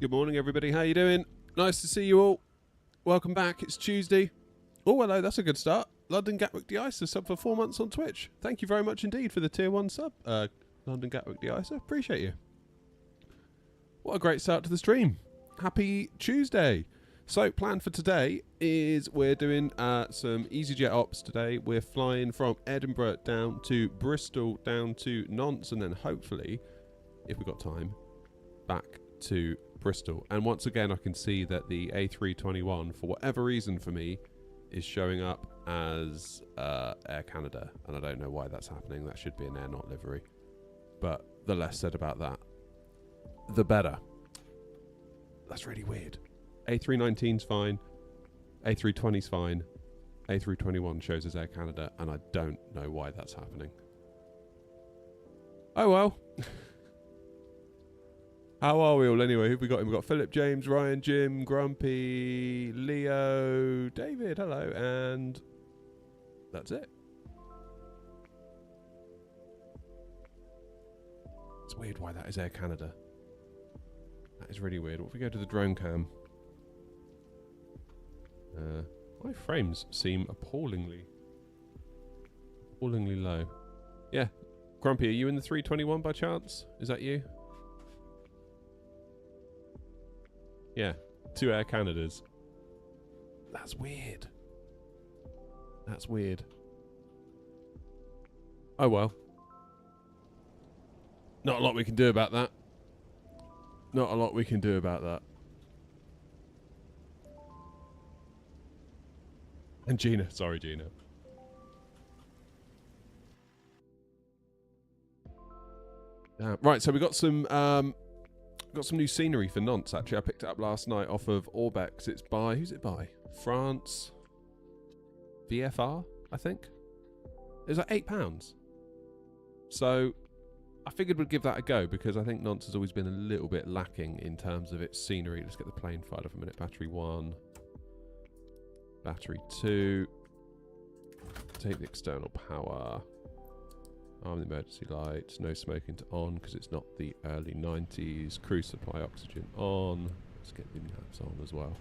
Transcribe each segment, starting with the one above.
Good morning, everybody. How you doing? Nice to see you all. Welcome back. It's Tuesday. Oh, hello. That's a good start. London Gatwick De-Icer sub for 4 months on Twitch. Thank you very much indeed for the tier 1 sub, London Gatwick De-Icer. Appreciate you. What a great start to the stream. Happy Tuesday. So, plan for today is we're doing some EasyJet ops today. We're flying from Edinburgh down to Bristol, down to Nantes, and then hopefully, if we've got time, back to Bristol. And once again, I can see that the A321, for whatever reason for me, is showing up as Air Canada. And I don't know why that's happening. That should be an Air Not livery. But the less said about that, the better. That's really weird. A319's fine. A320's fine. A321 shows as Air Canada, and I don't know why that's happening. Oh well. How are we all anyway? Who've we got in? We've got Philip, James, Ryan, Jim, Grumpy, Leo, David, hello, and that's it. It's weird why that is Air Canada. That is really weird. What if we go to the drone cam? My frames seem appallingly low. Yeah. Grumpy, are you in the 321 by chance? Is that you? Yeah, 2 Air Canadas. That's weird. That's weird. Oh well. Not a lot we can do about that. Not a lot we can do about that. And Gina. Sorry, Gina. Right, so we got some new scenery for Nantes, actually. I picked it up last night off of Orbex. It's by... Who's it by? France... VFR, I think? It was like £8. So, I figured we'd give that a go, because I think Nantes has always been a little bit lacking in terms of its scenery. Let's get the plane fired up a minute. Battery 1. Battery 2. Take the external power. Arm the emergency lights, no smoking to on because it's not the early 90s. Crew supply oxygen on. Let's get the lamps on as well.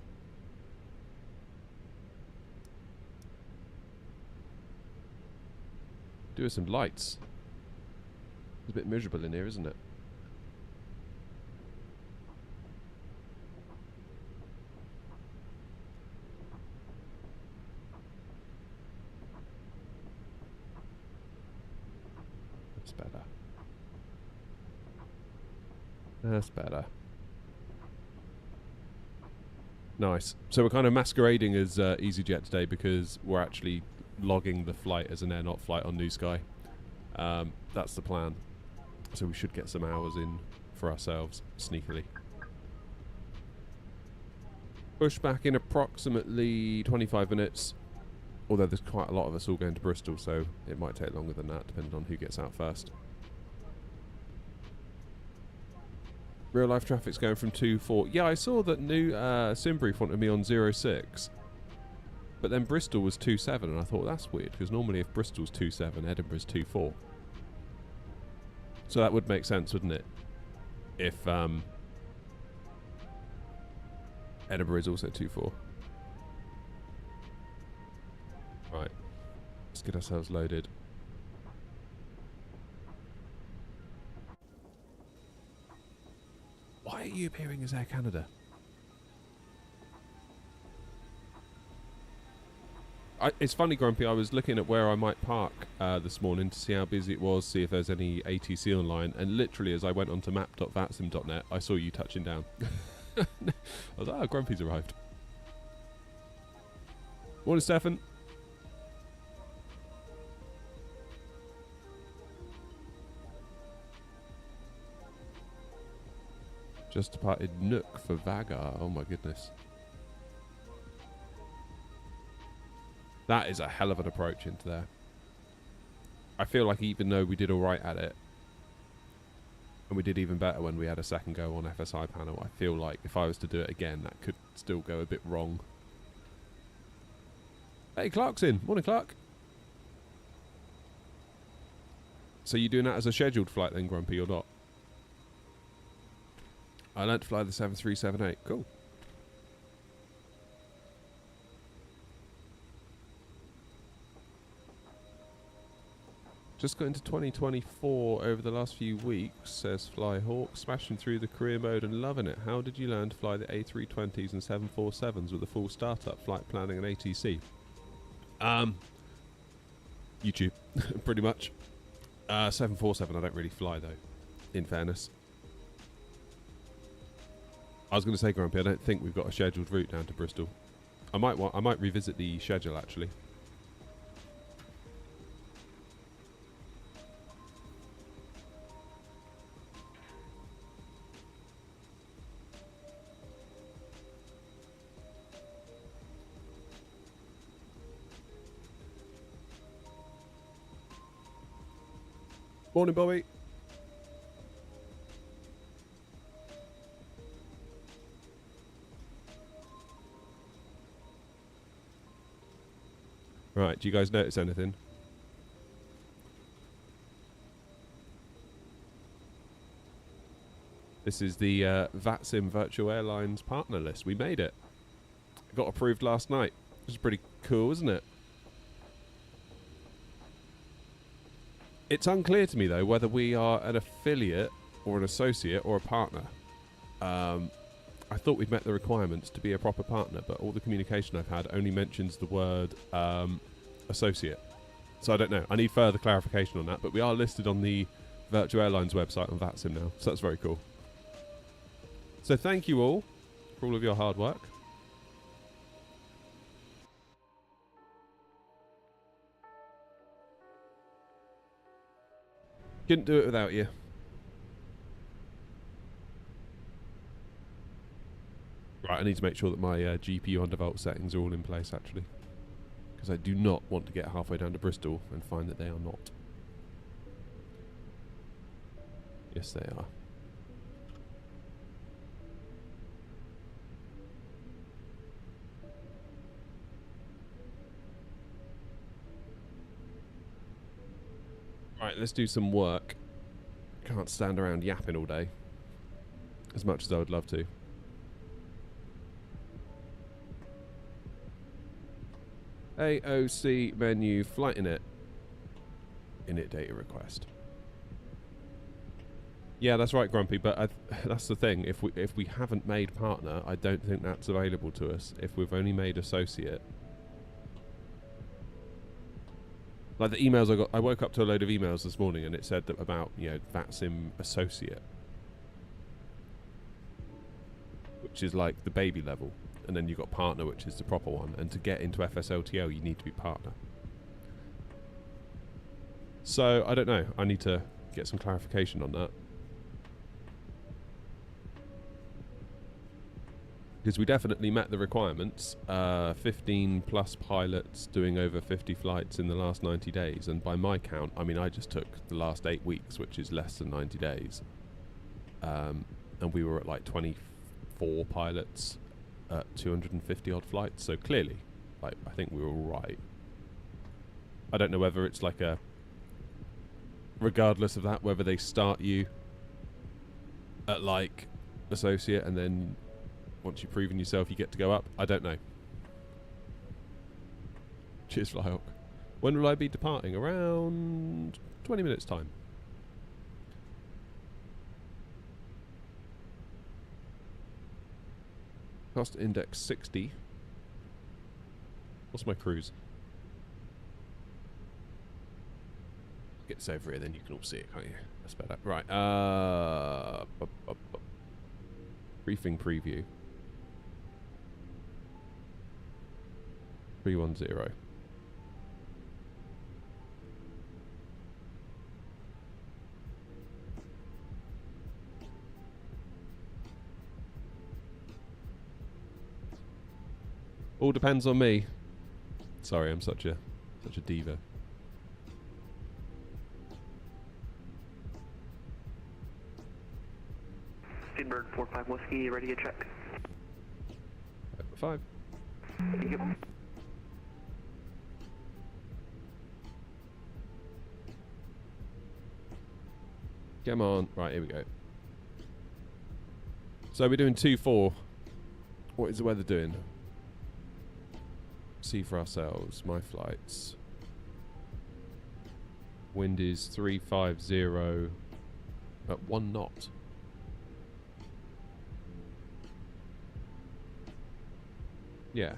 Do with some lights. It's a bit miserable in here, isn't it? Better. That's better. Nice. So we're kind of masquerading as EasyJet today because we're actually logging the flight as an Air Not flight on New Sky. That's the plan. So we should get some hours in for ourselves, sneakily. Push back in approximately 25 minutes. Although there's quite a lot of us all going to Bristol, so it might take longer than that, depending on who gets out first. Real life traffic's going from 2.4. Yeah, I saw that new Simbrief wanted me on 0.6. But then Bristol was 2.7, and I thought that's weird, because normally if Bristol's 2.7, Edinburgh's 2.4. So that would make sense, wouldn't it? If Edinburgh is also 2.4. Right, let's get ourselves loaded. Why are you appearing as Air Canada? It's funny, Grumpy, I was looking at where I might park this morning to see how busy it was, see if there's any ATC online, and literally as I went onto map.vatsim.net, I saw you touching down. I was like, oh, Grumpy's arrived. Morning, Stefan. Just departed Nook for Vagar. Oh my goodness. That is a hell of an approach into there. I feel like even though we did alright at it, and we did even better when we had a second go on FSI panel, I feel like if I was to do it again, that could still go a bit wrong. Hey, Clark's in. Morning, Clark. So you doing that as a scheduled flight then, Grumpy, or not? I learned to fly the 7378. Cool. Just got into 2024 over the last few weeks, says Flyhawk, smashing through the career mode and loving it. How did you learn to fly the A320s and 747s with a full startup, flight planning and ATC? YouTube, pretty much. 747 I don't really fly though, in fairness. I was going to say, Grumpy, I don't think we've got a scheduled route down to Bristol. I might revisit the schedule actually. Morning, Bobby. Right, do you guys notice anything? This is the VATSIM Virtual Airlines partner list. We made it. It got approved last night. Which is pretty cool, isn't it? It's unclear to me, though, whether we are an affiliate or an associate or a partner. I thought we'd met the requirements to be a proper partner, but all the communication I've had only mentions the word associate. So I don't know. I need further clarification on that, but we are listed on the Virtual Airlines website on VATSIM now, so that's very cool. So thank you all for all of your hard work. Couldn't do it without you. Right, I need to make sure that my GPU undervolt settings are all in place, actually. Because I do not want to get halfway down to Bristol and find that they are not. Yes, they are. Right, let's do some work. Can't stand around yapping all day. As much as I would love to. AOC menu, flight init. Init data request. Yeah, that's right, Grumpy, but that's the thing. If we haven't made partner, I don't think that's available to us. If we've only made associate. Like the emails I got, I woke up to a load of emails this morning and it said that about, you know, VATSIM associate. Which is like the baby level. And then you've got partner, which is the proper one. And to get into FSLTO, you need to be partner. So, I don't know. I need to get some clarification on that. Because we definitely met the requirements. 15 plus pilots doing over 50 flights in the last 90 days. And by my count, I mean, I just took the last 8 weeks, which is less than 90 days. And we were at like 24 pilots at 250 odd flights. So clearly, like, I think we were all right. I don't know whether it's like a... Regardless of that, whether they start you at like associate and then... Once you've proven yourself, you get to go up. I don't know. Cheers, Flyhawk. When will I be departing? Around 20 minutes' time. Cost index 60. What's my cruise? Get this over here, then you can all see it, can't you? That's better. Right. Briefing preview. 310. All depends on me. Sorry, I'm such a diva. Edinburgh 45 Whiskey, ready to check. 5. Yep. Come on. Right, here we go. So we're doing 2-4. What is the weather doing? See for ourselves. My flights. Wind is 350 at 1 knot. Yeah.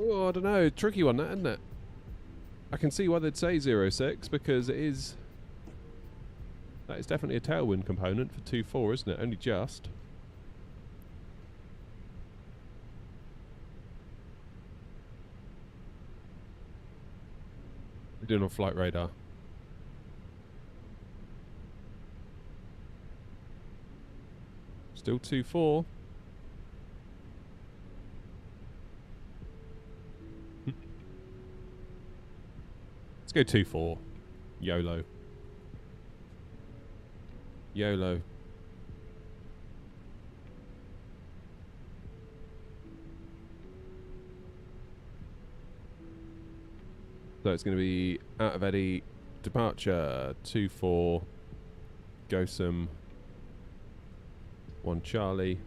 Oh, I don't know. Tricky one, that, isn't it? I can see why they'd say 06 because it is. That is definitely a tailwind component for 2-4, isn't it? Only just. We're doing on flight radar. Still 2-4. Let's go 2-4. YOLO. YOLO. So it's going to be out of Eddie, departure 2-4, Gosam 1 Charlie.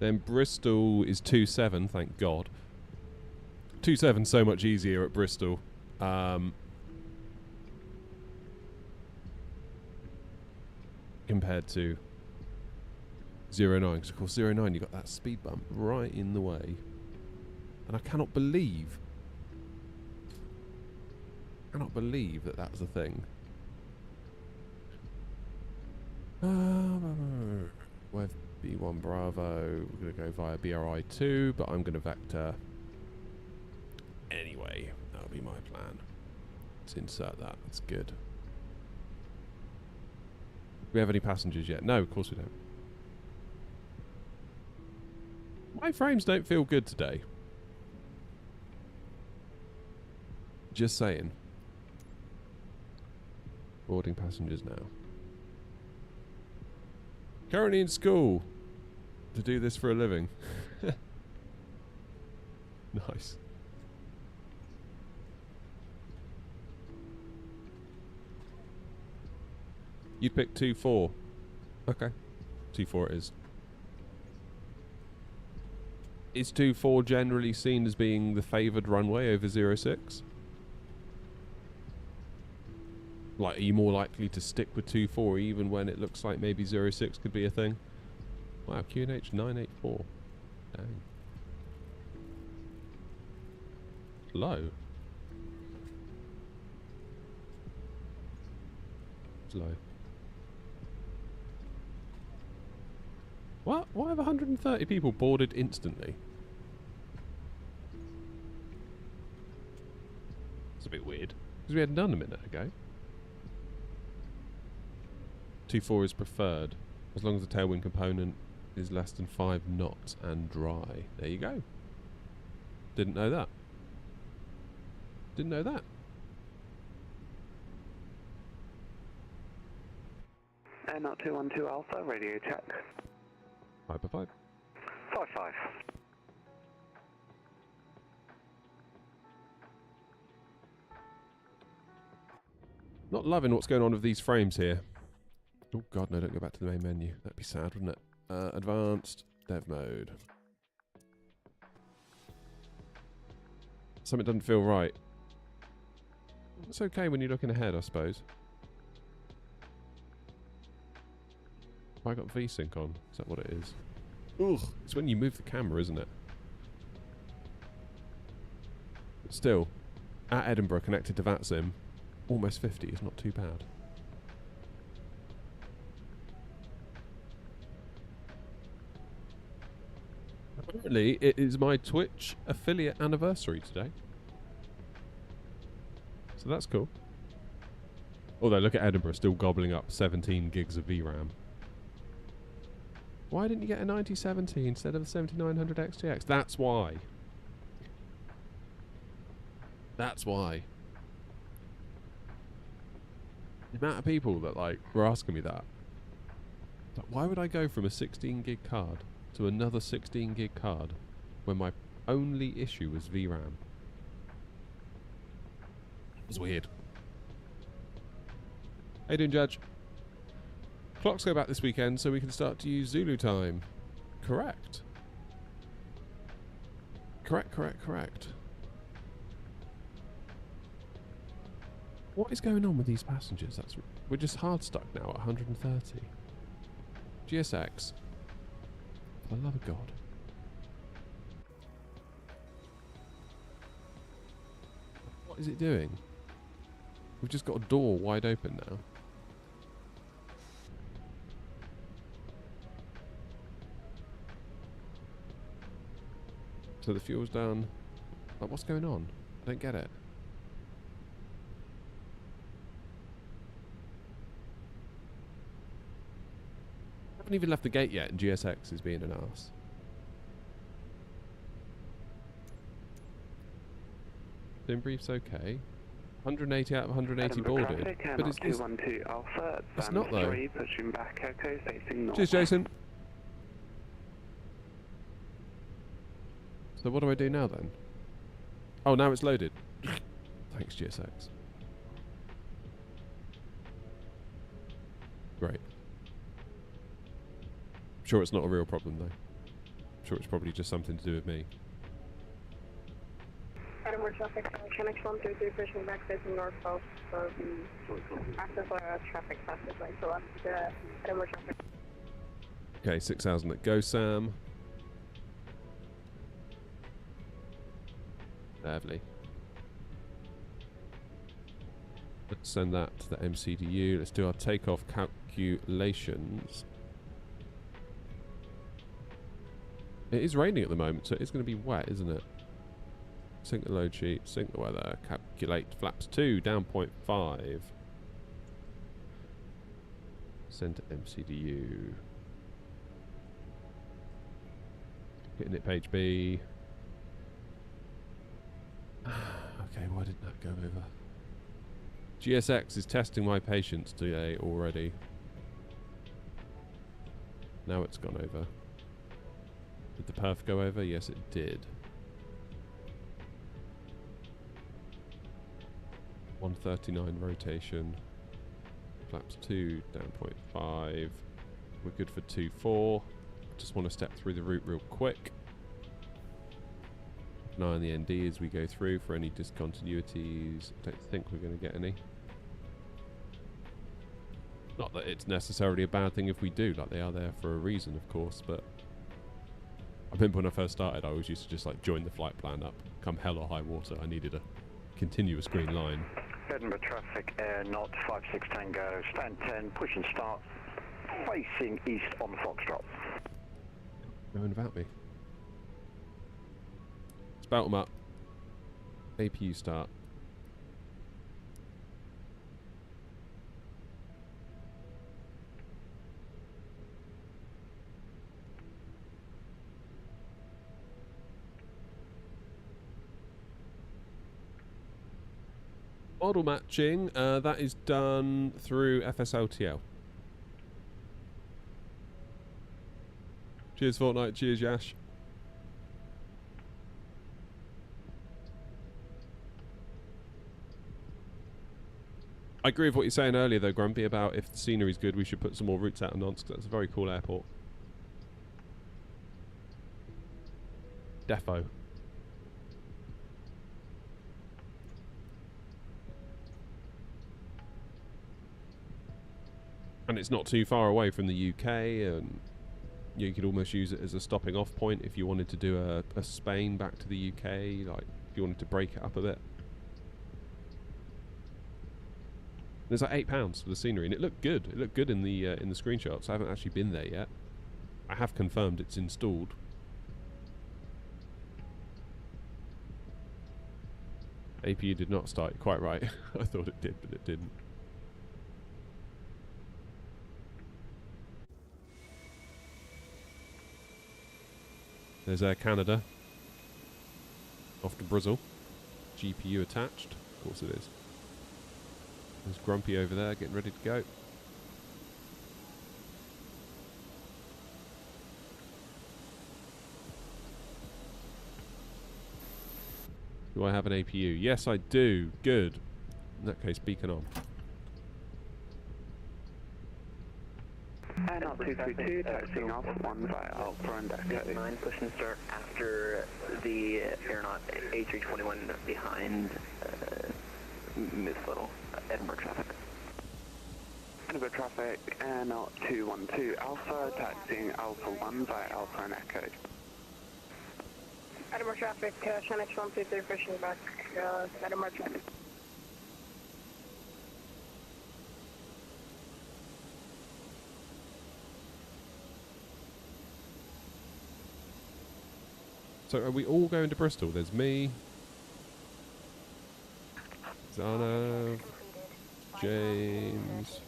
Then Bristol is 2-7, thank God. 2-7 so much easier at Bristol. Compared to 09, because of course 09 you got that speed bump right in the way. And I cannot believe that that was a thing. We've B1 Bravo, we're going to go via BRI2, but I'm going to vector anyway. That'll be my plan. Let's insert that, that's good. Do we have any passengers yet? No, of course we don't. My frames don't feel good today. Just saying. Boarding passengers now. Currently in school to do this for a living. Nice. You'd pick 2-4. Okay. 2-4 it is. Is 2-4 generally seen as being the favoured runway over 06? Like, are you more likely to stick with 2-4 even when it looks like maybe 06 could be a thing? Wow, QNH 984. Dang. Low. It's low. What? Why have 130 people boarded instantly? It's a bit weird. Because we had none a minute ago. 2-4 is preferred, as long as the tailwind component is less than 5 knots and dry. There you go. Didn't know that. Didn't know that. Not 212 Alpha, radio check. 5/5. 5-5. Not loving what's going on with these frames here. Oh god, no, don't go back to the main menu. That'd be sad, wouldn't it? Advanced, dev mode. Something doesn't feel right. It's okay when you're looking ahead, I suppose. Have I got VSync on? Is that what it is? Ugh, it's when you move the camera, isn't it? But still, at Edinburgh connected to VATSIM, almost 50 is not too bad. Apparently, it is my Twitch affiliate anniversary today. So that's cool. Although, look at Edinburgh, still gobbling up 17 gigs of VRAM. Why didn't you get a 9070 instead of a 7900 XTX? That's why. That's why. The amount of people that like were asking me that. Like, why would I go from a 16 gig card to another 16 gig card when my only issue was VRAM? It was weird. How you doing, Judge? Clocks go back this weekend so we can start to use Zulu time. Correct. Correct. What is going on with these passengers? We're just hard stuck now at 130. GSX. For the love of God. What is it doing? We've just got a door wide open now. So the fuel's down. Like, what's going on? I don't get it. I haven't even left the gate yet and GSX is being an arse. Sim brief's okay. 180 out of 180 boarded. But it's 212 Alpha. It's not though. 3, pushing back Echo, facing north. Cheers, Jason. So what do I do now then? Oh, now it's loaded. Thanks, GSX. Great. Sure it's not a real problem though. Sure it's probably just something to do with me. Edinburgh traffic, Connect 133 pushing back facing northbound, so the access traffic passes right to left, Edinburgh traffic. Okay, 6,000 at Go Sam. Lovely. Let's send that to the MCDU. Let's do our takeoff calculations. It is raining at the moment, so it's going to be wet, isn't it? Sync the load sheet, sync the weather, calculate flaps 2, down 0.5. Send to MCDU. Hitting it page B. Okay, why didn't that go over? GSX is testing my patience today already. Now it's gone over. Did the perf go over? Yes, it did. 139 rotation. Flaps 2, down 0.5. We're good for 2.4. Just want to step through the route real quick. Keep an eye on the ND as we go through for any discontinuities. Don't think we're going to get any. Not that it's necessarily a bad thing if we do, like they are there for a reason, of course, but I remember when I first started, I always used to just like join the flight plan up, come hell or high water. I needed a continuous green line. Edinburgh traffic, air not 56 Tango, stand 10, push and start, facing east on Foxtrot. Going about me. Spout them up. APU start. Model matching, that is done through FSLTL. Cheers Fortnite, cheers Yash. I agree with what you're saying earlier though, Grumpy, about if the scenery's good we should put some more routes out of Nantes, 'cause that's a very cool airport. Defo. And it's not too far away from the UK, and you could almost use it as a stopping off point if you wanted to do a Spain back to the UK, like if you wanted to break it up a bit. There's like £8 for the scenery, and it looked good. It looked good in the screenshots. I haven't actually been there yet. I have confirmed it's installed. APU did not start. Quite right. I thought it did, but it didn't. There's Air Canada. Off to Bristol. GPU attached. Of course it is. There's Grumpy over there getting ready to go. Do I have an APU? Yes, I do. Good. In that case, beacon on. Not 232, taxiing off 1 via Alpha and Echo. 9, push and start after the aeronaut A321 behind Miss Little, Edinburgh traffic. Edinburgh traffic, Airnaut 212 Alpha, taxiing Alpha 1 via Alpha and Echo. Edinburgh traffic, Shanix 123 pushing back, Edinburgh traffic. So are we all going to Bristol? There's me, Zana, James,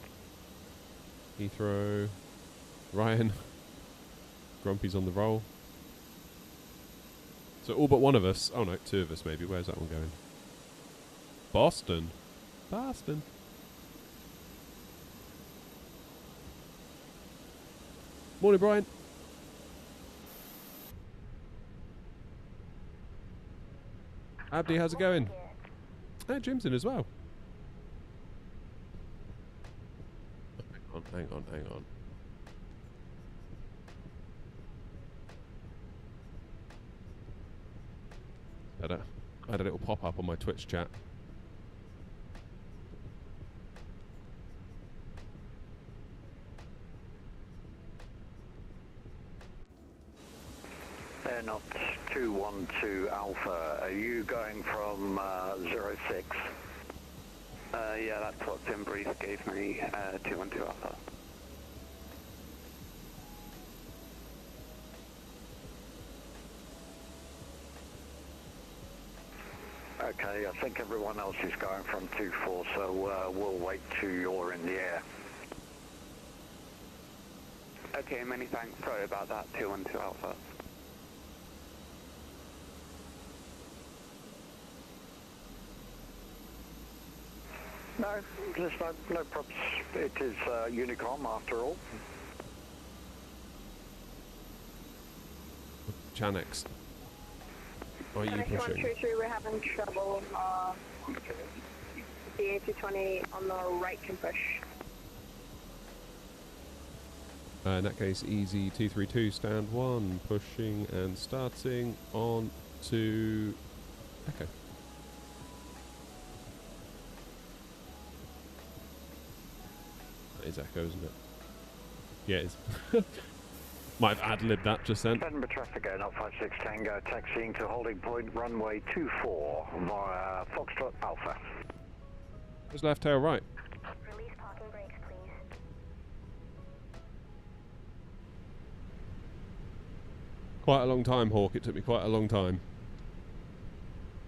Heathrow, Ryan, Grumpy's on the roll. So all but one of us, oh no, 2 of us maybe. Where's that one going? Boston. Boston. Morning, Brian. Abdi, how's it going? Hey, Jim's in as well. Hang on. I had a little pop-up on my Twitch chat. Airnaut 212 Alpha, are you going from 06? Yeah, that's what Tim Brief gave me, 212 Alpha. Okay, I think everyone else is going from 24, so we'll wait till you're in the air. Okay, many thanks. Sorry about that, 212 Alpha. No, there's no props. It is Unicom after all. Chanex. Are you Shanix pushing? 123, we're having trouble. The A320 on the right can push. In that case, easy 232, stand 1, pushing and starting on to Echo. That is Echo, isn't it? Yeah, it is. Might have ad-libbed that just then. Edinburgh traffic going up 56 Tango, taxiing to holding point runway 24 via Foxtrot Alpha. Who's left tail right? Release parking brakes, please. Quite a long time, Hawk. It took me quite a long time.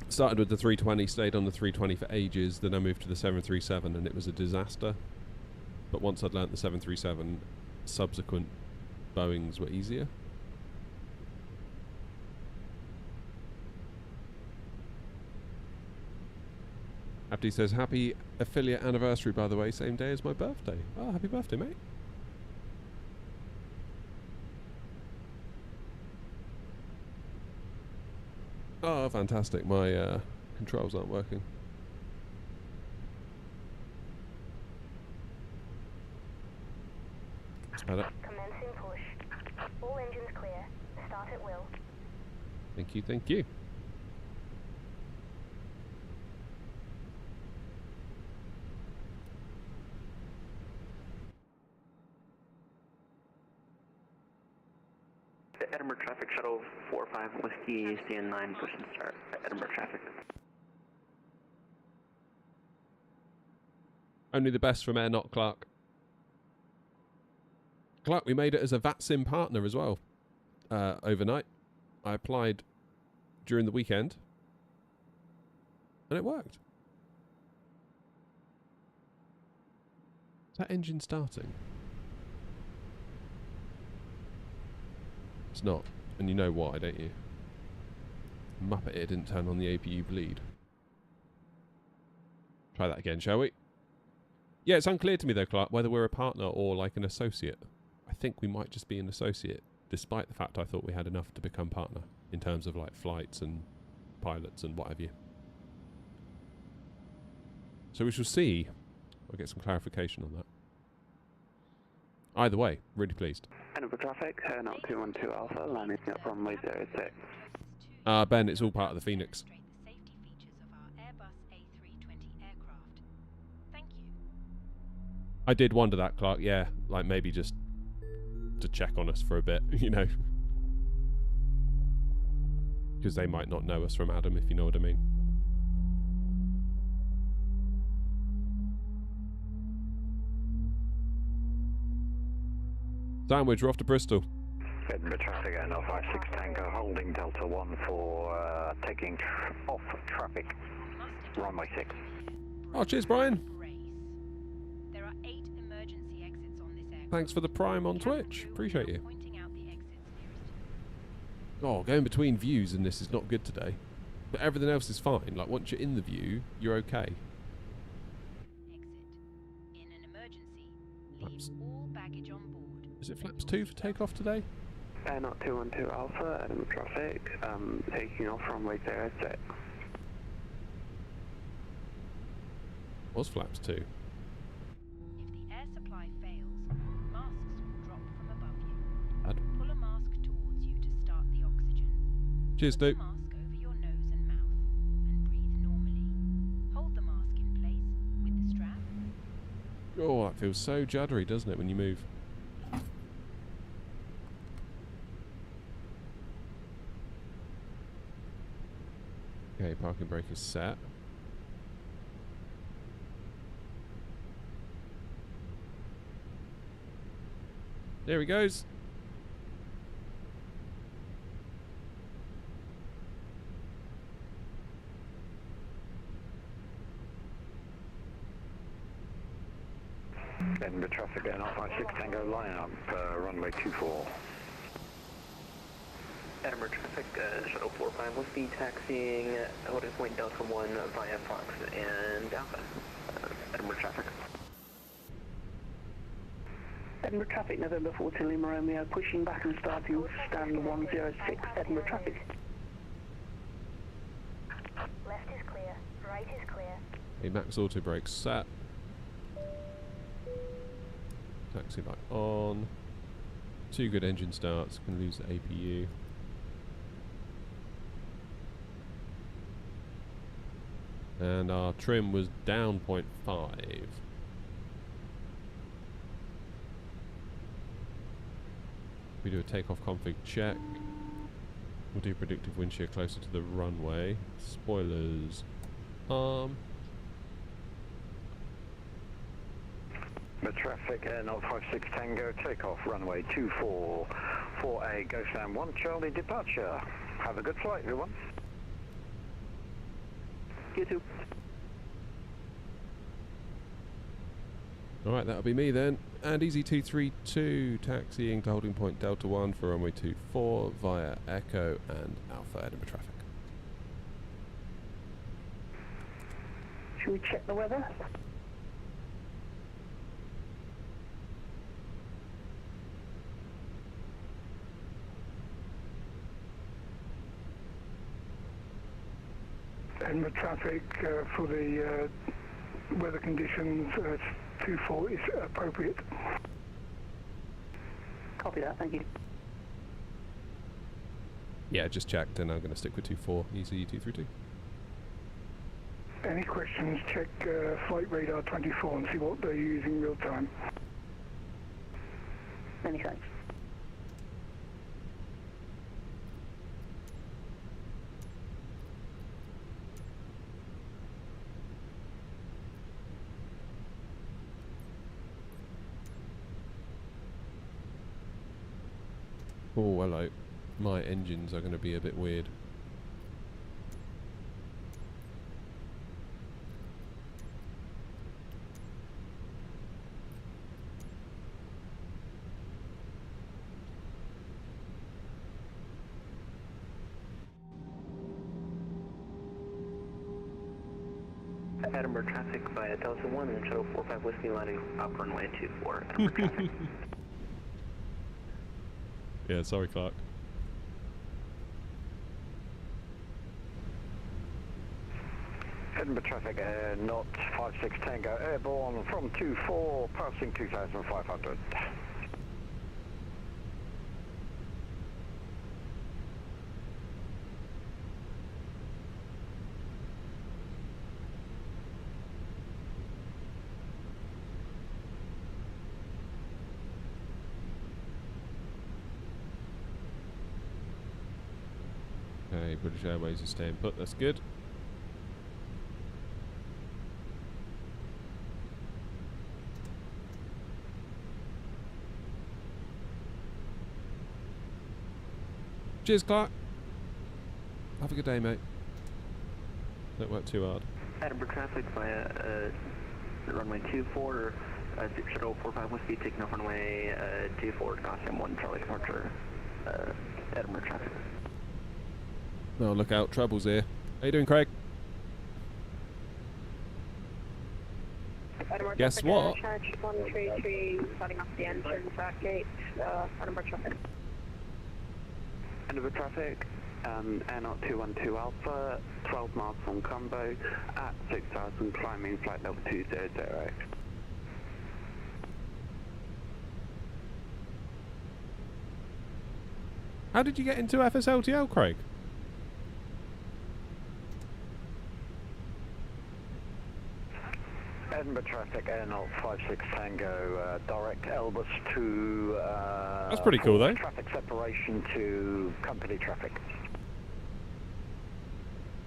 Started with the 320, stayed on the 320 for ages, then I moved to the 737 and it was a disaster. But once I'd learnt the 737, subsequent Boeings were easier. Abdi says, happy affiliate anniversary, by the way, same day as my birthday. Oh, happy birthday, mate. Oh, fantastic. My controls aren't working. That's better. Commencing push. All engines clear. Start at will. Thank you, thank you. The Edinburgh traffic shuttle 45 Whiskey, stand 9, push and start. Edinburgh traffic. Only the best from Air Not Clark. Clark, we made it as a VATSIM partner as well. Overnight. I applied during the weekend. And it worked. Is that engine starting? It's not. And you know why, don't you? Muppet, it didn't turn on the APU bleed. Try that again, shall we? Yeah, it's unclear to me though, Clark, whether we're a partner or like an associate. I think we might just be an associate, despite the fact I thought we had enough to become partner in terms of like flights and pilots and what have you. So we shall see. I'll get some clarification on that. Either way, really pleased. Edinburgh traffic, not 212 Alpha, landing up runway 06. Ben, it's all part of the Phoenix. The safety features of our Airbus A320 aircraft. Thank you. I did wonder that, Clark, yeah. Like maybe just to check on us for a bit, you know. Because they might not know us from Adam, if you know what I mean. Sandwich, we're off to Bristol. Edinburgh traffic and 56 Tango holding Delta 1 for taking off traffic, runway 6. Oh, cheers, Brian. There are 8 emergency exits on this aircraft. Thanks for the prime on Twitch. Appreciate you. Pointing out the exits nearest. Oh, going between views and this is not good today. But everything else is fine. Like, once you're in the view, you're okay. Exit. In an emergency, Flaps. leave all baggage on board. Is it flaps 2 for takeoff today? Not 212 Alpha, Edinburgh traffic, taking off runway 06. Was flaps 2? If the air supply fails, masks will drop from above you. Bad. Pull a mask towards you to start the oxygen. Cheers, Put the Duke. mask over your nose and mouth and breathe normally. Hold the mask in place with the strap. Oh, that feels so juddery, doesn't it, when you move? Okay, parking brake is set. There he goes. Edinburgh traffic and 56 Tango line up, runway 24. Edinburgh traffic, shuttle 45 will be taxiing holding point Delta 1 via Fox and Alpha. Edinburgh traffic. Edinburgh traffic, November 14 Lima Romeo, pushing back and starting stand 106, Edinburgh traffic. Left is clear. Right is clear. A max auto brake set. Taxi light on. 2 good engine starts. Can lose the APU. And our trim was down 0.5. We do a takeoff config check. We'll do predictive wind shear closer to the runway. Spoilers. The traffic and 56 Tango takeoff, runway 24. 4A, go stand 1 Charlie departure. Have a good flight, everyone. You too. Alright, that'll be me then. And Easy 232 taxiing to holding point Delta 1 for runway 24 via Echo and Alpha Edinburgh traffic. Should we check the weather? Edinburgh traffic for the weather conditions, 24 is appropriate. Copy that, thank you. Yeah, just checked and I'm going to stick with 24 Easy 232. Any questions, check flight radar 24 and see what they're using real time. Many thanks. Oh, hello. My engines are going to be a bit weird. Edinburgh traffic via Delta 1 and Shuttle 45 Whiskey lining up runway 24, Edinburgh traffic. Yeah, sorry, Clark. Edinburgh traffic, not 56 Tango, airborne from 24, passing 2,500. Okay, British Airways is staying put, that's good. Cheers, Clark. Have a good day, mate. Don't work too hard. Edinburgh traffic via runway 24, Shuttle 45 Whiskey taking off runway 24, Gotham 1 Charlie departure, Edinburgh traffic. Oh, look out, trouble's here. How you doing, Craig? Edinburgh Guess traffic, what? Charge 133, starting off the entrance at gate, Edinburgh traffic. Edinburgh traffic, Air 212 Alpha, 12 miles from Combo, at 6,000 climbing flight level 200. How did you get into FSLTL, Craig? Edinburgh traffic, Air 56 Tango, direct Elbus to... That's pretty cool, though. Traffic separation to company traffic.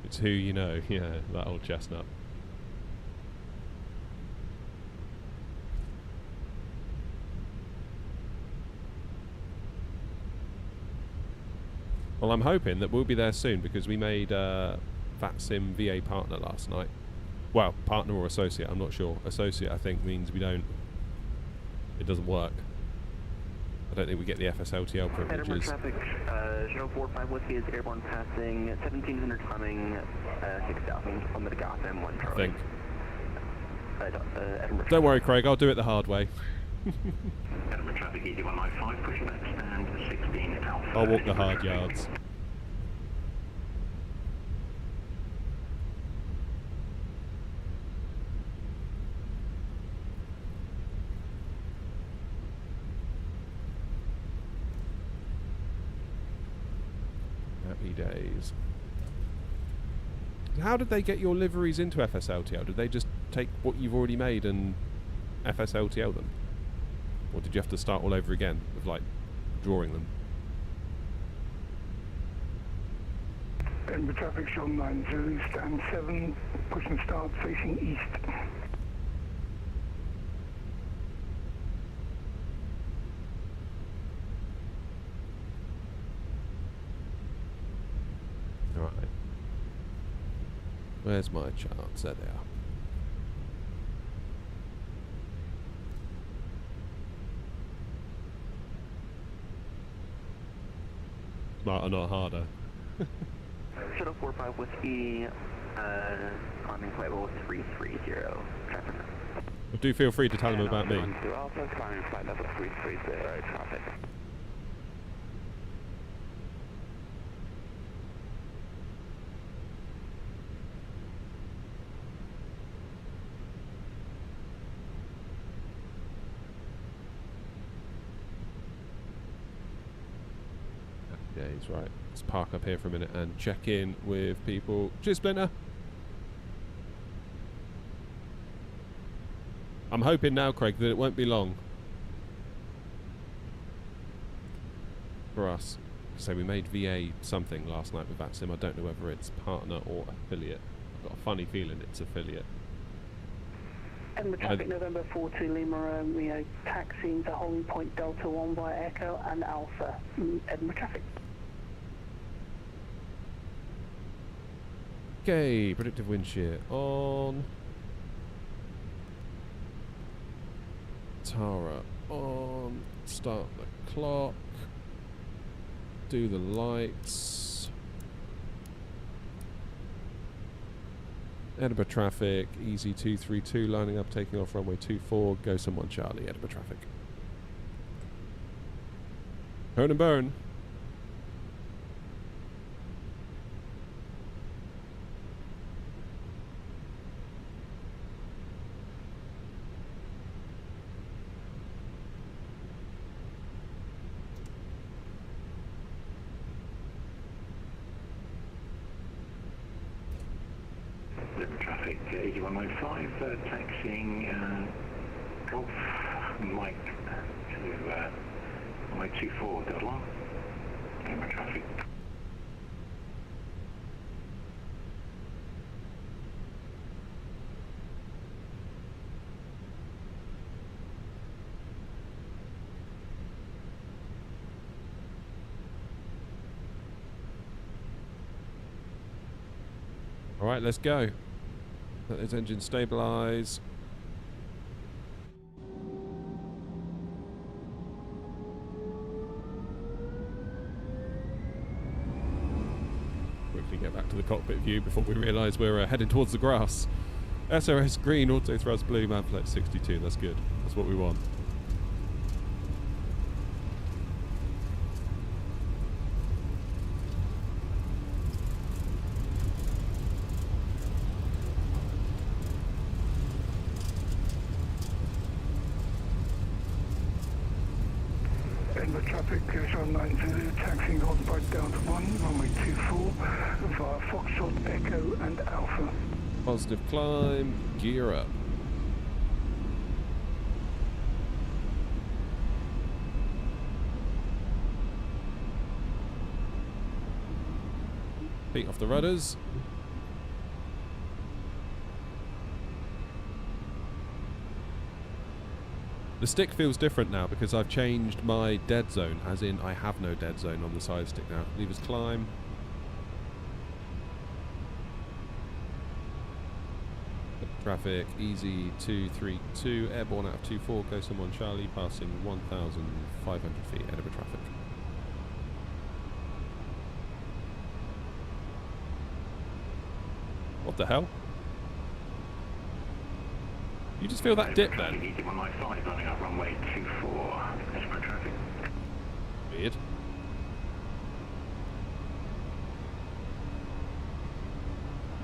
It's who you know, yeah, that old chestnut. Well, I'm hoping that we'll be there soon because we made VATSIM VA partner last night. Well, partner or associate, I'm not sure. Associate, I think, means we don't... It doesn't work. I don't think we get the FSLTL Edinburgh privileges. traffic, Shuttle 45 Whiskey is airborne passing 1,700 climbing 6,000 on the Gotham 1 I Charlie. think. Edinburgh Don't worry, Craig, I'll do it the hard way. Edinburgh traffic, ED195, pushing back stand 16 Alpha. I'll walk the hard yards. Happy days. How did they get your liveries into FSLTL? Did they just take what you've already made and FSLTL them? Or did you have to start all over again with, like, drawing them? Edinburgh traffic, Shell 90, stand 7, push and start facing east. Alright. Where's my charts? There they are. Smarter, not harder. Shuttle 45 Whiskey, climbing flight level 330, traffic. Do feel free to tell them about me. Alpha, climbing flight level 330, traffic. Days, right. Let's park up here for a minute and check in with people. Cheers, Splinter. I'm hoping now, Craig, that it won't be long for us. So we made VA something last night with VATSIM. I don't know whether it's partner or affiliate. I've got a funny feeling it's affiliate. Edinburgh traffic, November 4 to Lima Romeo, taxiing to holding point Delta 1 via Echo and Alpha. Edinburgh traffic. Okay, predictive wind shear on. Tara on. Start the clock. Do the lights. Edinburgh traffic, easy 232, lining up, taking off runway 24, go someone Charlie, Edinburgh traffic. Burn and burn. Traffic 8195, taxiing Golf Mike to runway 24, Delta. Edinburgh traffic. All right, let's go. Let those engines stabilise. Quickly get back to the cockpit view before we realise we're heading towards the grass. SOS green, auto thrust blue, man flight 62. That's good. That's what we want. Edinburgh traffic, Sean 90, taxiing Golf Mike Delta 1, runway 24, via Foxtrot, Echo and Alpha. Positive climb, gear up. Feet off the rudders. The stick feels different now because I've changed my dead zone, as in I have no dead zone on the side stick now. Levers climb. Traffic, easy 232, airborne out of 24, go someone Charlie, passing 1,500 feet, Edinburgh traffic. What the hell? You just feel that dip then? Runway 24, Edinburgh traffic. Weird.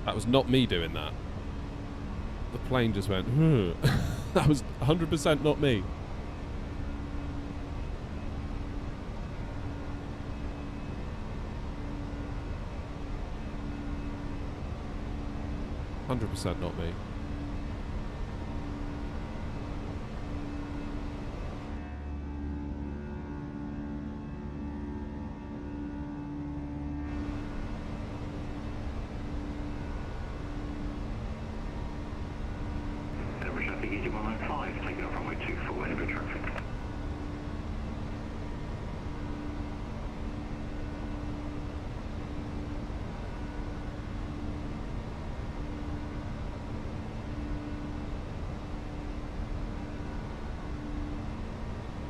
That was not me doing that. The plane just went, That was 100% not me. %, not me.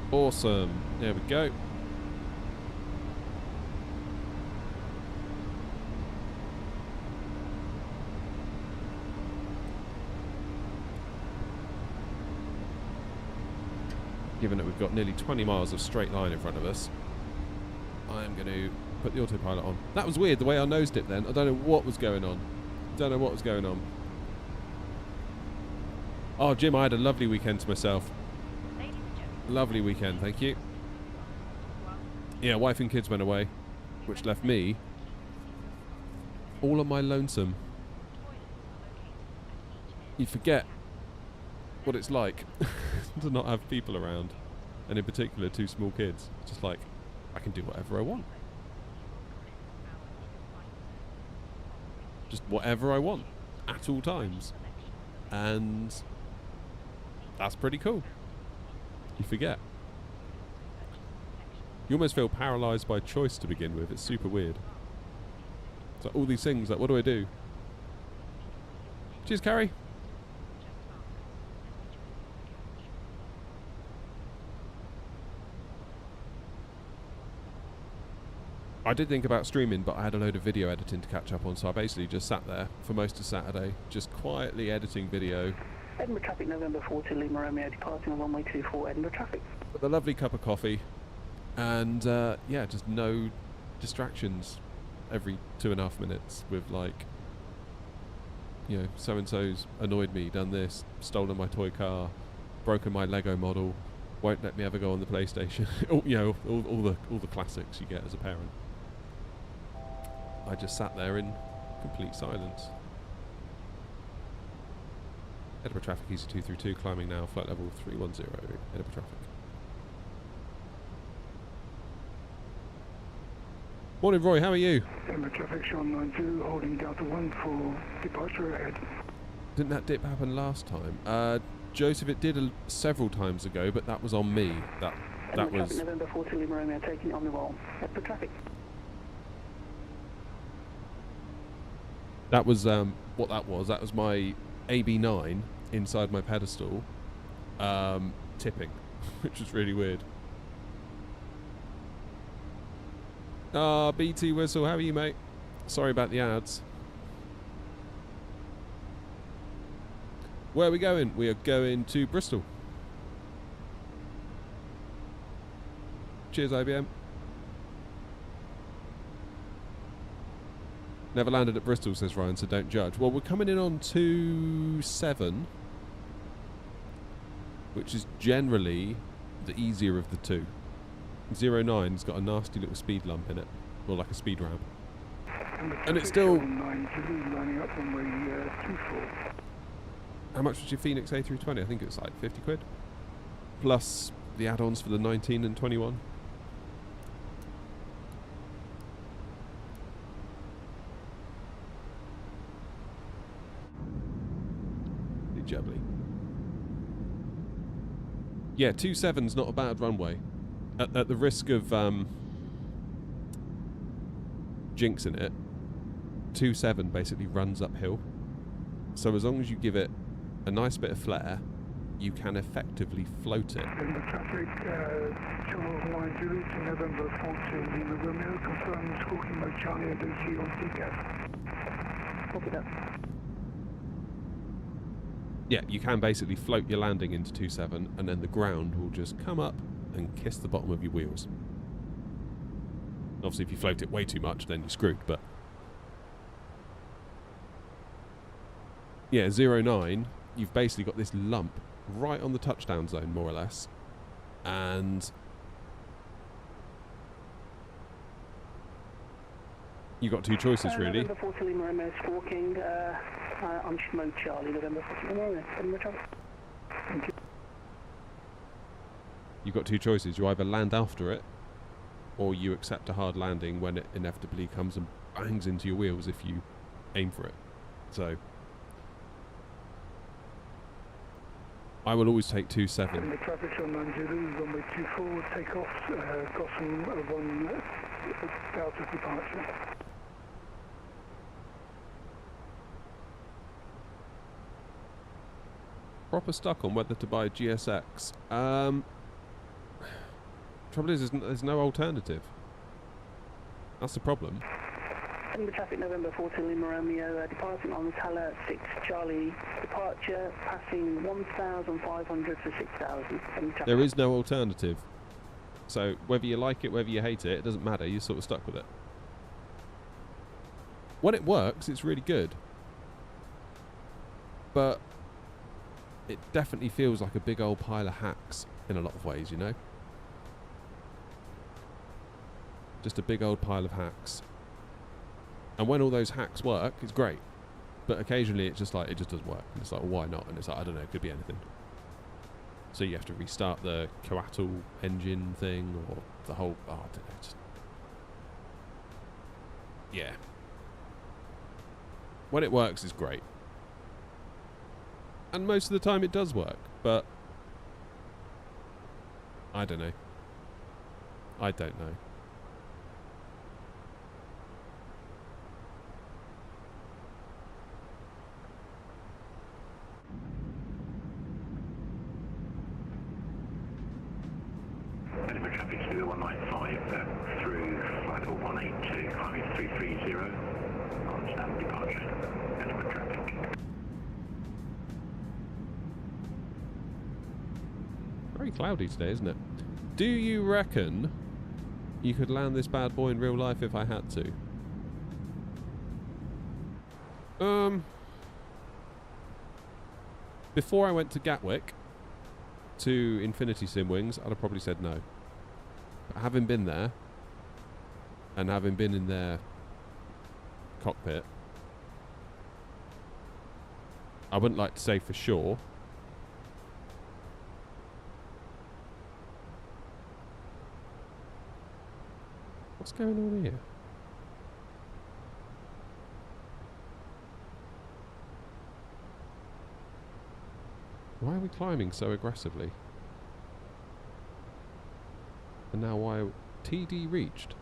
Awesome. There we go. Given that we've got nearly 20 miles of straight line in front of us, I'm going to put the autopilot on. That was weird, the way our nose dipped then. I don't know what was going on. Don't know what was going on. Oh, Jim, I had a lovely weekend to myself. Lovely weekend, thank you. Yeah, wife and kids went away, which left me all on my lonesome. You forget what it's like to not have people around, and in particular 2 small kids. It's just like, I can do whatever I want. Just whatever I want at all times, and that's pretty cool. You forget. You almost feel paralysed by choice to begin with. It's super weird. So all these things, like, what do I do? Cheers, Carrie. I did think about streaming, but I had a load of video editing to catch up on, so I basically just sat there for most of Saturday, just quietly editing video. Edinburgh traffic, November 40, Lima Romeo, departing on runway 24, Edinburgh traffic. With a lovely cup of coffee, and yeah, just no distractions every 2.5 minutes with like, you know, so-and-so's annoyed me, done this, stolen my toy car, broken my Lego model, won't let me ever go on the PlayStation. You know, all the classics you get as a parent. I just sat there in complete silence. Edinburgh traffic, easy 232, climbing now, flight level 310, Edinburgh traffic. Morning, Roy, how are you? Edinburgh traffic, Sean 92, holding Delta 1 for departure ahead. Didn't that dip happen last time? Joseph, it did several times ago, but that was on me. That Edinburgh was... traffic, November 40, Lima Romeo, taking on the roll. Edinburgh traffic. That was what that was. That was my AB9 inside my pedestal tipping, which was really weird. BT Whistle, how are you, mate? Sorry about the ads. Where are we going? We are going to Bristol. Cheers, IBM. Never landed at Bristol, says Ryan, so don't judge. Well, we're coming in on 27, which is generally the easier of the two. 09's got a nasty little speed lump in it, or like a speed ramp. And it's still... lining up on way 24. How much was your Phoenix A320? I think it was like 50 quid. Plus the add-ons for the 19 and 21. Jubbly. Yeah, 27's not a bad runway. At the risk of jinxing it, 27 basically runs uphill. So as long as you give it a nice bit of flare, you can effectively float it. Edinburgh traffic, Charles 90 to November 14, Lima Romeo, confirm squawking mode Charlie and OC on TCAS. Copy that. Yeah, you can basically float your landing into 27, and then the ground will just come up and kiss the bottom of your wheels. Obviously, if you float it way too much, then you're screwed, but... Yeah, 09, you've basically got this lump right on the touchdown zone, more or less. And... you've got two choices, really. November 40, Lima Romeo, squawking, on mode Charlie, November 40, Lima Romeo, Edinburgh traffic. Thank you. You've got two choices. You either land after it, or you accept a hard landing when it inevitably comes and bangs into your wheels if you aim for it. So, I will always take 27. The traffic on 90, runway 24, takeoff, Gotham 1, Delta departure. Proper stuck on whether to buy GSX. Trouble is, there's no alternative. That's the problem. Edinburgh traffic, November 14, Lima Romeo, departing on Tala 6 Charlie, departure passing 1,500 to 6,000. There is no alternative. So whether you like it, whether you hate it, it doesn't matter. You're sort of stuck with it. When it works, it's really good. But it definitely feels like a big old pile of hacks in a lot of ways, you know? Just a big old pile of hacks. And when all those hacks work, it's great. But occasionally it's just like, it just doesn't work. And it's like, well, why not? And it's like, I don't know, it could be anything. So you have to restart the coaxial engine thing, or the whole, I don't know, just... yeah. When it works, it's great. And most of the time it does work, but I don't know. I don't know. Edinburgh traffic 195 through flight Bristol 182, climbing 330, on standard departure, Edinburgh traffic. Very cloudy today, isn't it? Do you reckon you could land this bad boy in real life if I had to? Before I went to Gatwick to Infinity Sim Wings, I'd have probably said no. But having been there, and having been in their cockpit, I wouldn't like to say for sure. What's going on here? Why are we climbing so aggressively? And now why... TD reached.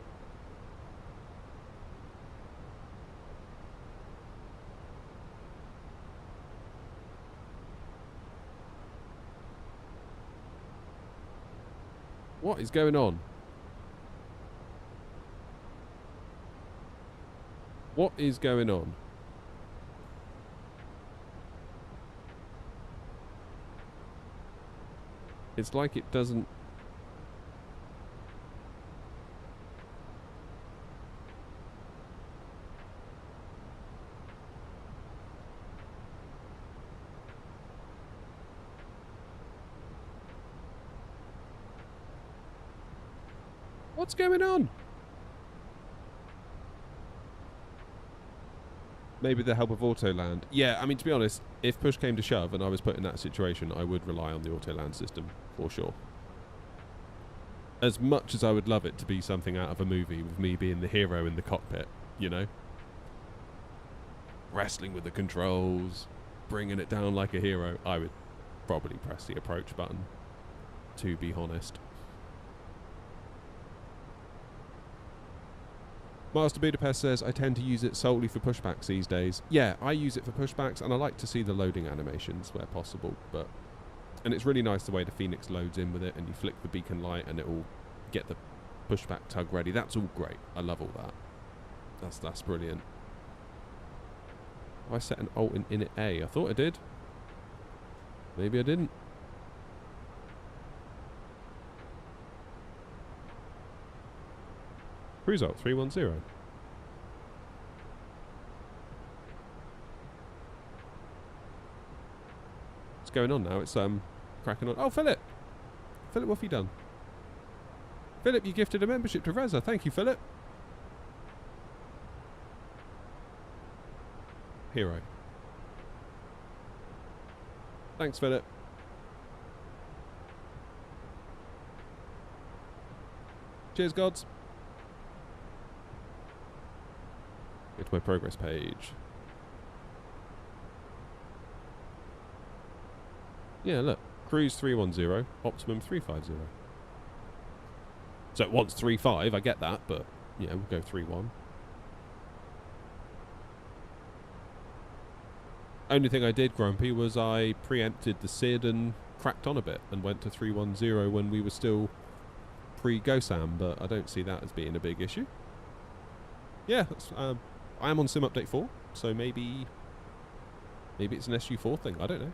What is going on? What is going on? It's like it doesn't... What's going on? Maybe the help of Autoland. Yeah, I mean, to be honest, if push came to shove and I was put in that situation, I would rely on the Autoland system, for sure. As much as I would love it to be something out of a movie with me being the hero in the cockpit, you know? Wrestling with the controls, bringing it down like a hero, I would probably press the approach button, to be honest. Master Budapest says, I tend to use it solely for pushbacks these days. Yeah, I use it for pushbacks, and I like to see the loading animations where possible, but... And it's really nice the way the Phoenix loads in with it, and you flick the beacon light, and it will get the pushback tug ready. That's all great. I love all that. That's brilliant. I set an alt in init A. I thought I did. Maybe I didn't. Cruise alt 310. What's going on now? It's cracking on. Oh, Philip! Philip, what have you done? Philip, you gifted a membership to Reza. Thank you, Philip. Hero. Thanks, Philip. Cheers, gods. Go to my progress page. Yeah, look. Cruise 310, optimum 350. So it wants 35, I get that, but yeah, we'll go 31. Only thing I did, Grumpy, was I preempted the SID and cracked on a bit and went to 310 when we were still pre-GoSam, but I don't see that as being a big issue. Yeah, that's, I am on Sim Update 4, so maybe it's an SU4 thing, I don't know.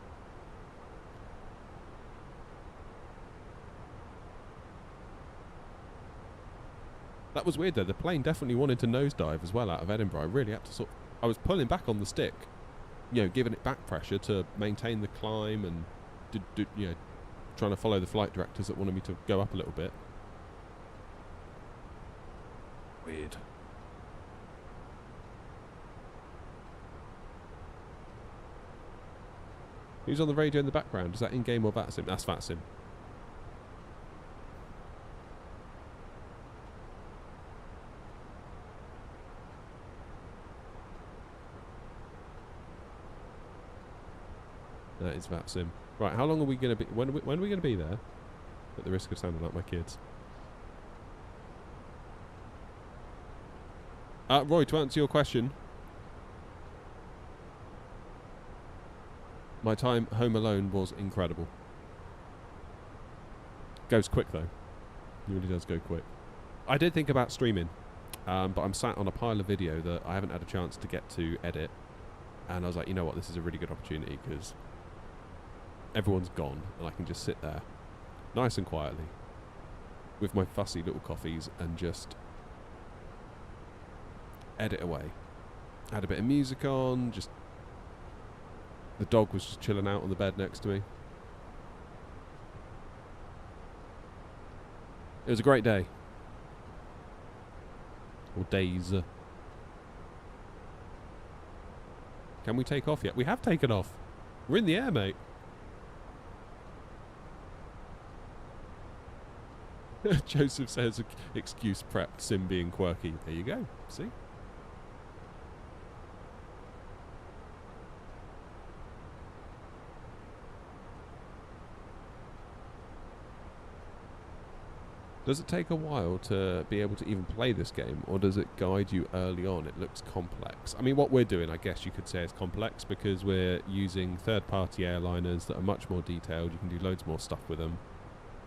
That was weird though, the plane definitely wanted to nosedive as well out of Edinburgh. I really had to I was pulling back on the stick, you know, giving it back pressure to maintain the climb and, you know, trying to follow the flight directors that wanted me to go up a little bit. Weird. Who's on the radio in the background? Is that in-game or VATSIM? That's VATSIM. That is VATSIM. Right, how long are we going to be... When are we going to be there? At the risk of sounding like my kids. Roy, to answer your question... My time home alone was incredible. Goes quick though. It really does go quick. I did think about streaming. but I'm sat on a pile of video that I haven't had a chance to get to edit, and I was like, you know what, this is a really good opportunity because everyone's gone and I can just sit there nice and quietly with my fussy little coffees and just edit away. Had a bit of music on, just the dog was just chilling out on the bed next to me. It was a great day. Or days. Can we take off yet? We have taken off. We're in the air, mate. Joseph says, excuse prepped, Sim being quirky. There you go. See? Does it take a while to be able to even play this game, or does it guide you early on? It looks complex. I mean, what we're doing, I guess you could say is complex because we're using third-party airliners that are much more detailed. You can do loads more stuff with them.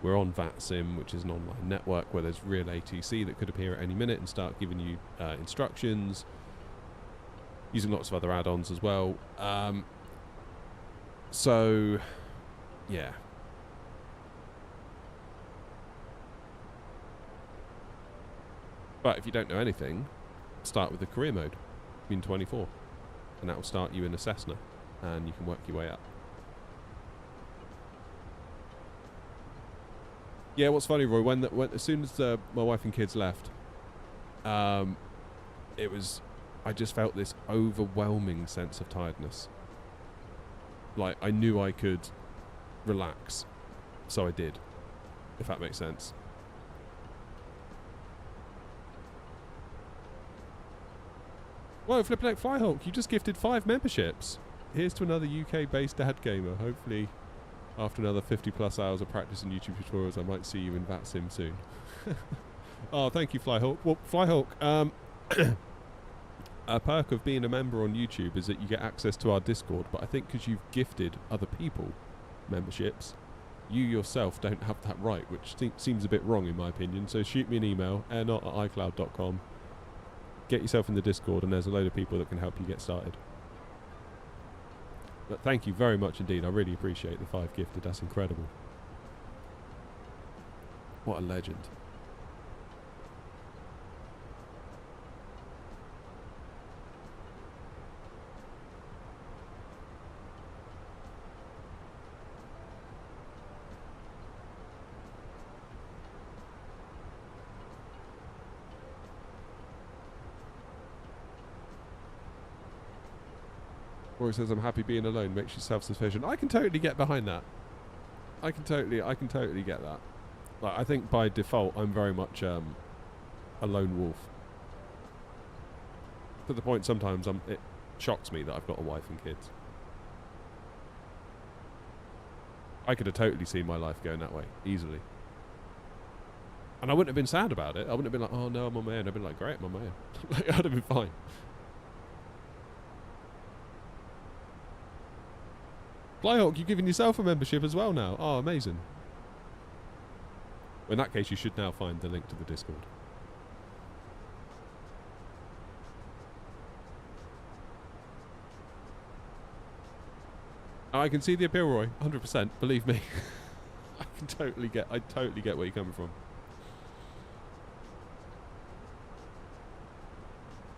We're on VATSIM, which is an online network where there's real ATC that could appear at any minute and start giving you instructions, using lots of other add-ons as well. So, yeah. But if you don't know anything, start with the career mode, Min 24, and that will start you in a Cessna, and you can work your way up. Yeah, what's funny, Roy, when as soon as my wife and kids left, it was, I just felt this overwhelming sense of tiredness. Like, I knew I could relax, so I did, if that makes sense. Whoa, flipping out Flyhawk, you just gifted 5 memberships. Here's to another UK-based dad gamer. Hopefully, after another 50+ hours of practice and YouTube tutorials, I might see you in VATSIM soon. Oh, thank you, Flyhawk. Well, Flyhawk, a perk of being a member on YouTube is that you get access to our Discord, but I think because you've gifted other people memberships, you yourself don't have that right, which seems a bit wrong in my opinion. So shoot me an email, airnot@icloud.com. Get yourself in the Discord, and there's a load of people that can help you get started. But thank you very much indeed. I really appreciate the 5 gifted. That's incredible. What a legend. Roy says, I'm happy being alone, makes you self-sufficient. I can totally get behind that. I can totally get that. Like, I think by default, I'm very much a lone wolf. To the point sometimes it shocks me that I've got a wife and kids. I could have totally seen my life going that way, easily. And I wouldn't have been sad about it. I wouldn't have been like, oh no, I'm on my own. I'd been like, great, I'm on my own. Like, I'd have been fine. Flyhawk, you've given yourself a membership as well now. Oh, amazing. In that case, you should now find the link to the Discord. Oh, I can see the appeal, Roy. 100%. Believe me. I totally get where you're coming from.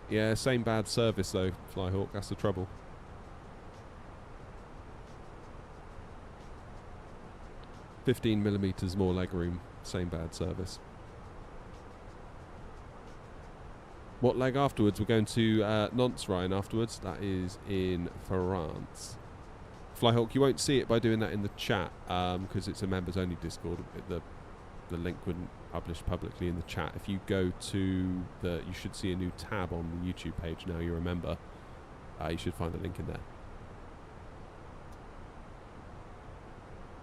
Yeah, same bad service though, Flyhawk. That's the trouble. $15mm more legroom, same bad service. What leg afterwards? We're going to Nantes, Ryan, afterwards. That is in France. Flyhawk, you won't see it by doing that in the chat because it's a members-only Discord. The link wouldn't publish publicly in the chat. If you go to you should see a new tab on the YouTube page now you're a member. You should find the link in there.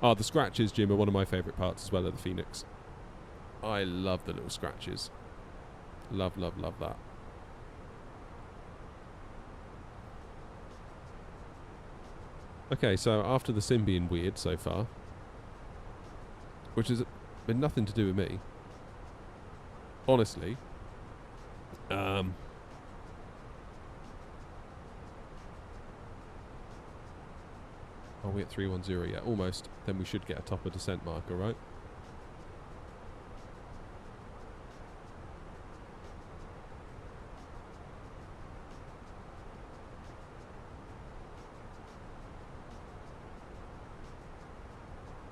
Oh, the scratches, Jim, are one of my favourite parts as well of the Phoenix. I love the little scratches. Love, love, love that. Okay, so after the sim being weird so far, which has been nothing to do with me, honestly, Are we at 310? Yeah, almost. Then we should get a top of descent marker, right?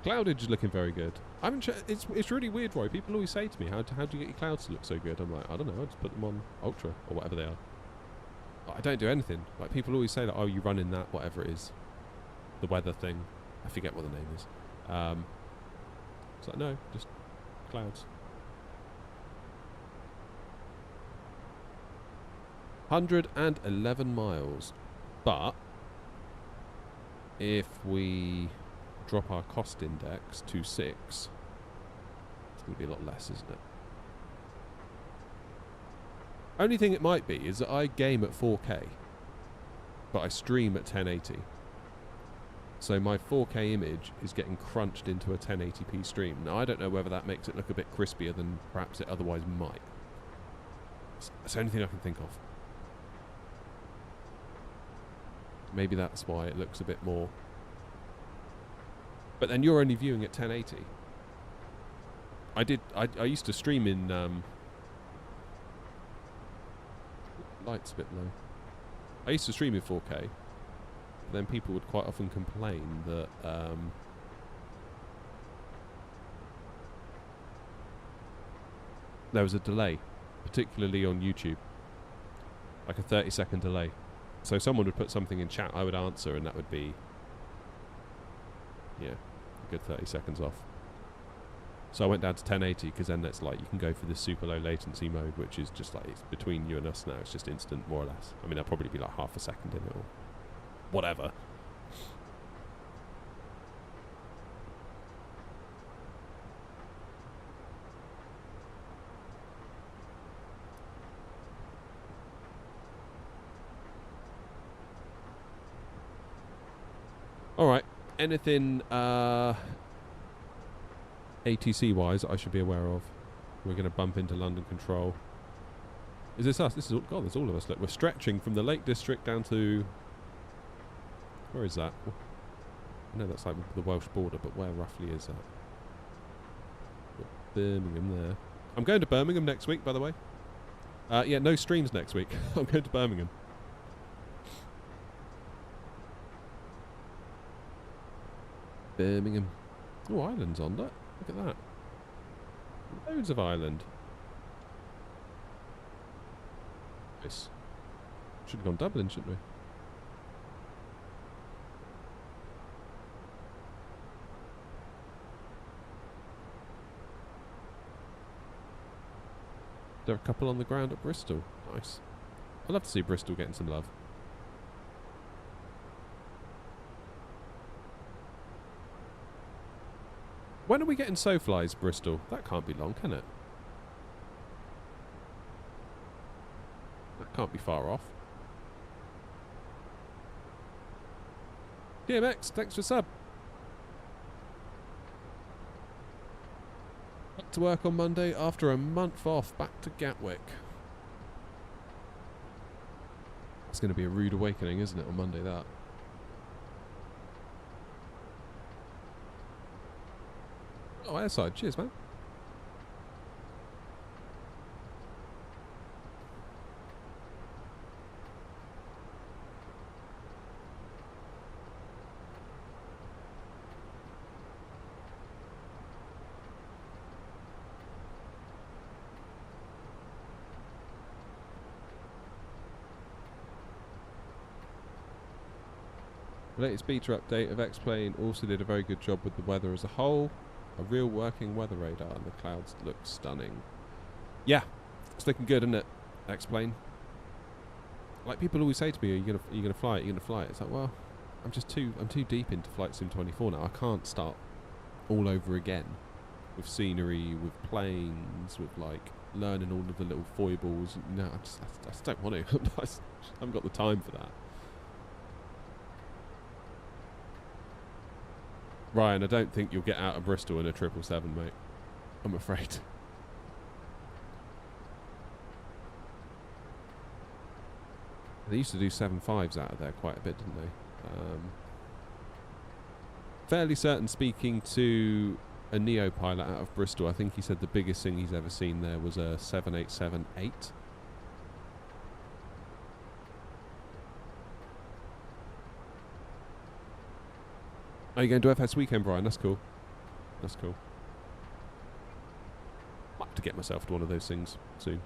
Cloudage is looking very good. I haven't it's really weird, Roy. People always say to me, how do you get your clouds to look so good? I'm like, I don't know, I just put them on Ultra or whatever they are. I don't do anything. Like, people always say that, oh, you run in that, whatever it is. The weather thing. I forget what the name is. It's like, no, just clouds. 111 miles. But if we drop our cost index to 6, it's going to be a lot less, isn't it? Only thing it might be is that I game at 4K, but I stream at 1080. So my 4K image is getting crunched into a 1080p stream. Now, I don't know whether that makes it look a bit crispier than perhaps it otherwise might. It's the only thing I can think of. Maybe that's why it looks a bit more. But then you're only viewing at 1080. I used to stream in light's a bit low. I used to stream in 4K. But then people would quite often complain that there was a delay, particularly on YouTube. Like a 30-second delay. So someone would put something in chat, I would answer, and that would be, yeah, a good 30 seconds off. So I went down to 1080 because then it's like you can go for this super low latency mode, which is just like it's between you and us now. It's just instant, more or less. I mean, there'll probably be like half a second in it or whatever. Alright, anything ATC wise I should be aware of? We're going to bump into London Control. Is this us? This is all, God, there's all of us. Look, we're stretching from the Lake District down to, where is that? I know that's like the Welsh border, but where roughly is that? Birmingham there. I'm going to Birmingham next week, by the way. Yeah, no streams next week. I'm going to Birmingham. Birmingham. Oh, Ireland's on that. Look at that. Loads of Ireland. Nice. Should have gone Dublin, shouldn't we? There are a couple on the ground at Bristol. Nice. I'd love to see Bristol getting some love. When are we getting SoFlies, Bristol? That can't be long, can it? That can't be far off. DMX, thanks for sub. Back to work on Monday after a month off. Back to Gatwick. It's going to be a rude awakening, isn't it, on Monday, that? Oh, airside. Cheers, man. The latest beta update of X-Plane also did a very good job with the weather as a whole. A real working weather radar, and the clouds look stunning. Yeah, it's looking good, isn't it? X-Plane. Like, people always say to me, "Are you gonna fly it? Are you gonna fly it?" It's like, well, I'm too deep into Flight Sim 24 now. I can't start all over again with scenery, with planes, with like learning all of the little foibles. No, I just don't want to. I haven't got the time for that. Ryan, I don't think you'll get out of Bristol in a 777, mate. I'm afraid. They used to do 7.5s out of there quite a bit, didn't they? Fairly certain, speaking to a Neo pilot out of Bristol, I think he said the biggest thing he's ever seen there was a 787-8. Are you going to FS weekend, Brian? That's cool. That's cool. Might have to get myself to one of those things soon.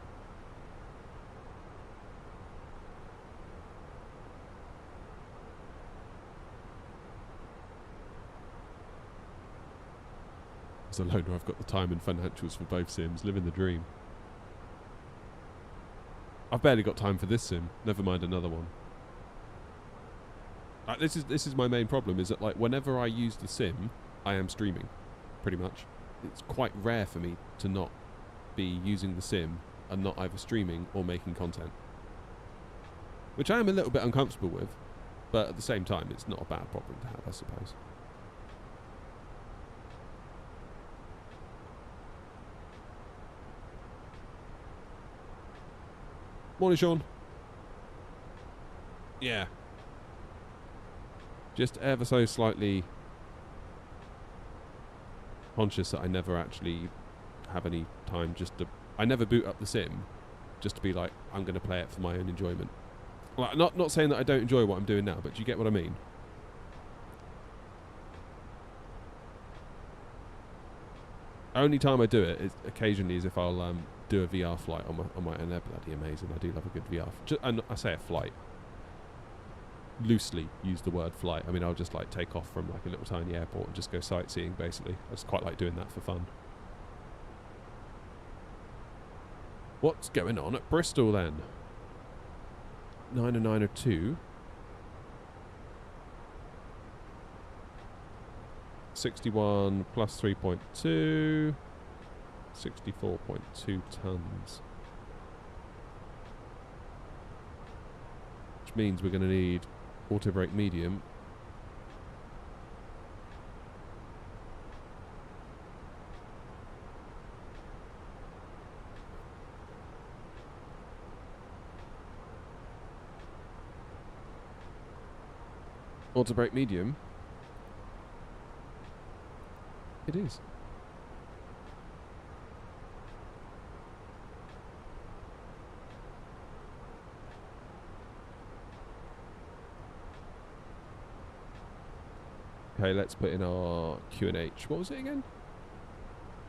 As a loner, I've got the time and financials for both sims. Living the dream. I've barely got time for this sim. Never mind another one. This is my main problem, is that like whenever I use the sim, I am streaming, pretty much. It's quite rare for me to not be using the sim and not either streaming or making content. Which I am a little bit uncomfortable with, but at the same time it's not a bad problem to have, I suppose. Morning, Sean. Yeah. Just ever so slightly conscious that I never actually have any time just to... I never boot up the sim just to be like, I'm going to play it for my own enjoyment. Like, not saying that I don't enjoy what I'm doing now, but do you get what I mean? Only time I do it is occasionally is if I'll do a VR flight on my own. They're bloody amazing. I do love a good VR. And I say a flight. Loosely use the word flight. I mean, I'll just like take off from like a little tiny airport and just go sightseeing, basically. I just quite like doing that for fun. What's going on at Bristol then? 90902. 61 plus 3.2. 64.2 tons. Which means we're going to need auto brake medium. Auto brake medium. It is. Okay, let's put in our Q&H. What was it again?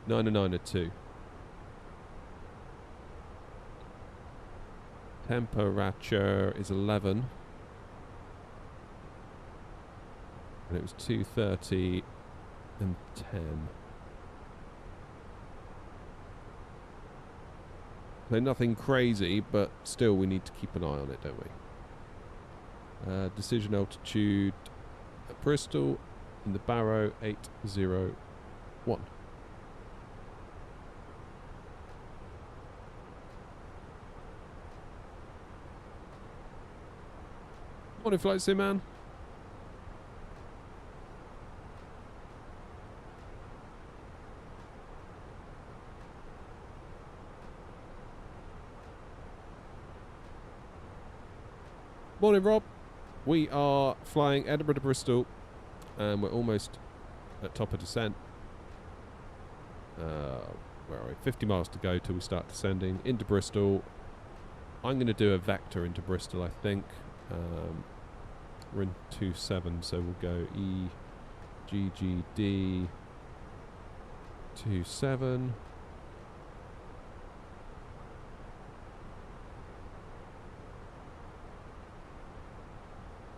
90902. Temperature is 11. And it was 2:30 and 10. So nothing crazy, but still we need to keep an eye on it, don't we? Decision altitude at Bristol in the Barrow 801. Morning, Flight Sim Man. Morning, Rob. We are flying Edinburgh to Bristol, and we're almost at top of descent. Where are we? 50 miles to go till we start descending into Bristol. I'm going to do a vector into Bristol, I think. We're in 27, so we'll go EGGD 27.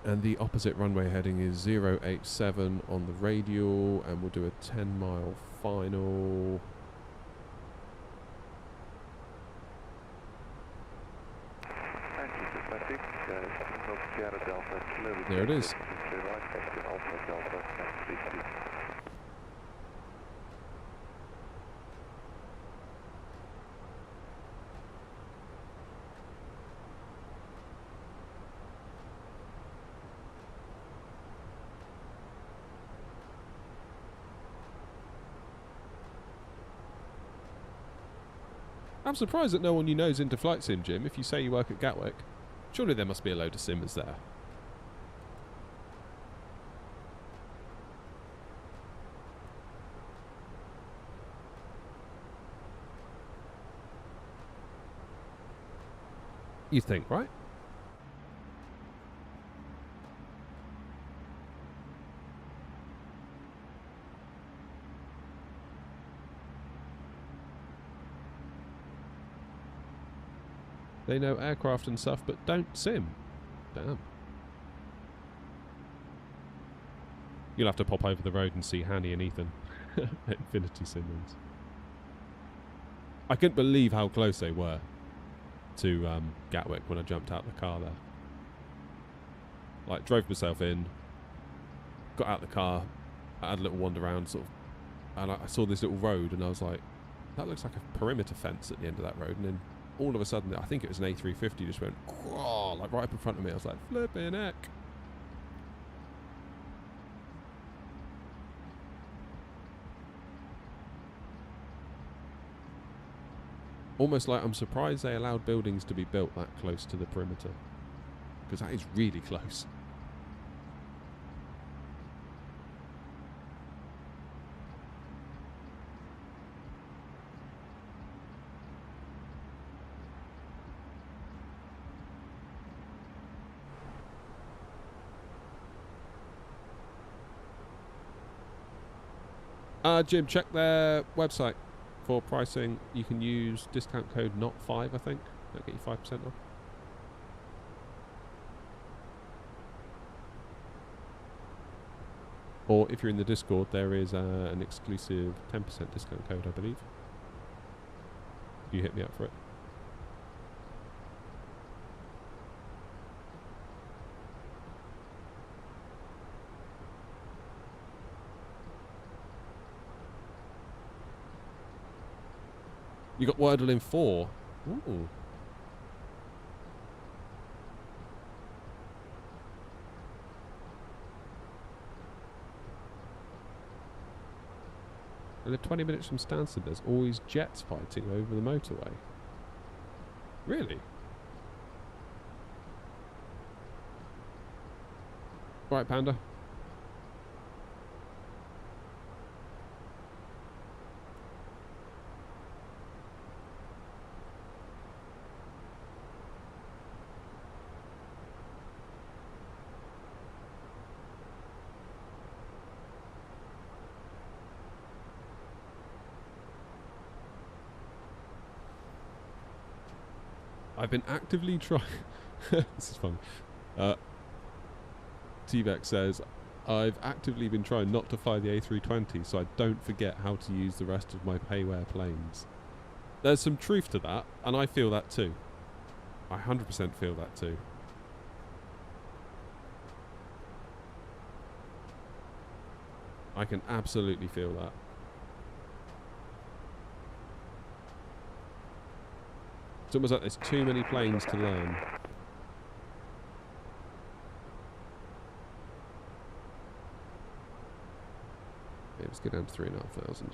And the opposite runway heading is 087 on the radial, and we'll do a 10-mile final. There it is. I'm surprised that no one you know is into flight sim, Jim, if you say you work at Gatwick. Surely there must be a load of simmers there. You think, right? They know aircraft and stuff, but don't sim. Damn. You'll have to pop over the road and see Hanny and Ethan at Infinity Simmons. I couldn't believe how close they were to Gatwick when I jumped out the car there. Like, drove myself in, got out the car, I had a little wander around, sort of, and I saw this little road, and I was like, that looks like a perimeter fence at the end of that road, and then all of a sudden, I think it was an A350, just went, like right up in front of me. I was like, flipping heck. Almost like I'm surprised they allowed buildings to be built that close to the perimeter, because that is really close. Jim, check their website for pricing. You can use discount code NOT5, I think. That'll get you 5% off. Or if you're in the Discord, there is an exclusive 10% discount code, I believe. You hit me up for it. You got Wordle in 4. Ooh. I live 20 minutes from Stansted. There's always jets fighting over the motorway. Really? Right, Panda. I've been actively trying... This is fun. T-Vex says, I've actively been trying not to fly the A320 so I don't forget how to use the rest of my payware planes. There's some truth to that, and I feel that too. I 100% feel that too. I can absolutely feel that. It's almost like there's too many planes to learn. Okay, let's get down to 3,500.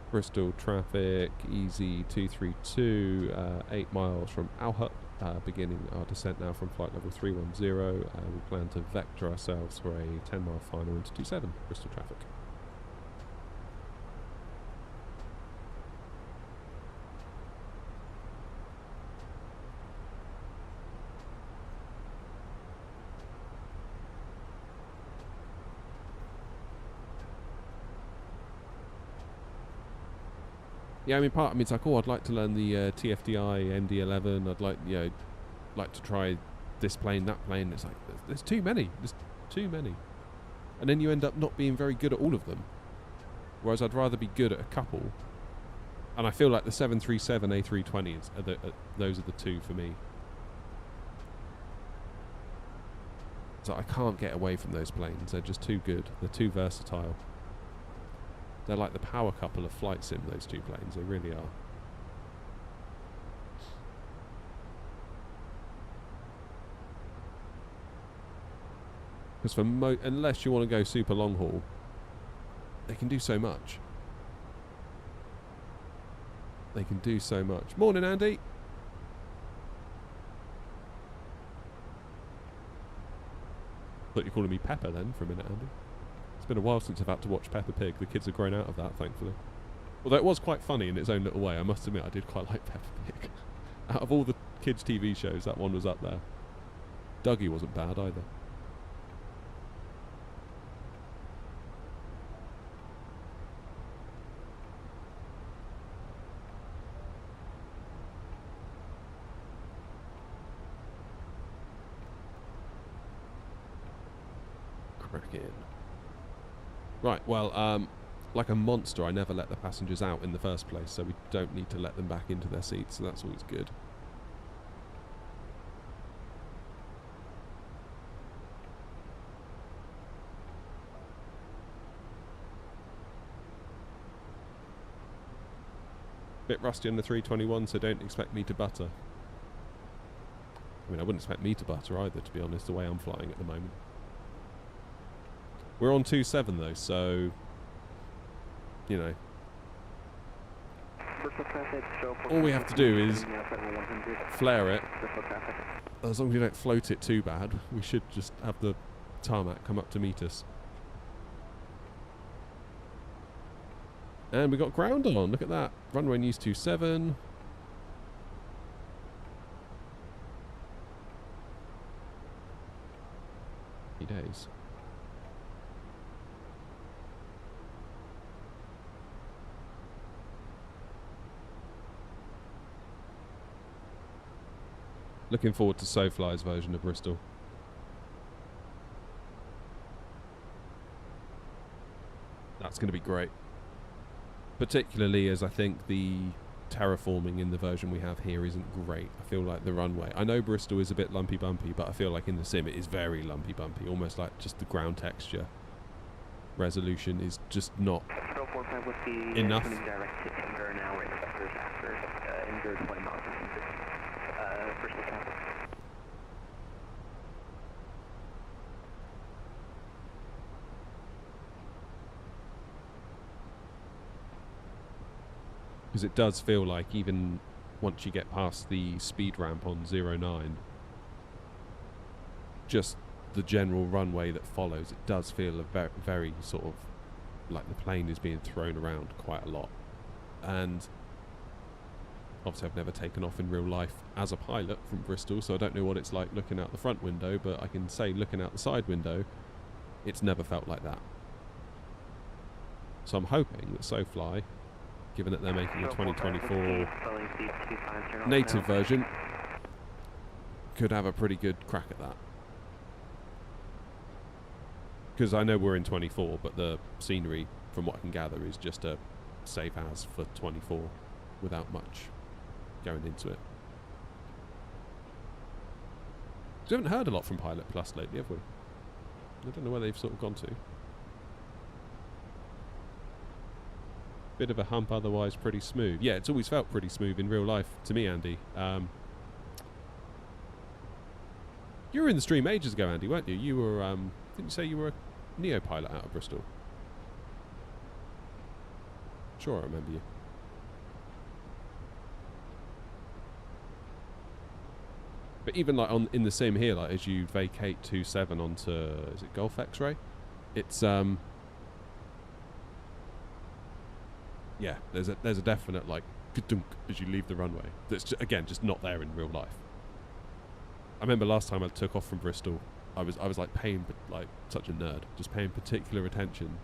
Bristol traffic, easy 232, 8 miles from Alhut. Beginning our descent now from flight level 310. We plan to vector ourselves for a 10-mile final into 27 Bristol traffic. Yeah, I mean, part of me it's like, oh, I'd like to learn the TFDI MD-11. I'd like to try this plane, that plane. It's like, there's too many. There's too many. And then you end up not being very good at all of them. Whereas I'd rather be good at a couple. And I feel like the 737 A320s, those are the two for me. So I can't get away from those planes. They're just too good. They're too versatile. They're like the power couple of flight sim, those two planes. They really are. Because for unless you want to go super long haul, they can do so much. They can do so much. Morning, Andy. Thought you were calling me Pepper then for a minute, Andy. It's been a while since I've had to watch Peppa Pig. The kids have grown out of that, thankfully. Although it was quite funny in its own little way. I must admit, I did quite like Peppa Pig. Out of all the kids' TV shows, that one was up there. Dougie wasn't bad either. Cracking. Right, well, like a monster, I never let the passengers out in the first place, so we don't need to let them back into their seats, so that's always good. Bit rusty on the 321, so don't expect me to butter. I mean, I wouldn't expect me to butter either, to be honest, the way I'm flying at the moment. We're on 2.7 though, so, you know, all we have to do is flare it. As long as you don't float it too bad, we should just have the tarmac come up to meet us. And we got ground on, look at that. Runway news 27. Happy days. Looking forward to SoFly's version of Bristol. That's going to be great. Particularly as I think the terraforming in the version we have here isn't great. I feel like the runway, I know Bristol is a bit lumpy bumpy, but I feel like in the sim it is very lumpy bumpy, almost like just the ground texture resolution is just not enough. Because it does feel like even once you get past the speed ramp on 09, just the general runway that follows, it does feel a very, very sort of like the plane is being thrown around quite a lot. And obviously I've never taken off in real life as a pilot from Bristol, so I don't know what it's like looking out the front window, but I can say looking out the side window, it's never felt like that. So I'm hoping that SoFly, given that they're making a 2024 native version, could have a pretty good crack at that. Because I know we're in 24, but the scenery, from what I can gather, is just a safe as for 24 without much going into it. We haven't heard a lot from Pilot Plus lately, have we? I don't know where they've sort of gone to. Bit of a hump, otherwise pretty smooth. Yeah, it's always felt pretty smooth in real life to me, Andy. You were in the stream ages ago, Andy, weren't you? You were, didn't you say you were a Neo pilot out of Bristol? Sure, I remember you. But even like in the sim here, like as you vacate 2.7 onto, is it Gulf X-Ray? It's yeah, there's a definite like ka-dunk as you leave the runway. That's again just not there in real life. I remember last time I took off from Bristol, I was like paying like such a nerd, just paying particular attention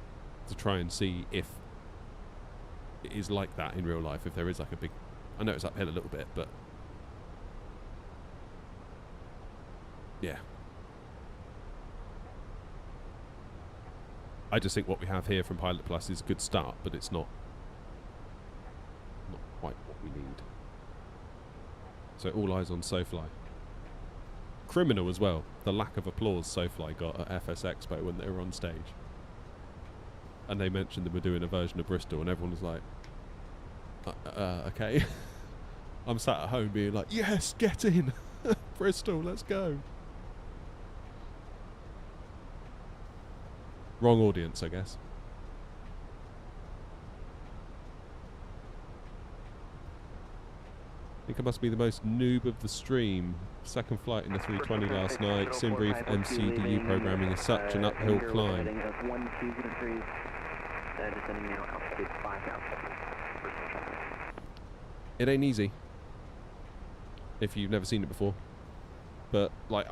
to try and see if it is like that in real life. If there is like a big, I know it's uphill a little bit, but yeah. I just think what we have here from Pilot Plus is a good start, but it's not quite what we need. So all eyes on SoFly. Criminal as well, the lack of applause SoFly got at FS Expo when they were on stage. And they mentioned they were doing a version of Bristol, and everyone was like, okay. I'm sat at home being like, yes, get in! Bristol, let's go! Wrong audience, I guess. I think I must be the most noob of the stream. Second flight in the 320 last night. Simbrief MCDU programming is such an uphill climb. It ain't easy if you've never seen it before. But like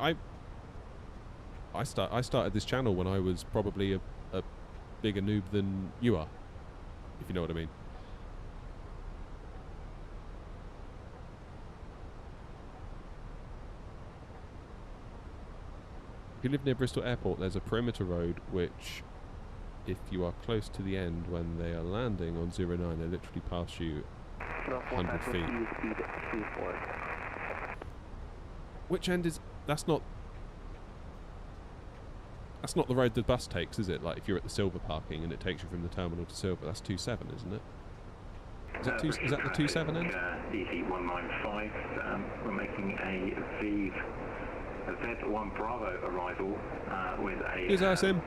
I started this channel when I was probably a bigger noob than you are, if you know what I mean. If you live near Bristol Airport, there's a perimeter road which, if you are close to the end when they are landing on 09, they literally pass you 100 feet. Which end is... That's not the road the bus takes, is it? Like if you're at the Silver parking and it takes you from the terminal to Silver, that's 27, isn't it? Is that the 27 end? DC195, we're making a Z1 Bravo arrival with a... Here's Asim.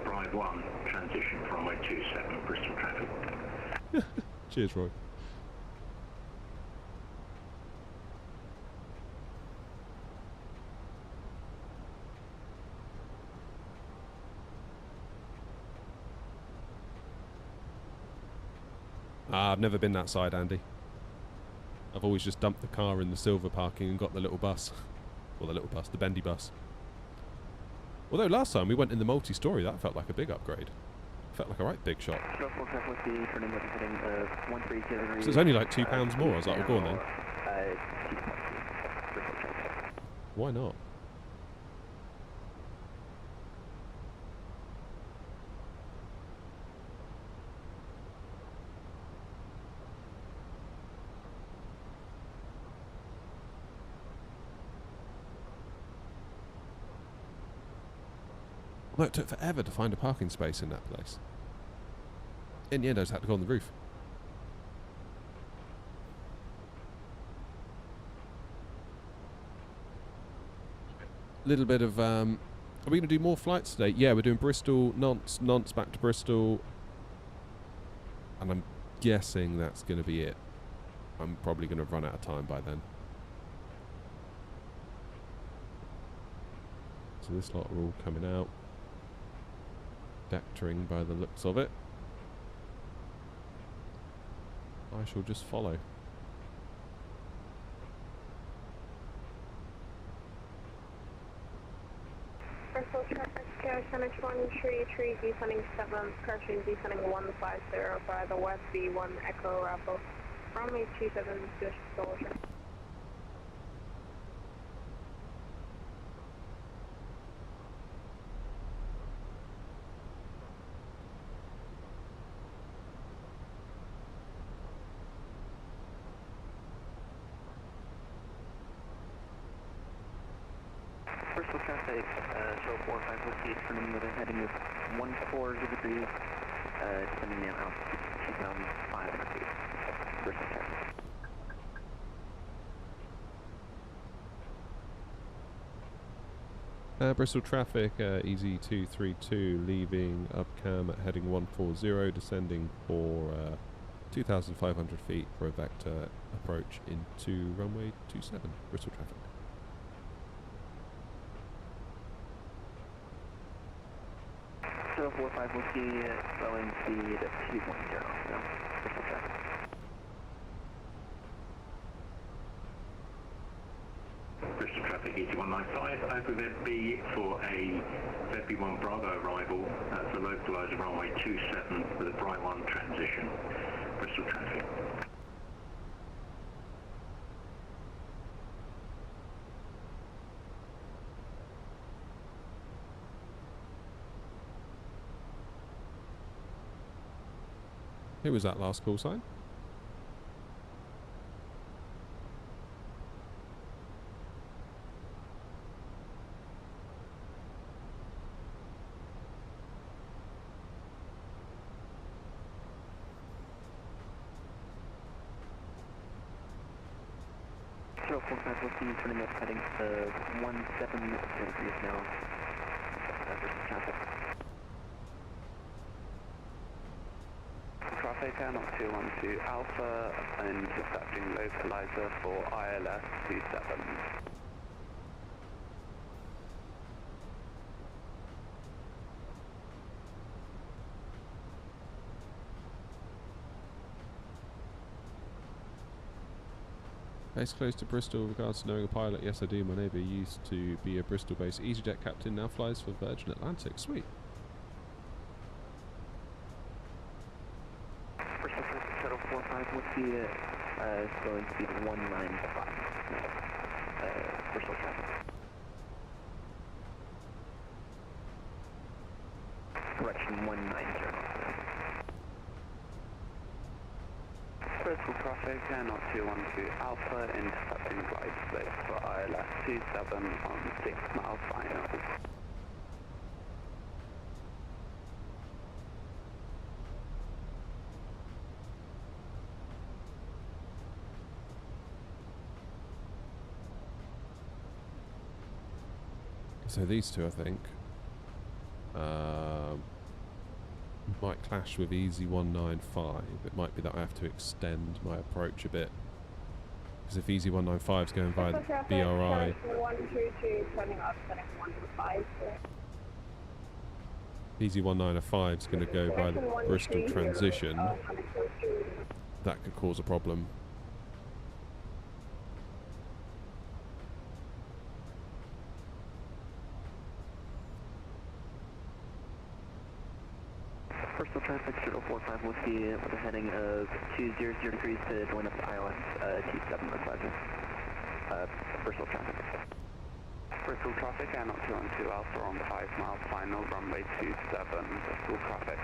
Bride 1 transition from runway 27 Bristol traffic. Cheers, Roy. I've never been that side, Andy. I've always just dumped the car in the Silver parking and got the little bus. Or the bendy bus. Although last time we went in the multi-story, that felt like a big upgrade. Felt like a right big shot. So it's only like £2 more. I was like, well, go on then. Why not? No, it took forever to find a parking space in that place. In the end, I just had to go on the roof. Little bit of... are we going to do more flights today? Yeah, we're doing Bristol, Nantes back to Bristol. And I'm guessing that's going to be it. I'm probably going to run out of time by then. So this lot are all coming out. Vectoring by the looks of it. I shall just follow. Bristol traffic, Senate 133, descending 7, correction, descending 150 by the West B1 Echo Raffle. Runway 27, Bristol. Bristol traffic, 045 Whiskey, turning with a heading of 140 degrees, descending now altitude 2,500 feet. Bristol traffic. Bristol traffic, EZ232 leaving Upcam at heading 140, descending for 2,500 feet for a vector approach into runway 27, Bristol traffic. So 45 Whiskey, Boeing speed 2.0, no, Bristol traffic. Bristol traffic ET195, over ZB for a ZB1 Bravo arrival for localised runway 27 with a Bright 1 transition. Bristol traffic. Who was that last call sign? 045 Whiskey, turning left heading 17 degrees now. Bristol traffic. Traffic not 212 Alpha and accepting localizer for ILS 27. Base close to Bristol with regards to knowing a pilot. Yes, I do. My neighbour used to be a Bristol based EasyJet captain, now flies for Virgin Atlantic. Sweet. Bristol traffic, shuttle 45 Whiskey, going speed 195. Bristol traffic. Correction 190. Bristol traffic, not 212 Alpha, intercepting flight 6 for ILS 27 on 6 mile final. So these two, I think, might clash with Easy 195. It might be that I have to extend my approach a bit. Because if Easy 195 is going via the BRI... 122, turning up, turning 125. Easy 195 is going to go by the Bristol transition. That could cause a problem. Bristol traffic, 045 Whiskey, with a heading of 200 degrees to join up to ILS T7 localizer. Bristol traffic. Bristol traffic, not 212 Alpha on 5 mile final, runway 27, Bristol traffic.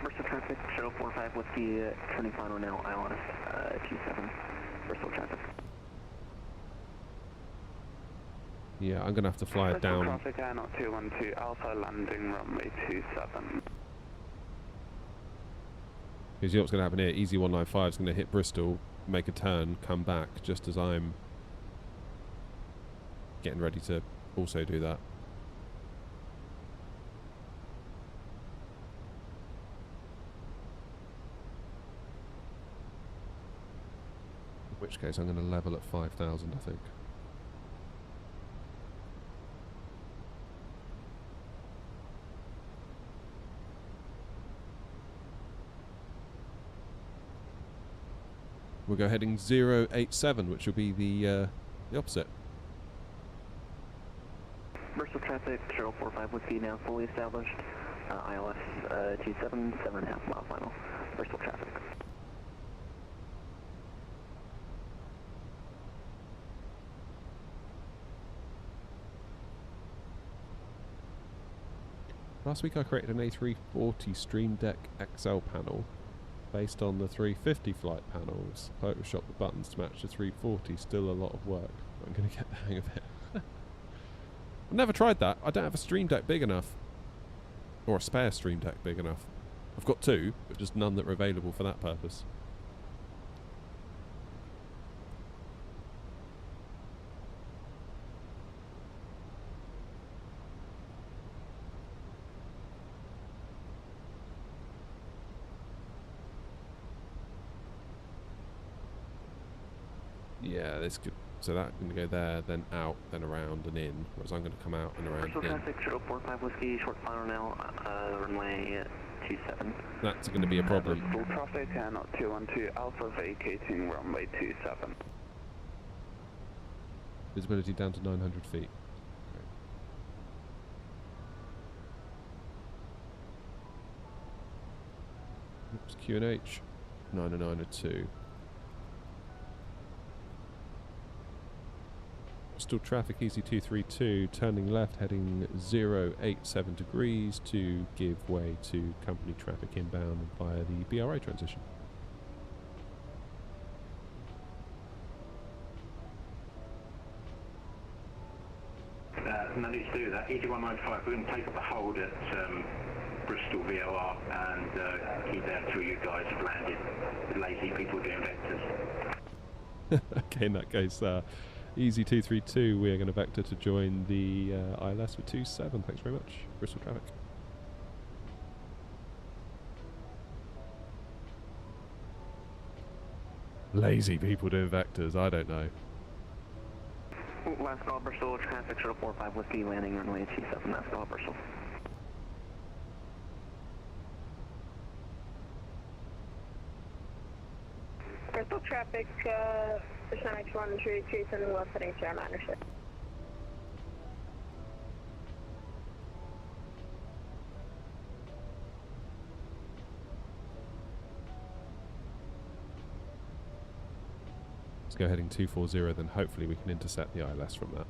Bristol traffic, shuttle 45 Whiskey, turning final now, ILS T7, Bristol traffic. Yeah, I'm going to have to fly it down. Traffic, not 212 Alpha, landing runway 27. Because you know what's going to happen here? Easy 195 is going to hit Bristol, make a turn, come back, just as I'm getting ready to also do that. In which case I'm going to level at 5,000, I think. We'll go heading 087, which will be the opposite. Bristol traffic, shuttle 45 Whiskey now fully established. ILS T7, 7.5 mile final. Bristol traffic. Last week I created an A340 Stream Deck XL panel based on the 350 flight panels. Photoshopped the buttons to match the 340. Still a lot of work. I'm going to get the hang of it. I've never tried that. I don't have a Stream Deck big enough. Or a spare Stream Deck big enough. I've got two, but just none that are available for that purpose. Yeah, this could. So that's going to go there, then out, then around and in. Whereas I'm going to come out and around Bristol in. traffic, shuttle 45 Whiskey, short final now, runway 27. That's going to be a problem. Bristol traffic, not 212 Alpha, vacating runway 27. Visibility down to 900 feet. Oops, QNH 90902. Bristol traffic easy 232, turning left heading 087 degrees to give way to company traffic inbound via the BRI transition. no need to do that. ED195, we're going to take up the hold at Bristol VOR and keep there until you guys have landed. The lazy people doing vectors. Okay, in that case, Easy 232, we are going to vector to join the ILS with 27. Thanks very much. Bristol traffic. Lazy people doing vectors, I don't know. Last call, Bristol, traffic, shuttle 45 Whiskey, landing runway 27, last call, Bristol. Bristol traffic, Navigraph 133, sending west heading to our manager. Let's go heading 240, then hopefully we can intercept the ILS from that.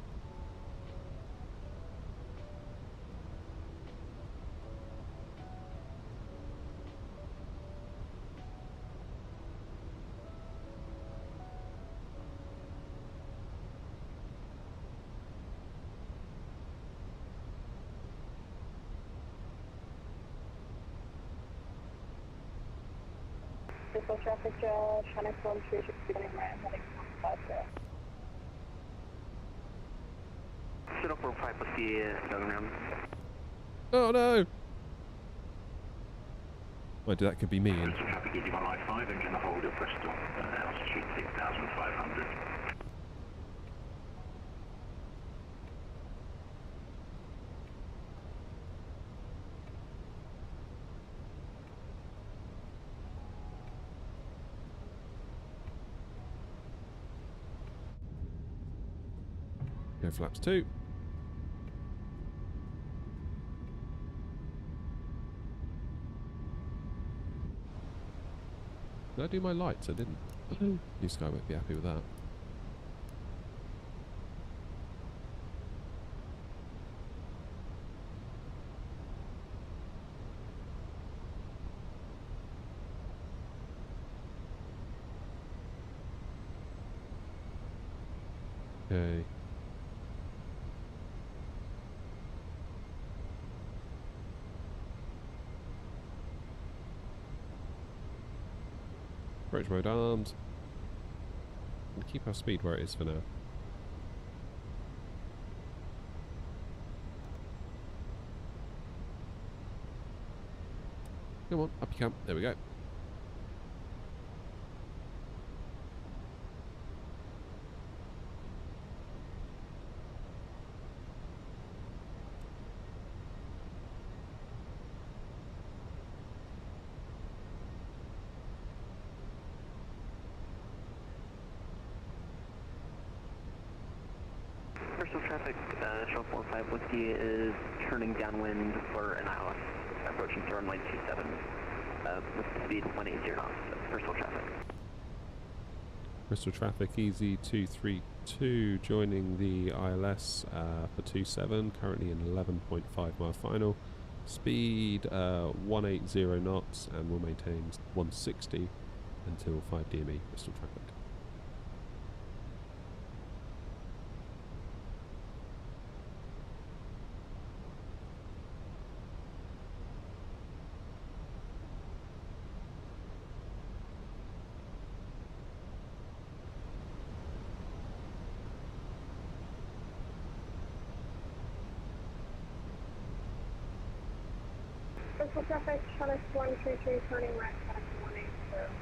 Bristol traffic, Navigraph 133, beginning right, heading 150. Shuttle 45 Whiskey, southern round. Oh no! Well, that could be me. Bristol traffic ED195, engine the hold at Bristol, altitude 6,500. Go flaps 2. Did I do my lights? I didn't. New Sky won't be happy with that. Okay. Approach mode armed. And keep our speed where it is for now. Come on, up you come. There we go. Bristol traffic, shuttle 45 Whiskey is turning downwind for an ILS, approaching to runway 27, with speed 180 knots, Bristol traffic. Bristol traffic, Easy 232, joining the ILS for 27, currently in 11.5 mile final. Speed 180 knots, and we'll maintain 160 until 5 DME, Bristol traffic. Bristol traffic, Navigraph 133, turning right, heading 180.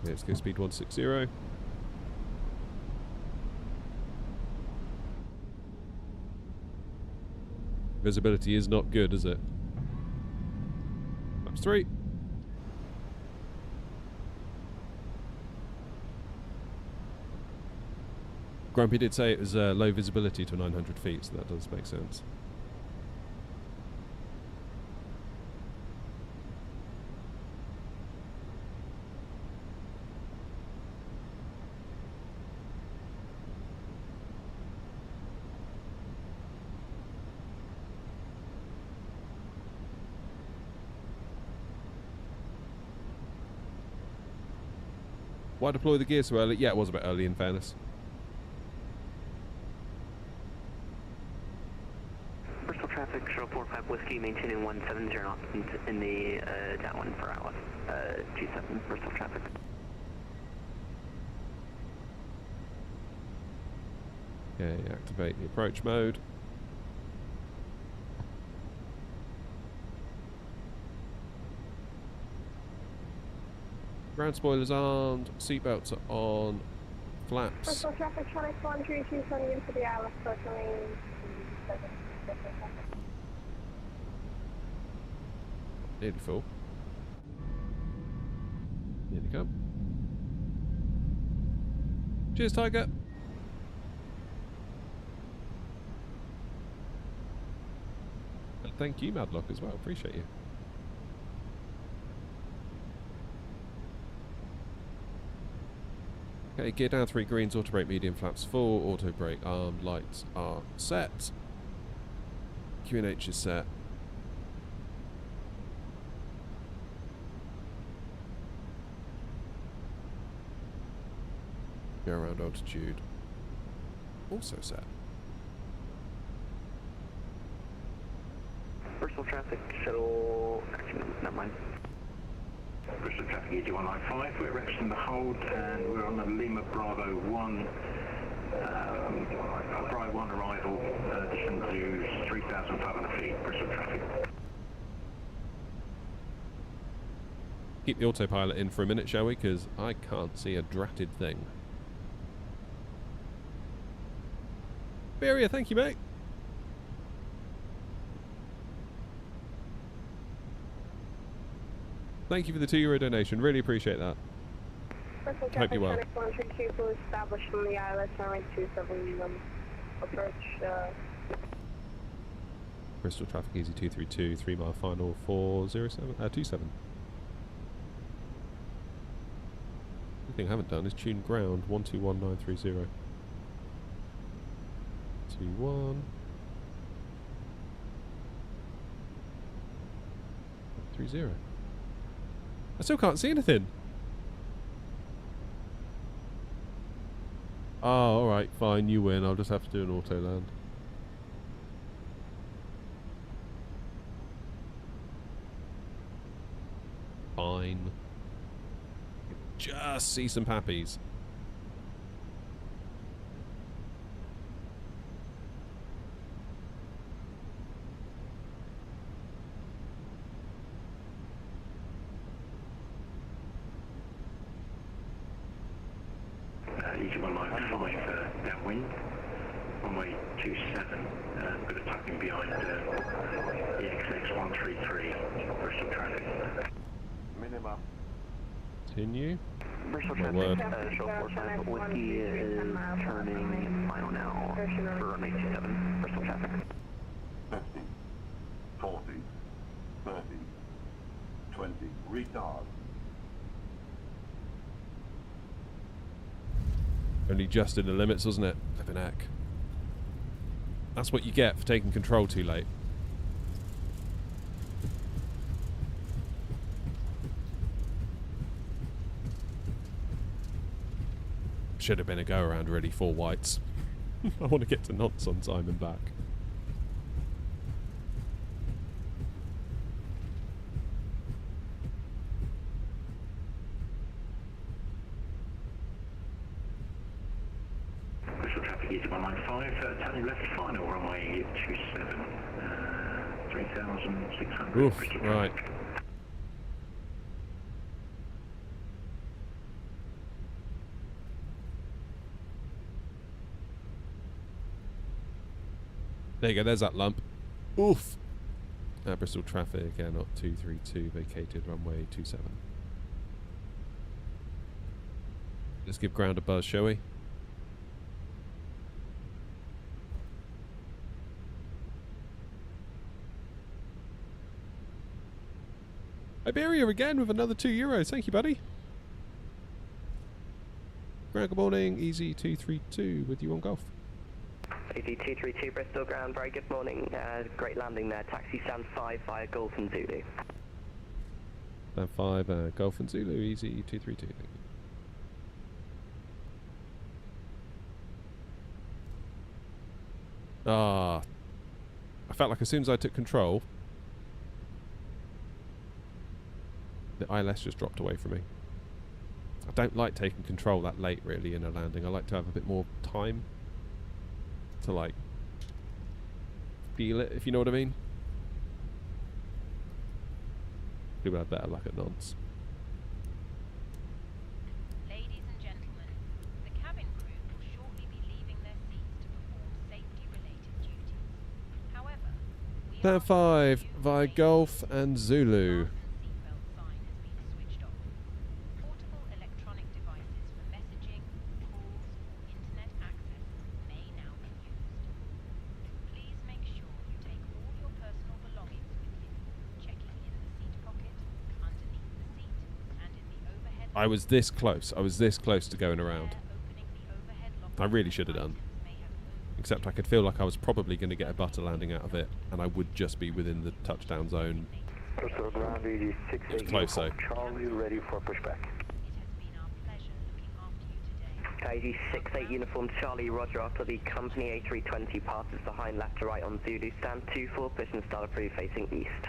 Let's go speed 160. Visibility is not good, is it? Maps 3. Grumpy did say it was low visibility to 900 feet, so that does make sense. Why deploy the gear so early? Yeah, it was a bit early in fairness. whiskey, maintaining 170 knots in the downwind for Alice, 27 Bristol traffic. Okay, activate the approach mode. Ground spoilers armed, seatbelts are on, flaps. Bristol traffic, Tronics 132, turning into the Alice, circling 7. Nearly full. Nearly come. Cheers, Tiger. And thank you, Madlock, as well. Appreciate you. Okay, gear down 3 greens, auto brake medium, flaps full, auto brake armed, lights are set. QNH is set. Go around altitude. Also set. Bristol traffic, shuttle, actually, never mind. Bristol traffic EG195, we're exiting the hold and we're on the Lima Bravo 1, Bravo 1 arrival, descend to 3,500 feet, Bristol traffic. Keep the autopilot in for a minute, shall we? Because I can't see a dratted thing. Beria, thank you, mate. Thank you for the €2 donation. Really appreciate that. Bristol Hope traffic, you're well. Tronics 132, full established from the ILS, runway 27, approach, Bristol traffic easy 232, 3 mile final 407, 27. The thing I haven't done is tune ground 121930. 21 30. I still can't see anything. Oh, alright, fine, you win. I'll just have to do an auto land. Fine. Just see some pappies. EG195 downwind, runway 27, got a tucking behind EXX 133, Bristol traffic. Minimum. Continue. Bristol My traffic, word. shuttle 45, whiskey is turning final now for runway 27, Bristol traffic. 50, 40, 30, 20, retard. Only just in the limits, wasn't it? Flippin' heck. That's what you get for taking control too late. Should have been a go around already, 4 whites. I want to get to Nantes on time and back. Bristol traffic EG195, turning left final, runway 27, 3,600. Oof, Bristol right. traffic. There you go, there's that lump. Oof. Bristol traffic, Air Knot 232, vacated runway 27. Let's give ground a buzz, shall we? Iberia again with another €2. Thank you, buddy. Ground, good morning. Easy 232 with you on golf. Easy 232 Bristol ground, very good morning. Great landing there. Taxi stand 5 via Golf and Zulu. Stand 5, Golf and Zulu, easy 232. Thank you. Ah. I felt like as soon as I took control, The ILS just dropped away from me. I don't like taking control that late, really, in a landing. I like to have a bit more time to, like, feel it, if you know what I mean. People have better luck at Nantes. Ladies and gentlemen, the cabin crew will shortly be leaving their seats to perform safety-related duties. However, we Plan ask 5 you via to Golf and Zulu. fasten seatbelt sign has been switched off. Portable electronic devices for messaging, calls, or internet access may now be used. Please make sure you take all your personal belongings with you, checking in the seat pocket, underneath the seat, and in the overhead. I was this close. I was this close to going around. Opening the overhead I really should have done. Except I could feel like I was probably going to get a butter landing out of it, and I would just be within the touchdown zone. Bristol ground It was close, though. Charlie, ready for pushback. It has been our pleasure looking after you today. KG 68 uniform Charlie, roger. After the company A320 passes behind left to right on Zulu, stand 2-4, position start approved facing east.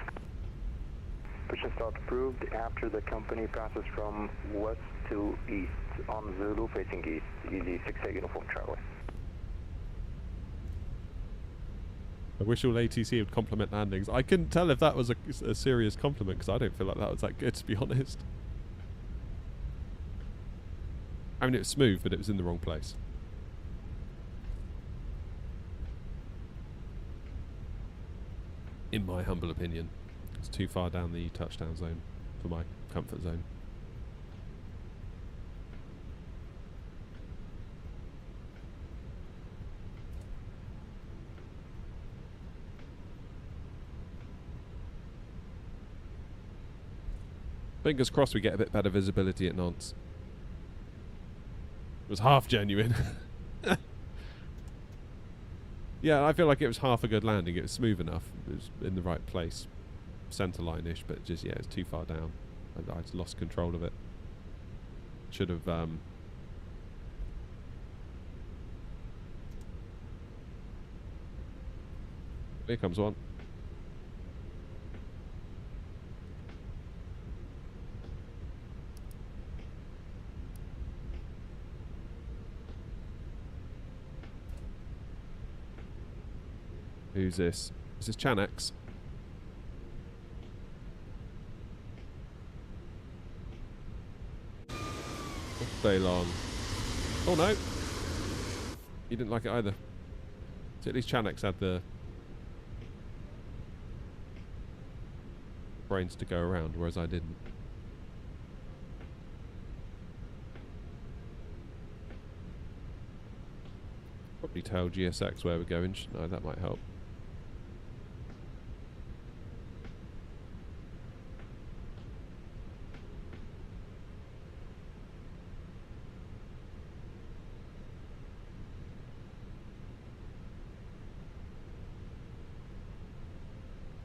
Position start approved after the company passes from west to east on Zulu facing east. KG 68 uniform Charlie. I wish all ATC would compliment landings. I couldn't tell if that was a serious compliment, because I don't feel like that was that good, to be honest. I mean, it was smooth, but it was in the wrong place. In my humble opinion. It's too far down the touchdown zone for my comfort zone. Fingers crossed we get a bit better visibility at Nantes. It was half genuine. Yeah, I feel like it was half a good landing. It was smooth enough. It was in the right place. Centre line-ish, but just, yeah, it was too far down. I just lost control of it. Should have... Here comes one. Who's this? Is this Chanex? All day long. Oh no! He didn't like it either. So at least Chanex had the brains to go around, whereas I didn't. Probably tell GSX where we're going, shouldn't I? That might help.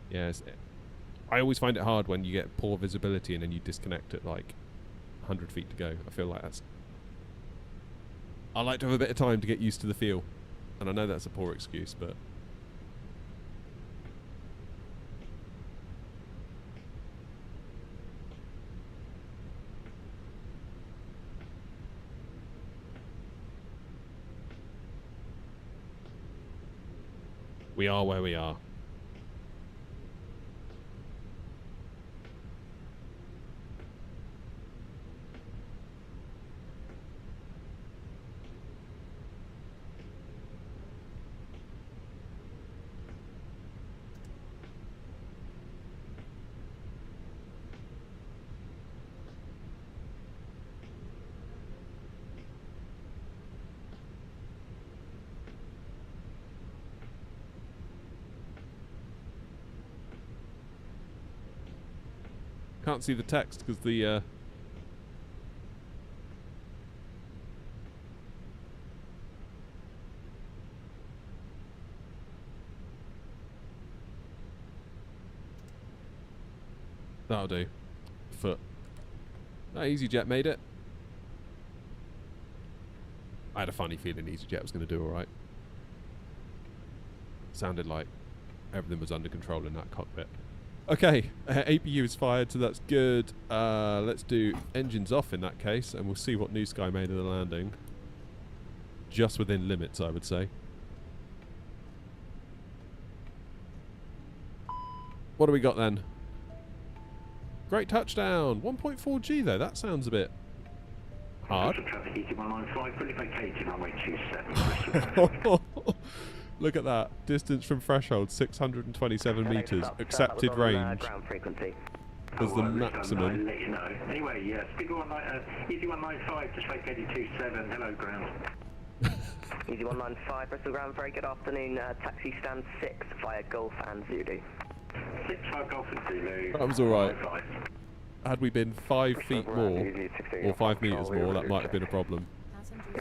Yes, I always find it hard when you get poor visibility and then you disconnect at like 100 feet to go. I feel like that's... I like to have a bit of time to get used to the feel. And I know that's a poor excuse, but... we are where we are. Can't see the text because the that'll do. Foot. No, EasyJet made it. I had a funny feeling EasyJet was going to do alright. Sounded like everything was under control in that cockpit. Okay, APU is fired, so that's good. Let's do engines off in that case, and we'll see what New Sky made of the landing. Just within limits, I would say. What do we got then? Great touchdown. 1.4G though. That sounds a bit hard. Traffic ET195, fully vacated, runway 27. Look at that. Distance from threshold, 627 metres. Accepted range Ground frequency. as the maximum. I'll let you know. Anyway, speed ET195, just vacated 27. Hello, ground. Easy 195, Bristol ground, very good afternoon. Taxi stand 6 via Golf and Zulu. 6-5 Golf and Zulu. That was alright. Had we been 5 feet more, or 5 metres more, that might have been a problem.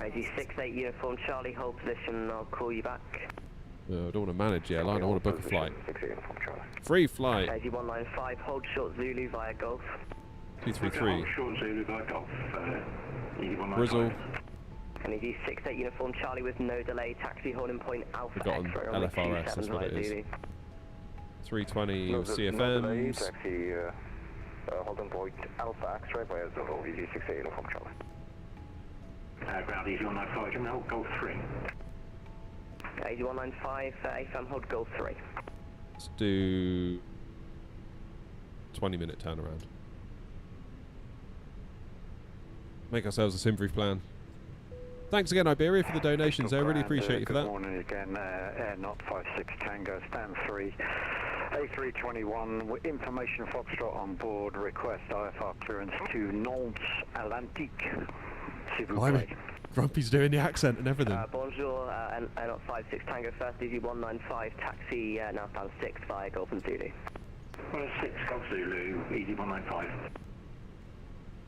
Easy 68 uniform Charlie, hold position, I'll call you back. No, I don't want to manage the airline, I want to book a flight. Free flight. Easy 195, hold short Zulu via Golf. 233. Short Zulu via Golf. Easy 195. Grizzle. And Easy 68 uniform Charlie with no delay, taxi holding point Alpha Forgotten X-ray. LFRS, that's what it is. 320 CFMs. Taxi holding point Alpha X-ray via Zulu, Easy 68 uniform Charlie. Ground Easy 195, can we hold Golf 3? Easy 195, AFM hold Golf 3. Let's do 20-minute turnaround. Make ourselves a sim brief plan. Thanks again, Iberia, for the donations. I really appreciate you for that. Good morning again, Air Not 56 Tango, stand 3. A321, with information Foxtrot on board, request IFR clearance to Nantes Atlantique. S'il vous plaît. Grumpy's doing the accent and everything. Bonjour, Air Not 56 Tango, first Easy 195, taxi now stand 6 via Golf and Zulu. 6 Golf Zulu, Easy 195.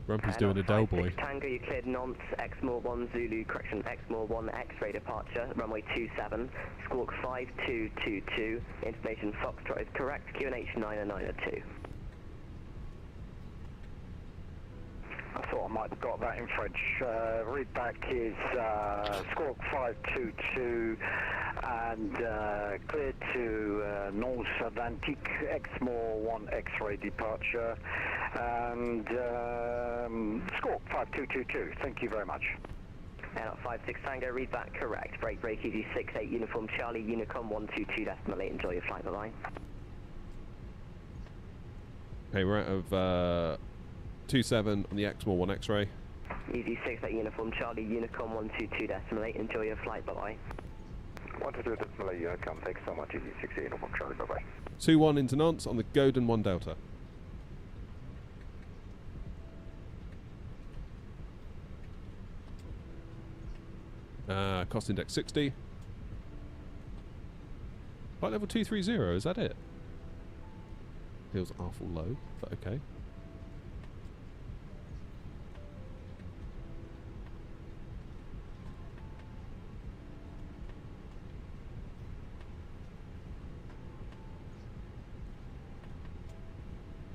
Grumpy's doing a Del Boy. Tango, you cleared Nantes, Exmoor 1 Zulu, correction, Exmoor 1 X-ray departure, runway 27, squawk 5222, information Foxtrot is correct, QNH 90902. I thought I might have got that in French. Read back is squawk 522 and cleared to Nantes Atlantique, Exmoor 1 X-ray departure, and squawk 5222. Thank you very much. Air 56 Tango, read back correct. Break Easy 68 uniform Charlie, Unicom 122.8. Enjoy your flight, bye-bye. Okay, we're out of 27 on the Exmoor 1 X-ray. Easy 68 uniform Charlie, Unicom 122.8. Enjoy your flight, bye-bye. 122.8 Unicom, thanks so much. Easy 68 uniform Charlie, bye-bye. 2-1 into Nantes on the Godin 1 Delta. Cost index 60. Flight level 230, is that it? Feels awful low, but okay.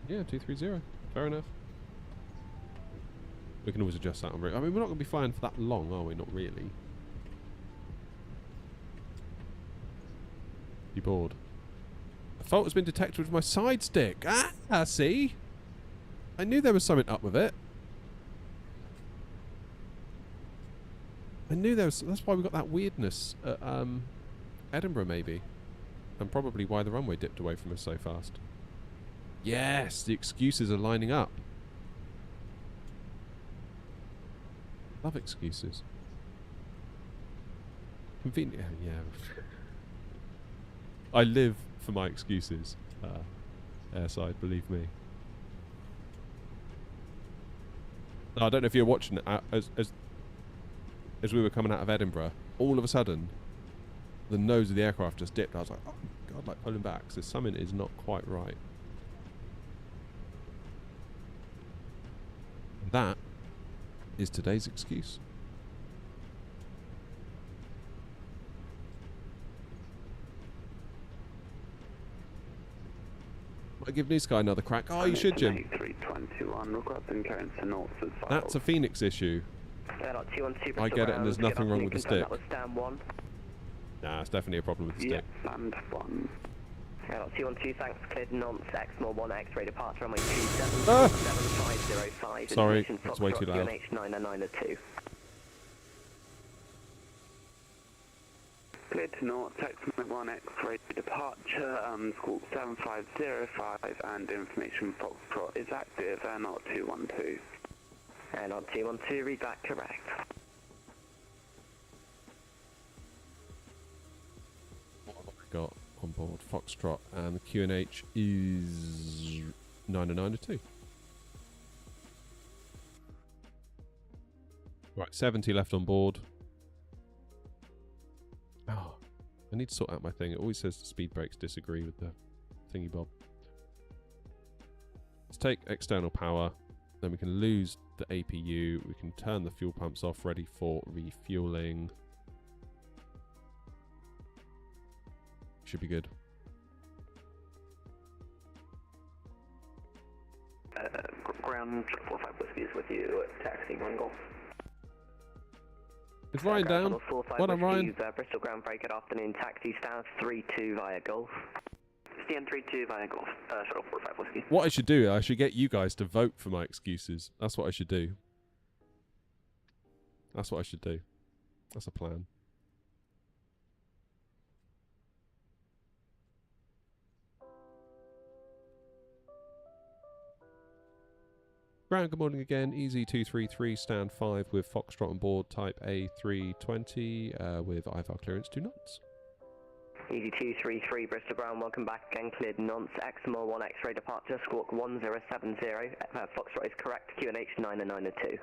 Yeah, 230. Fair enough. We can always adjust that on route. I mean, we're not going to be flying for that long, are we? Not really. You bored? A fault has been detected with my side stick. Ah, see? I knew there was something up with it. I knew there was... That's why we got that weirdness at Edinburgh, maybe. And probably why the runway dipped away from us so fast. Yes, the excuses are lining up. Love excuses. Convenient. Yeah. I live for my excuses. Airside, believe me. I don't know if you're watching it as we were coming out of Edinburgh. All of a sudden, the nose of the aircraft just dipped. I was like, oh God, like pulling back. So something is not quite right. That is today's excuse. I give New Sky another crack. Oh, you should, Jim. That's a Phoenix issue. I get it, and there's nothing wrong with the stick. Nah, it's definitely a problem with the stick. Land 1. Airlock 212, thanks. Cleared Nantes, Exmoor 1 X-ray departure, runway 277505. Sorry, that's way too loud. QNH 992. Cleared to Nantes, Exmoor 1 X-ray departure, squawk 7505 and information Foxtrot is active, Airlock 212. Airlock 212, read back correct. What have I got on board? Foxtrot, and the QNH is 992. Right, 70 left on board. Oh, I need to sort out my thing. It always says the speed brakes disagree with the thingy bob. Let's take external power. Then we can lose the APU. We can turn the fuel pumps off, ready for refueling. Should be good. Ground 45 Whiskey is with you, taxi 1 Golf. Is Ryan down? Well done, Ryan. Bristol ground break, good afternoon, taxi stands 32 via Golf. Stand 32 via Golf, shuttle 45 Whiskey. What I should do, I should get you guys to vote for my excuses. That's what I should do. That's what I should do. That's a plan. Ground, good morning again. EZ233, stand 5 with Foxtrot on board, type A320 with IFR clearance to Nantes. EZ233, Bristol ground, welcome back again. Cleared Nantes, Exmoor 1 X-ray departure, squawk 1070. Foxtrot is correct, QNH 992.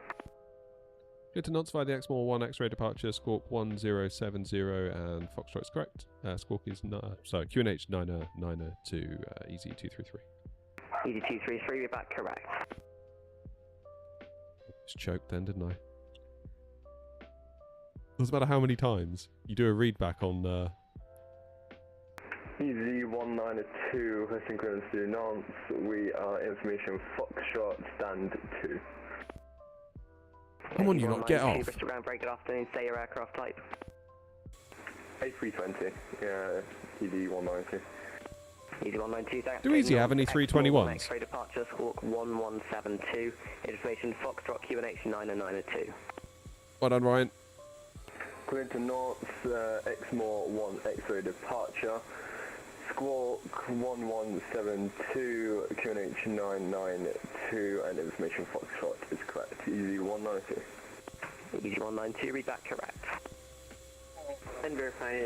Good to Nantes via the Exmoor 1 X-ray departure, squawk 1070, and Foxtrot is correct. Squawk is QNH 992, EZ233. EZ233, you're back correct. Just choked then, didn't I? Doesn't matter how many times you do a readback on. EZ192, hosting clearance to Nantes. We are information Foxtrot, stand 2. Come on, you lot, get off. Bristol ground, very good afternoon. Say your aircraft type. A320, EZ192. EZ192, thanks. Do Easy have any 321s? X-ray departure, squawk 1172. Information Foxtrot, QNH 992. Well done, Ryan. Cleared to Nantes, Exmoor 1 X-ray departure. Squawk 1172, QNH 992, and information Foxtrot is correct. EZ192. EZ192, read back correct. And verify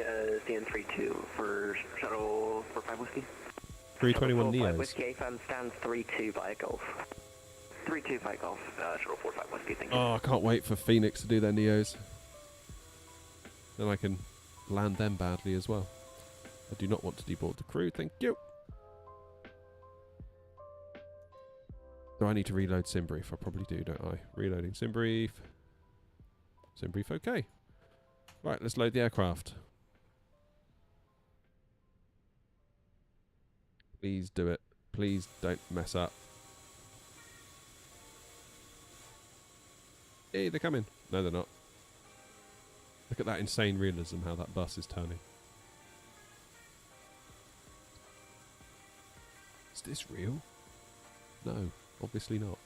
CN32 for shuttle 45 Whiskey. 321 Neos. Whiskey A-firm stands 32 via Golf. 32 via Golf, shuttle 45 Whiskey, thank you. Oh, I can't wait for Phoenix to do their Neos. Then I can land them badly as well. I do not want to deboard the crew, thank you. Do I need to reload SimBrief? I probably do, don't I? Reloading SimBrief. SimBrief, okay. Right, let's load the aircraft. Please do it. Please don't mess up. Hey, they're coming. No, they're not. Look at that insane realism, how that bus is turning. Is this real? No, obviously not.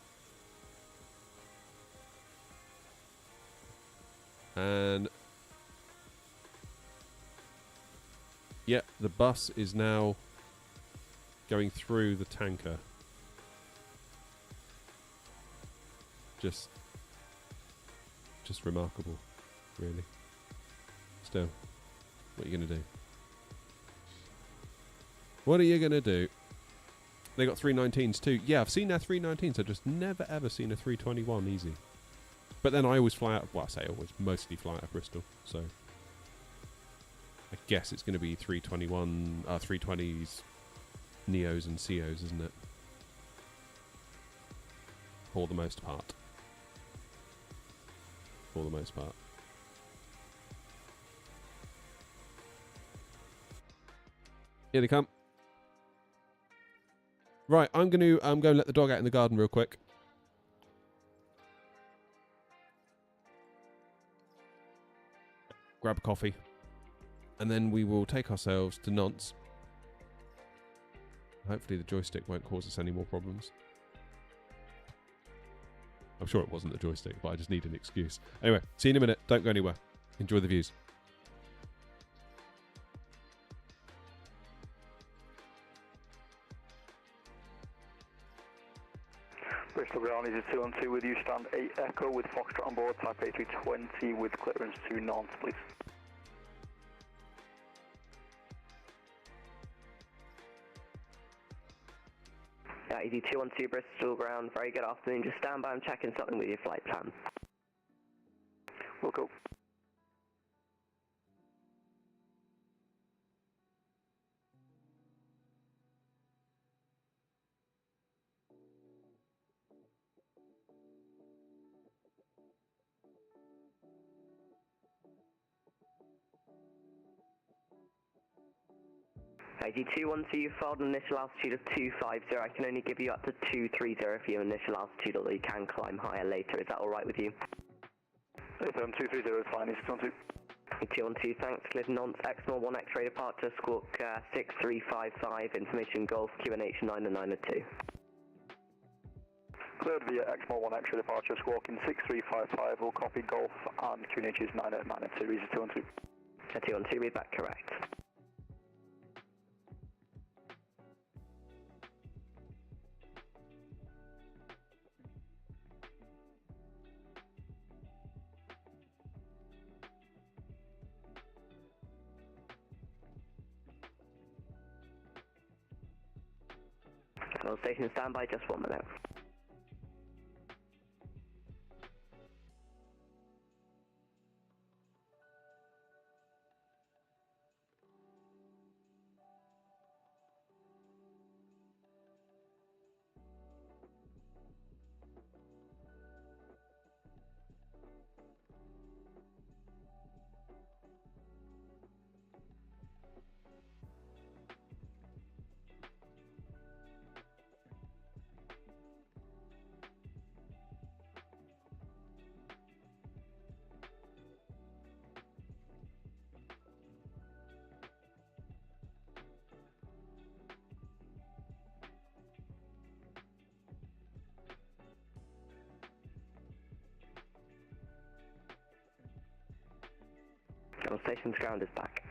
And yeah, the bus is now going through the tanker. Just remarkable, really. Still, what are you going to do? What are you going to do? They got 319s too. Yeah, I've seen their 319s. I've just never ever seen a 321 easy. But then I always fly out, well, I say always, mostly fly out of Bristol. So I guess it's going to be 321, 320s, Neos and COs, isn't it? For the most part. For the most part. Here they come. Right, I'm going to go and let the dog out in the garden real quick. Grab a coffee. And then we will take ourselves to Nantes. Hopefully the joystick won't cause us any more problems. I'm sure it wasn't the joystick, but I just need an excuse. Anyway, see you in a minute. Don't go anywhere. Enjoy the views. Bristol ground is a 212 with you, stand 8 Echo with Foxtrot on board, type A320 with clearance to Nantes, please. Yeah, easy 212 Bristol ground, very good afternoon. Just stand by and checking something with your flight plan. We'll go. AG212, you filed an initial altitude of 250. I can only give you up to 230 for your initial altitude, although you can climb higher later. Is that alright with you? 230 is fine, it's 212. 212, thanks. Cleared Nantes, Exmore 1 X-ray departure, squawk 6355, information Golf, QNH 992. Cleared via Exmore 1 X-ray departure, squawking 6355, will copy Golf and QNH is 992, easy 212. 212, read that correct. Well, station standby, just 1 minute. Well, station's ground is back.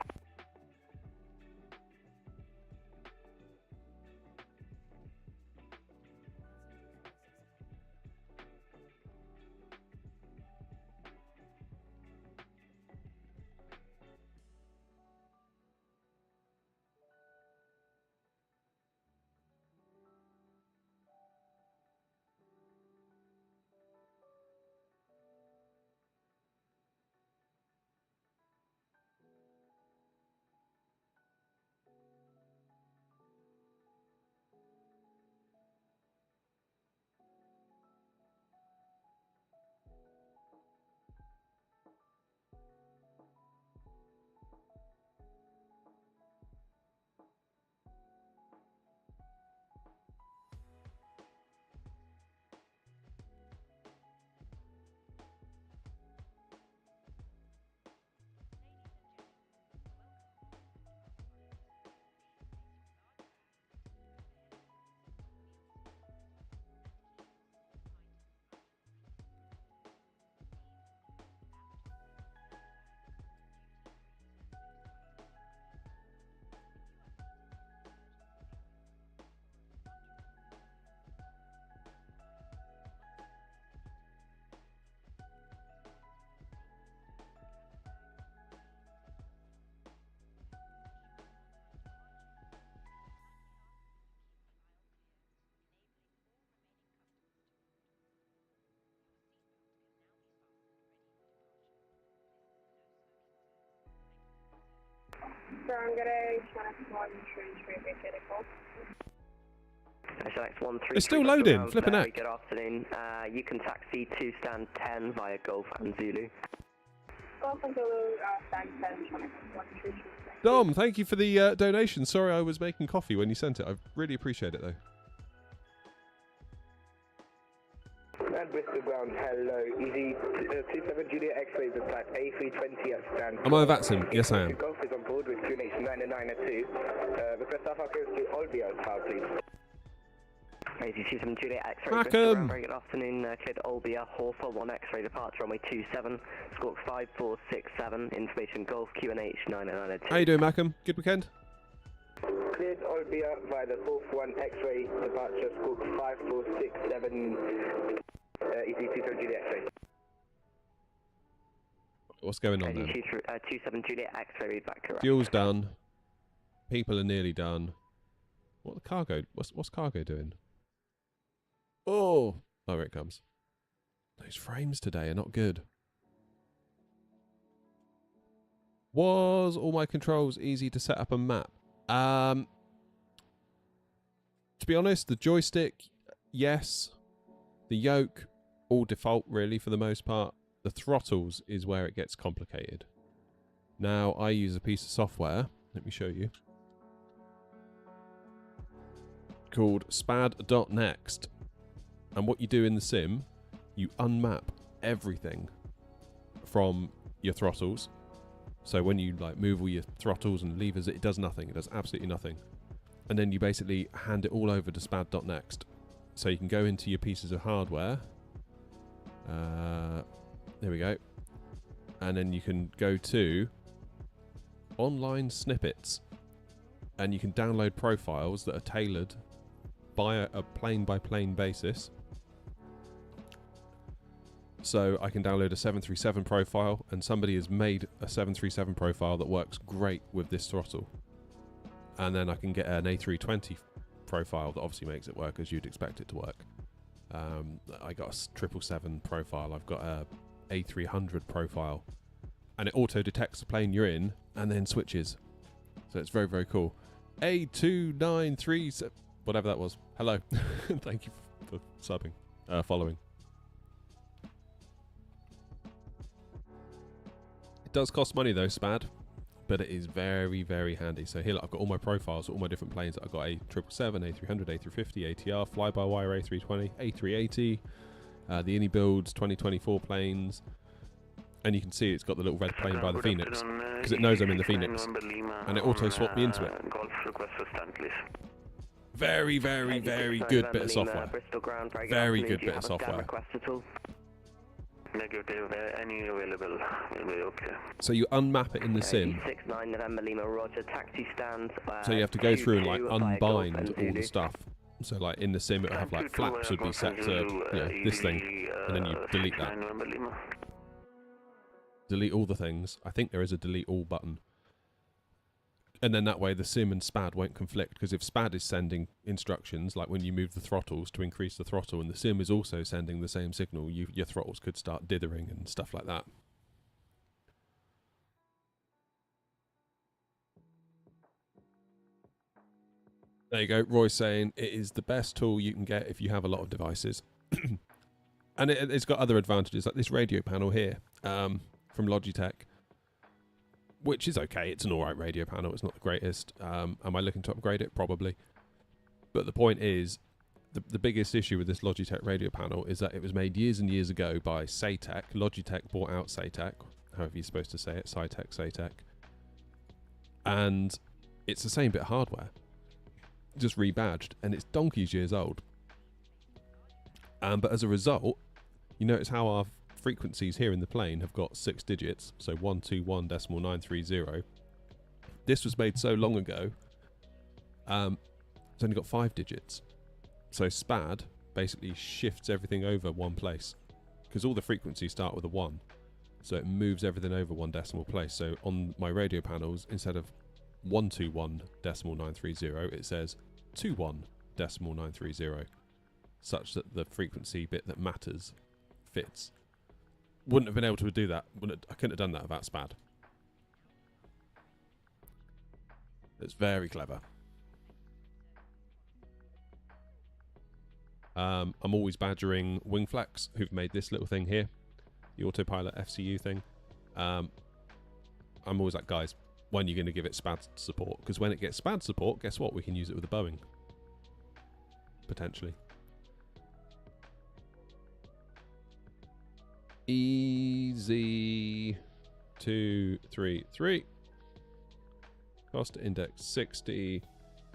It's still loading, flipping out. Good afternoon. You can taxi to stand 10 via Golf and Zulu. Golf and Zulu, stand 10, Sonic 133. Dom, thank you for the donation. Sorry I was making coffee when you sent it. I really appreciate it though. at Bristol ground, hello. Easy 27 Juliet X-rays of type A320 at stand. Am I a Vatsim? Yes, I am. Golf is on board with QNH 992. Request Alpha goes to Olbia Tower, please. AZ27 Juliet X-ray. Rackham. Very good afternoon. Cleared Olbia, Hawthorne 1 X-ray departure, runway 27, squawk 5467, information Golf QNH 992. How you doing, Mackham? Good weekend? Cleared Olbia via the Hawthorne 1 X-ray departure, squawk 5467, EC27 Juliet X-ray. What's going on there? 27 Juliet X-ray, read back correct. Fuel's done. People are nearly done. What the cargo? What's cargo doing? Oh, here it comes. Those frames today are not good. Was all my controls easy to set up and map? To be honest, the joystick, yes. The yoke, all default really for the most part. The throttles is where it gets complicated. Now I use a piece of software. Let me show you. Called spad.next. And what you do in the sim, you unmap everything from your throttles. So when you like move all your throttles and levers, it does nothing. It does absolutely nothing. And then you basically hand it all over to spad.next. So you can go into your pieces of hardware. There we go. And then you can go to online snippets. And you can download profiles that are tailored by a plane-by-plane basis. So I can download a 737 profile, and somebody has made a 737 profile that works great with this throttle. And then I can get an A320 profile that obviously makes it work as you'd expect it to work. I got a 777 profile, I've got a A300 profile, and it auto detects the plane you're in and then switches. So it's very, very cool. A2937, whatever that was. Hello. Thank you for subbing, following. It does cost money though, Spad, but it is very, very handy. So here, look, I've got all my profiles, all my different planes. I've got A777, A300, A350, ATR, fly-by-wire A320, A380, the INI builds, 2024 planes. And you can see it's got the little red plane by the Phoenix, because it knows I'm in the Phoenix, and it auto-swapped me into it. Very, very, very good bit of software. Very good bit of software. Negative, any available will be okay. So you unmap it in the sim. 69 November Lima Roger, taxi stand. So you have to go through and like unbind all the stuff. So like in the sim it will have like flaps would be set to this thing, and then you delete that. Delete all the things. I think there is a delete all button. And then that way the sim and SPAD won't conflict, because if SPAD is sending instructions, like when you move the throttles to increase the throttle, and the sim is also sending the same signal, your throttles could start dithering and stuff like that. There you go. Roy's saying it is the best tool you can get if you have a lot of devices. And it's got other advantages, like this radio panel here from Logitech, which is okay. It's an alright radio panel. It's not the greatest. Am I looking to upgrade it? Probably. But the point is, the biggest issue with this Logitech radio panel is that it was made years and years ago by Saytech. Logitech bought out Saytech, however you're supposed to say it, Saytech. And it's the same bit of hardware, just rebadged, and it's donkey's years old. But as a result, you notice how our frequencies here in the plane have got 6 digits, so 121.930. This was made so long ago, it's only got 5 digits. So SPAD basically shifts everything over one place, because all the frequencies start with a 1. So it moves everything over one decimal place. So on my radio panels, instead of 121.930, it says 21.930, such that the frequency bit that matters fits. Wouldn't have been able to do that. I couldn't have done that without SPAD. It's very clever. I'm always badgering Wingflex, who've made this little thing here, the autopilot FCU thing. I'm always like, guys, when are you going to give it SPAD support? Because when it gets SPAD support, guess what? We can use it with a Boeing. Potentially. EZ233. Cost index 60.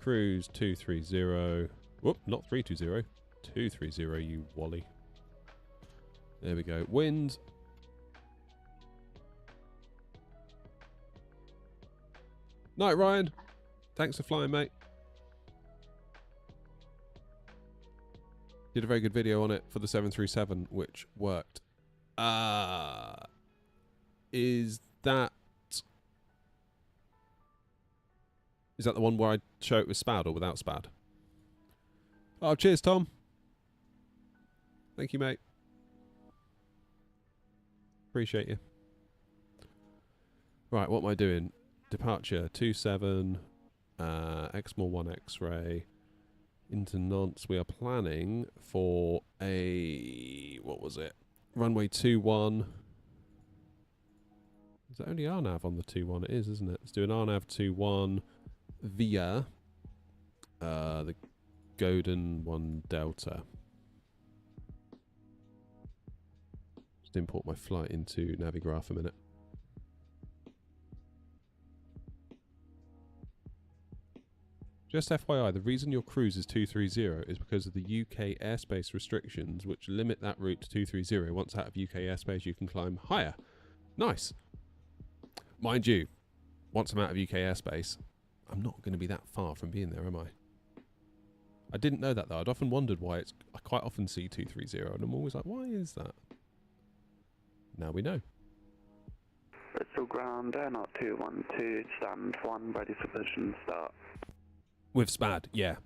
Cruise 230. Whoop, not 320. 230, you wally. There we go. Wind. Night, Ryan. Thanks for flying, mate. Did a very good video on it for the 737, which worked. Is that the one where I show it with SPAD or without SPAD? Oh, cheers, Tom. Thank you, mate. Appreciate you. Right, what am I doing? Departure 27, Exmoor 1 X-ray into Nantes. We are planning for a, what was it? Runway 21. Is that only RNAV on the 21? It is, isn't it? Let's do an RNAV 21 via the Godin 1 Delta. Just import my flight into Navigraph a minute. Just FYI, the reason your cruise is 230 is because of the UK airspace restrictions, which limit that route to 230. Once out of UK airspace, you can climb higher. Nice. Mind you, once I'm out of UK airspace, I'm not going to be that far from being there, am I? I didn't know that, though. I'd often wondered why it's... I quite often see 230, and I'm always like, why is that? Now we know. Bristol ground, not 212, stand 1, ready for position, start. With SPAD, yeah.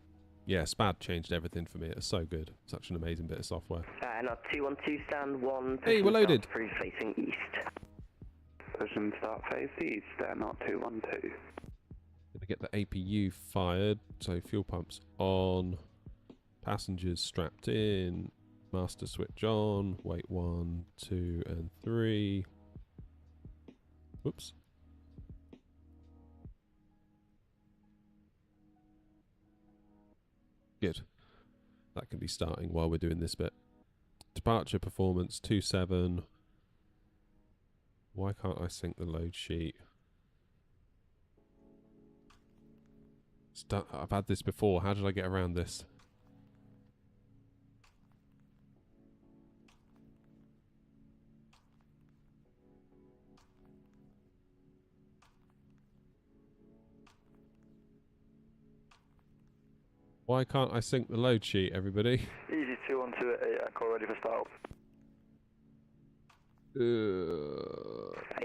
Yeah, SPAD changed everything for me. It's so good. Such an amazing bit of software. Not 212, stand 1. Hey, we're loaded. Through facing east. Position start face east, not 212. Gonna get the APU fired, so fuel pumps on, passengers strapped in, master switch on, wait 1, 2, and 3. Whoops. Good. That can be starting while we're doing this bit. Departure performance 27. Why can't I sync the load sheet? I've had this before. How did I get around this? Why can't I sync the load sheet, everybody? Easy 212, echo ready for start.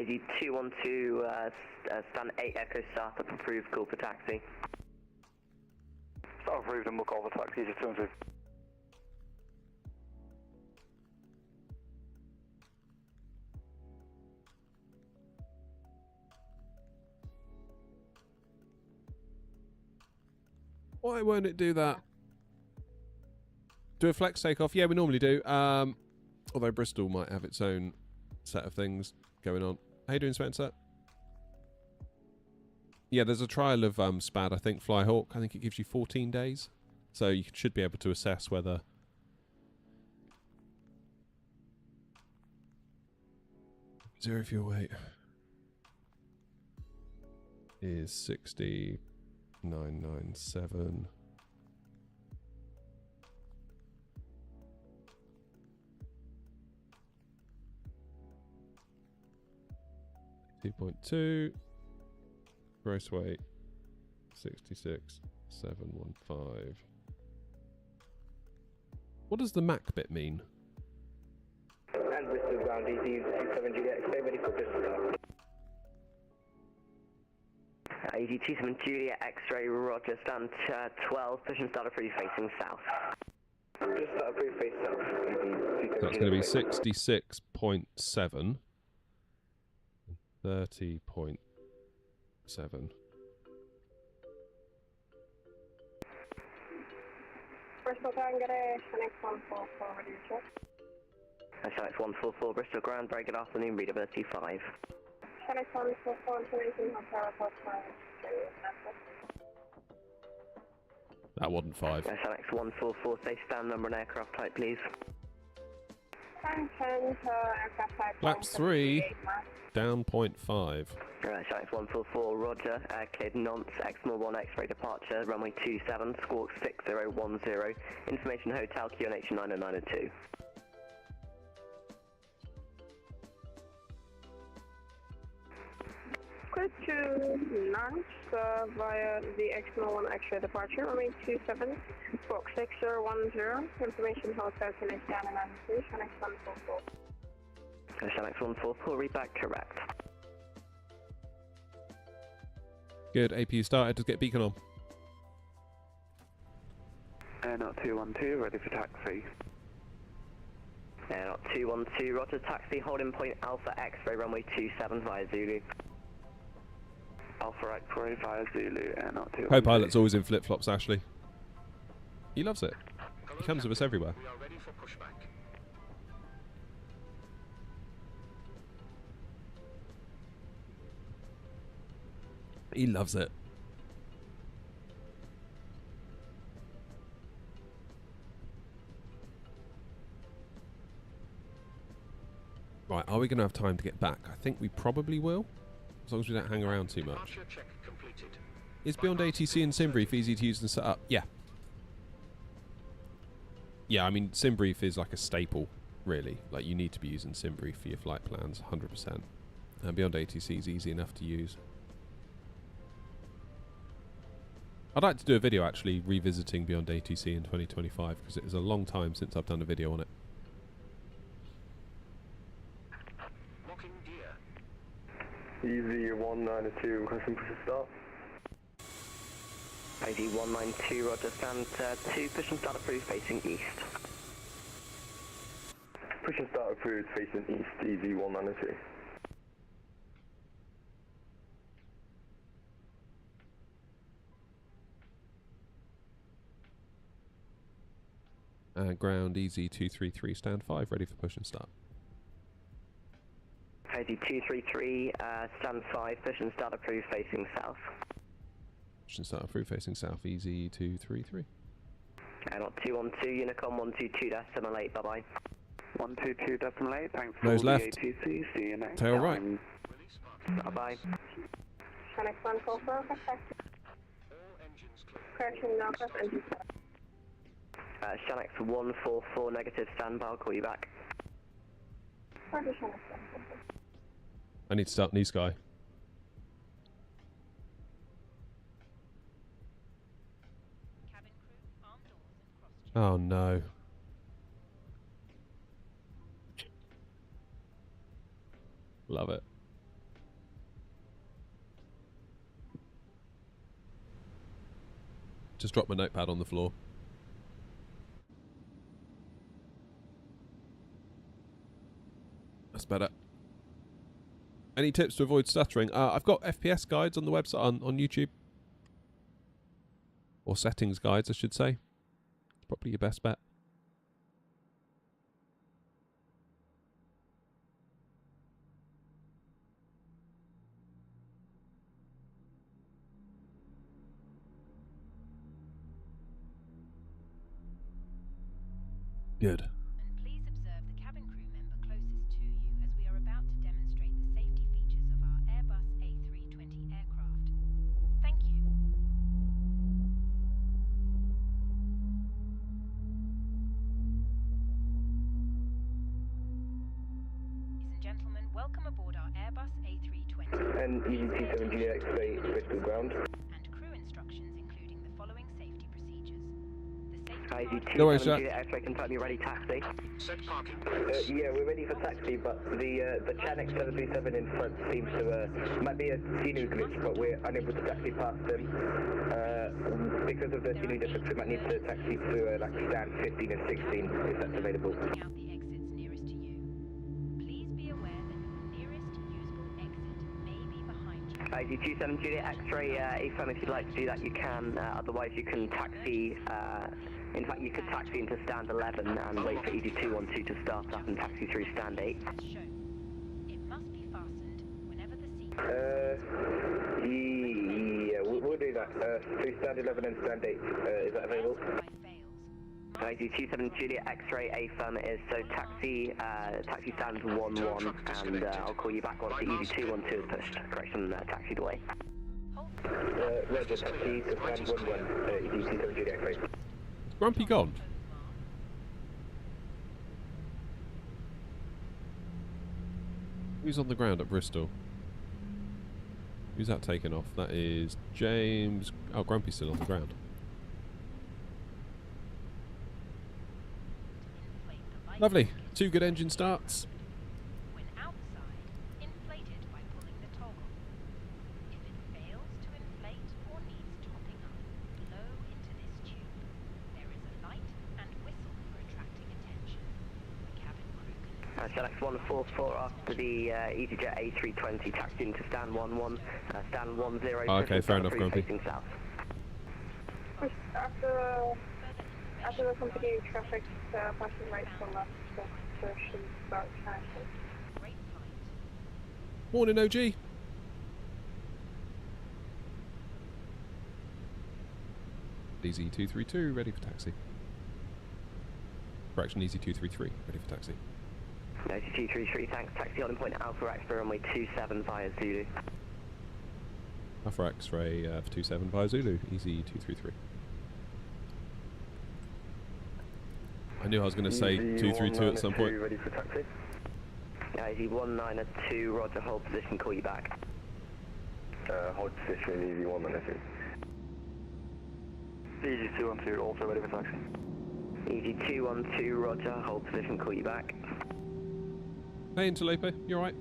Easy 212, stand 8 echo startup approved, call for taxi. Start approved and we'll call for taxi, easy 212. Why won't it do that? Do a flex takeoff? Yeah, we normally do. Although Bristol might have its own set of things going on. How you doing, Spencer? Yeah, there's a trial of SPAD, I think, Flyhawk. I think it gives you 14 days. So you should be able to assess whether... Zero fuel weight is 60,997. 2.2. Gross weight 66,715. What does the Mac bit mean? And Bristol ground, easy 27 Juliet, stay ready for Bristol. Easy 27 Juliet, X-ray, roger, stand 12, position starter free facing south. Just start approved face south. That's going to be 66.7. 30.7. Bristol Tangeré, Connect 144, ready to check. SLX 144, Bristol ground, very good afternoon, readability 5. Connect 144, information Hotel Report 5. That wasn't 5. SLX 144, say stand number and aircraft type, please. Flaps 3, down 0.5. Shanks 144, roger. Cleared Nantes, Exmoor 1 X-ray departure, runway 27, squawk 6010. Information hotel QNH 90902. Clear to Nantes via the Exmoor 1 X-ray departure, runway 27, squawk 6010. Information hotel QNH 90902, Shanks 144. Shanks 144, read back correct. Good, APU started, just get beacon on. Airnaut 212, ready for taxi. Airnaut 212, roger, taxi, holding point Alpha X-ray, runway 27 via Zulu. Alpha X-ray via Zulu, Airnaut 212. Co-pilot's always in flip-flops, Ashley. He loves it. He comes with us everywhere. We are ready for pushback. He loves it. Right, are we going to have time to get back? I think we probably will, as long as we don't hang around too much. Check completed. Is Beyond ATC and SimBrief easy to use and set up? Yeah. Yeah, I mean, SimBrief is like a staple, really. Like, you need to be using SimBrief for your flight plans, 100%. And Beyond ATC is easy enough to use. I'd like to do a video, actually, revisiting Beyond ATC in 2025, because it is a long time since I've done a video on it. Locking gear. Easy 192, requesting push and start. ID 192, roger, stand 2, push and start approved, facing east. Push and start approved, facing east, easy 192. Ground easy 233, stand 5, ready for push and start. ID 233, stand 5, push and start approved, facing south. Push and start approved, facing south, easy 233. Airnaut 212, Unicom 122.8, bye-bye. 122.8, thanks for Nose the left. ATC, see you next Tail time. right. Bye-bye. Shanks 144, perfect. Correction, Northwest engine. Shanks 144, negative, stand by, I'll call you back. Roger, Shanks 144. I need to start new sky. Cabin crew, arm doors and cross-check. Oh no. Love it. Just dropped my notepad on the floor. That's better. Any tips to avoid stuttering? I've got FPS guides on the website, on YouTube. Or settings guides, I should say. It's probably your best bet. Good. And please observe the cabin crew member closest to you as we are about to demonstrate the safety features of our Airbus A320 aircraft. Thank you. Ladies and gentlemen, welcome aboard our Airbus A320. And easy 270 X-ray, Bristol ground. And crew instructions including the following safety procedures. ID No worries, 270, X-ray, confirm you're ready, taxi. Set parking. Yeah, we're ready for taxi, but the Chanex 737 in front seems to, might be a Tinu glitch, but we're unable to taxi past them. Because of the Tinu difference, we might need to taxi to like stand 15 and 16, if that's available. Out the exits nearest to you. Please be aware that your nearest usable exit may be behind you. ID 270, X-ray, if you'd like to do that, you can. Otherwise, you can taxi. In fact, you could taxi into stand 11 and wait for ED 212 to start up and taxi through stand 8. As shown. It must be fastened whenever the seat. Yeah, we'll do that. Through stand 11 and stand 8. Is that available? 27 Juliet X-ray, affirmative. So taxi stand 1-1, and I'll call you back once the EZ212 is pushed. Correction, taxied away. Roger, taxi to stand 1-1, EZ27 Juliet X-ray. Grumpy gone. Who's on the ground at Bristol? Who's that taken off? That is James. Oh, Grumpy's still on the ground. Lovely. 2 good engine starts. When outside, inflate it by pulling the toggle. If it fails to inflate or needs topping up, blow into this tube. There is a light and whistle for attracting attention. The cabin crew can... Select 144 after the EasyJet A320 taxi into stand 1-1, stand 10. Okay, fair enough, Grumpy. Facing south. After the company traffic, passing right to left, so should start taxing. Morning, OG. EZ232, ready for taxi. Correction, EZ233, ready for taxi. EZ233, thanks. Taxi on point Alpha X-ray runway 27 via Zulu. Alpha X-ray for 27 via Zulu, EZ233. I knew I was going to say 232 at some point. Ready for taxi? EZ192, roger, hold position, call you back. Hold position, EZ192. EZ212, also ready for taxi. EZ212, roger, hold position, call you back. Hey, Interloper, you alright?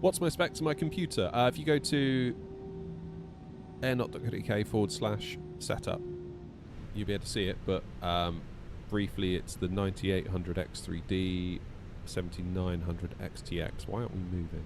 What's my specs on my computer? If you go to airnot.co.uk/setup, you'll be able to see it, but briefly it's the 9800 X3D, 7900 XTX. Why aren't we moving?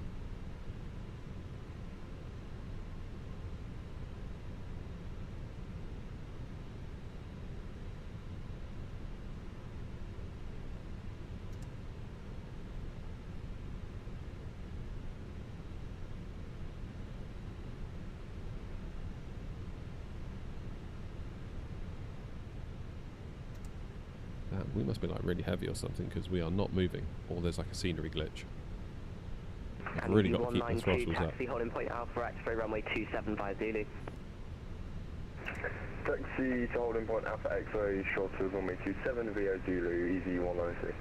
We must be like really heavy or something because we are not moving, or there's like a scenery glitch. I've really got to keep the throttles up. Taxi holding point Alpha X-ray runway 27 via Zulu. Taxi to holding point Alpha X-ray, short to runway 27 via Zulu, EZ193.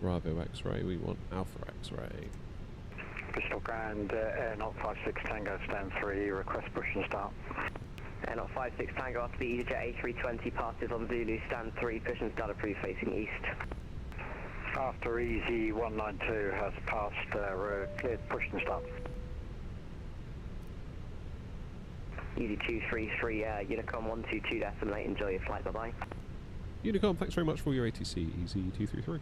Bravo X-ray, we want Alpha X-ray. Bristol Grand, Airnot 56 Tango, stand 3, request push and start. Airnot 56 Tango after the EasyJet A320 passes on Zulu, stand 3, push and start approved facing east. After EZ192 has passed, cleared push and start. EZ233, Unicom 122.8, enjoy your flight, bye bye. Unicom, thanks very much for your ATC, EZ233.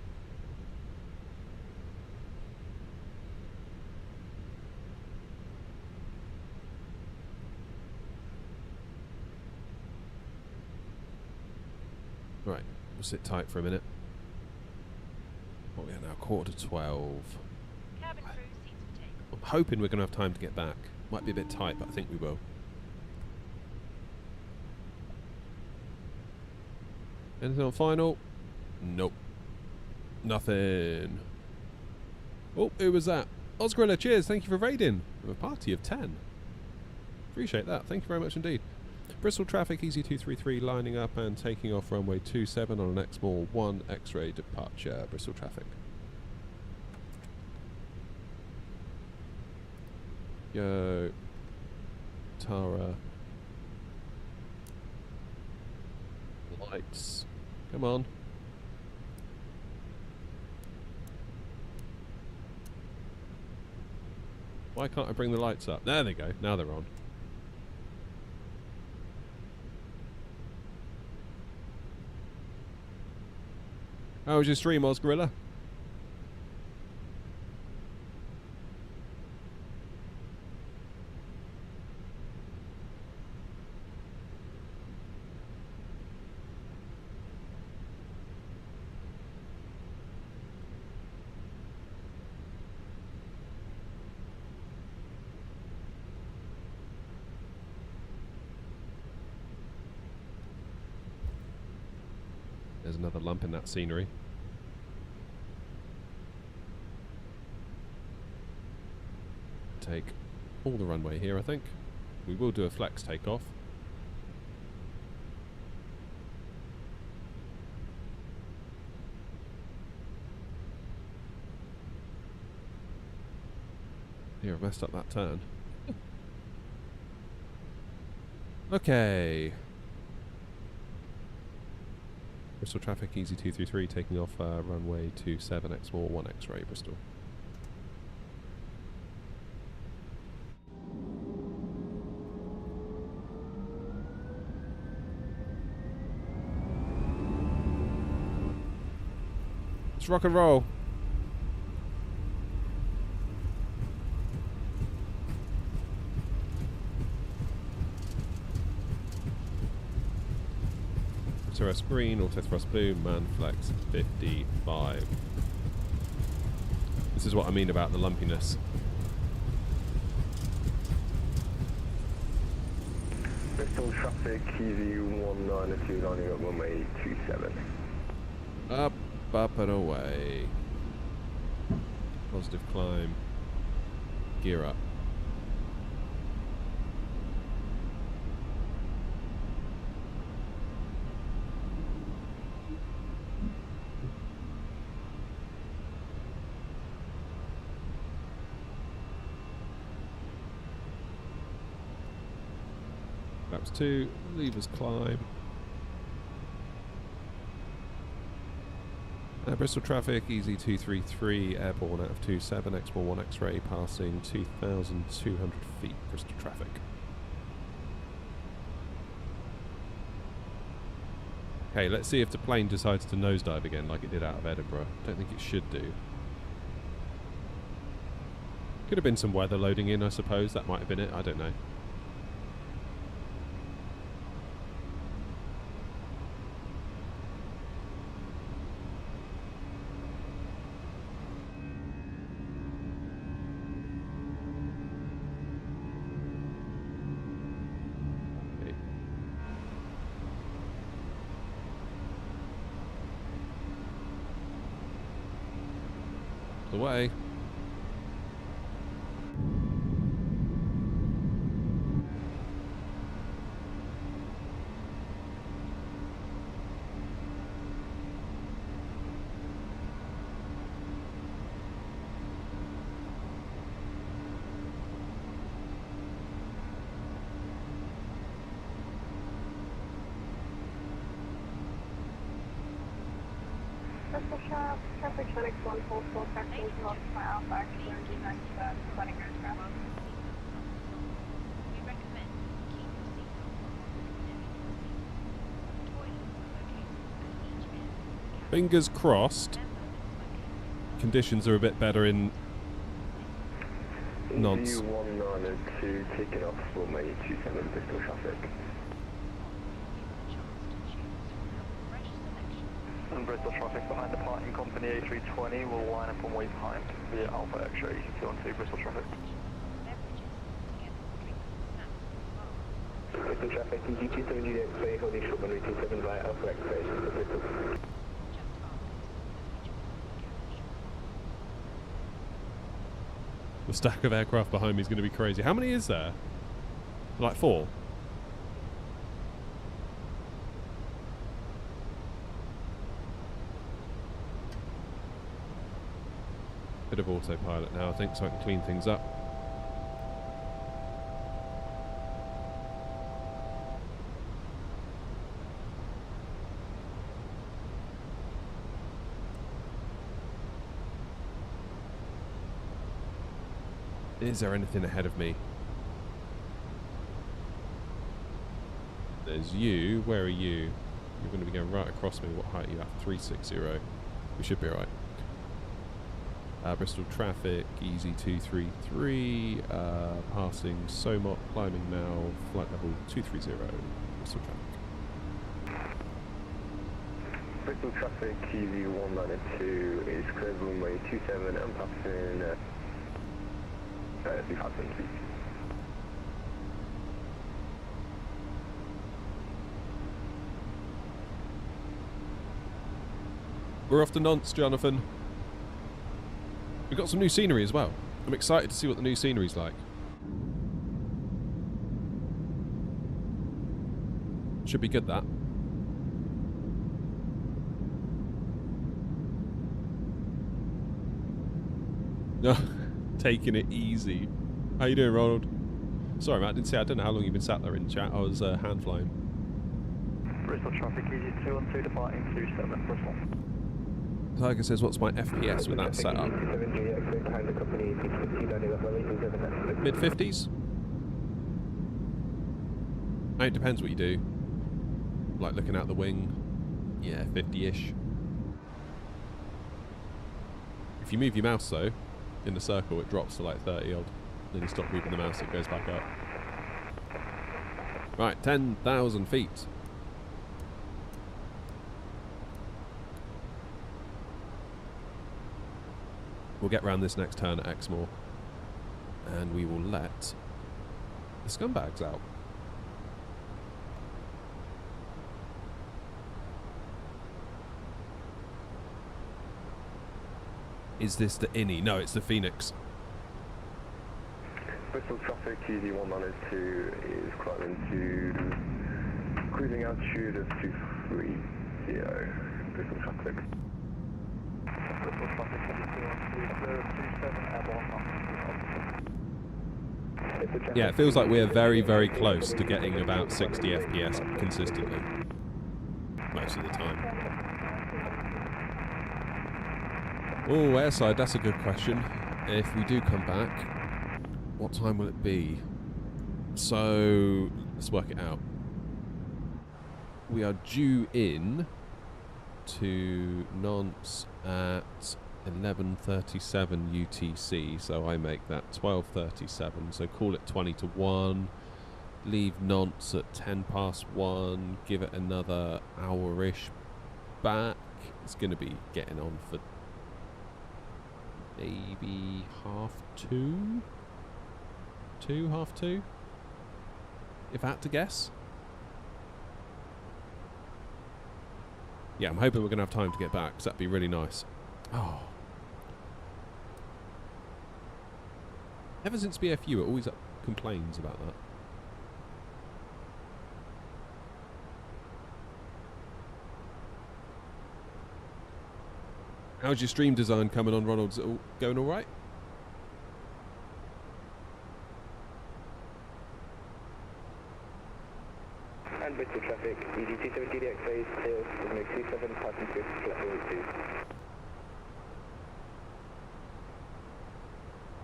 Right, we'll sit tight for a minute. What are we at now? 11:45. Cabin crew, seats for takeoff. I'm hoping we're going to have time to get back. Might be a bit tight, but I think we will. Anything on final? Nope. Nothing. Oh, who was that? Osgrilla, cheers. Thank you for raiding. We have a party of 10. Appreciate that. Thank you very much indeed. Bristol traffic, EZ233 lining up and taking off runway 27 on an Exmore 1 X-ray departure. Bristol traffic. Yo. Tara. Lights. Come on. Why can't I bring the lights up? There they go. Now they're on. How was your stream, Osgorilla? There's another lump in that scenery. Take all the runway here, I think. We will do a flex takeoff. Here, I messed up that turn. Okay. Bristol traffic, easy 233, taking off runway 27, X-more 1 X-ray, Bristol. Let's rock and roll. Thrust green, auto thrust blue, man flex 55. This is what I mean about the lumpiness. Bristol traffic, easy 192, lining up runway 27. Up, up and away. Positive climb. Gear up. Flaps 2, levers climb. Bristol traffic, easy 233, airborne out of 27, X-more 1 X-ray, passing 2,200 feet, Bristol traffic. Okay, let's see if the plane decides to nosedive again like it did out of Edinburgh. Don't think it should do. Could have been some weather loading in, I suppose. That might have been it, I don't know. Away. Bristol Shop, traffic Linux 144, taxi north by Alpha X-ray, next running aircraft. We recommend keep your seatbelt. Toilets are located at each end. Fingers crossed. Conditions are a bit better in Nantes. 192, taking off runway 27, Bristol traffic. And Bristol traffic behind departing company A320 will line up on way behind via Alpha X-ray, 212 Bristol traffic. Bristol traffic, EG 270 X-ray, holding short runway 27 via Alpha X-ray, Bristol. The stack of aircraft behind me is going to be crazy. How many is there? Like 4? Bit of autopilot now, I think, so I can clean things up. Is there anything ahead of me? There's you. Where are you? You're going to be going right across me. What height are you at? 360. We should be alright. Bristol traffic, easy 233, passing Somot, climbing now, flight level 230, Bristol traffic. Bristol traffic, easy 192, is cleared runway 27 and passing 3,000 feet. We're off to Nantes, Jonathan. We've got some new scenery as well. I'm excited to see what the new scenery's like. Should be good, that. No, taking it easy. How you doing, Ronald? Sorry, Matt, I didn't say. I don't know how long you've been sat there in chat. I was hand flying. Bristol traffic, easy 212 departing 27 Bristol. Tiger says, what's my FPS with that setup? Mid-50s? It depends what you do. Like looking out the wing, yeah, 50-ish. If you move your mouse, though, in the circle, it drops to like 30-odd. Then you stop moving the mouse, it goes back up. Right, 10,000 feet. We'll get round this next turn at Exmoor, and we will let the scumbags out. Is this the Innie? No, it's the Phoenix. Bristol traffic, QZ192 is climbing to cruising altitude of 230. Bristol traffic. Bristol traffic, Yeah, it feels like we're very, very close to getting about 60 FPS consistently. Most of the time. Oh, airside, that's a good question. If we do come back, what time will it be? So, let's work it out. We are due in to Nantes at 11:37 UTC, so I make that 12:37, so call it 20 to 1. Leave Nantes at 10 past 1, give it another hour-ish back. It's going to be getting on for maybe half 2? Half 2? If I had to guess. Yeah, I'm hoping we're going to have time to get back, because that'd be really nice. Oh. Ever since BFU, it always complains about that. How's your stream design coming on, Ronald? Is it all going all right? And Bristol traffic, EG270 DX-phase, tail, 27, passing through flat 2.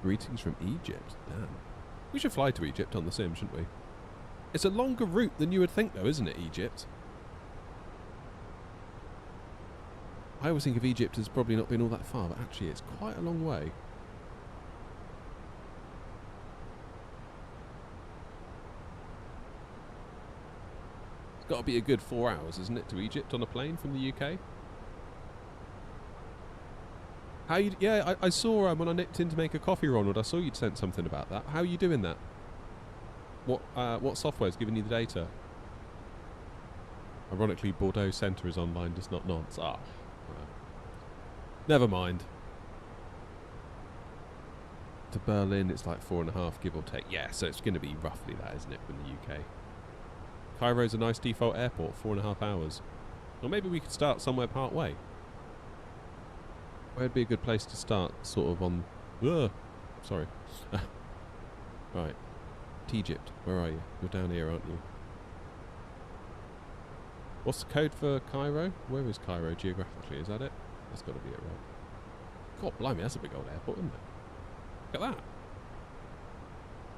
Greetings from Egypt. Damn. We should fly to Egypt on the sim, shouldn't we? It's a longer route than you would think, though, isn't it, Egypt? I always think of Egypt as probably not being all that far, but actually it's quite a long way. It's got to be a good 4 hours, isn't it, to Egypt on a plane from the UK? How you? Yeah, I saw when I nipped in to make a coffee, Ronald. I saw you'd sent something about that. How are you doing that? What software's giving you the data? Ironically, Bordeaux Centre is online, just not Nantes. Ah, well. Never mind. To Berlin, it's like 4.5, give or take. Yeah, so it's going to be roughly that, isn't it, from the UK? Cairo's a nice default airport, 4.5 hours. Or maybe we could start somewhere part way. Where'd be a good place to start, sort of on... sorry. Right. Egypt, where are you? You're down here, aren't you? What's the code for Cairo? Where is Cairo geographically? Is that it? That's got to be it, right? God, blimey, that's a big old airport, isn't it? Look at that.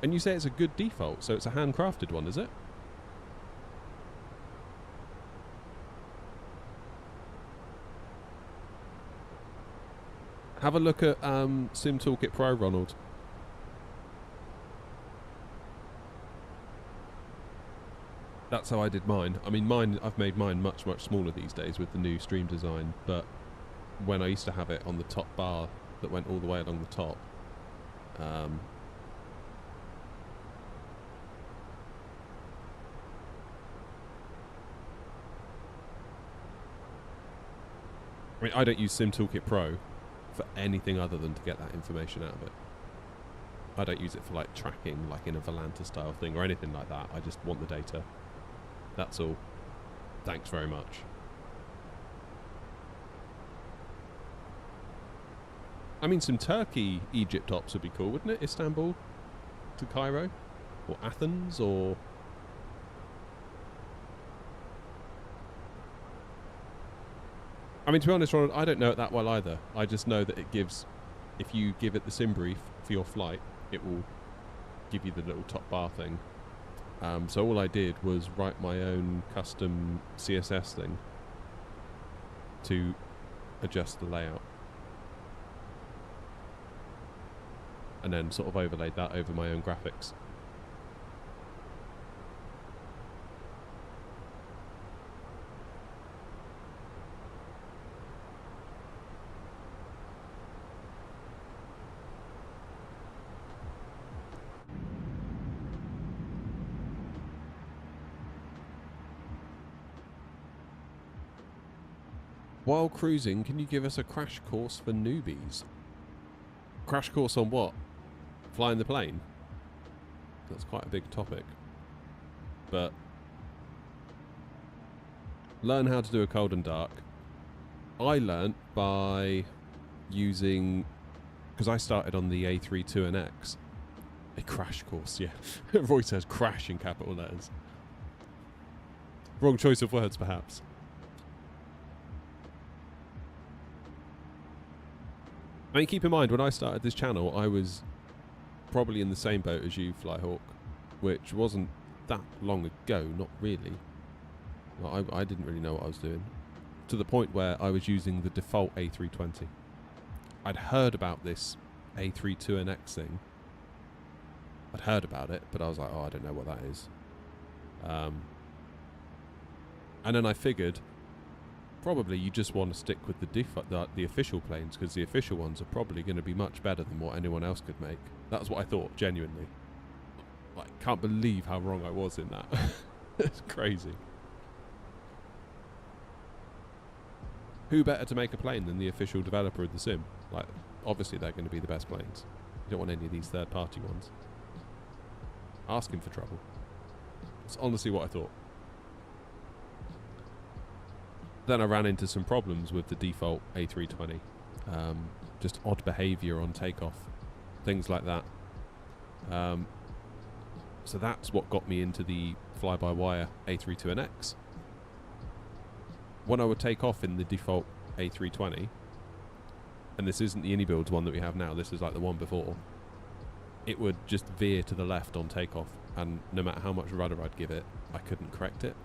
And you say it's a good default, so it's a handcrafted one, is it? Have a look at Sim Toolkit Pro, Ronald. That's how I did mine. I mean, I've made mine much, much smaller these days with the new stream design, but when I used to have it on the top bar that went all the way along the top, mean, I don't use Sim Toolkit Pro for anything other than to get that information out of it. I don't use it for like tracking, like in a Volanta style thing or anything like that. I just want the data. That's all. Thanks very much. I mean, some Turkey Egypt ops would be cool, wouldn't it? Istanbul to Cairo, or Athens, or I mean, to be honest, Ronald, I don't know it that well either. I just know that it gives, if you give it the sim brief for your flight, it will give you the little top bar thing. So all I did was write my own custom CSS thing to adjust the layout. And then sort of overlaid that over my own graphics. While cruising, can you give us a crash course for newbies? Crash course on what? Flying the plane? That's quite a big topic. But learn how to do a cold and dark. I learnt by using, because I started on the A320X. A crash course, yeah. Roy says crash in capital letters. Wrong choice of words, perhaps. I mean, keep in mind, when I started this channel, I was probably in the same boat as you, Flyhawk, which wasn't that long ago, not really. Well, I didn't really know what I was doing, to the point where I was using the default A320. I'd heard about this A320X thing. I'd heard about it, but I was like, oh, I don't know what that is. And then I figured, probably you just want to stick with the official planes, because the official ones are probably going to be much better than what anyone else could make. That's what I thought, genuinely. Like, can't believe how wrong I was in that. It's crazy. Who better to make a plane than the official developer of the sim? Like, obviously they're going to be the best planes. You don't want any of these third-party ones. Asking for trouble. That's honestly what I thought. Then I ran into some problems with the default A320. Just odd behaviour on takeoff. Things like that. So that's what got me into the fly-by-wire A320X. When I would take off in the default A320, and this isn't the AnyBuilds one that we have now, this is like the one before, it would just veer to the left on takeoff, and no matter how much rudder I'd give it, I couldn't correct it.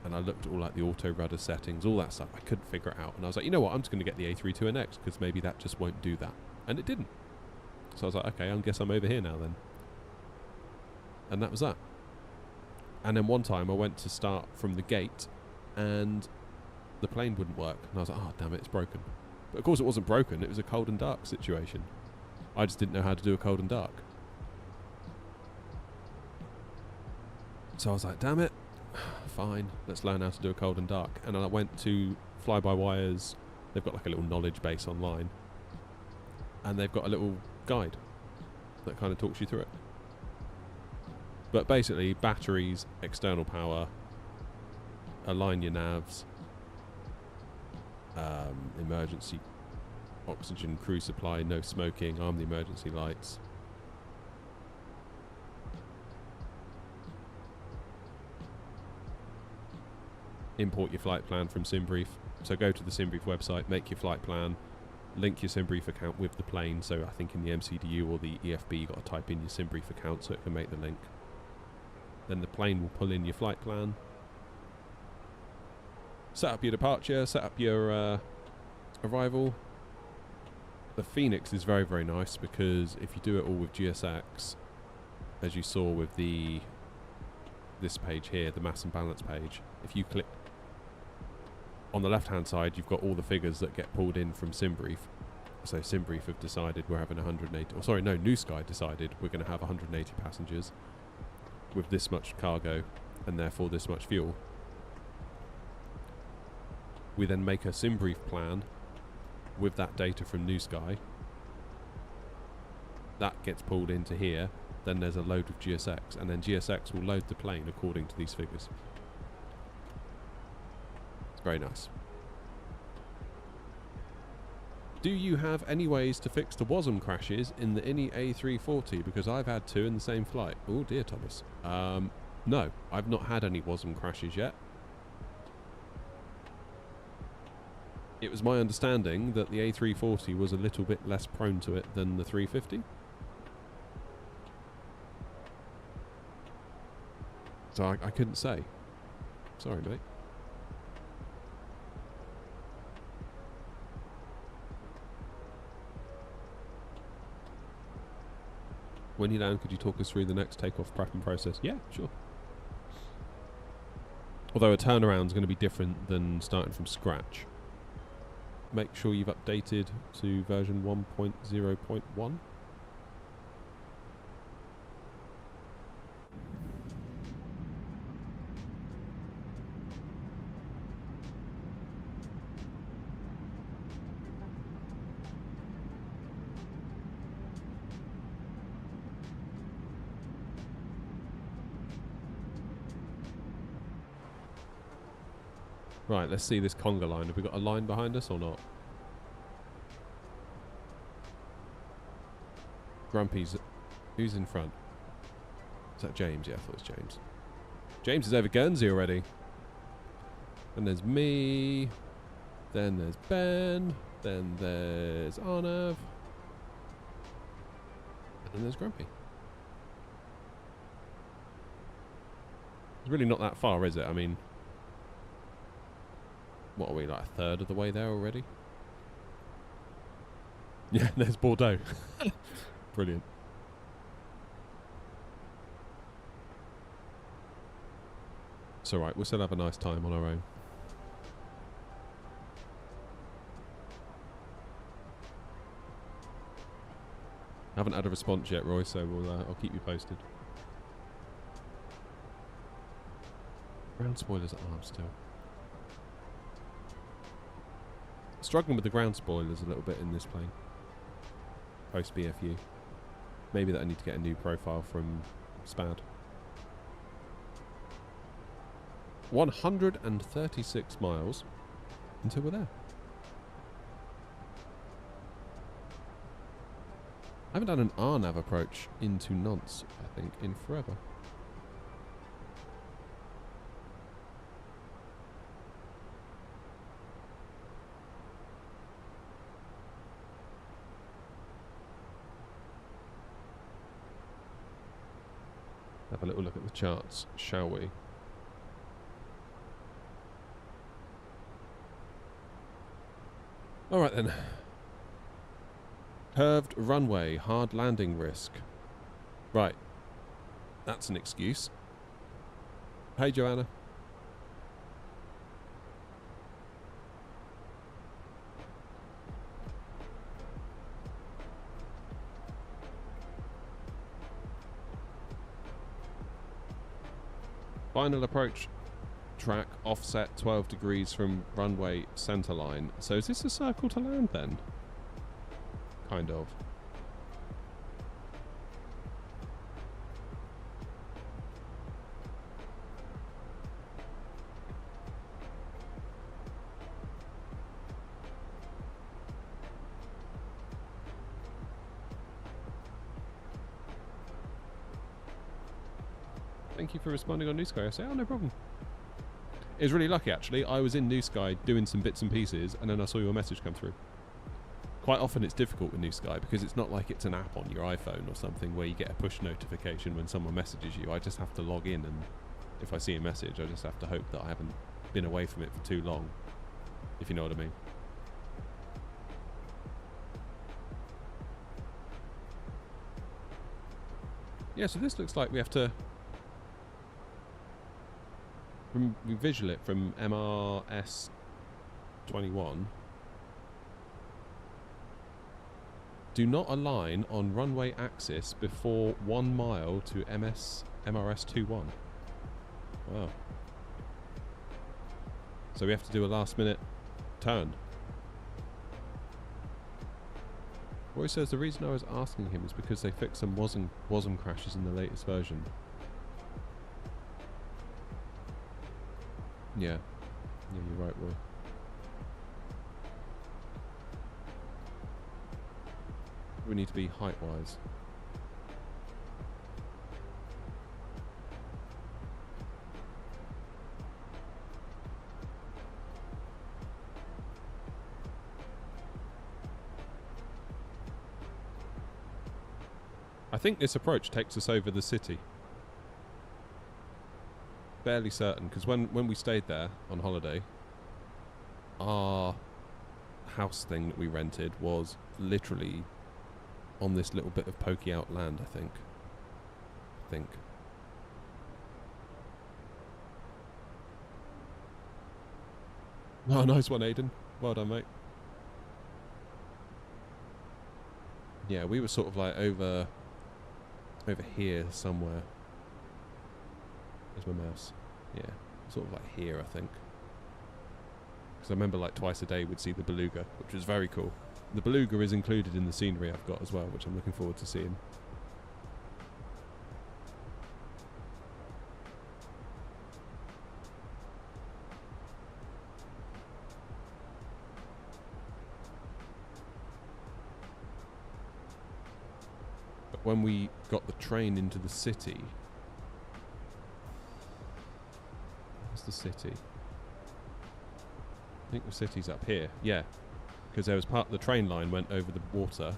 And I looked at all like the auto rudder settings, all that stuff. I couldn't figure it out. And I was like, you know what? I'm just going to get the A320NX because maybe that just won't do that. And it didn't. So I was like, okay, I guess I'm over here now then. And that was that. And then one time I went to start from the gate and the plane wouldn't work. And I was like, oh, damn it, it's broken. But of course it wasn't broken. It was a cold and dark situation. I just didn't know how to do a cold and dark. So I was like, damn it. Fine, let's learn how to do a cold and dark. And I went to Fly-by-Wires. They've got like a little knowledge base online, and they've got a little guide that kind of talks you through it. But basically, batteries, external power, align your navs, emergency oxygen crew supply, no smoking, arm the emergency lights. Import your flight plan from SimBrief. So go to the SimBrief website, make your flight plan, link your SimBrief account with the plane. So I think in the MCDU or the EFB you've got to type in your SimBrief account so it can make the link. Then the plane will pull in your flight plan, set up your departure, set up your arrival. The Phoenix is very, very nice because if you do it all with GSX, as you saw with this page here, the mass and balance page, if you click on the left hand side, you've got all the figures that get pulled in from SimBrief. So SimBrief have decided we're having 180, or sorry, no, New Sky decided we're going to have 180 passengers with this much cargo and therefore this much fuel. We then make a SimBrief plan with that data from New Sky. That gets pulled into here. Then there's a load of GSX, and then GSX will load the plane according to these figures. It's very nice. Do you have any ways to fix the WASM crashes in the INI A340? Because I've had 2 in the same flight. Oh dear, Thomas. No, I've not had any WASM crashes yet. It was my understanding that the A340 was a little bit less prone to it than the 350. So I couldn't say. Sorry, mate. When you land, could you talk us through the next takeoff prep and process? Yeah, sure. Although a turnaround is going to be different than starting from scratch. Make sure you've updated to version 1.0.1. Right, let's see this conga line. Have we got a line behind us or not? Grumpy's... Who's in front? Is that James? Yeah, I thought it was James. James is over Guernsey already. And there's me. Then there's Ben. Then there's Arnav. And then there's Grumpy. It's really not that far, is it? I mean... What are we, like a third of the way there already? Yeah, there's Bordeaux. Brilliant. It's alright, we'll still have a nice time on our own. I haven't had a response yet, Roy, so I'll keep you posted. Ground spoilers at arm still. Struggling with the ground spoilers a little bit in this plane. Post BFU. Maybe that I need to get a new profile from SPAD. 136 miles until we're there. I haven't done an RNAV approach into Nantes, I think, in forever. Have a little look at the charts, shall we? Alright then. Curved runway, hard landing risk. Right. That's an excuse. Hey Joanna. Final approach track offset 12 degrees from runway center line. So is this a circle to land then? Kind of. Thank you for responding on New Sky. I say, oh, no problem. It was really lucky, actually. I was in New Sky doing some bits and pieces, and then I saw your message come through. Quite often it's difficult with New Sky because it's not like it's an app on your iPhone or something where you get a push notification when someone messages you. I just have to log in, and if I see a message, I just have to hope that I haven't been away from it for too long, if you know what I mean. Yeah, so this looks like we have to... we visual it from MRS 21. Do not align on runway axis before 1 mile to MRS 21. Wow. So we have to do a last minute turn. Roy says the reason I was asking him is because they fixed some WASM crashes in the latest version. Yeah. Yeah, you're right, Roy. We need to be height-wise. I think this approach takes us over the city. Barely certain, because when we stayed there on holiday, our house thing that we rented was literally on this little bit of pokey out land, I think. Oh, nice one, Aiden. Well done, mate. Yeah, we were sort of like over here somewhere. There's my mouse. Yeah, sort of like here, I think. Because I remember like twice a day we'd see the beluga, which was very cool. The beluga is included in the scenery I've got as well, which I'm looking forward to seeing. But when we got the train into the city... What's the city? I think the city's up here. Yeah. Because there was the train line went over the water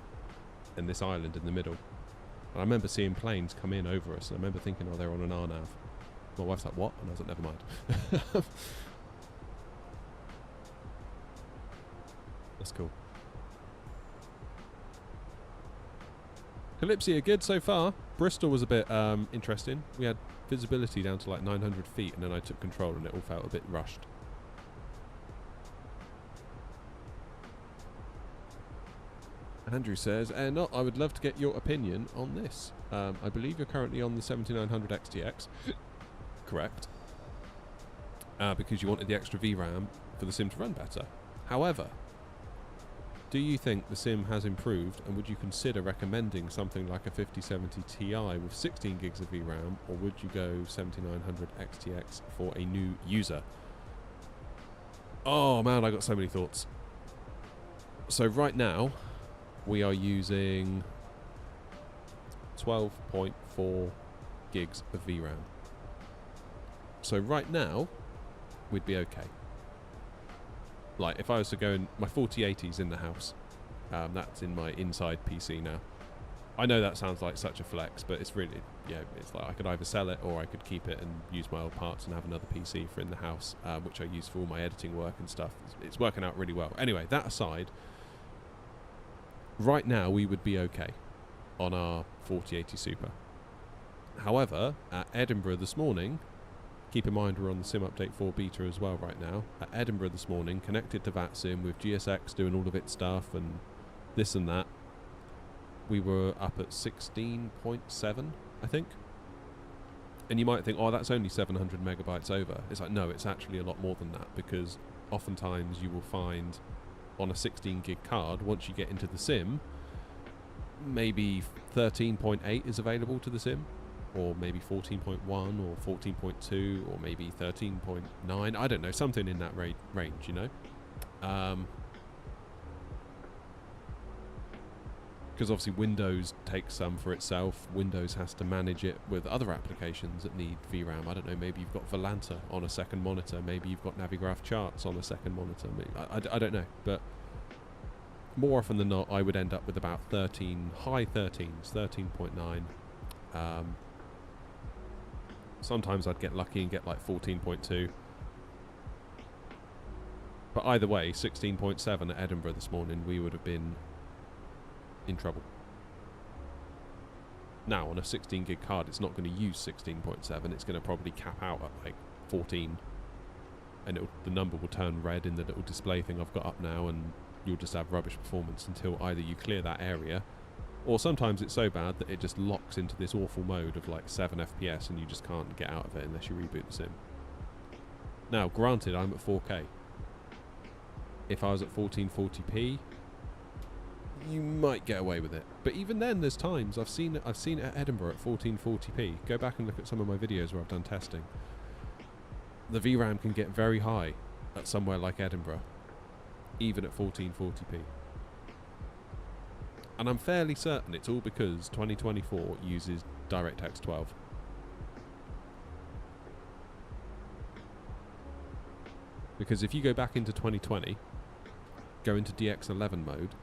and this island in the middle. And I remember seeing planes come in over us, and I remember thinking, oh, they're on an RNAV. My wife's like, what? And I was like, never mind. That's cool. Calypsia, good so far. Bristol was a bit interesting. We had visibility down to like 900 feet, and then I took control and it all felt a bit rushed. Andrew says, no, I would love to get your opinion on this. I believe you're currently on the 7900 XTX. Correct. Because you wanted the extra VRAM for the sim to run better. However, do you think the sim has improved, and would you consider recommending something like a 5070 Ti with 16 gigs of VRAM, or would you go 7900 XTX for a new user? Oh man, I got so many thoughts. So right now, we are using 12.4 gigs of VRAM. So right now, we'd be okay. Like, if I was to go in, my 4080's in the house. That's in my inside PC now. I know that sounds like such a flex, but it's really, yeah, it's like I could either sell it or I could keep it and use my old parts and have another PC for in the house, which I use for all my editing work and stuff. It's working out really well. Anyway, that aside, right now we would be okay on our 4080 Super. However, at Edinburgh this morning, keep in mind we're on the Sim Update 4 beta as well right now. At Edinburgh this morning, connected to VATSIM with GSX doing all of its stuff and this and that, we were up at 16.7, I think. And you might think, oh, that's only 700 megabytes over. It's like, no, it's actually a lot more than that, because oftentimes you will find on a 16 gig card, once you get into the sim, maybe 13.8 is available to the sim, or maybe 14.1 or 14.2 or maybe 13.9, I don't know, something in that range, you know. Because obviously Windows takes some for itself. Windows has to manage it with other applications that need VRAM. I don't know, maybe you've got Volanta on a second monitor, maybe you've got Navigraph Charts on a second monitor, maybe, I don't know, but more often than not I would end up with about 13, high 13s, 13.9. Sometimes I'd get lucky and get like 14.2. But either way, 16.7 at Edinburgh this morning, we would have been in trouble. Now, on a 16 gig card, it's not going to use 16.7. It's going to probably cap out at like 14. And the number will turn red in the little display thing I've got up now, and you'll just have rubbish performance until either you clear that area, or sometimes it's so bad that it just locks into this awful mode of like 7 FPS and you just can't get out of it unless you reboot the sim. Now, granted, I'm at 4K. If I was at 1440p, you might get away with it. But even then, there's times I've seen it at Edinburgh at 1440p. Go back and look at some of my videos where I've done testing. The VRAM can get very high at somewhere like Edinburgh, even at 1440p. And I'm fairly certain it's all because 2024 uses DirectX 12. Because if you go back into 2020, go into DX11 mode,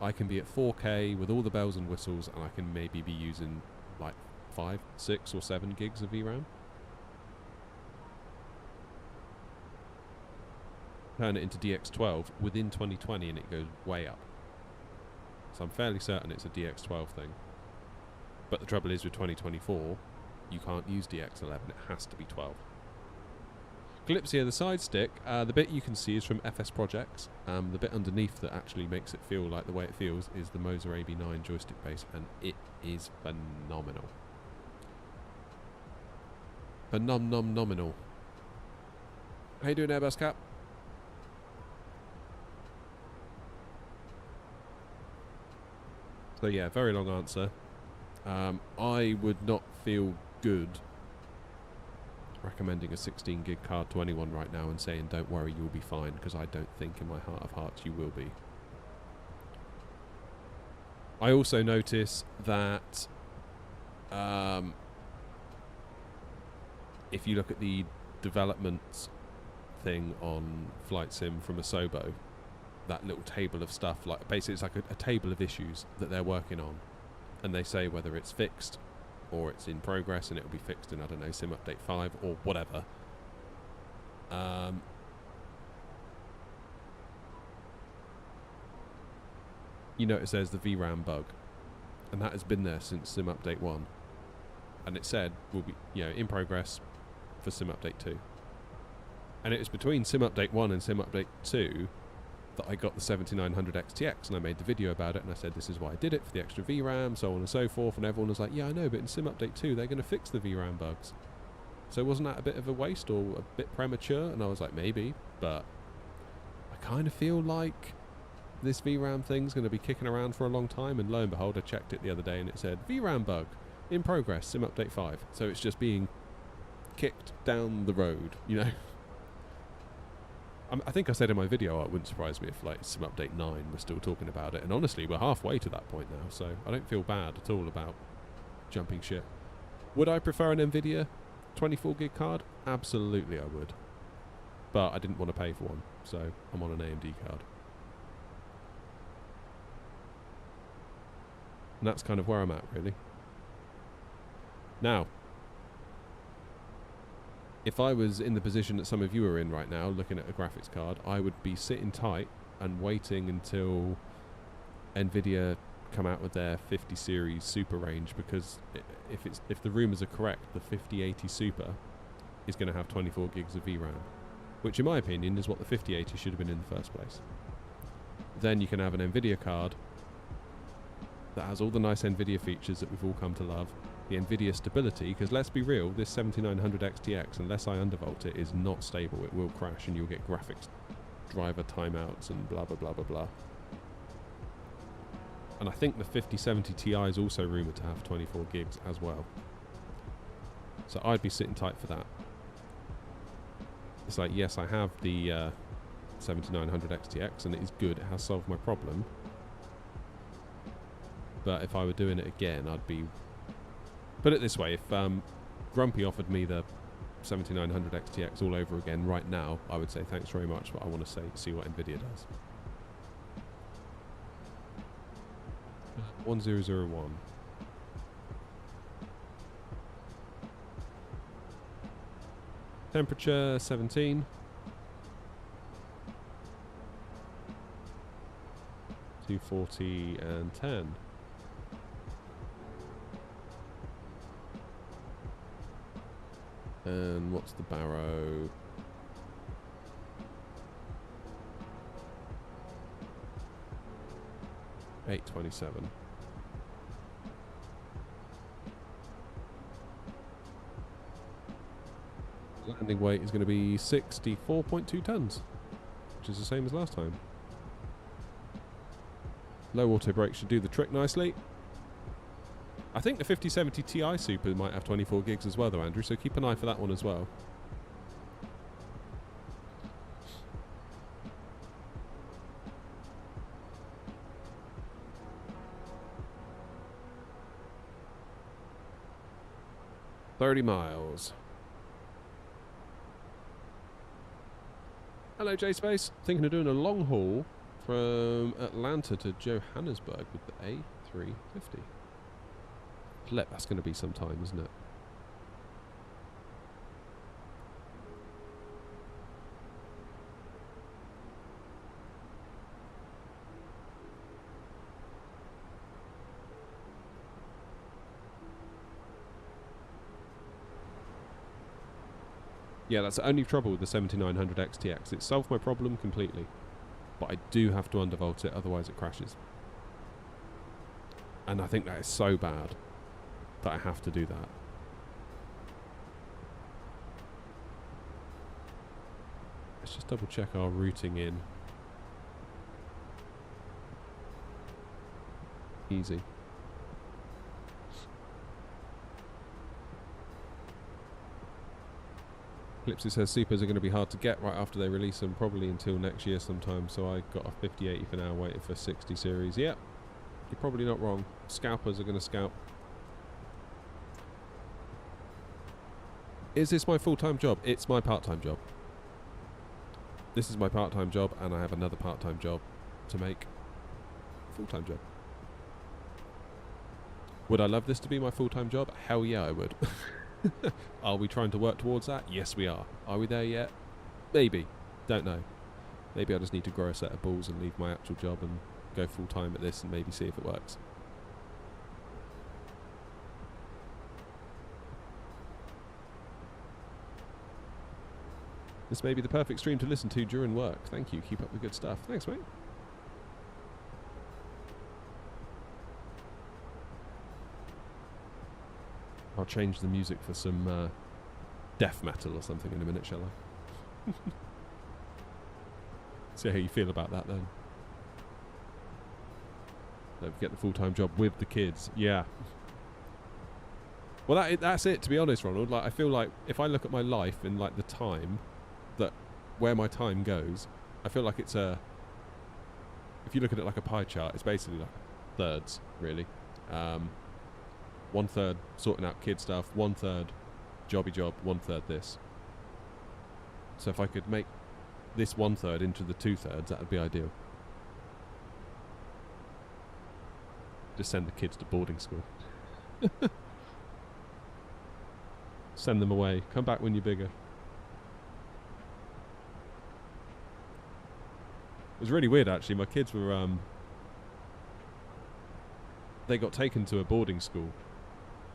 I can be at 4K with all the bells and whistles, and I can maybe be using like 5, 6 or 7 gigs of VRAM. Turn it into DX12 within 2020 and it goes way up. So I'm fairly certain it's a DX12 thing. But the trouble is with 2024, you can't use DX11, it has to be 12. Clips here, the side stick, the bit you can see is from FS Projects. The bit underneath that actually makes it feel like the way it feels is the Moser AB9 joystick base, and it is phenomenal. Phenomenal. How you doing, Airbus Cap? So yeah, very long answer. I would not feel good recommending a 16 gig card to anyone right now and saying don't worry, you'll be fine, because I don't think in my heart of hearts you will be. I also notice that if you look at the development thing on Flight Sim from Asobo, that little table of stuff, like basically it's like a table of issues that they're working on, and they say whether it's fixed or it's in progress, and it'll be fixed in, I don't know, Sim Update 5 or whatever. You notice there's the VRAM bug, and that has been there since Sim Update 1, and it said will be, you know, in progress for Sim Update 2, and it was between Sim Update 1 and Sim Update 2 that I got the 7900 XTX, and I made the video about it, and I said this is why I did it, for the extra VRAM, so on and so forth, and everyone was like, yeah I know, but in Sim Update 2 they're going to fix the VRAM bugs. So wasn't that a bit of a waste or a bit premature? And I was like, maybe, but I kind of feel like this VRAM thing's going to be kicking around for a long time, and lo and behold I checked it the other day and it said VRAM bug in progress, Sim Update 5. So it's just being kicked down the road, you know. I think I said in my video it wouldn't surprise me if like Sim Update 9 we're still talking about it, and honestly we're halfway to that point now, so I don't feel bad at all about jumping ship. Would I prefer an Nvidia 24 gig card? Absolutely I would, but I didn't want to pay for one, so I'm on an AMD card. And that's kind of where I'm at, really. Now, if I was in the position that some of you are in right now, looking at a graphics card, I would be sitting tight and waiting until Nvidia come out with their 50 series Super range, because if the rumours are correct, the 5080 Super is going to have 24 gigs of VRAM, which in my opinion is what the 5080 should have been in the first place. Then you can have an Nvidia card that has all the nice Nvidia features that we've all come to love, the Nvidia stability, because let's be real, this 7900 XTX, unless I undervolt it, is not stable. It will crash and you'll get graphics driver timeouts and blah blah blah blah blah. And I think the 5070 Ti is also rumoured to have 24 gigs as well. So I'd be sitting tight for that. It's like, yes, I have the 7900 XTX and it is good, it has solved my problem. But if I were doing it again, I'd be... Put it this way, if Grumpy offered me the 7900 XTX all over again right now, I would say thanks very much, but I want to see what Nvidia does. 1001. Temperature 17. .240 and 10. And what's the barrow? .827. Landing weight is going to be 64.2 tons, which is the same as last time. Low auto brake should do the trick nicely. I think the 5070 Ti Super might have 24 gigs as well though, Andrew, so keep an eye for that one as well. $30 miles. Hello, J-Space. Thinking of doing a long haul from Atlanta to Johannesburg with the A350. Flip, that's going to be some time, isn't it? Yeah, that's the only trouble with the 7900 XTX. It solved my problem completely. But I do have to undervolt it, otherwise it crashes. And I think that is so bad that I have to do that. Let's just double check our routing in. Easy. Eclipse says Supers are going to be hard to get right after they release them, probably until next year sometime, so I got a 5080 for now, waiting for 60 series. Yep, you're probably not wrong. Scalpers are going to scalp. Is this my full-time job? It's my part-time job. This is my part-time job, and I have another part-time job to make a full-time job. Would I love this to be my full-time job? Hell yeah, I would. Are we trying to work towards that? Yes, we are. Are we there yet? Maybe. Don't know. Maybe I just need to grow a set of balls and leave my actual job and go full-time at this and maybe see if it works. This may be the perfect stream to listen to during work. Thank you. Keep up the good stuff. Thanks, mate. I'll change the music for some death metal or something in a minute, shall I? See how you feel about that then. Don't forget the full-time job with the kids. Yeah. Well, that's it, to be honest, Ronald. Like, I feel like if I look at my life in like the time that where my time goes, I feel like it's a. If you look at it like a pie chart, it's basically like thirds, really. 1/3 sorting out kid stuff, 1/3 jobby job, 1/3 this. So if I could make this 1/3 into the 2/3, that would be ideal. Just send the kids to boarding school. Send them away. Come back when you're bigger. It was really weird, actually. My kids were they got taken to a boarding school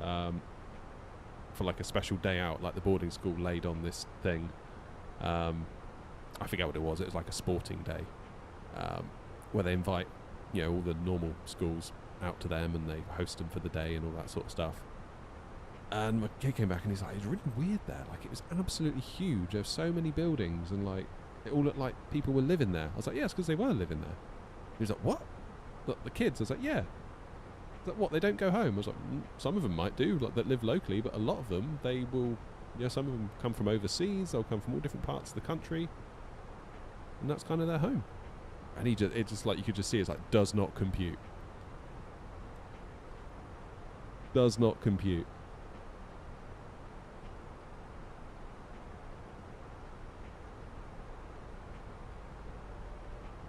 for like a special day out. Like the boarding school laid on this thing. I forget what it was. It was like a sporting day where they invite, you know, all the normal schools out to them and they host them for the day and all that sort of stuff. And my kid came back and he's like, it's really weird there. Like, it was absolutely huge. There were so many buildings and like it all looked like people were living there. I was like, yeah, it's because they were living there. He was like, what? The kids? I was like, yeah. That what, they don't go home? I was like, some of them might do, like that live locally, but a lot of them, they will, you know, some of them come from overseas, they'll come from all different parts of the country, and that's kind of their home. And it just like, you could just see it's like, does not compute. Does not compute.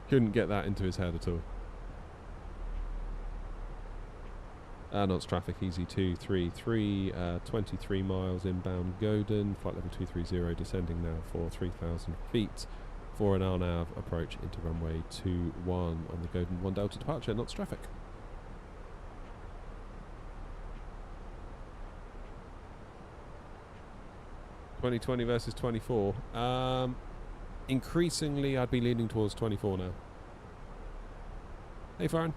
Couldn't get that into his head at all. Nantes traffic, easy 233, 23 miles inbound Godin, flight level 230, descending now for 3,000 feet for an RNAV approach into runway 21 on the Godin 1 Delta departure, Nantes traffic. (2020 versus 24). Increasingly, I'd be leaning towards 24 now. Hey, Farron.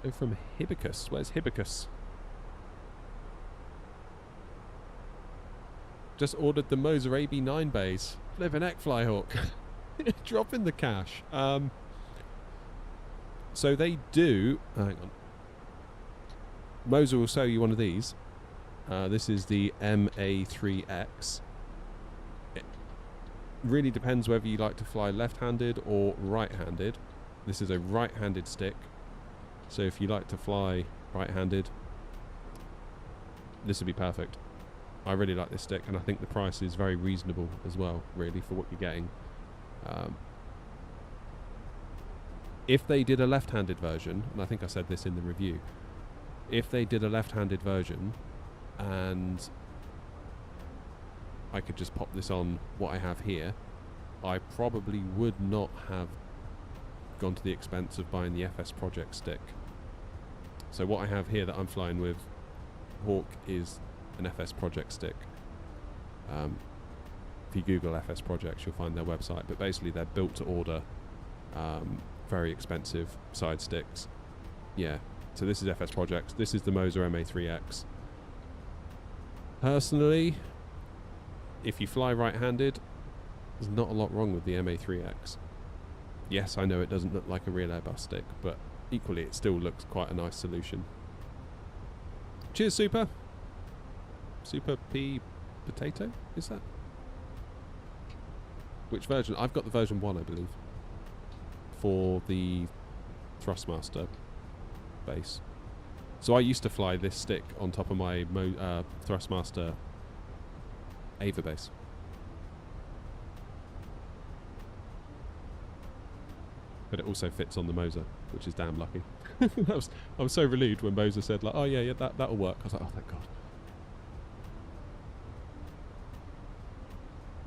Oh, from Hibicus. Where's Hibicus? Just ordered the Moser AB9 base. Flipping heck, Flyhawk. Dropping the cash. So they do... hang on. Moser will sell you one of these. This is the MA3X. It really depends whether you like to fly left-handed or right-handed. This is a right-handed stick. So if you like to fly right-handed, this would be perfect. I really like this stick, and I think the price is very reasonable as well, really, for what you're getting. If they did a left-handed version, and I think I said this in the review, if they did a left-handed version and I could just pop this on what I have here, I probably would not have gone to the expense of buying the FS Project stick. So what I have here that I'm flying with Hawk is an FS Project stick. If you Google FS Projects, you'll find their website, but basically they're built to order, very expensive side sticks. Yeah, so this is FS Projects. This is the Moser MA3X. Personally, if you fly right-handed, there's not a lot wrong with the MA3X. Yes, I know it doesn't look like a real Airbus stick, but equally it still looks quite a nice solution. Cheers, Super. Super P Potato, is that? Which version? I've got the version 1, I believe, for the Thrustmaster base. So I used to fly this stick on top of my Thrustmaster Ava base. But it also fits on the Moser, which is damn lucky. I was so relieved when Moser said, like, oh yeah, that'll work. I was like, oh, thank God.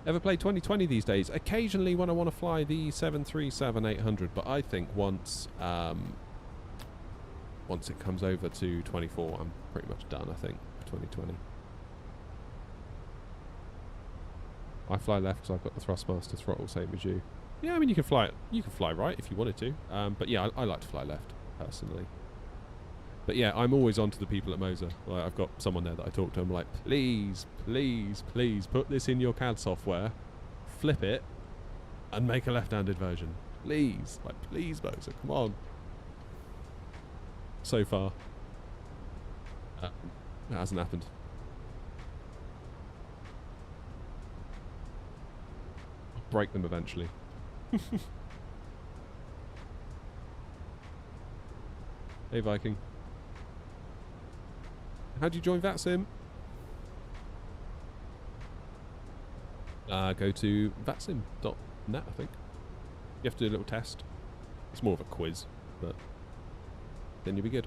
Ever play 2020 these days? Occasionally when I want to fly the 737-800, but I think once it comes over to 24, I'm pretty much done, I think, for 2020. I fly left because I've got the Thrustmaster throttle, same as you. Yeah, I mean, you can fly right if you wanted to. But yeah, I like to fly left, personally. But yeah, I'm always on to the people at Moser. Like, I've got someone there that I talk to. I'm like, please, please, please put this in your CAD software, flip it, and make a left-handed version. Please. Like, please, Moser, come on. So far, that hasn't happened. I'll break them eventually. Hey, Viking. How do you join VATSIM? Go to vatsim.net, I think. You have to do a little test. It's more of a quiz, but then you'll be good.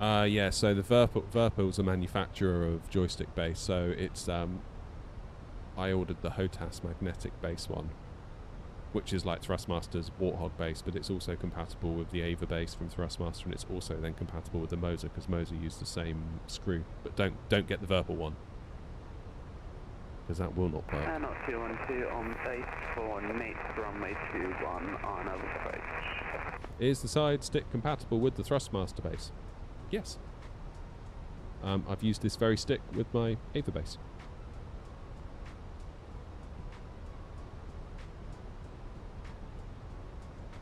Yeah, so the Verpil's a manufacturer of joystick base, so it's I ordered the HOTAS magnetic base one, which is like Thrustmaster's Warthog base, but it's also compatible with the Ava base from Thrustmaster, and it's also then compatible with the Moser, because Moser used the same screw. But don't get the Verpil one, because that will not work. Not 212 on base for Nate, runway 21 on approach. Is the side stick compatible with the Thrustmaster base? Yes. I've used this very stick with my Ava base.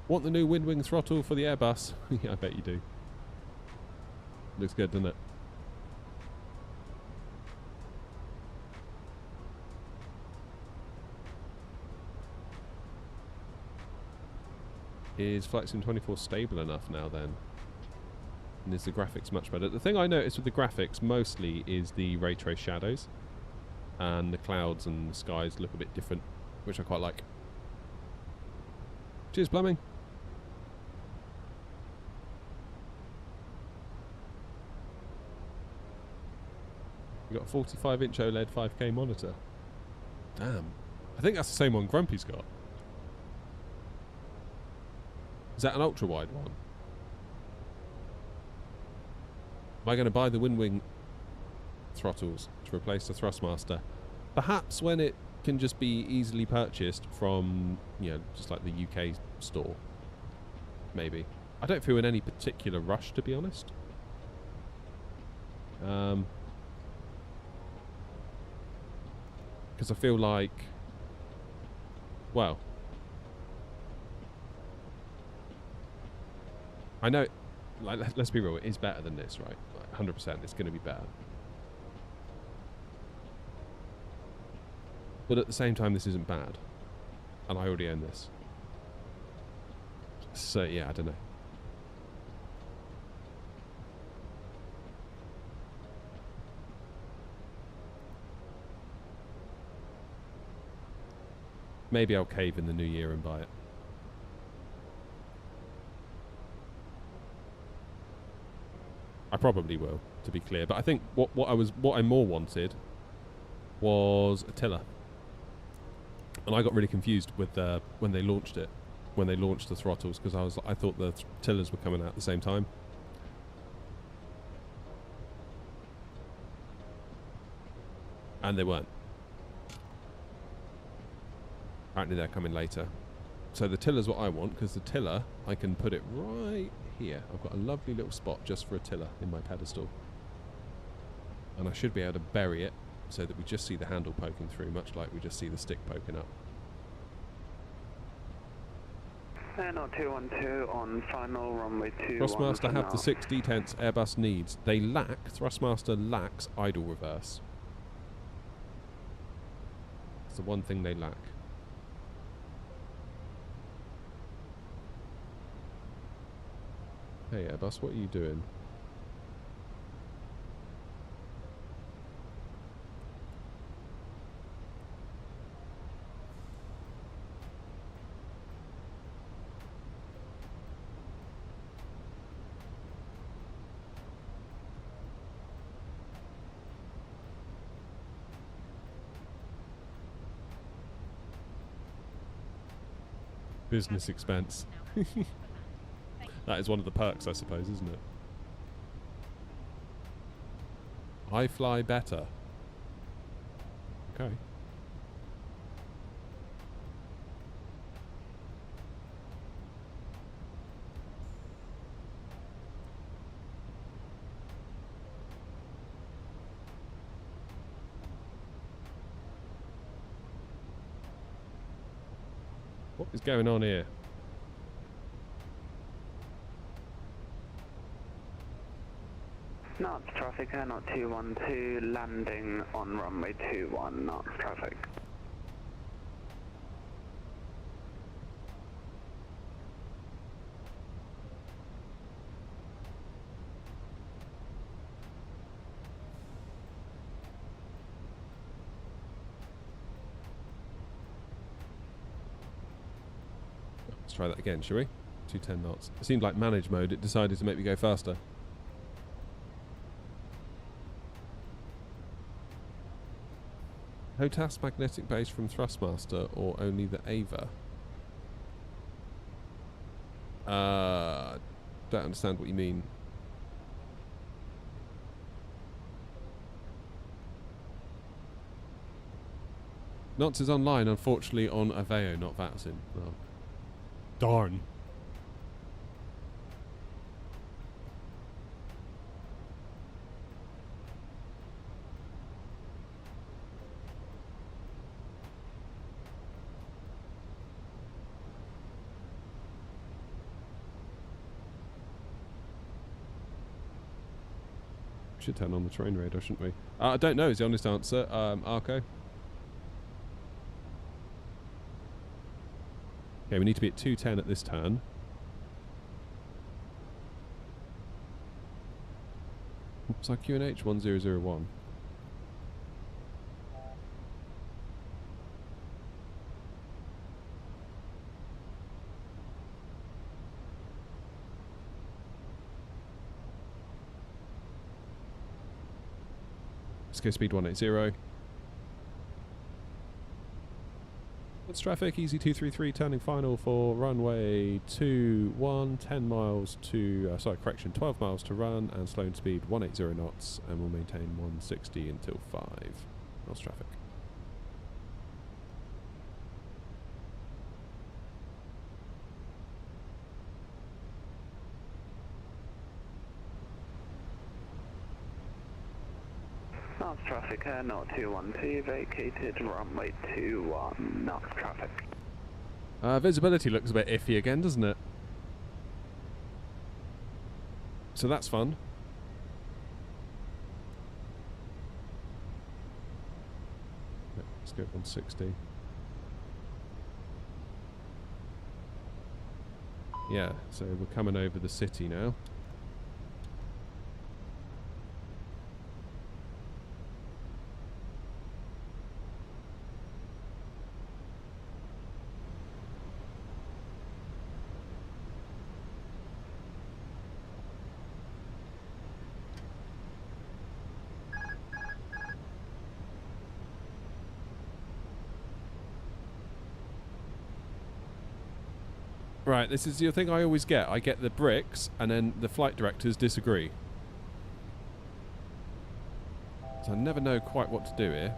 Want the new wind wing throttle for the Airbus? Yeah, I bet you do. Looks good, doesn't it? Is Flight Sim 24 stable enough now then? And is the graphics much better? The thing I noticed with the graphics mostly is the ray trace shadows, and the clouds and the skies look a bit different, which I quite like. Cheers, Plumbing. You got a 45-inch OLED 5K monitor. Damn. I think that's the same one Grumpy's got. Is that an ultra-wide one? Am I going to buy the wind wing throttles to replace the Thrustmaster? Perhaps when it can just be easily purchased from, you know, just like the UK store. Maybe. I don't feel in any particular rush, to be honest. Because I feel like, well, I know, like, let's be real, it is better than this, right? Like, 100%, it's going to be better. But at the same time, this isn't bad. And I already own this. So, yeah, I don't know. Maybe I'll cave in the new year and buy it. I probably will, to be clear. But I think what I more wanted was a tiller. And I got really confused with when they launched it, when they launched the throttles, because I thought the tillers were coming out at the same time. And they weren't. Apparently they're coming later. So the tiller's what I want, because the tiller, I can put it right here. I've got a lovely little spot just for a tiller in my pedestal. And I should be able to bury it so that we just see the handle poking through, much like we just see the stick poking up. Not 212 on final runway 21. Thrustmaster have the 6 detents Airbus needs. They lack, Thrustmaster lacks idle reverse. It's the one thing they lack. Hey Airbus, what are you doing? Business expense. That is one of the perks, I suppose, isn't it? I fly better. Okay. What is going on here? Knots traffic, not 212, landing on runway 21, knots traffic. Let's try that again, shall we? 210 knots. It seemed like manage mode, it decided to make me go faster. HOTAS magnetic base from Thrustmaster or only the Ava? Don't understand what you mean. Nantes is online, unfortunately, on Aveo, not Vatsin. Oh. Darn. Should turn on the train radar, shouldn't we? I don't know is the honest answer, Arco. Okay, we need to be at 210 at this turn. What's our QNH? 1001. Let's go speed 180. What's traffic? Easy 233 turning final for runway 21, 10 miles to, 12 miles to run and slowing speed 180 knots and we'll maintain 160 until 5 miles traffic. Nantes traffic, not 212, vacated runway 21, Nantes traffic. Visibility looks a bit iffy again, doesn't it? So that's fun. Let's go 160. Yeah, so we're coming over the city now. Right, this is the thing I always get. I get the bricks, and then the flight directors disagree. So I never know quite what to do here.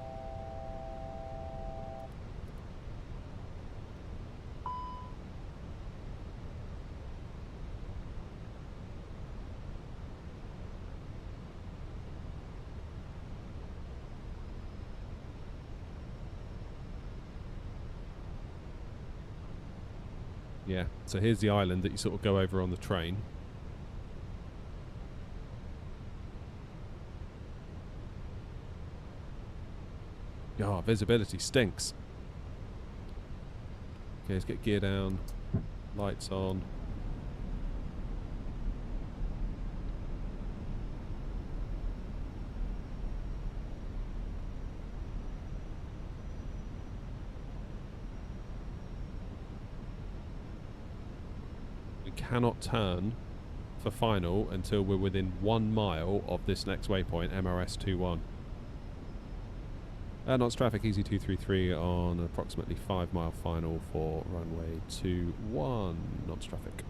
Yeah, so here's the island that you sort of go over on the train. Oh, visibility stinks. Okay, let's get gear down, lights on. Cannot turn for final until we're within 1 mile of this next waypoint, MRS 21. Nantes traffic EZ233 on approximately 5 mile final for runway 21. Nantes traffic.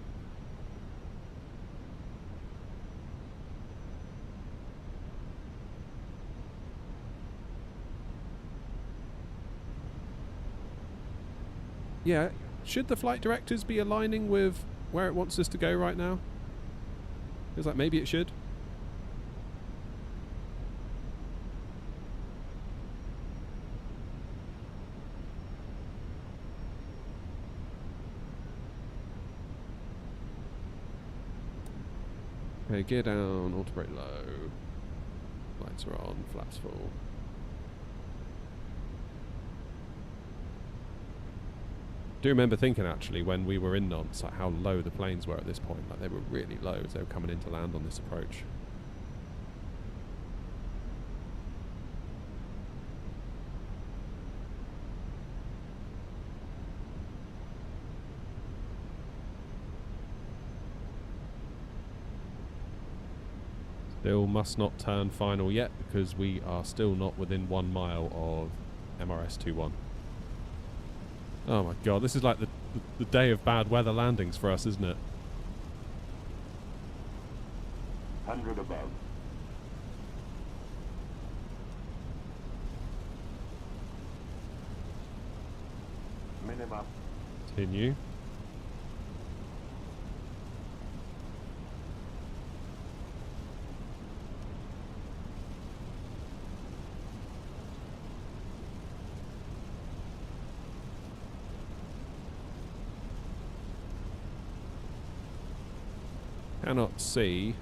Yeah, should the flight directors be aligning with where it wants us to go right now? Feels like maybe it should. Okay, gear down, auto brake low. Lights are on, flaps full. I do remember thinking actually when we were in Nantes, like how low the planes were at this point. Like they were really low as they were coming in to land on this approach. Still must not turn final yet because we are still not within 1 mile of MRS 21. Oh my god, this is like the day of bad weather landings for us, isn't it? 100 above. Minimum. Continue. Cannot see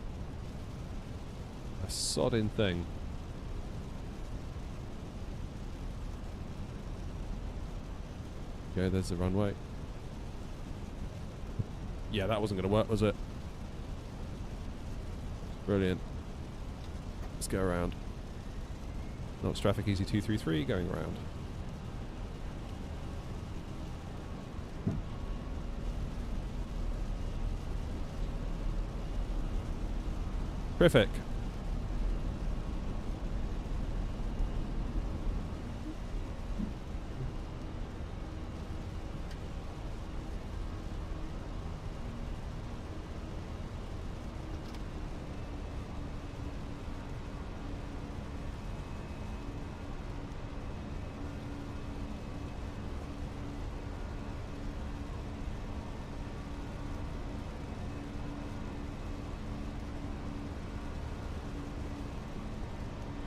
a sodding thing. Okay, there's the runway. Yeah, that wasn't going to work, was it? Brilliant. Let's go around. Nantes traffic EZ233 going around. Terrific.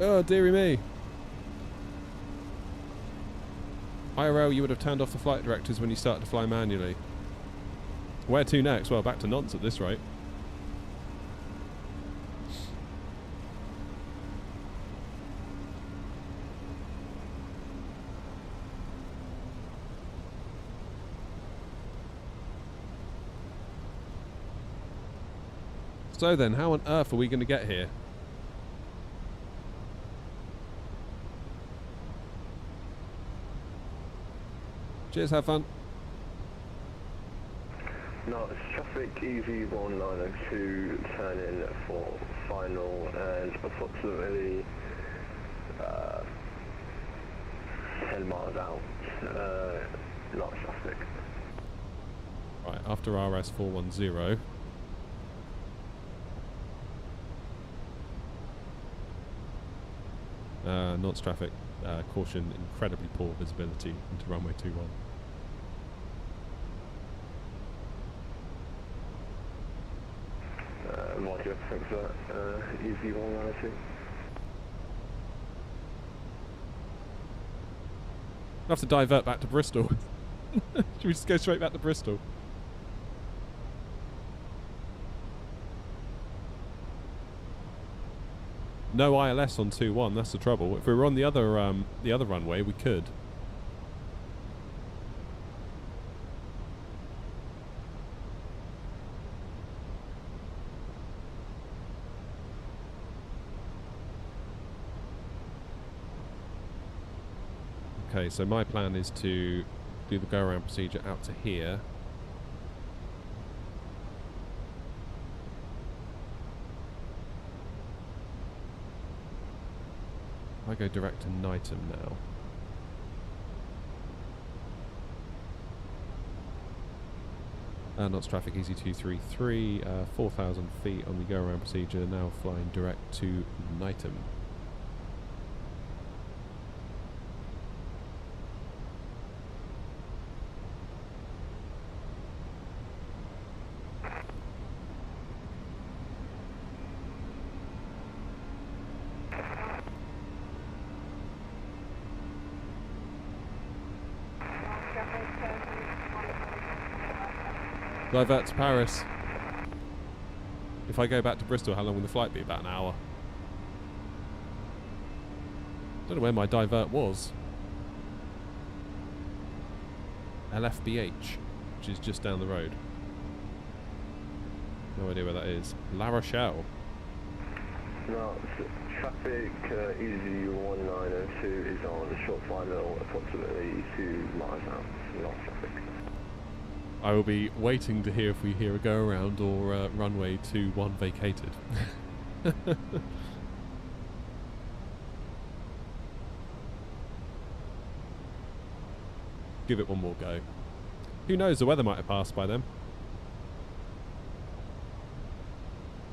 Oh, dearie me. IRL, you would have turned off the flight directors when you started to fly manually. Where to next? Well, back to Nantes at this rate. So then, how on earth are we going to get here? Cheers, have fun. No, it's traffic EV1902 turn in for final and approximately 10 miles out. Not traffic. Right, after RS410. Nantes traffic, caution, incredibly poor visibility into runway 21. What do you think for that? EV1902? I'll have to divert back to Bristol. Should we just go straight back to Bristol? No ILS on 2-1, that's the trouble. If we were on the other runway, we could. Okay, so my plan is to do the go-around procedure out to here. I go direct to Nantes now. Nantes traffic easy 233, 4,000 feet on the go-around procedure, now flying direct to Nantes. Divert to Paris. If I go back to Bristol, how long will the flight be? About an hour. Don't know where my divert was. LFBH, which is just down the road. No idea where that is. La Rochelle. No, traffic EZ1902 is on short final, approximately 2 miles out. Not traffic. I will be waiting to hear if we hear a go around or runway 21 vacated. Give it one more go. Who knows, the weather might have passed by then.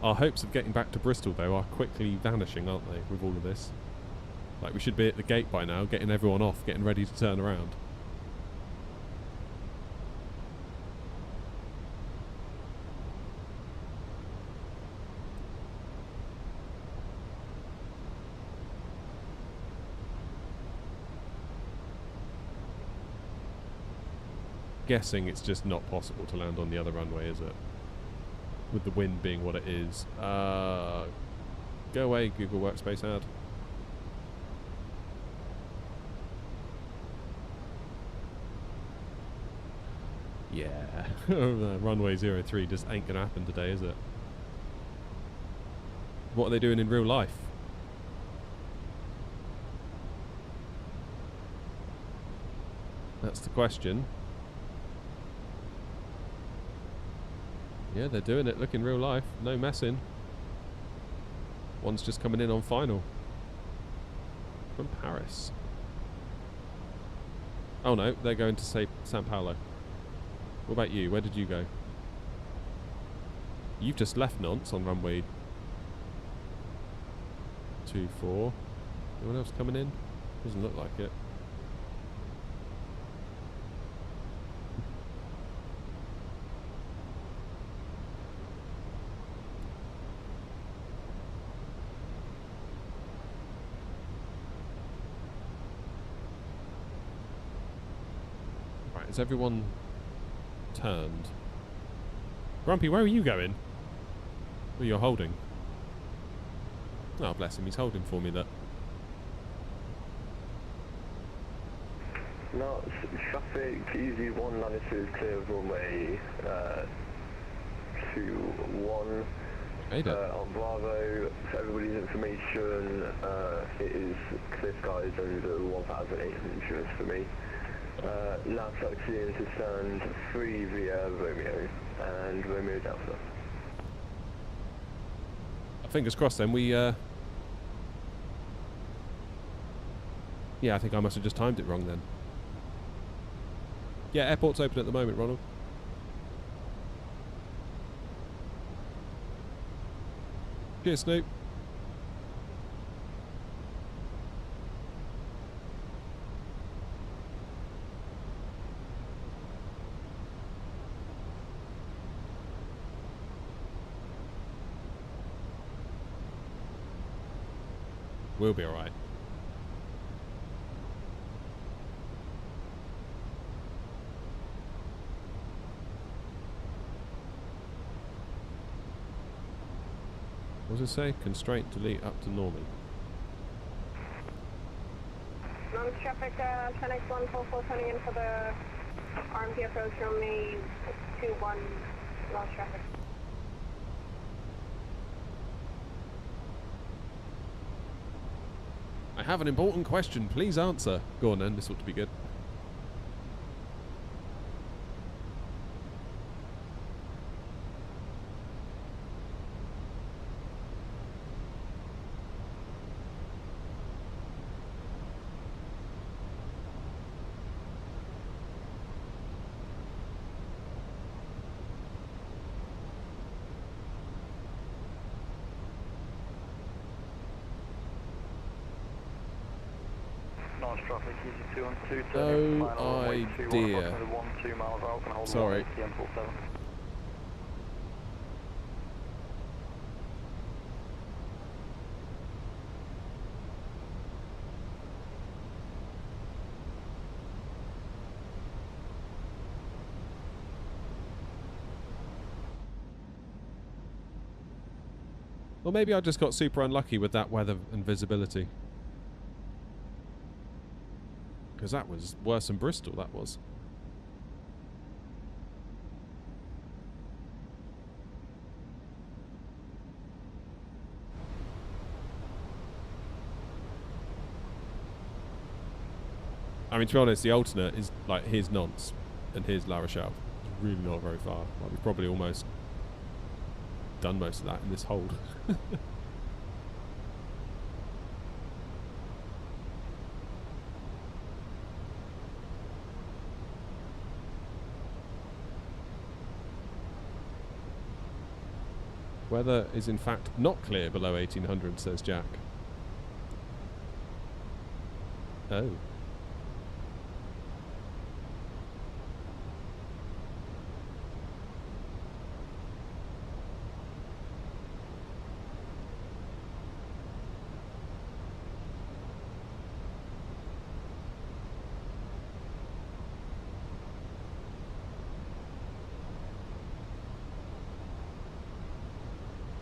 Our hopes of getting back to Bristol, though, are quickly vanishing, aren't they, with all of this? Like, we should be at the gate by now, getting everyone off, getting ready to turn around. Guessing it's just not possible to land on the other runway, is it? With the wind being what it is. Go away, Google Workspace ad. Yeah, runway 03 just ain't gonna happen today, is it? What are they doing in real life? That's the question. Yeah, they're doing it. Look in real life. No messing. One's just coming in on final. From Paris. Oh no, they're going to say Sao Paulo. What about you? Where did you go? You've just left Nantes on runway 24. Anyone else coming in? Doesn't look like it. Is everyone turned? Grumpy, where are you going? Oh, you're holding. Oh, bless him, he's holding for me, look. No, traffic easy 192 is clear of runway 21 on Bravo. For everybody's information, it is clear skies under 1,800 for me. Now taxiing to stand 3 via Romeo and Romeo Delta. Fingers crossed then, we yeah, I think I must have just timed it wrong then. Yeah, airport's open at the moment, Ronald. Cheers, Snoop. We'll be alright. What does it say? Constraint delete up to normal. Non-traffic, Connect 144 turning in for the RMP approach from me 21, lost traffic. I have an important question, please answer. Go on then, this ought to be good. Traffic, easy 212, No idea. 2 miles out, can hold sorry. Or maybe I just got super unlucky with that weather and visibility. Because that was worse than Bristol, that was. I mean, to be honest, the alternate is like, here's Nantes and here's La Rochelle. It's really not very far. Like, we've probably almost done most of that in this hold. Weather is in fact not clear below 1800, says Jack. Oh.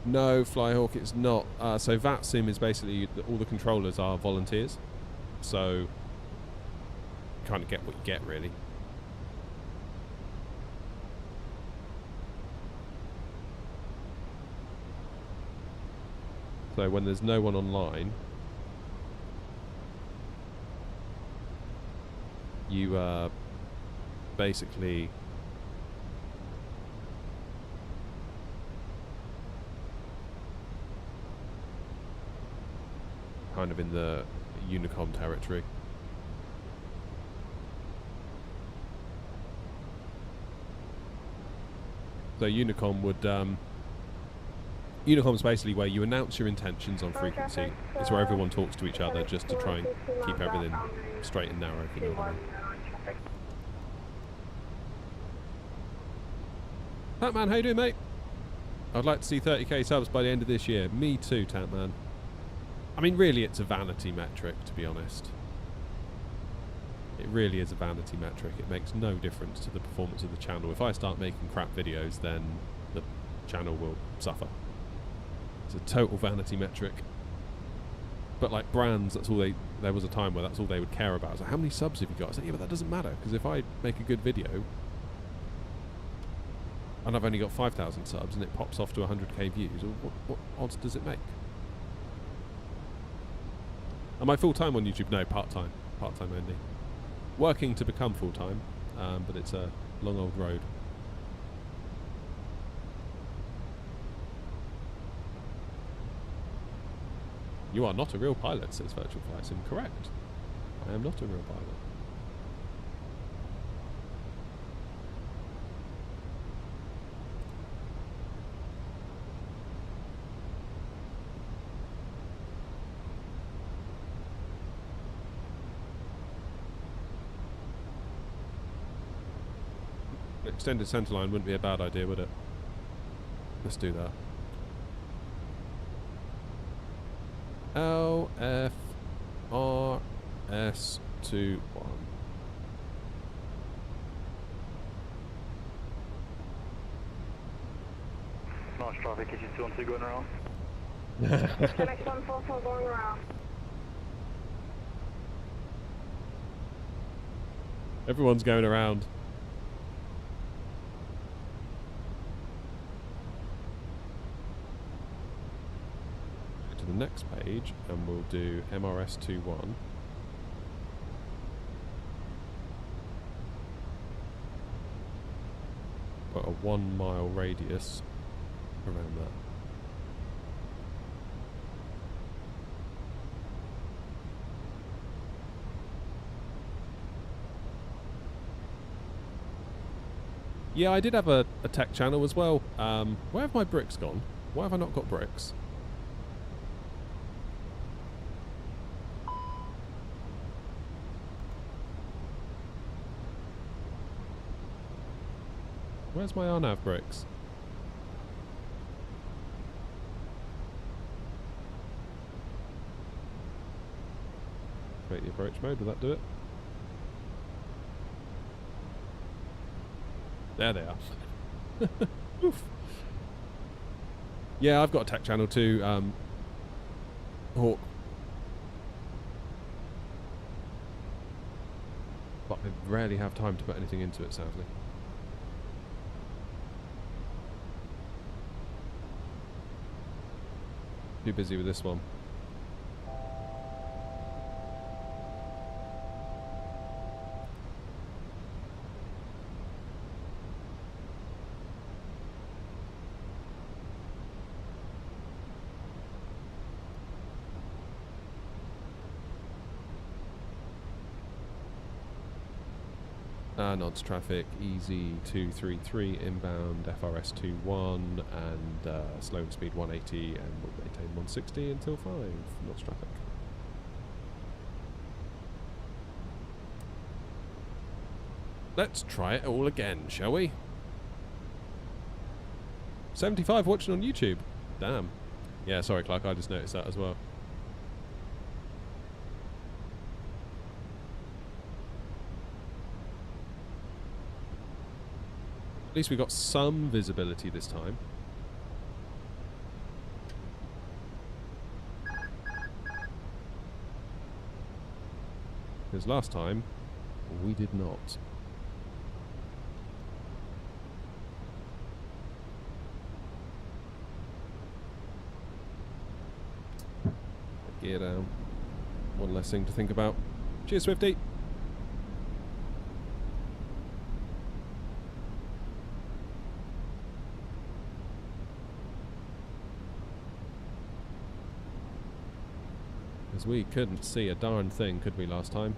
No, Flyhawk, it's not. So VATSIM is basically, all the controllers are volunteers. So, kind of get what you get, really. So when there's no one online, you basically kind of in the Unicom territory. So Unicom would Unicom's basically where you announce your intentions on frequency. It's where everyone talks to each other just to try and keep everything straight and narrow, if you know what I mean. Tatman, how you doing, mate? I'd like to see 30k subs by the end of this year. Me too, Tatman. I mean, really, it's a vanity metric, to be honest. It really is a vanity metric. It makes no difference to the performance of the channel. If I start making crap videos, then the channel will suffer. It's a total vanity metric. But like brands, that's all they. There was a time where that's all they would care about. So how many subs have you got? I said, yeah, but that doesn't matter, because if I make a good video and I've only got 5,000 subs and it pops off to 100k views, what odds does it make? Am I full time on YouTube? No, part time. Part time only. Working to become full time, but it's a long old road. You are not a real pilot, says Virtual Flight. Incorrect. I am not a real pilot. Extended centerline wouldn't be a bad idea, would it? Let's do that. LFRS21. Nice traffic, is you 212 going around? Next 144 going around. Everyone's going around. To the next page, and we'll do MRS21. Got a 1 mile radius around that. Yeah, I did have a tech channel as well. Where have my bricks gone? Why have I not got bricks? Where's my RNAV bricks? Create the approach mode, will that do it? There they are. Oof. Yeah, I've got a tech channel too, Hawk. But I rarely have time to put anything into it, sadly. Too busy with this one. Nantes traffic, easy 233 inbound, FRS 21 and slow and speed 180, and we'll maintain 160 until 5 knots traffic. Let's try it all again, shall we? 75 watching on YouTube. Damn. Yeah, sorry Clark, I just noticed that as well. At least we got some visibility this time. Because last time, we did not. Gear down. One less thing to think about. Cheers, Swifty. We couldn't see a darn thing, could we, last time?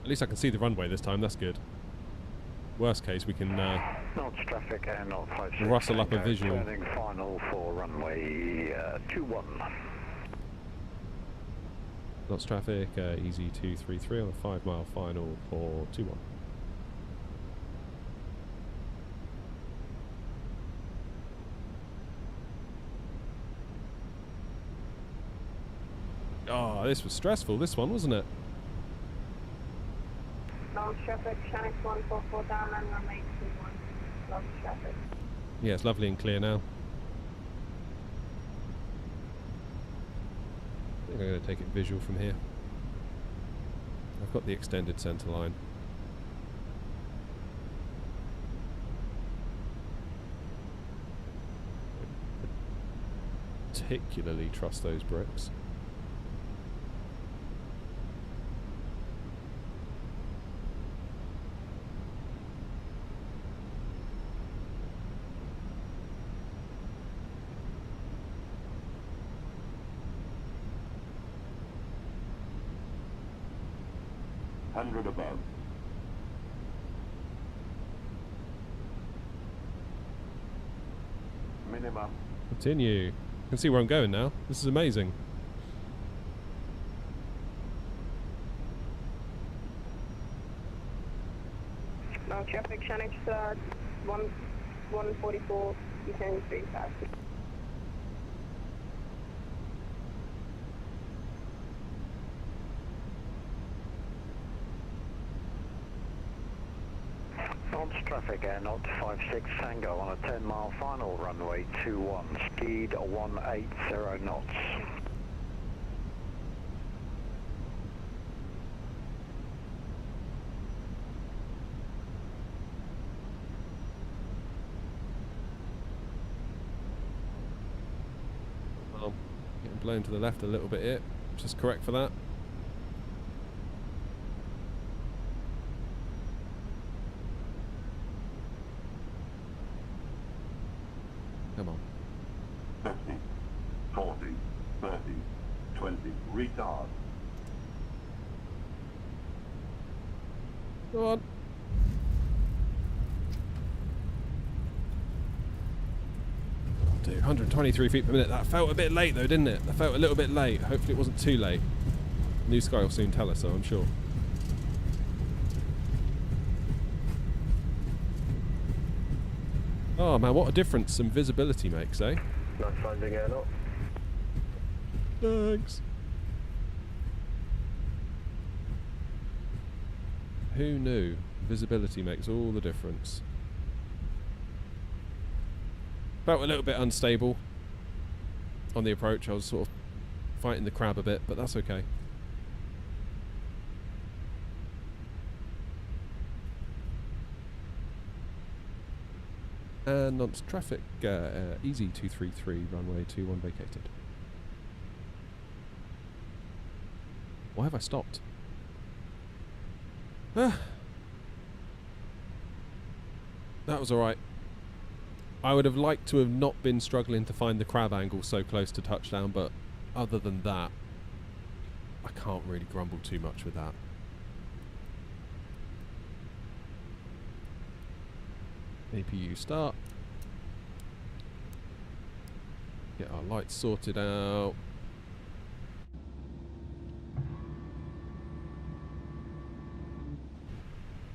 At least I can see the runway this time, that's good. Worst case, we can Knots traffic and not 56. rustle up a visual. Turning final for runway 21. Lots of traffic, easy 233 on a 5 mile final for 21. Oh, this was stressful, this one, wasn't it? Lots traffic, Channel 144 down and runway 21. Lots traffic. Yeah, it's lovely and clear now. I think I'm going to take it visual from here. I've got the extended centre line. Particularly trust those bricks. Hundred above. Minimum. Continue. You can see where I'm going now. This is amazing. Now traffic, Channel 144, descending 3 fast. Nantes traffic, Air Knot 56 Tango on a 10 mile final, runway 21, speed 180 knots. Well, getting blown to the left a little bit here, which is correct for that. Come on. 50, 40, 30, 20, retard. Go on. Dude, 123 feet per minute. That felt a bit late though, didn't it? That felt a little bit late. Hopefully it wasn't too late. New Sky will soon tell us, so I'm sure. Oh man, what a difference some visibility makes, eh? Nice landing, Air Knot. Thanks. Who knew visibility makes all the difference? Felt a little bit unstable on the approach. I was sort of fighting the crab a bit, but that's okay. And Nantes traffic, easy 233, runway 21 vacated. Why have I stopped? That was alright. I would have liked to have not been struggling to find the crab angle so close to touchdown, but other than that, I can't really grumble too much with that. APU start. Get our lights sorted out.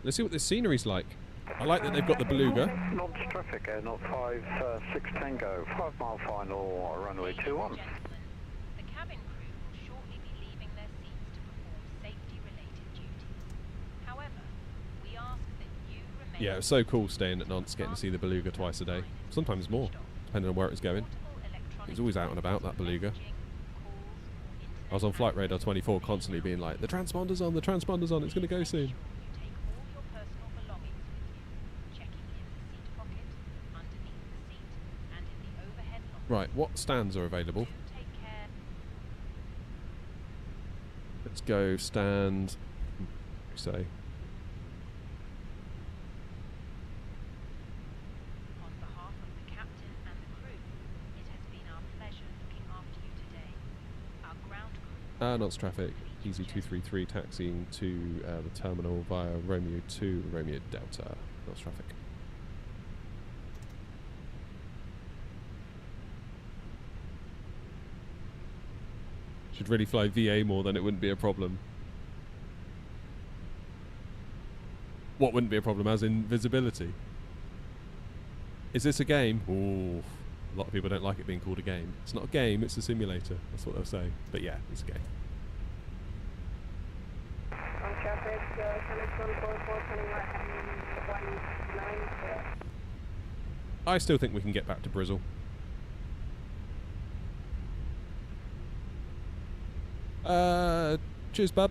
Let's see what this scenery's like. I like that they've got the beluga. Nantes traffic, Air Knot 56 Tango, 5 mile final, runway 21. The cabin crew will shortly be leaving their seats to perform safety-related duties. However, we ask that you remain... Yeah, it was so cool staying at Nantes, getting to see the beluga twice a day. Sometimes more, depending on where it was going. It was always out and about, that beluga. I was on Flight Radar 24 constantly being like, the transponder's on, it's going to go soon. Right, what stands are available? Let's go stand, say. On behalf of the captain and the crew, it has been our pleasure looking after you today. Our ground crew... Nantes traffic, easy 233 taxiing to the terminal via Romeo 2, Romeo Delta. Nantes traffic. Should really fly VA more, then it wouldn't be a problem. What wouldn't be a problem, as in visibility? Is this a game? Ooh, a lot of people don't like it being called a game. It's not a game, it's a simulator. That's what they'll say. But yeah, it's a game. On traffic, Channel 144, turning right and 19. I still think we can get back to Bristol. Cheers, bub.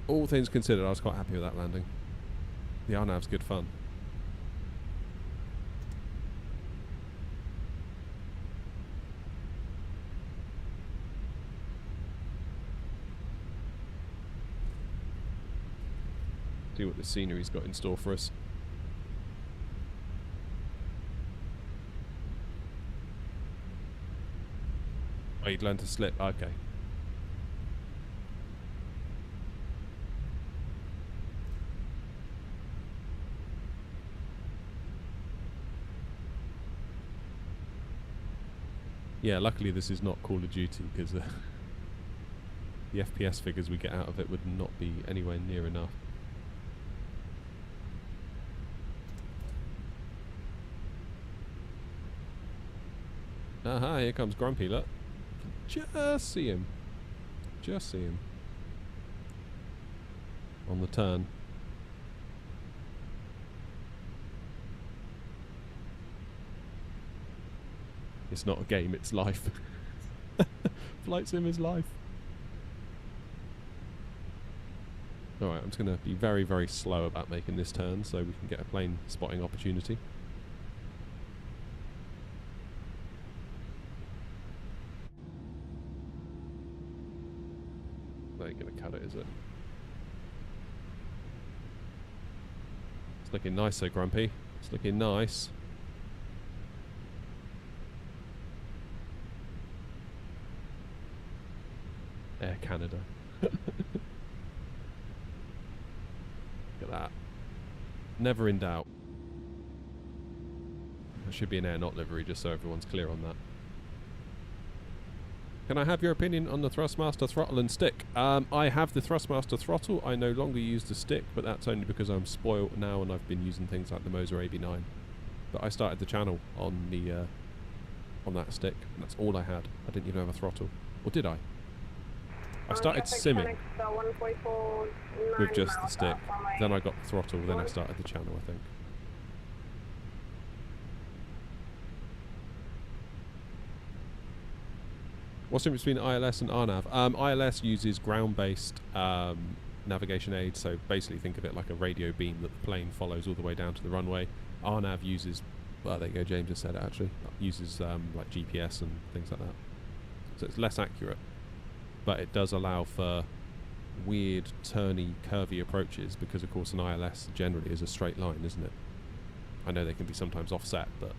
All things considered, I was quite happy with that landing. The RNAV's good fun. See what the scenery's got in store for us. Oh, you'd learn to slip. Okay. Yeah, luckily this is not Call of Duty, because the FPS figures we get out of it would not be anywhere near enough. Aha, here comes Grumpy, look. Just see him. Just see him. On the turn. It's not a game, it's life. Flight sim is life. Alright, I'm just going to be very, very slow about making this turn so we can get a plane spotting opportunity. That ain't going to cut it, is it? It's looking nice, so Grumpy. It's looking nice. Air Canada. Look at that. Never in doubt. There should be an air not livery, just so everyone's clear on that. Can I have your opinion on the Thrustmaster throttle and stick? I have the Thrustmaster throttle. I no longer use the stick, but that's only because I'm spoilt now and I've been using things like the Moser AB9. But I started the channel on the on that stick, and that's all I had. I didn't even have a throttle. Or did I? I started simming with just the stick, then I got the throttle, then I started the channel, I think. What's the difference between ILS and RNAV? ILS uses ground-based navigation aid, so basically think of it like a radio beam that the plane follows all the way down to the runway. RNAV uses, well there you go, James just said it actually, uses like GPS and things like that. So it's less accurate. But it does allow for weird, turny, curvy approaches because, of course, an ILS generally is a straight line, isn't it? I know they can be sometimes offset, but...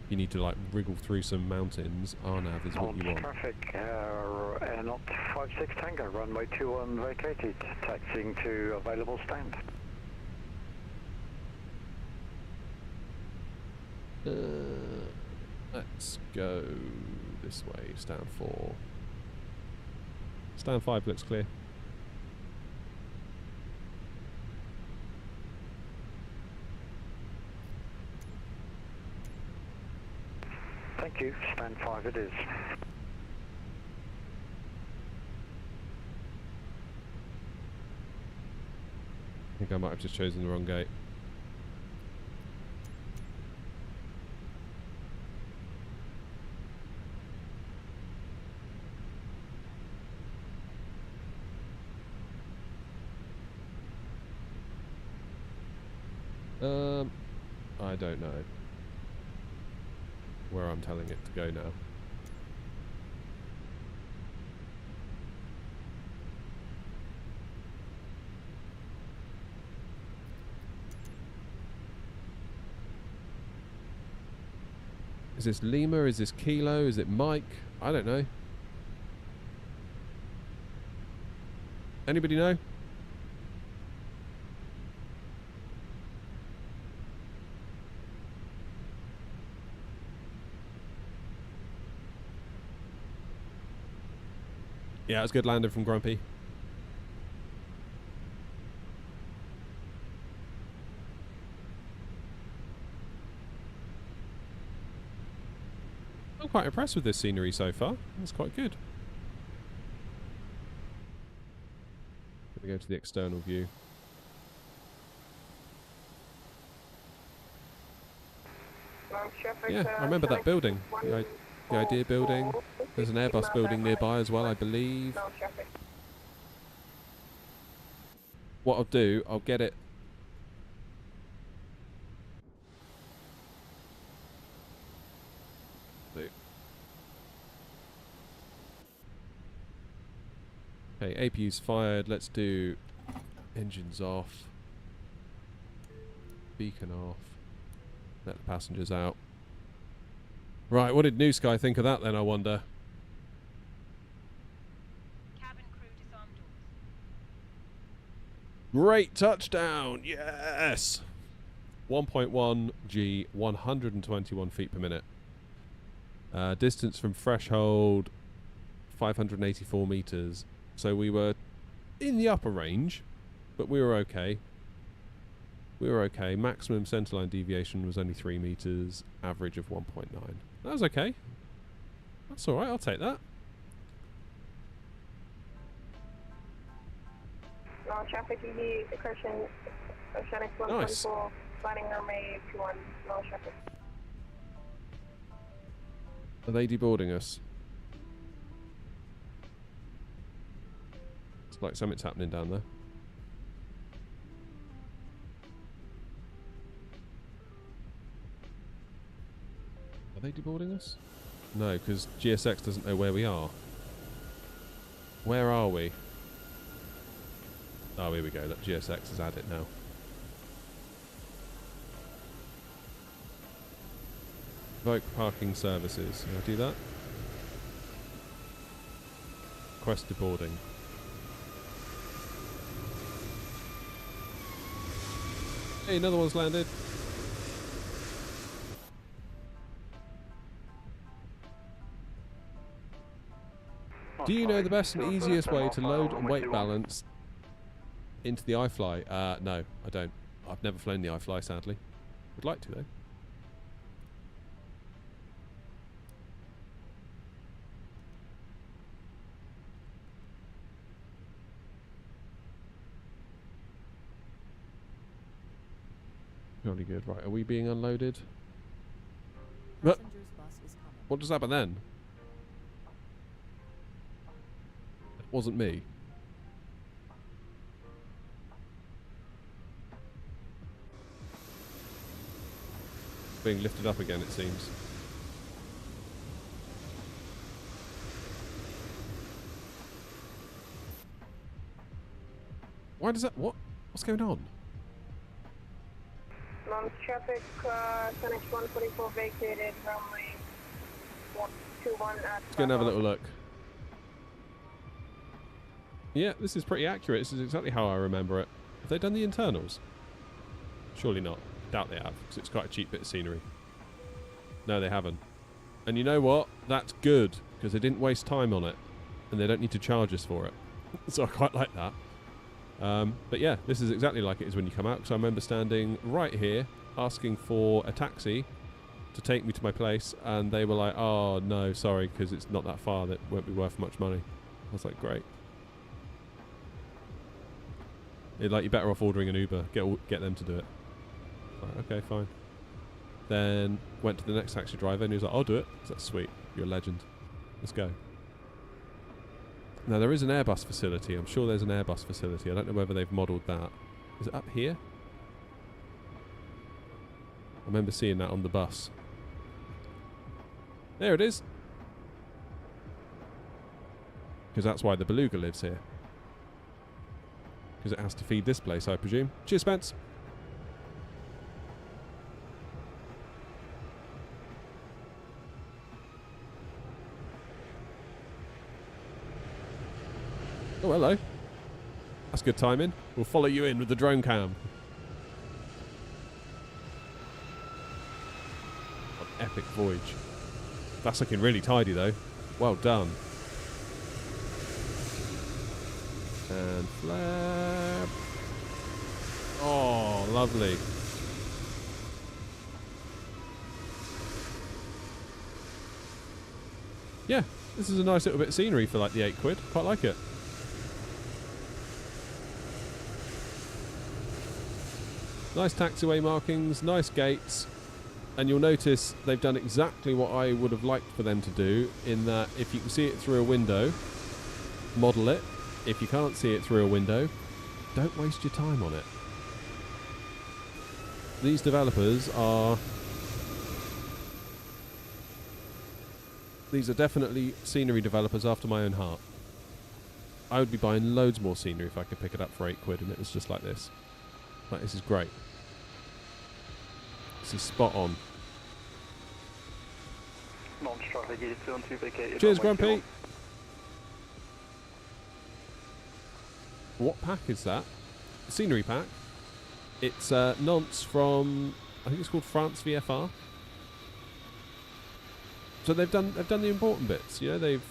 you need to, like, wriggle through some mountains. RNAV is what you want. Traffic, not 56 Tango, runway 21 vacated, taxiing to available stand. Let's go this way. Stand 4. Stand 5 looks clear. Thank you. Stand 5 it is. I think I might have just chosen the wrong gate. I don't know where I'm telling it to go now. Is this Lima? Is this Kilo? Is it Mike? I don't know. Anybody know? Yeah, it was good landing from Grumpy. I'm quite impressed with this scenery so far. It's quite good. Let me go to the external view. Yeah, I remember that building. The idea building. There's an Airbus building nearby as well, I believe. What I'll do, I'll get it. Okay, APU's fired. Let's do engines off. Beacon off. Let the passengers out. Right, what did New Sky think of that then, I wonder? Cabin crew disarm doors. Great touchdown! Yes! 1.1 G, 121 feet per minute. Distance from threshold, 584 meters. So we were in the upper range, but we were okay. We were okay. Maximum centerline deviation was only 3 meters, average of 1.9. That was okay. That's alright, I'll take that. All traffic EV, correction, Oceanic 1.4, Nice. planning runway 21, all traffic. A lady boarding us. It's like something's happening down there. Are they deboarding us? No, because GSX doesn't know where we are. Where are we? Oh, here we go. Look, GSX has had it now. Invoke parking services. Can I do that? Request deboarding. Hey, another one's landed. Do you know the best and easiest way to load and weight balance into the iFly? No, I don't. I've never flown the iFly, sadly. Would like to, though. Jolly good. Right, are we being unloaded? What does happen then? It wasn't me. Being lifted up again, it seems. Why does that... What's going on? Traffic, Oceanic 144 vacated, runway 121 at... Let's go and have a little look. Yeah, this is pretty accurate. This is exactly how I remember it. Have they done the internals? Surely not. Doubt they have, because it's quite a cheap bit of scenery. No, they haven't. And you know what? That's good, because they didn't waste time on it, and they don't need to charge us for it. So I quite like that. But yeah, this is exactly like it is when you come out, because I remember standing right here, asking for a taxi to take me to my place, and they were like, oh, no, sorry, because it's not that far, that won't be worth much money. I was like, great. Like, you're better off ordering an Uber, get them to do it. Like, okay, fine. Then went to the next taxi driver and he was like, I'll do it. I was like, sweet, you're a legend. Let's go. Now, there is an Airbus facility. I'm sure there's an Airbus facility. I don't know whether they've modelled that. Is it up here? I remember seeing that on the bus. There it is. Because that's why the Beluga lives here. Because it has to feed this place, I presume. Cheers, Spence. Oh, hello. That's good timing. We'll follow you in with the drone cam. What an epic voyage. That's looking really tidy, though. Well done. And flap. Oh, lovely. Yeah, this is a nice little bit of scenery for like the £8. Quite like it. Nice taxiway markings, nice gates, and you'll notice they've done exactly what I would have liked for them to do, in that if you can see it through a window, model it. If you can't see it through a window, don't waste your time on it. These developers are... These are definitely scenery developers after my own heart. I would be buying loads more scenery if I could pick it up for £8 and it was just like this. Like, this is great. This is spot on. Cheers, Grumpy. What pack is that? Scenery pack. It's Nantes from, I think it's called France VFR. So they've done the important bits. You know, they've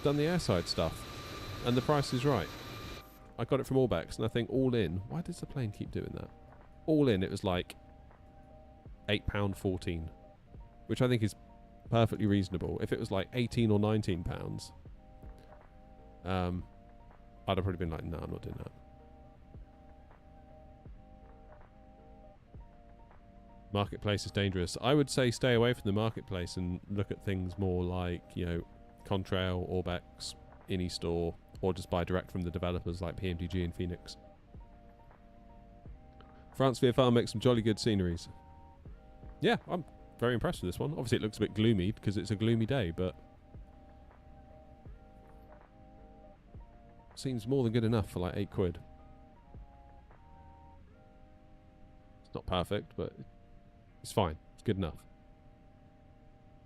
done the airside stuff, and the price is right. I got it from Orbex, and I think all in. Why does the plane keep doing that? All in, it was like £8.14, which I think is perfectly reasonable. If it was like £18 or £19, I'd have probably been like, no, I'm not doing that. Marketplace is dangerous. I would say stay away from the marketplace and look at things more like, you know, Contrail, Orbex, Store, or just buy direct from the developers like PMDG and Phoenix. France VFR makes some jolly good sceneries. Yeah, I'm very impressed with this one. Obviously it looks a bit gloomy because it's a gloomy day, but seems more than good enough for like £8. It's not perfect, but it's fine. It's good enough.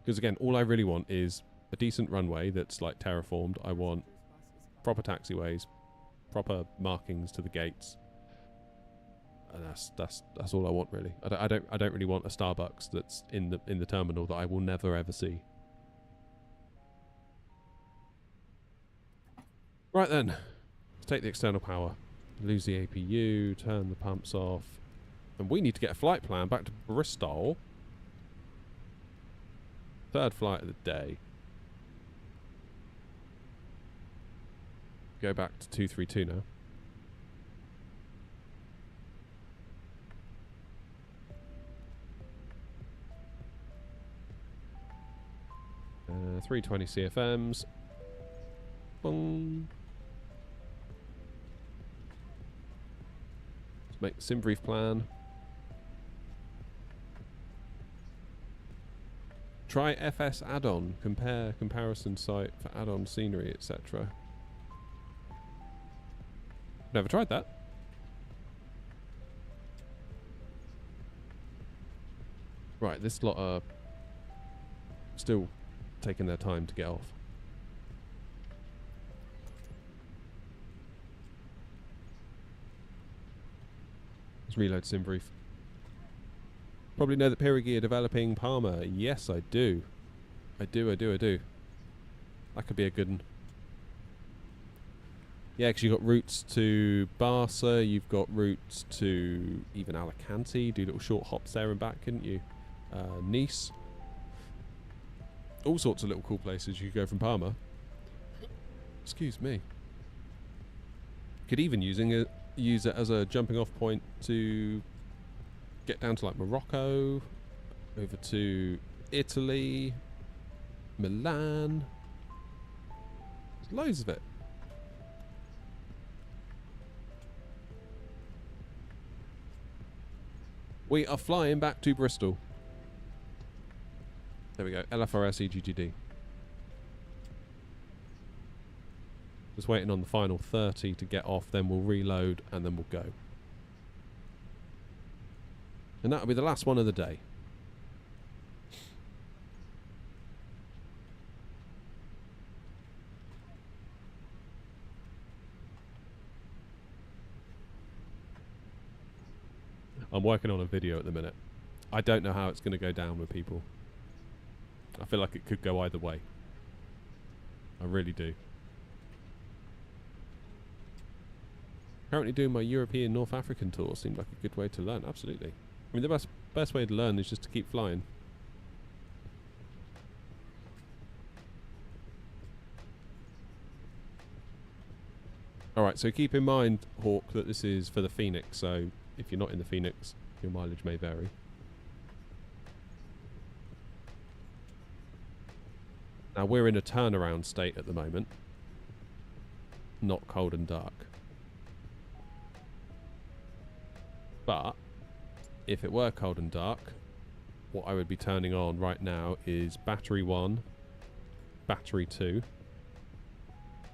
Because again, all I really want is a decent runway that's like terraformed. I want proper taxiways, proper markings to the gates, and that's all I want really. I don't really want a Starbucks that's in the terminal that I will never ever see. Right then, let's take the external power, lose the APU, turn the pumps off, and we need to get a flight plan back to Bristol. Third flight of the day. Go back to 232 now. Uh, 320 CFMs. Boom. Let's make the sim brief plan. Try FS add-on. Compare comparison site for add-on scenery, etc. Never tried that. Right, this lot are still taking their time to get off. Let's reload sim brief. Probably know that Pirigi are developing Palmer. Yes, I do. I do. That could be a good one. Yeah, because you've got routes to Barca, you've got routes to even Alicante, do little short hops there and back, couldn't you? Nice. All sorts of little cool places you could go from Palma. Excuse me. Could even use it as a jumping off point to get down to like Morocco, over to Italy, Milan. There's loads of it. We are flying back to Bristol. There we go. LFRS EGGD. Just waiting on the final 30 to get off, then we'll reload and then we'll go. And that'll be the last one of the day. I'm working on a video at the minute. I don't know how it's going to go down with people. I feel like it could go either way. I really do. Currently doing my European North African tour. Seemed like a good way to learn. Absolutely. I mean, the best way to learn is just to keep flying. Alright, so keep in mind, Hawk, that this is for the Phoenix, so if you're not in the Phoenix, your mileage may vary. Now, we're in a turnaround state at the moment. Not cold and dark. But, if it were cold and dark, what I would be turning on right now is battery 1, battery 2.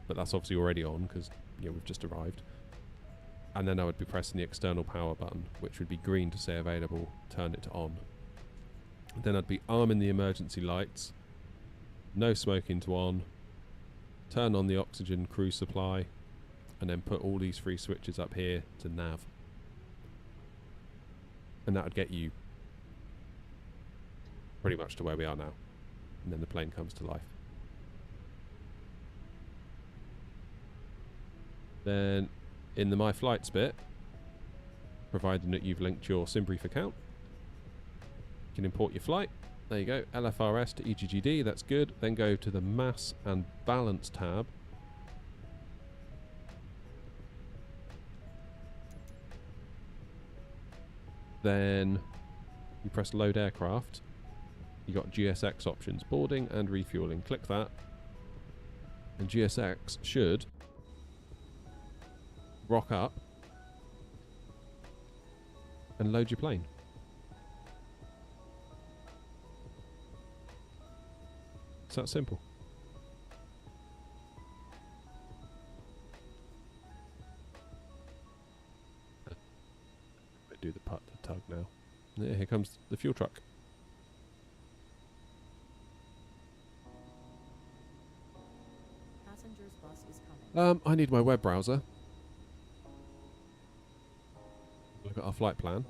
But that's obviously already on, because we've just arrived. And then I would be pressing the external power button, which would be green to say available, turn it to on. Then I'd be arming the emergency lights, no smoking to on, turn on the oxygen cruise supply, and then put all these 3 switches up here to nav. And that would get you pretty much to where we are now. And then the plane comes to life. Then in the My Flights bit, providing that you've linked your SimBrief account, you can import your flight. There you go, LFRS to EGGD, that's good. Then go to the Mass and Balance tab. Then you press Load Aircraft. You got GSX options, boarding and refueling. Click that, and GSX should rock up and load your plane. It's that simple. I do the tug now. Yeah, here comes the fuel truck. Passenger's bus is coming. I need my web browser. Look at our flight plan.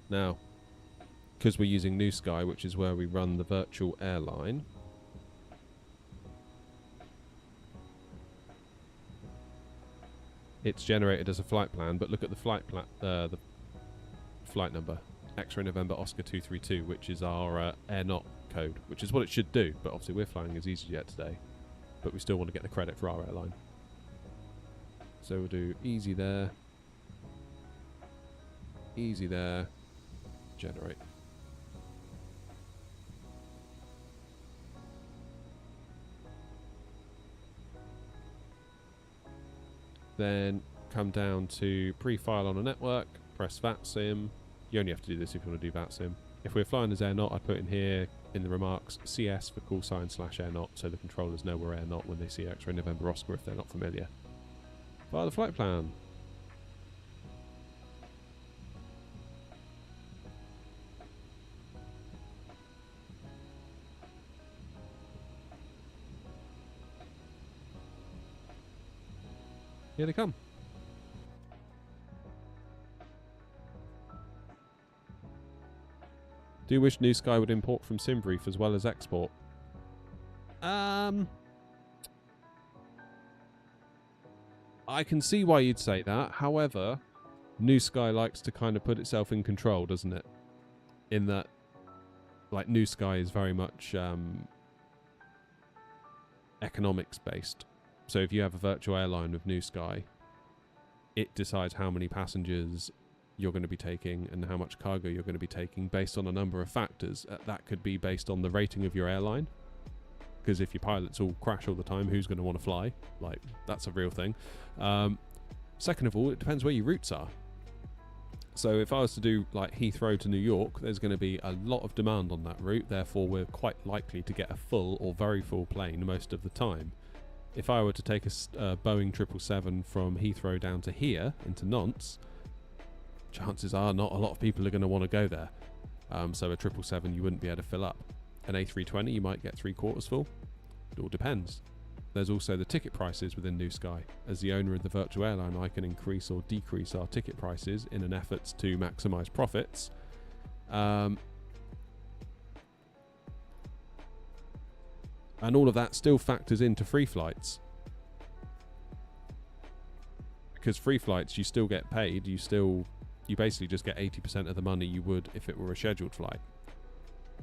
Now, because we're using New Sky, which is where we run the virtual airline, it's generated as a flight plan. But look at the flight number, X-ray November Oscar 232, which is our AirNot code, which is what it should do. But obviously, we're flying as EasyJet today. But we still want to get the credit for our airline. So we'll do easy there, generate. Then come down to pre-file on a network, press VATSIM. You only have to do this if you want to do VATSIM. If we're flying as AirNot, I'd put in here in the remarks CS for call sign /AirNot, so the controllers know we're AirNot when they see X-ray November Oscar if they're not familiar. Fire the flight plan. Here they come. Do you wish New Sky would import from SimBrief as well as export? I can see why you'd say that. However, New Sky likes to kind of put itself in control, doesn't it? In that, like, New Sky is very much economics based. So if you have a virtual airline with New Sky, it decides how many passengers you're going to be taking and how much cargo you're going to be taking based on a number of factors. That could be based on the rating of your airline, because if your pilots all crash all the time, who's going to want to fly? Like, that's a real thing. Second of all, it depends where your routes are. So if I was to do like Heathrow to New York, there's going to be a lot of demand on that route, therefore we're quite likely to get a full or very full plane most of the time. If I were to take a Boeing 777 from Heathrow down to here, into Nantes, chances are not a lot of people are going to want to go there. So a 777 you wouldn't be able to fill up. An A320 you might get 3/4 full. It all depends. There's also the ticket prices within New Sky. As the owner of the virtual airline, I can increase or decrease our ticket prices in an effort to maximise profits. And all of that still factors into free flights. Because free flights, you still get paid. You basically just get 80% of the money you would if it were a scheduled flight.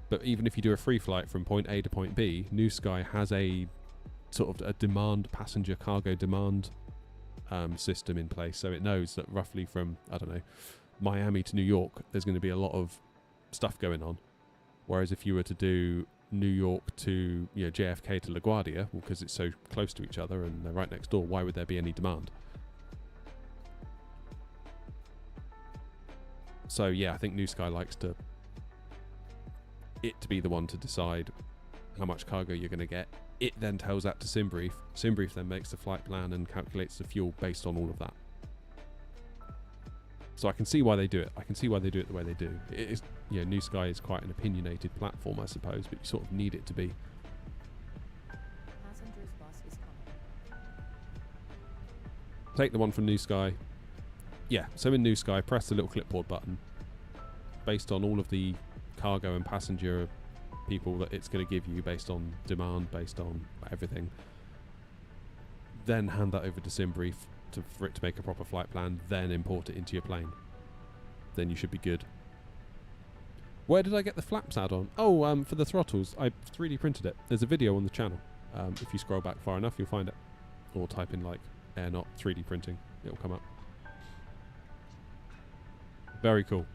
But even if you do a free flight from point A to point B, New Sky has a sort of a demand, passenger cargo demand system in place. So it knows that roughly from, I don't know, Miami to New York, there's going to be a lot of stuff going on. Whereas if you were to do New York to JFK to LaGuardia, because it's so close to each other and they're right next door, why would there be any demand? So yeah, I think New Sky likes to be the one to decide how much cargo you're going to get. It then tells that to SimBrief. SimBrief then makes the flight plan and calculates the fuel based on all of that. So I can see why they do it. I can see why they do it the way they do. It is, New Sky is quite an opinionated platform, I suppose, but you sort of need it to be. Passenger's bus is coming. Take the one from New Sky. Yeah, so in New Sky, press the little clipboard button. Based on all of the cargo and passenger people that it's going to give you, based on demand, based on everything. Then hand that over to SimBrief for it to make a proper flight plan, then import it into your plane. Then you should be good. Where did I get the flaps add-on? Oh, for the throttles. I 3D printed it. There's a video on the channel. If you scroll back far enough, you'll find it. Or type in like AirNot 3D printing. It'll come up. Very cool.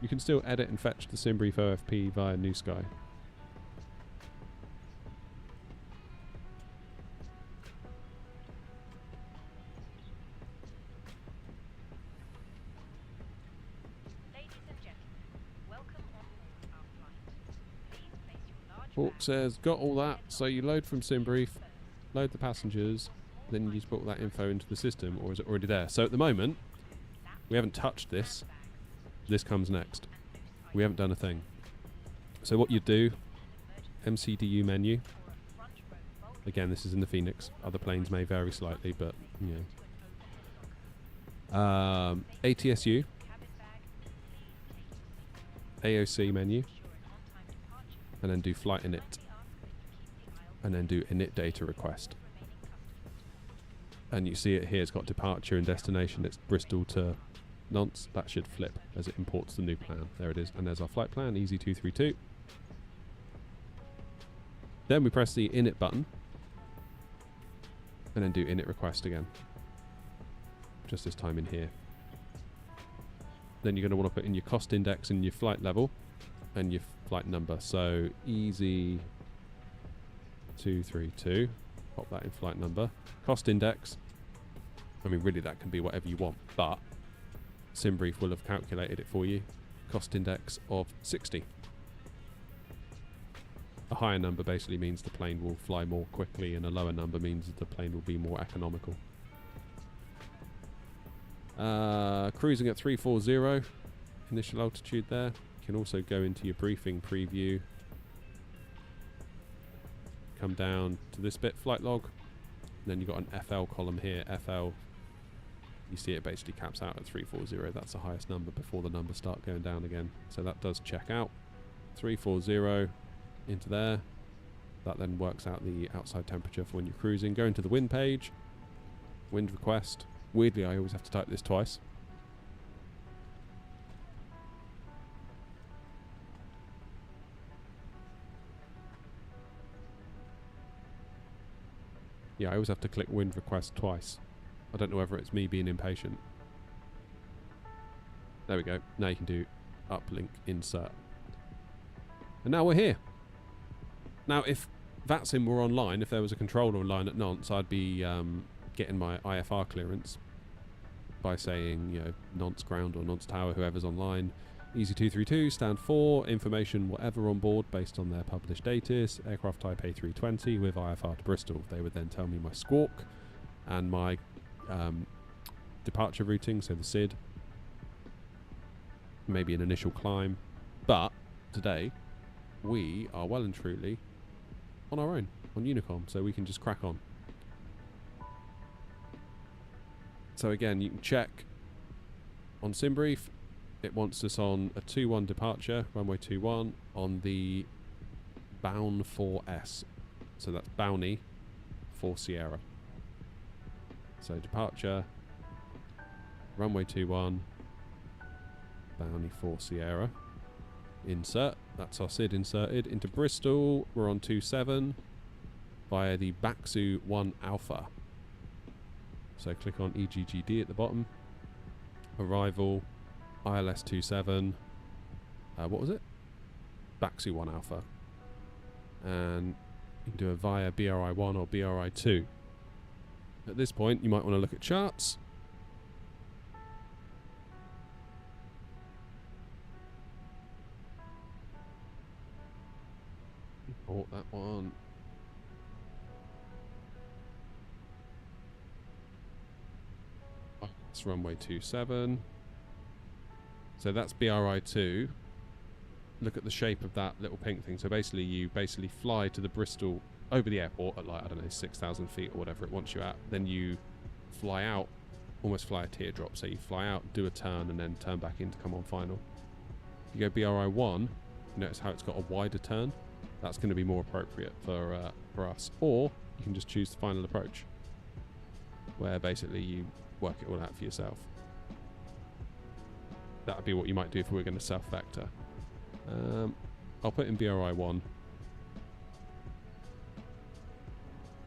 You can still edit and fetch the SimBrief OFP via New Sky. Hawk says, got all that, so you load from SimBrief, load the passengers, then you just put all that info into the system, or is it already there? So at the moment, we haven't touched this. This comes next. We haven't done a thing. So what you do, MCDU menu. Again, this is in the Phoenix. Other planes may vary slightly, but ATSU, AOC menu, and then do flight init, and then do init data request. And you see it here, it's got departure and destination. It's Bristol to Nantes. That should flip as it imports the new plan. There it is. And there's our flight plan, EZ232. Then we press the init button, and then do init request again. Just this time in here. Then you're going to want to put in your cost index and your flight level and your flight number. So EZ232. Pop that in flight number. Cost index. I mean, really, that can be whatever you want, but SimBrief will have calculated it for you. Cost index of 60. A higher number basically means the plane will fly more quickly, and a lower number means the plane will be more economical. Cruising at 340, initial altitude there. You can also go into your briefing preview. Come down to this bit, flight log. And then you've got an FL column here, FL. You see it basically caps out at 340. That's the highest number before the numbers start going down again. So that does check out. 340 into there. That then works out the outside temperature for when you're cruising. Go into the wind page. Wind request. Weirdly, I always have to type this twice. Yeah, I always have to click wind request twice. I don't know whether it's me being impatient. There we go. Now you can do uplink insert. And now we're here. Now if VATSIM were online, if there was a controller online at Nantes, I'd be getting my IFR clearance by saying, Nantes ground or Nantes tower, whoever's online. EZ232, stand for, information whatever on board based on their published ATIS, aircraft type A320 with IFR to Bristol. They would then tell me my squawk and my departure routing, so the SID, maybe an initial climb. But today we are well and truly on our own on Unicom, so we can just crack on. So again, you can check on SimBrief. It wants us on a 2-1 departure, runway 21, on the Bound 4S. So that's Bounty 4 Sierra. So departure, runway 21, Bounty 4 Sierra. Insert, that's our SID inserted. Into Bristol, we're on 27 via the Baxu 1 Alpha. So click on EGGD at the bottom. Arrival, ILS 27. What was it? Baxu 1 Alpha. And you can do a via BRI 1 or BRI 2. At this point, you might want to look at charts. Import that one. That's runway 27. So that's BRI 2. Look at the shape of that little pink thing. So basically, you fly to the Bristol over the airport at like, I don't know, 6,000 feet or whatever it wants you at. Then you fly out, almost fly a teardrop. So you fly out, do a turn, and then turn back in to come on final. If you go BRI 1, you notice how it's got a wider turn. That's going to be more appropriate for us. Or you can just choose the final approach, where basically you work it all out for yourself. That would be what you might do if we were going to self-vector. I'll put in BRI 1.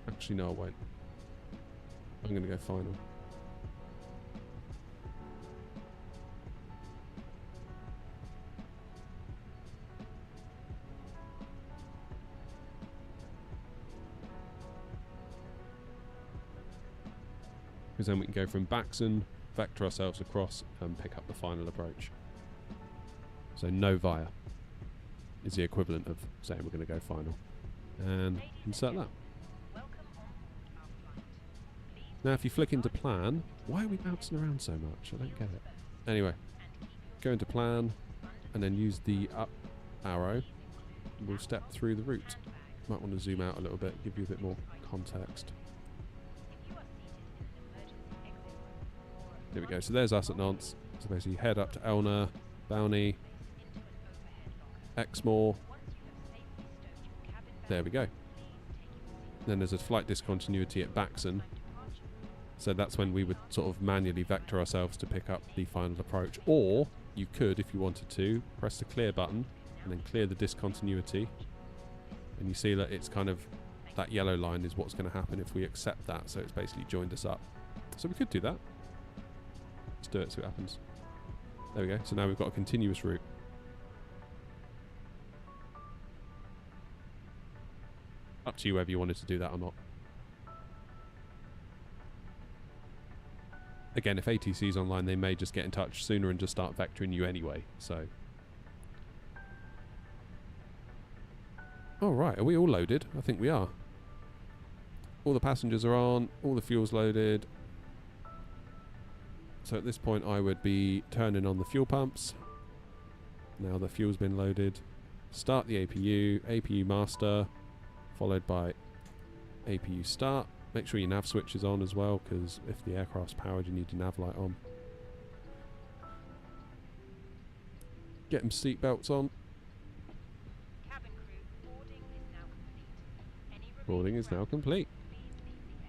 Actually, no, I won't. I'm going to go final. Because then we can go from Baxen, vector ourselves across, and pick up the final approach. So no via is the equivalent of saying we're going to go final. And insert that. Now if you flick into plan, why are we bouncing around so much? I don't get it. Anyway, go into plan and then use the up arrow. We'll step through the route. Might want to zoom out a little bit, give you a bit more context. There we go. So there's us at Nantes. So basically head up to Elna, Bounty, Exmoor. There we go. Then there's a flight discontinuity at Baxen. So that's when we would sort of manually vector ourselves to pick up the final approach. Or you could, if you wanted to, press the clear button and then clear the discontinuity. And you see that it's kind of, that yellow line is what's going to happen if we accept that. So it's basically joined us up. So we could do that. Let's do it, see what happens. There we go. So now we've got a continuous route. Up to you whether you wanted to do that or not. Again, if ATC's online, they may just get in touch sooner and just start vectoring you anyway, so. Alright, are we all loaded? I think we are. All the passengers are on, all the fuel's loaded. So at this point I would be turning on the fuel pumps. Now the fuel's been loaded. Start the APU, APU master, followed by APU start. Make sure your nav switch is on as well, because if the aircraft's powered you need your nav light on. Get them seat belts on. Boarding is now complete.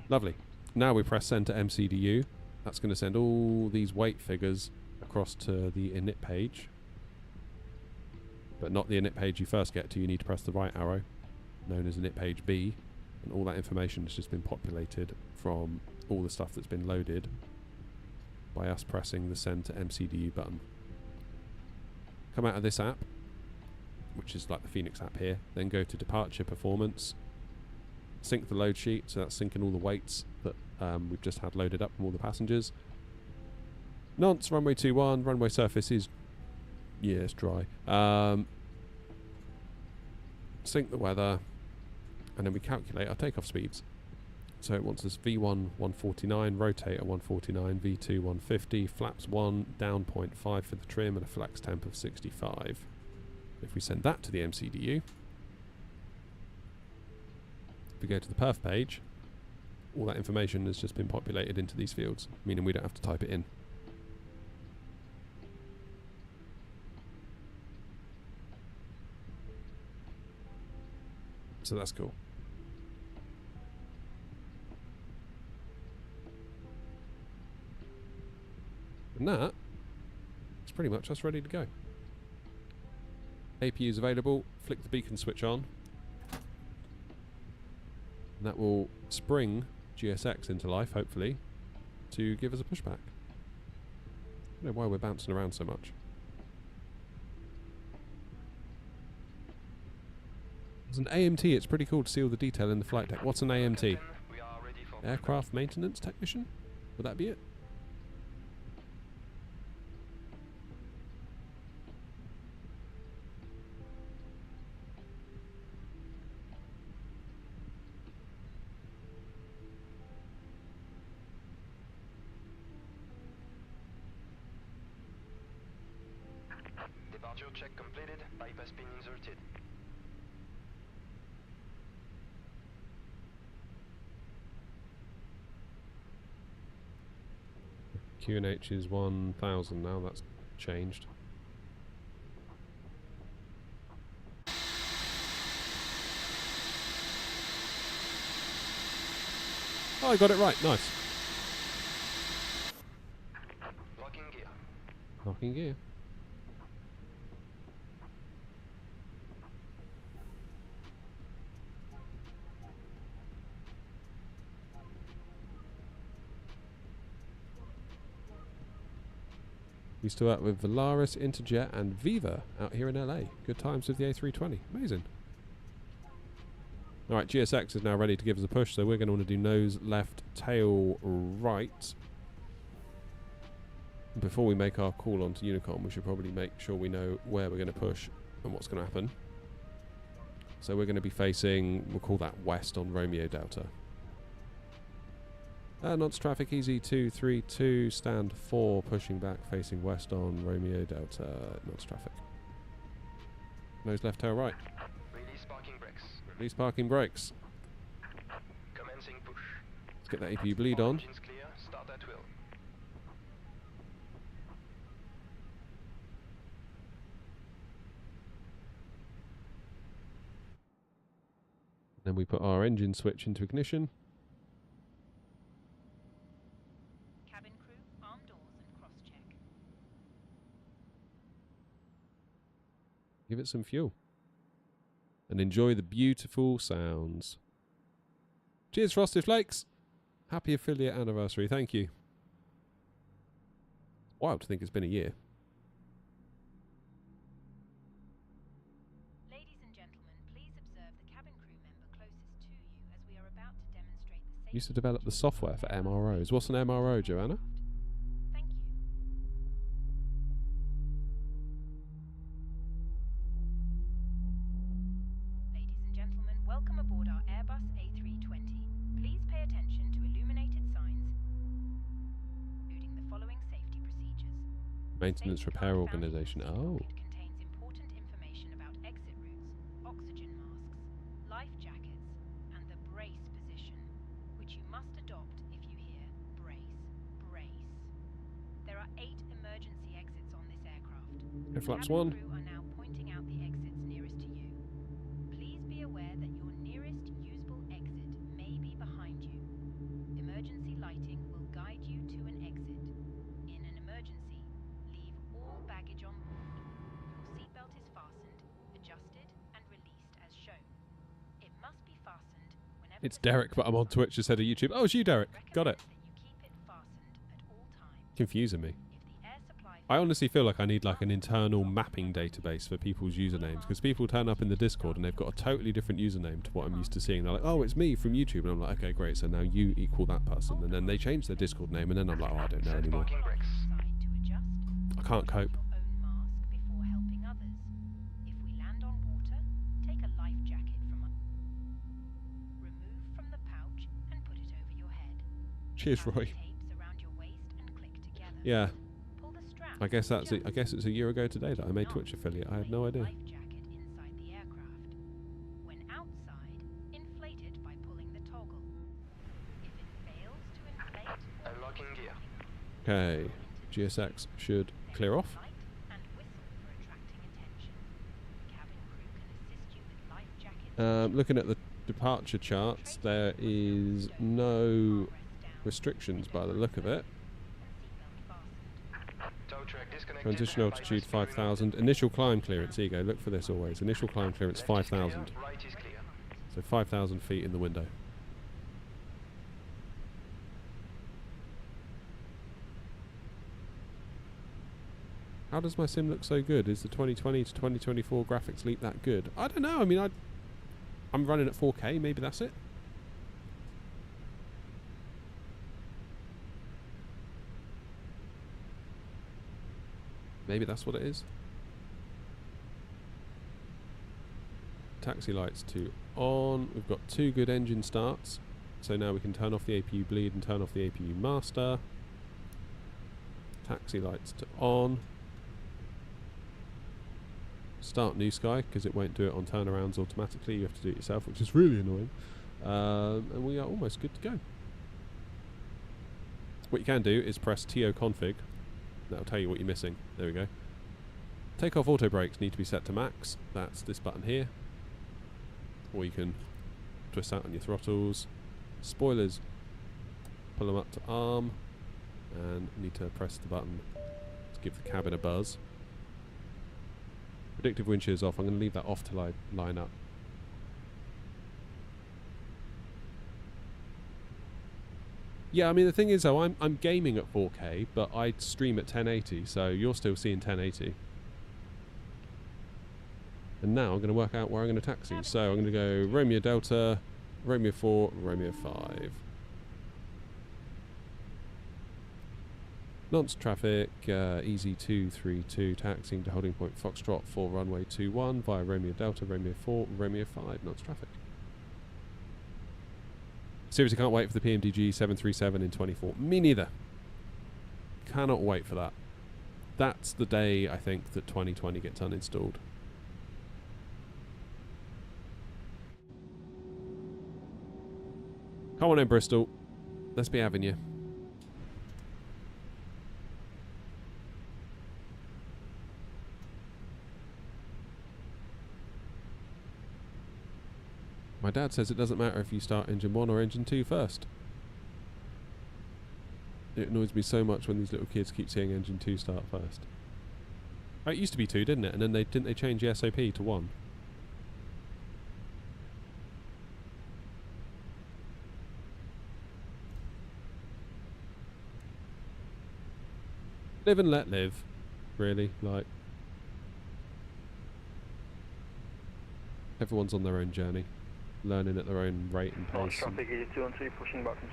Lovely. Now we press send to MCDU. That's going to send all these weight figures across to the init page. But not the init page you first get to. You need to press the right arrow, known as init page B. And all that information has just been populated from all the stuff that's been loaded by us pressing the send to MCDU button. Come out of this app, which is like the Phoenix app here, then go to departure performance, sync the load sheet, so that's syncing all the weights that we've just had loaded up from all the passengers. Nantes, runway 21, runway surface is, yeah, it's dry. Sync the weather, and then we calculate our takeoff speeds. So it wants us V1 149, rotate at 149, V2 150, flaps 1, down 0.5 for the trim, and a flex temp of 65. If we send that to the MCDU, if we go to the perf page, all that information has just been populated into these fields, meaning we don't have to type it in. So that's cool. And that is pretty much us ready to go. APU is available. Flick the beacon switch on. And that will spring GSX into life, hopefully, to give us a pushback. I don't know why we're bouncing around so much. There's an AMT. It's pretty cool to see all the detail in the flight deck. What's an AMT? Aircraft maintenance technician? Would that be it? Departure check completed. Bypass pin inserted. QNH is 1000 now, that's changed. Oh, I got it right, nice. Locking gear. Locking gear. Used to work with Volaris, Interjet and Viva out here in LA. Good times with the A320. Amazing. Alright, GSX is now ready to give us a push, so we're going to want to do nose left, tail right. Before we make our call onto Unicom, we should probably make sure we know where we're going to push and what's going to happen. So we're going to be facing, we'll call that west on Romeo Delta. Nantes traffic, easy 232, stand 4, pushing back, facing west on Romeo Delta, Nantes traffic. Nose left, tail right. Release parking brakes. Release parking brakes. Commencing push. Let's get that APU bleed on. Engines clear. Start at will. Then we put our engine switch into ignition. Give it some fuel. And enjoy the beautiful sounds. Cheers, Frosted Flakes. Happy affiliate anniversary. Thank you. Wild to think it's been a year. Ladies and gentlemen, please observe the cabin crew member closest to you as we are about to demonstrate the safety. Used to develop the software for MROs. What's an MRO, Joanna? Thank you. Ladies and gentlemen, welcome aboard our Airbus A320. Please pay attention to illuminated signs, including the following safety procedures. Maintenance repair organization. Oh. It contains important information about exit routes, oxygen masks, life jackets, and the brace position, which you must adopt if you hear brace, brace. There are 8 emergency exits on this aircraft. Air flaps Cabin 1. crew are now pointing out the exits nearest to you. Please be aware that your nearest usable exit may be behind you. Emergency lighting will guide you to an exit. In an emergency, leave all baggage on board. Your seatbelt is fastened, adjusted, and released as shown. It must be fastened whenever It's Derek, but I'm on Twitch instead of YouTube. Oh, it's you, Derek. Got it. that you keep it fastened at all times. Confusing me. If the air supply I honestly feel like I need like an internal mapping database for people's usernames, because people turn up in the Discord and they've got a totally different username to what I'm used to seeing. They're like, oh, it's me from YouTube. And I'm like, okay, great. So now you equal that person. And then they change their Discord name. And then I'm like, oh, I don't know anymore. Parking brakes. side to adjust, I can't cope. your own mask before helping others. If we land on water, take a life jacket from remove from the pouch and put it over your head. Cheers, Tie the Roy. tapes around your waist and click together. Yeah. Pull the strap I guess that's to it. I guess it's a year ago today that I made not Twitch affiliate. I had no place the idea. life jacket inside the aircraft. When outside, inflate it by pulling the toggle. If it Okay, GSX should clear off. Looking at the departure charts, there is no restrictions by the look of it. Transition altitude 5,000. Initial climb clearance, here you go, look for this always. Initial climb clearance 5,000. So 5,000 feet in the window. How does my sim look so good? Is the 2020 to 2024 graphics leap that good? I don't know, I mean, I'm running at 4K, maybe that's it. Maybe that's what it is. Taxi lights to on. We've got 2 good engine starts. So now we can turn off the APU bleed and turn off the APU master. Taxi lights to on. Start new sky, because it won't do it on turnarounds automatically. You have to do it yourself, which is really annoying. And we are almost good to go. What you can do is press TO config. That'll tell you what you're missing. There we go. Takeoff auto brakes need to be set to max. That's this button here. Or you can twist out on your throttles. Spoilers, pull them up to arm. And need to press the button to give the cabin a buzz. Predictive wind shear is off. I'm going to leave that off till I line up. Yeah, I mean the thing is though, I'm gaming at 4K, but I stream at 1080, so you're still seeing 1080. And now I'm going to work out where I'm going to taxi. So I'm going to go Romeo Delta, Romeo 4, Romeo 5. Nantes traffic, easy 232, taxiing to holding point Foxtrot for runway 21 via Romeo Delta, Romeo 4, Romeo 5, Nantes traffic. Seriously can't wait for the PMDG 737 in 24. Me neither. Cannot wait for that. That's the day I think that 2020 gets uninstalled. Come on in, Bristol. Let's be having you. My dad says it doesn't matter if you start engine 1 or engine 2 first. It annoys me so much when these little kids keep seeing engine 2 start first. Oh, it used to be 2, didn't it? And then didn't they change the SOP to 1? Live and let live, really. Like, everyone's on their own journey, learning at their own rate and pace. Traffic EG213 pushing back from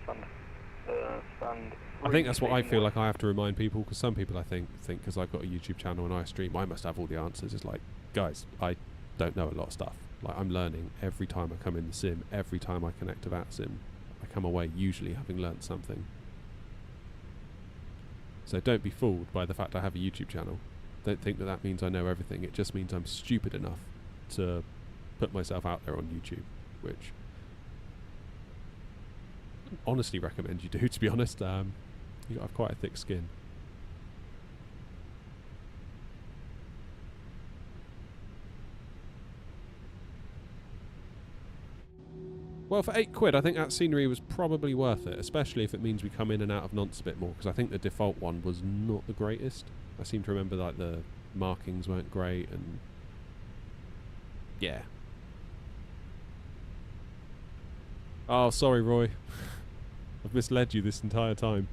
stand. I think that's what I feel like I have to remind people, because some people I think because I've got a YouTube channel and I stream, I must have all the answers. It's like, guys, I don't know a lot of stuff. Like, I'm learning every time I come in the sim, every time I connect to that sim. I come away usually having learnt something. So don't be fooled by the fact I have a YouTube channel. Don't think that that means I know everything. It just means I'm stupid enough to put myself out there on YouTube, which I honestly recommend you do, to be honest. You got to have quite a thick skin. Well, for £8, I think that scenery was probably worth it, especially if it means we come in and out of Nantes a bit more, because I think the default one was not the greatest. I seem to remember like the markings weren't great, and yeah. Oh, sorry, Roy. I've misled you this entire time.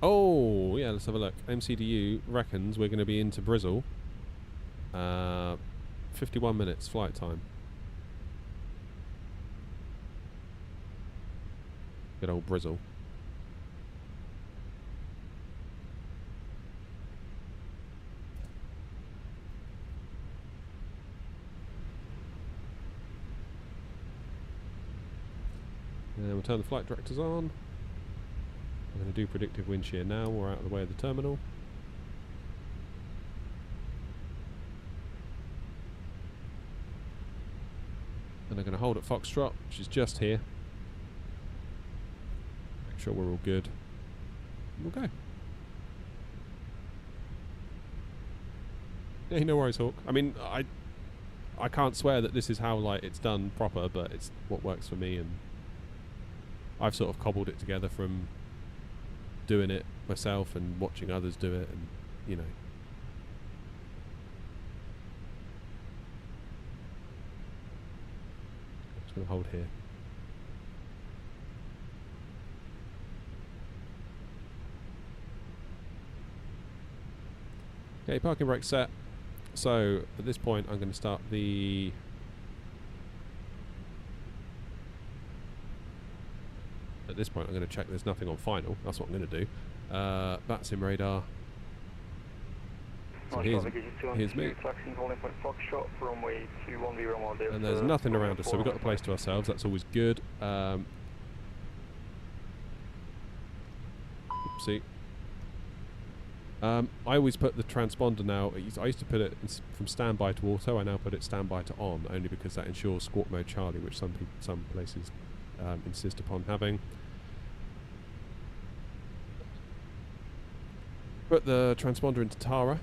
Oh, yeah, let's have a look. MCDU reckons we're going to be into Bristol. 51 minutes flight time. Good old Bristol. And we'll turn the flight directors on. I'm going to do predictive wind shear now. We're out of the way of the terminal. And they're going to hold at Foxtrot, which is just here. Make sure we're all good. We'll go. Yeah, no worries, Hawk. I mean, I can't swear that this is how like it's done proper, but it's what works for me, and I've sort of cobbled it together from doing it myself and watching others do it, and you know. Just gonna hold here. Okay, parking brake set. So at this point I'm going to start the I'm going to check there's nothing on final. That's what I'm going to do. That's in radar. So here's me. And there's nothing around us, so we've got the place to ourselves. That's always good. Oopsie. I always put the transponder now. I used to put it from standby to auto. I now put it standby to on, only because that ensures squawk mode Charlie, which some places insist upon having. Put the transponder into Tara.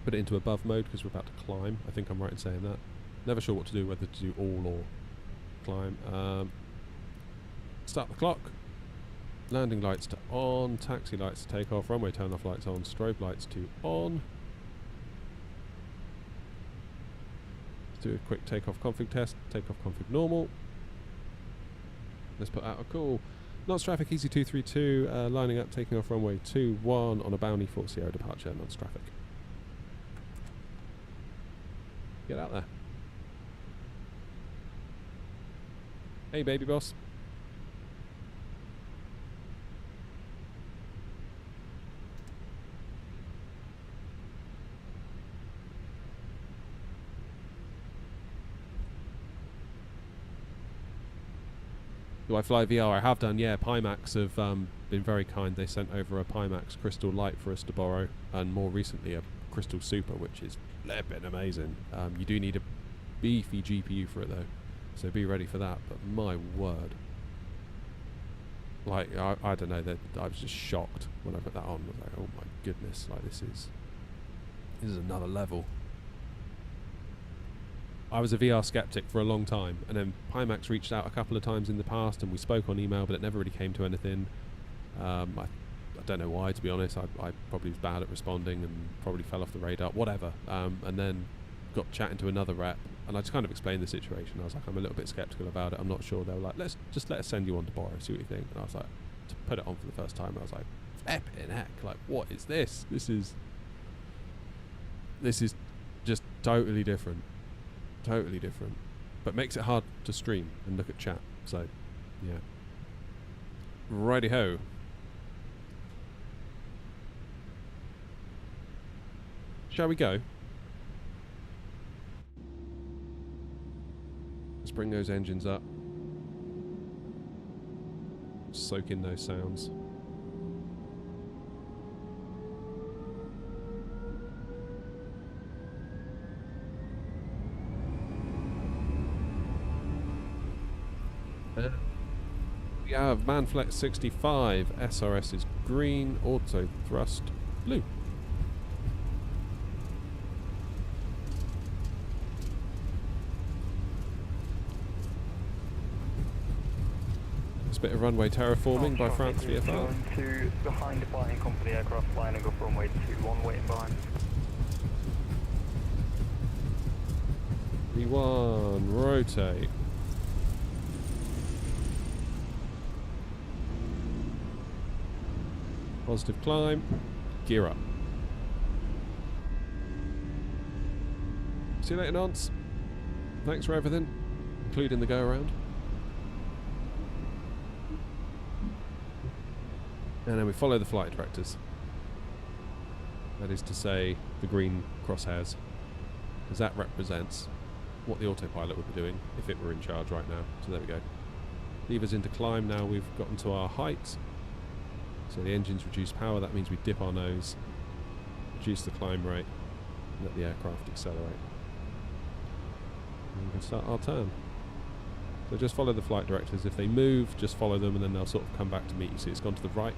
Put it into above mode because we're about to climb. I think I'm right in saying that. Never sure what to do, whether to do all or climb. Start the clock. Landing lights to on, taxi lights to take off, runway turn off lights on, strobe lights to on. Let's do a quick takeoff config test. Takeoff config normal. Let's put out a call. Nantes traffic easy 232, lining up, taking off runway 21 on a bounty for Sierra departure, Nantes traffic. Get out there. Hey baby boss. Do I fly VR? I have done, yeah. Pimax have been very kind. They sent over a Pimax Crystal Light for us to borrow, and more recently a Crystal Super, which is flippin' amazing. You do need a beefy GPU for it though, so be ready for that. But my word, like I don't know, I was just shocked when I put that on. I was like, oh my goodness, like this is another level. I was a VR skeptic for a long time, and then Pimax reached out a couple of times in the past, and we spoke on email, but it never really came to anything. I don't know why, to be honest. I probably was bad at responding and probably fell off the radar, whatever. And then got chatting to another rep, and I just kind of explained the situation. I was like, I'm a little bit skeptical about it. I'm not sure. They were like, let us send you on to borrow, see what you think. And I was like, to put it on for the first time, I was like, flipping heck, like what is this? This is just totally different. Totally different, but makes it hard to stream and look at chat. So, yeah. Righty ho. Shall we go? Let's bring those engines up. Soak in those sounds. We have Manflex 65, SRS is green, auto thrust blue. This bit of runway terraforming by France VFR. To behind departing company aircraft lining up runway 21, waiting behind. V1, rotate. Positive climb, gear up. See you later, Nantes. Thanks for everything, including the go around. And then we follow the flight directors. That is to say, the green crosshairs, because that represents what the autopilot would be doing if it were in charge right now. So there we go. Levers into climb now. We've gotten to our height. So the engines reduce power, that means we dip our nose, reduce the climb rate, and let the aircraft accelerate. And we can start our turn. So just follow the flight directors. If they move, just follow them and then they'll sort of come back to meet you. See, it's gone to the right.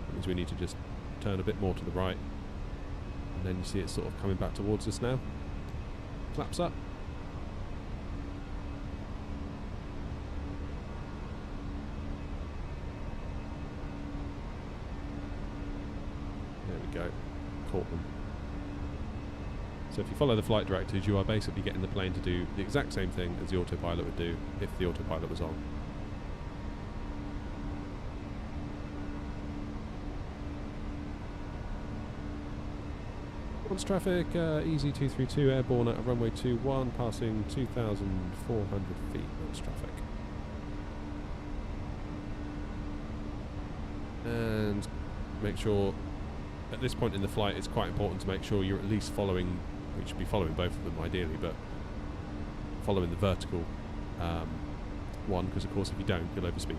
That means we need to just turn a bit more to the right. And then you see it sort of coming back towards us now. Flaps up. There we go. Caught them. So if you follow the flight directives, you are basically getting the plane to do the exact same thing as the autopilot would do if the autopilot was on. Once traffic, EZ232 airborne at runway 21, passing 2,400 feet. Once traffic. And make sure, at this point in the flight, it's quite important to make sure you're at least following, you should be following both of them ideally, but following the vertical one, because of course if you don't, you'll overspeed.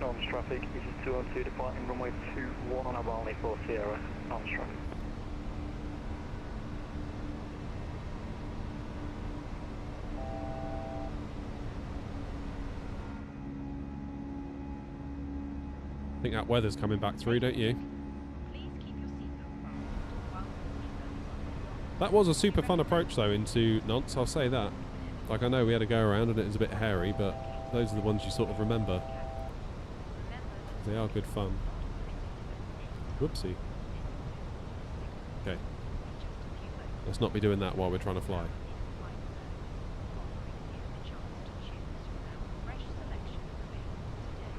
Norms traffic, EZ202 departing runway 21 on Avalon for Sierra. Norms traffic. I think that weather's coming back through, don't you? That was a super fun approach though into Nantes, I'll say that. Like, I know we had to go around and it was a bit hairy, but those are the ones you sort of remember. They are good fun. Whoopsie. Okay. Let's not be doing that while we're trying to fly.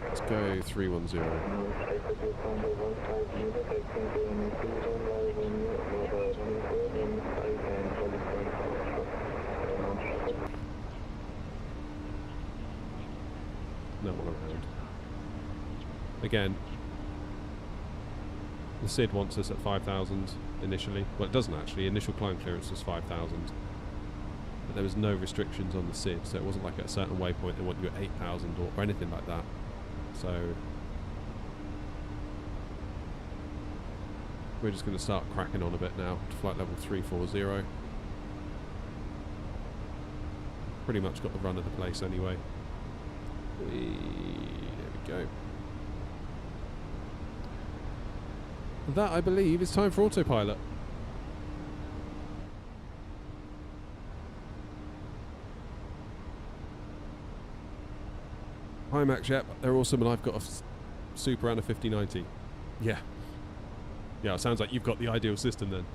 Let's go 310. No one around. Again, the SID wants us at 5,000 initially. Well, it doesn't actually. Initial climb clearance was 5,000. But there was no restrictions on the SID, so it wasn't like at a certain waypoint they want you at 8,000 or anything like that. So we're just going to start cracking on a bit now to flight level 340. Pretty much got the run of the place anyway. There we go. And that, I believe, is time for autopilot. Hi Max, yep, they're awesome, and I've got a Super and a 5090. Yeah. Yeah, it sounds like you've got the ideal system then.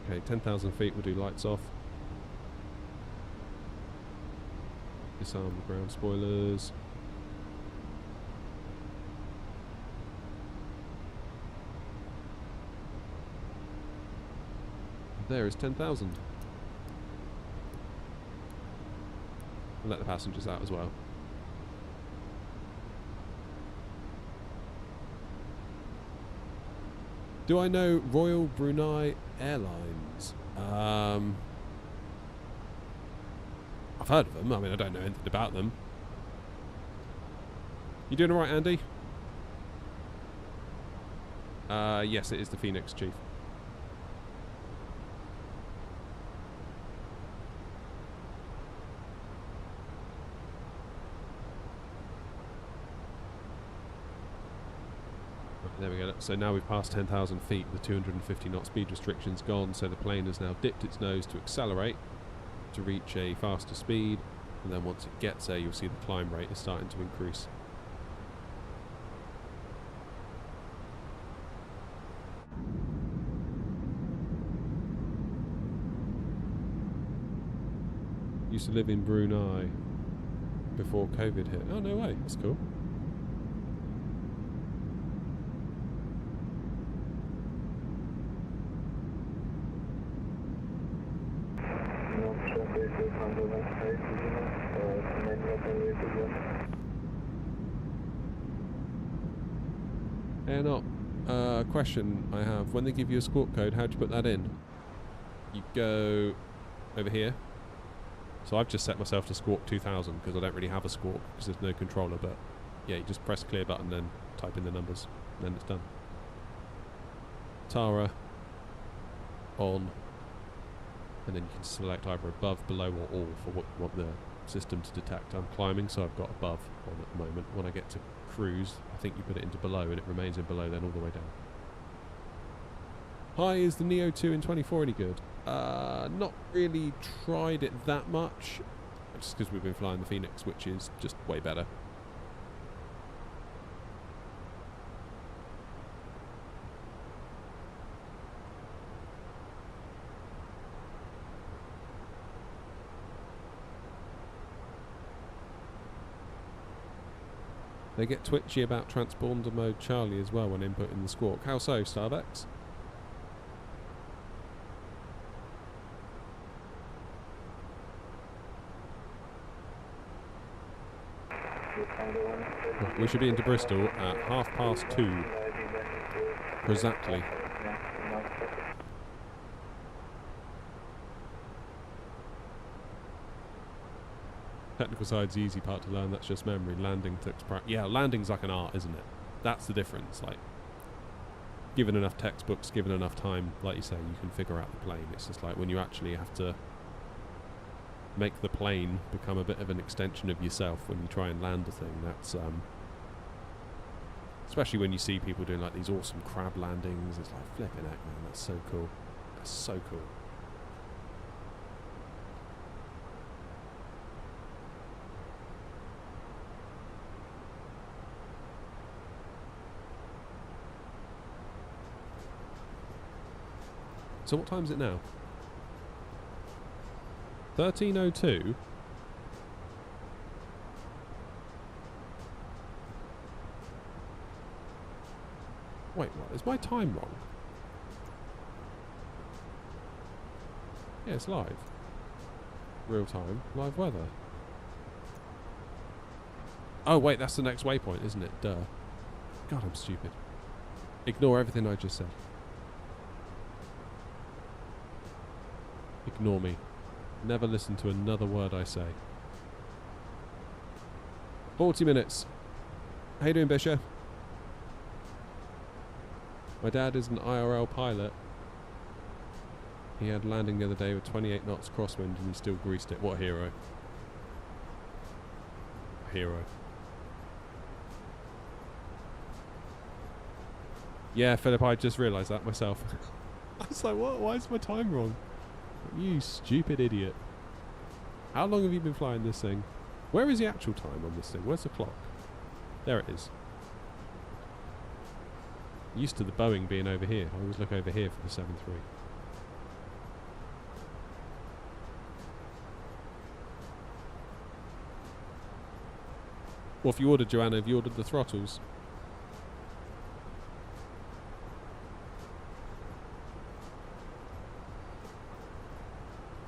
Okay, 10,000 feet, we'll do lights off. Disarm the ground spoilers. There is 10,000. Let the passengers out as well. Do I know Royal Brunei Airlines? I've heard of them. I mean, I don't know anything about them. You doing alright, Andy? Yes, it is the Phoenix, Chief. There we go. So now we've passed 10,000 feet. The 250 knot speed restriction's gone, so the plane has now dipped its nose to accelerate to reach a faster speed, and then once it gets there, you'll see the climb rate is starting to increase. Used to live in Brunei before COVID hit. Oh, no way. That's cool. Question I have: when they give you a squawk code, how do you put that in? You go over here. So I've just set myself to squawk 2000 because I don't really have a squawk because there's no controller, but yeah, you just press clear button, then type in the numbers, and then it's done. Tara, on, and then you can select either above, below or all for what you want the system to detect. I'm climbing, so I've got above on at the moment. When I get to cruise, I think you put it into below and it remains in below then all the way down. Hi, is the Neo 2 in 24 any good? Not really tried it that much, just because we've been flying the Phoenix, which is just way better. They get twitchy about transponder mode Charlie as well when inputting the squawk. How so, Starvex? We should be into Bristol at 2:30. Exactly. Technical side's the easy part to learn, that's just memory. Landing took practice. Yeah, landing's like an art, isn't it? That's the difference. Like, given enough textbooks, given enough time, like you say, you can figure out the plane. It's just like when you actually have to make the plane become a bit of an extension of yourself when you try and land a thing. That's especially when you see people doing like these awesome crab landings. It's like flipping heck, man. That's so cool. That's so cool. So what time is it now? 13:02. Wait, what? Is my time wrong? Yeah, it's live. Real time. Live weather. Oh, wait, that's the next waypoint, isn't it? Duh. God, I'm stupid. Ignore everything I just said. Ignore me. Never listen to another word I say. 40 minutes. How you doing, Bishop? My dad is an IRL pilot. He had landing the other day with 28 knots crosswind and he still greased it. What a hero. A hero. Yeah, Philip, I just realised that myself. I was like, what? Why is my time wrong? You stupid idiot. How long have you been flying this thing? Where is the actual time on this thing? Where's the clock? There it is. Used to the Boeing being over here. I always look over here for the 7.3. Well, if you ordered, Joanna, have you ordered the throttles?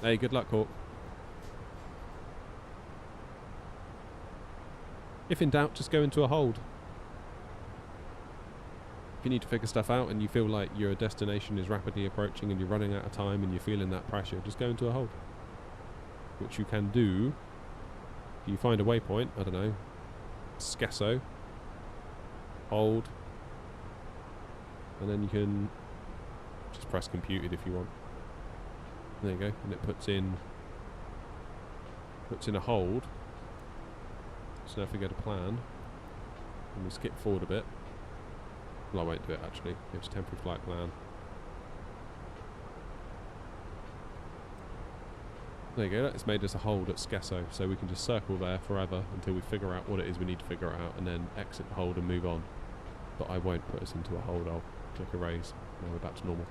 Hey, good luck, Hawk. If in doubt, just go into a hold. If you need to figure stuff out and you feel like your destination is rapidly approaching and you're running out of time and you're feeling that pressure, just go into a hold. Which you can do. If you find a waypoint, I don't know, Skesso, hold, and then you can just press computed if you want. There you go, and it puts in a hold. So now if we go to plan and we skip forward a bit, well, I won't do it actually, it's temporary flight plan. There you go, it's made us a hold at Skesso, so we can just circle there forever until we figure out what it is we need to figure out and then exit the hold and move on. But I won't put us into a hold, I'll click erase. Now we're back to normal.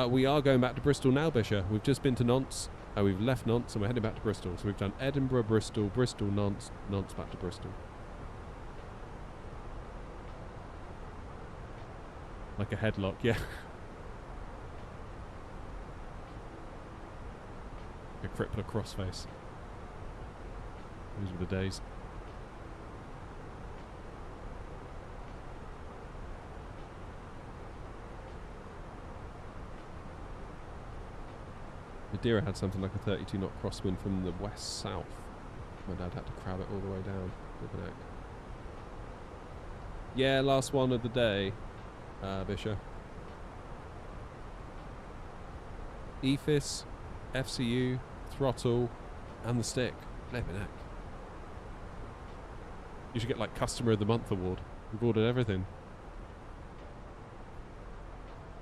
We are going back to Bristol now, Bishop. We've just been to Nantes. We've left Nantes and we're heading back to Bristol. So we've done Edinburgh, Bristol, Bristol, Nantes, Nantes back to Bristol. Like a headlock, yeah. A crippler crossface. Those were the days. Madeira had something like a 32 knot crosswind from the west-south. My dad had to crab it all the way down with an egg. Yeah, last one of the day. Bishop. EFIS, FCU, throttle, and the stick. Flipping heck. You should get like Customer of the Month award. We've ordered everything.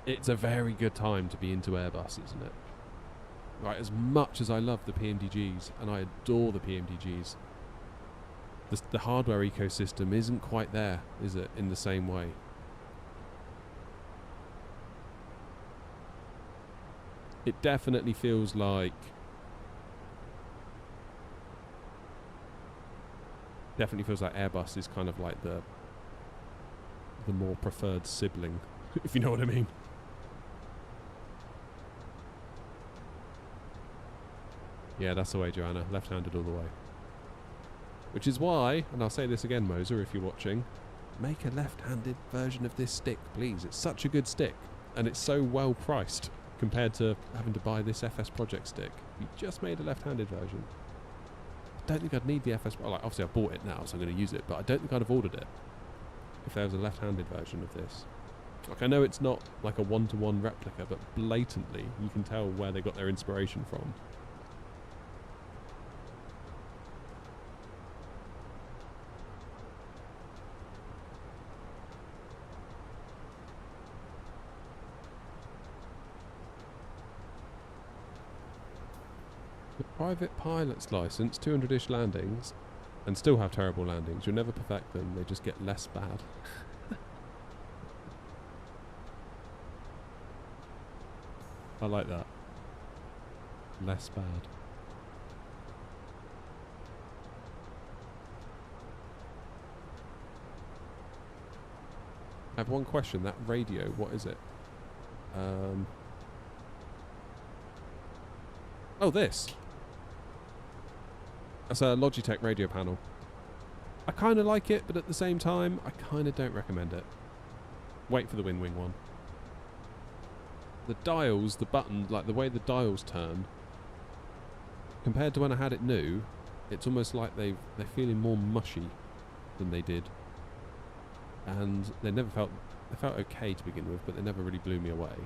It's a very good time to be into Airbus, isn't it? Right, as much as I love the PMDGs, and I adore the PMDGs, the hardware ecosystem isn't quite there, is it, in the same way? It definitely feels like... Airbus is kind of like the more preferred sibling, if you know what I mean. Yeah, that's the way, Joanna. Left-handed all the way. Which is why, and I'll say this again, Moser, if you're watching, make a left-handed version of this stick, please. It's such a good stick, and it's so well priced compared to having to buy this FS Project stick. You just made a left-handed version. I don't think I'd need the FS... Well, like, obviously I bought it now, so I'm going to use it, but I don't think I'd have ordered it if there was a left-handed version of this. Like, I know it's not like a one-to-one replica, but blatantly you can tell where they got their inspiration from. The private pilot's license, 200-ish landings, and still have terrible landings. You'll never perfect them, they just get less bad. I like that. Less bad. I have one question, that radio, what is it? Oh, this. That's a Logitech radio panel. I kind of like it, but at the same time, I kind of don't recommend it. Wait for the Wing Wing one. The dials, the button, like the way the dials turn, compared to when I had it new, it's almost like they're feeling more mushy than they did. And they felt okay to begin with, but they never really blew me away.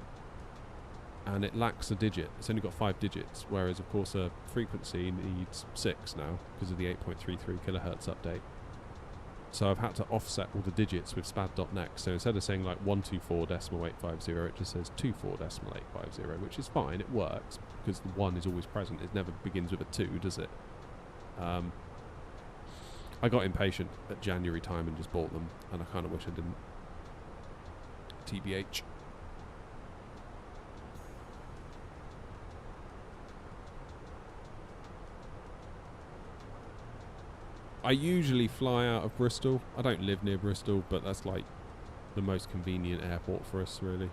And it lacks a digit. It's only got 5 digits, whereas of course a frequency needs 6 now because of the 8.33 kilohertz update. So I've had to offset all the digits with SPAD.next. So instead of saying like 124.850, it just says 24.850, which is fine. It works because the 1 is always present. It never begins with a 2, does it? I got impatient at January time and just bought them, and I kind of wish I didn't. TBH. I usually fly out of Bristol. I don't live near Bristol, but that's like the most convenient airport for us, really.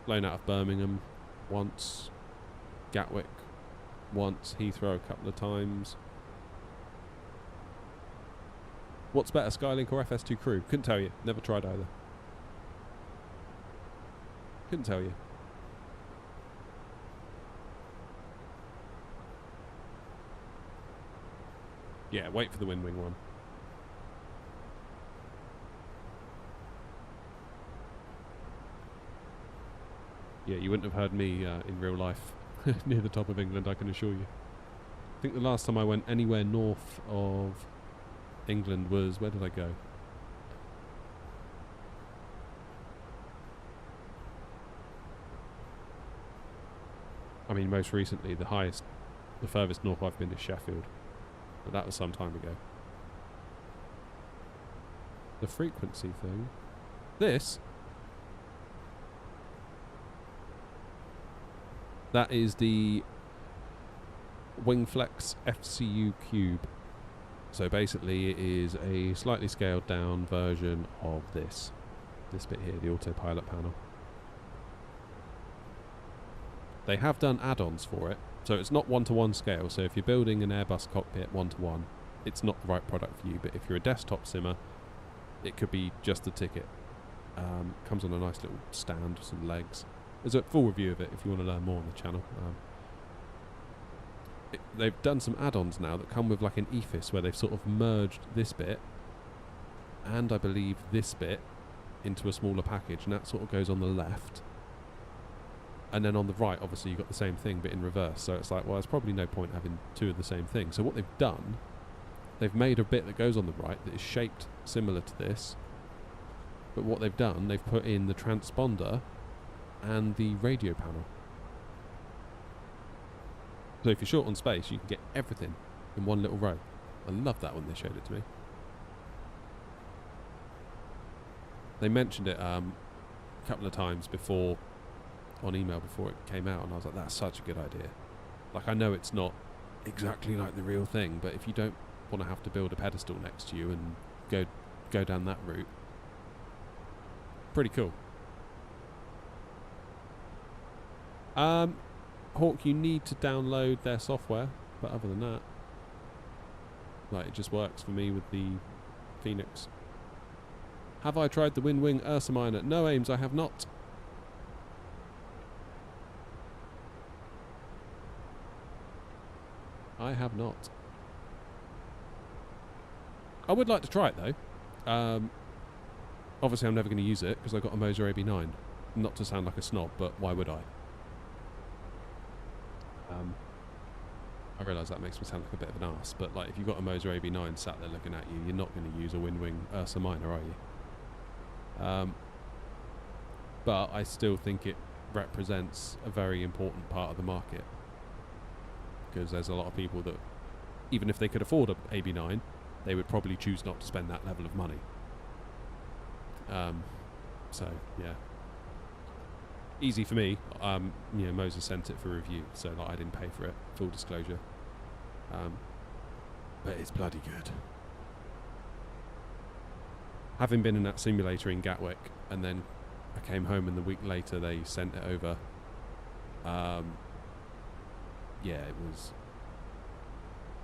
Flown out of Birmingham once, Gatwick once, Heathrow a couple of times. What's better, Skylink or FS2 Crew? Couldn't tell you. Never tried either. Couldn't tell you. Yeah, wait for the Wing Wing one. Yeah, you wouldn't have heard me in real life near the top of England, I can assure you. I think the last time I went anywhere north of England was... Where did I go? I mean, most recently, the furthest north I've been is Sheffield. But that was some time ago. The frequency thing. This. That is the Wingflex FCU Cube. So basically it is a slightly scaled down version of this. This bit here, the autopilot panel. They have done add-ons for it. So it's not one-to-one scale, so if you're building an Airbus cockpit one-to-one, it's not the right product for you, but if you're a desktop simmer, it could be just the ticket. Comes on a nice little stand with some legs. There's a full review of it if you want to learn more on the channel. They've done some add-ons now that come with like an EFIS where they've sort of merged this bit, and I believe this bit, into a smaller package, and that sort of goes on the left. And then on the right, obviously, you've got the same thing, but in reverse. So it's like, well, there's probably no point having two of the same thing. So what they've done, they've made a bit that goes on the right that is shaped similar to this. But what they've done, they've put in the transponder and the radio panel. So if you're short on space, you can get everything in one little row. I love that when they showed it to me. They mentioned it a couple of times before, on email before it came out, and I was like, that's such a good idea. Like, I know it's not exactly like the real thing, but if you don't want to have to build a pedestal next to you and go down that route, pretty cool. Hawk, you need to download their software, but other than that, like, it just works for me with the Phoenix. Have I tried the Wind Wing Ursa Minor? No, Ames, I have not. I have not. I would like to try it though. Obviously I'm never going to use it because I've got a Moser AB9. Not to sound like a snob, but why would I? I realise that makes me sound like a bit of an arse, but like, if you've got a Moser AB9 sat there looking at you, you're not going to use a Wind Wing Ursa Minor, are you? But I still think it represents a very important part of the market, because there's a lot of people that, even if they could afford an AB9, they would probably choose not to spend that level of money. So yeah, easy for me. You know, Moses sent it for review, so like, I didn't pay for it, full disclosure. But it's bloody good. Having been in that simulator in Gatwick, and then I came home and the week later they sent it over. Yeah, it was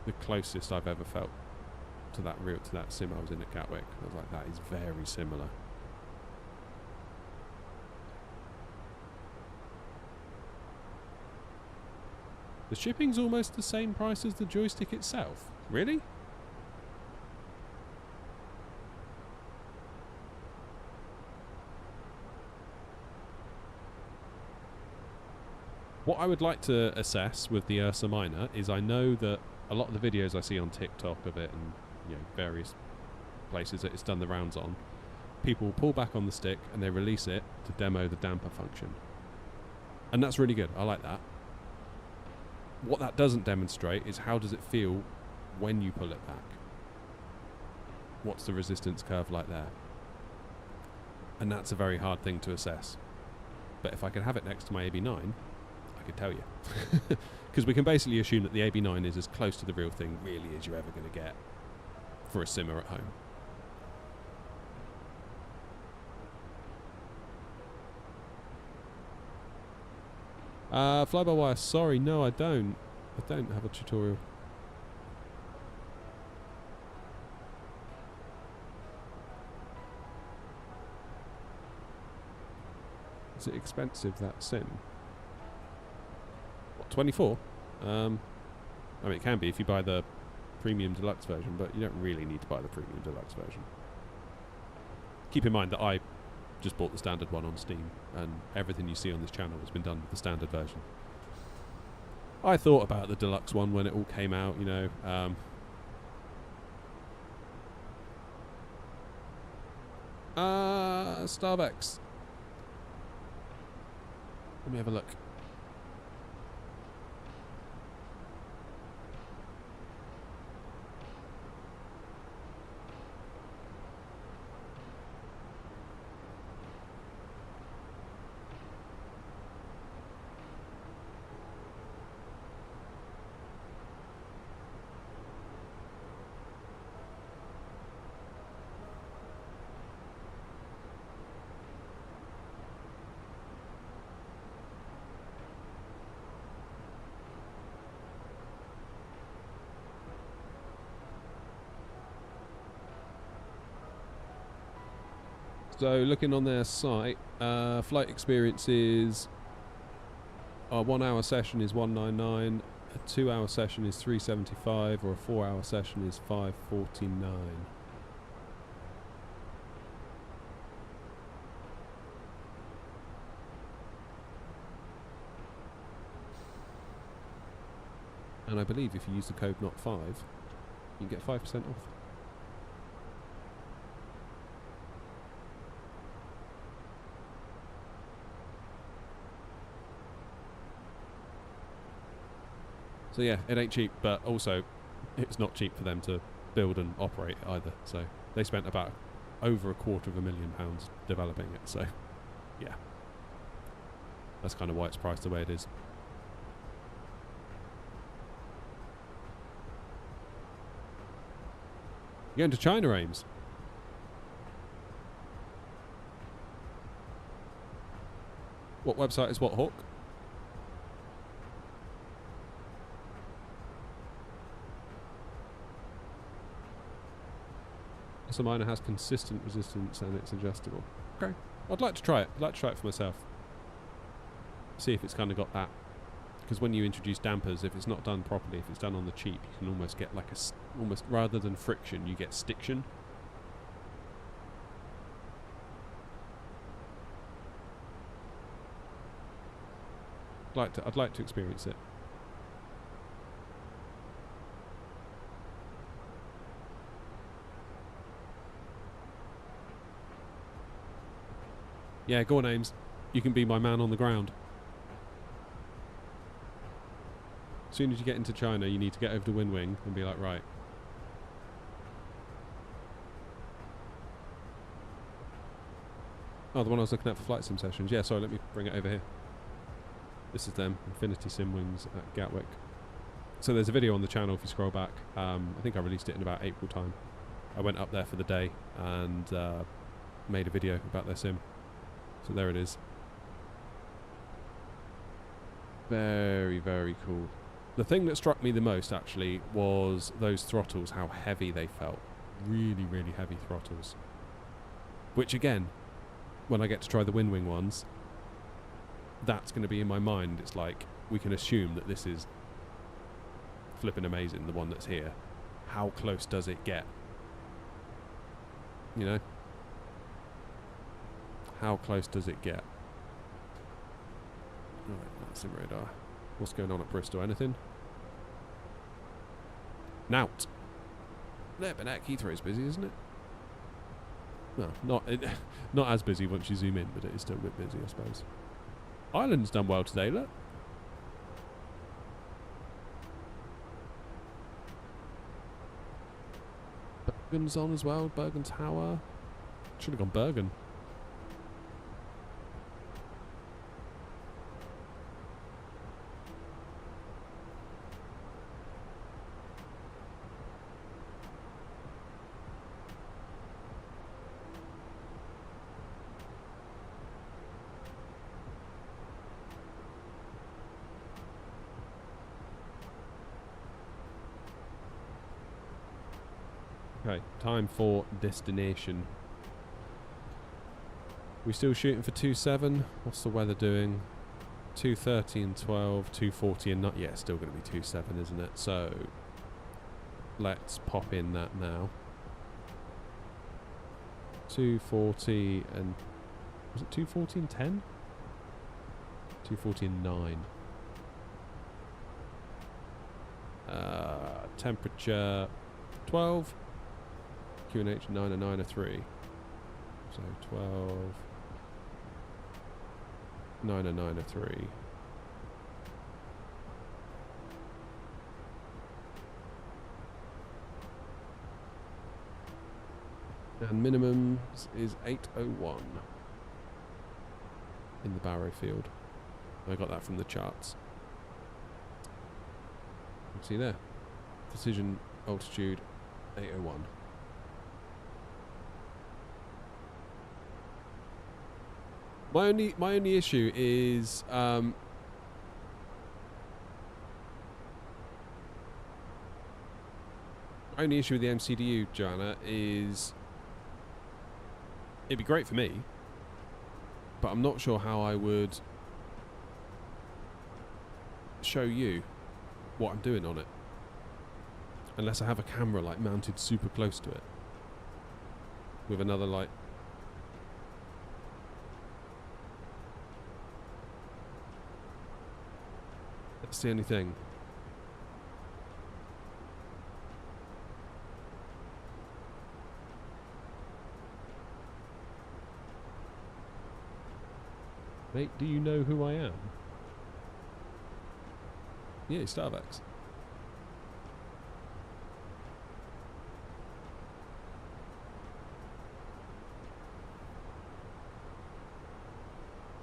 the closest I've ever felt to that sim I was in at Gatwick. I was like, that is very similar. The shipping's almost the same price as the joystick itself. Really? What I would like to assess with the Ursa Minor is, I know that a lot of the videos I see on TikTok of it, and you know, various places that it's done the rounds on, people pull back on the stick and they release it to demo the damper function. And that's really good. I like that. What that doesn't demonstrate is, how does it feel when you pull it back? What's the resistance curve like there? And that's a very hard thing to assess. But if I could have it next to my AB9, I could tell you. Because we can basically assume that the AB9 is as close to the real thing really as you're ever going to get for a simmer at home. Fly-by-wire, sorry, no I don't. I don't have a tutorial. Is it expensive, that sim? What, 24? I mean, it can be if you buy the premium deluxe version, but you don't really need to buy the premium deluxe version. Keep in mind that I just bought the standard one on Steam, and everything you see on this channel has been done with the standard version. I thought about the deluxe one when it all came out, you know. Starbucks. Let me have a look. So looking on their site, flight experiences, a 1 hour session is 199, a 2 hour session is 375, or a 4 hour session is 549. And I believe if you use the code NOT5, you can get 5% off. So yeah, it ain't cheap, but also it's not cheap for them to build and operate either. So they spent about over £250,000 developing it. So yeah, that's kind of why it's priced the way it is. You're going to China, Ames? What website is what, Hawk? So miner has consistent resistance and it's adjustable. Okay. I'd like to try it. I'd like to try it for myself. See if it's kind of got that. Because when you introduce dampers, if it's not done properly, if it's done on the cheap, you can almost get like almost rather than friction, you get stiction. I'd like to experience it. Yeah, go on, Ames. You can be my man on the ground. As soon as you get into China, you need to get over to Win Wing and be like, right. Oh, the one I was looking at for flight sim sessions. Yeah, sorry, let me bring it over here. This is them, Infinity Sim Wings at Gatwick. So there's a video on the channel if you scroll back. I think I released it in about April time. I went up there for the day and made a video about their sim. So there it is. Very, very cool. The thing that struck me the most actually was those throttles, how heavy they felt. Really, really heavy throttles. Which again, when I get to try the Win Wing ones, that's going to be in my mind. It's like, we can assume that this is flipping amazing, the one that's here. How close does it get? You know? How close does it get? Alright, that's the radar. What's going on at Bristol? Anything? Nantes. Yeah, but that Heathrow's busy, isn't it? No, not as busy once you zoom in, but it is still a bit busy, I suppose. Ireland's done well today, look. Bergen's on as well, Bergen Tower. Should have gone Bergen. Okay, time for destination. We still shooting for 2.7. What's the weather doing? 2.30 and 12, 2.40 and not yet. Still going to be 2.7, isn't it? So let's pop in that now. 2.40 and was it 2.40 and 10? 2.40 and 9. Temperature 12. QNH 90903. So 12 90903. And minimum is 801 in the Barrow field. I got that from the charts. You can see there. Precision altitude 801. My only issue is my only issue with the MCDU, Joanna, is it'd be great for me, but I'm not sure how I would show you what I'm doing on it unless I have a camera like mounted super close to it with another light. That's the only thing. Mate, do you know who I am? Yeah, Starbucks.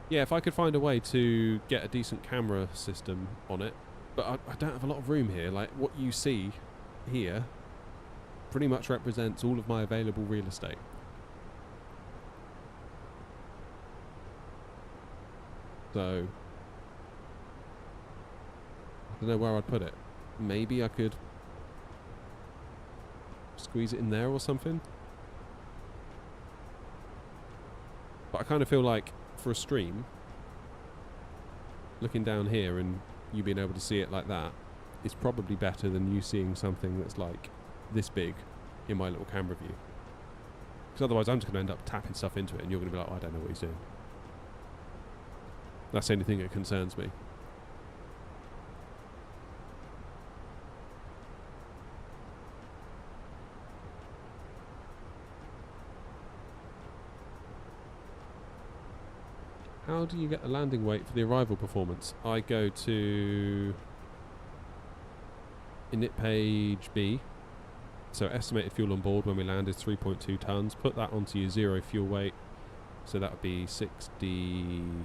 Yeah, if I could find a way to get a decent camera system on it, but I don't have a lot of room here. Like, what you see here pretty much represents all of my available real estate. So, I don't know where I'd put it. Maybe I could squeeze it in there or something. But I kind of feel like for a stream, looking down here and you being able to see it like that is probably better than you seeing something that's like this big in my little camera view. Because otherwise I'm just going to end up tapping stuff into it and you're going to be like, oh, I don't know what he's doing. That's the only thing that concerns me. How do you get the landing weight for the arrival performance? I go to init page B. So estimated fuel on board when we land is 3.2 tons. Put that onto your zero fuel weight. So that would be 64.1.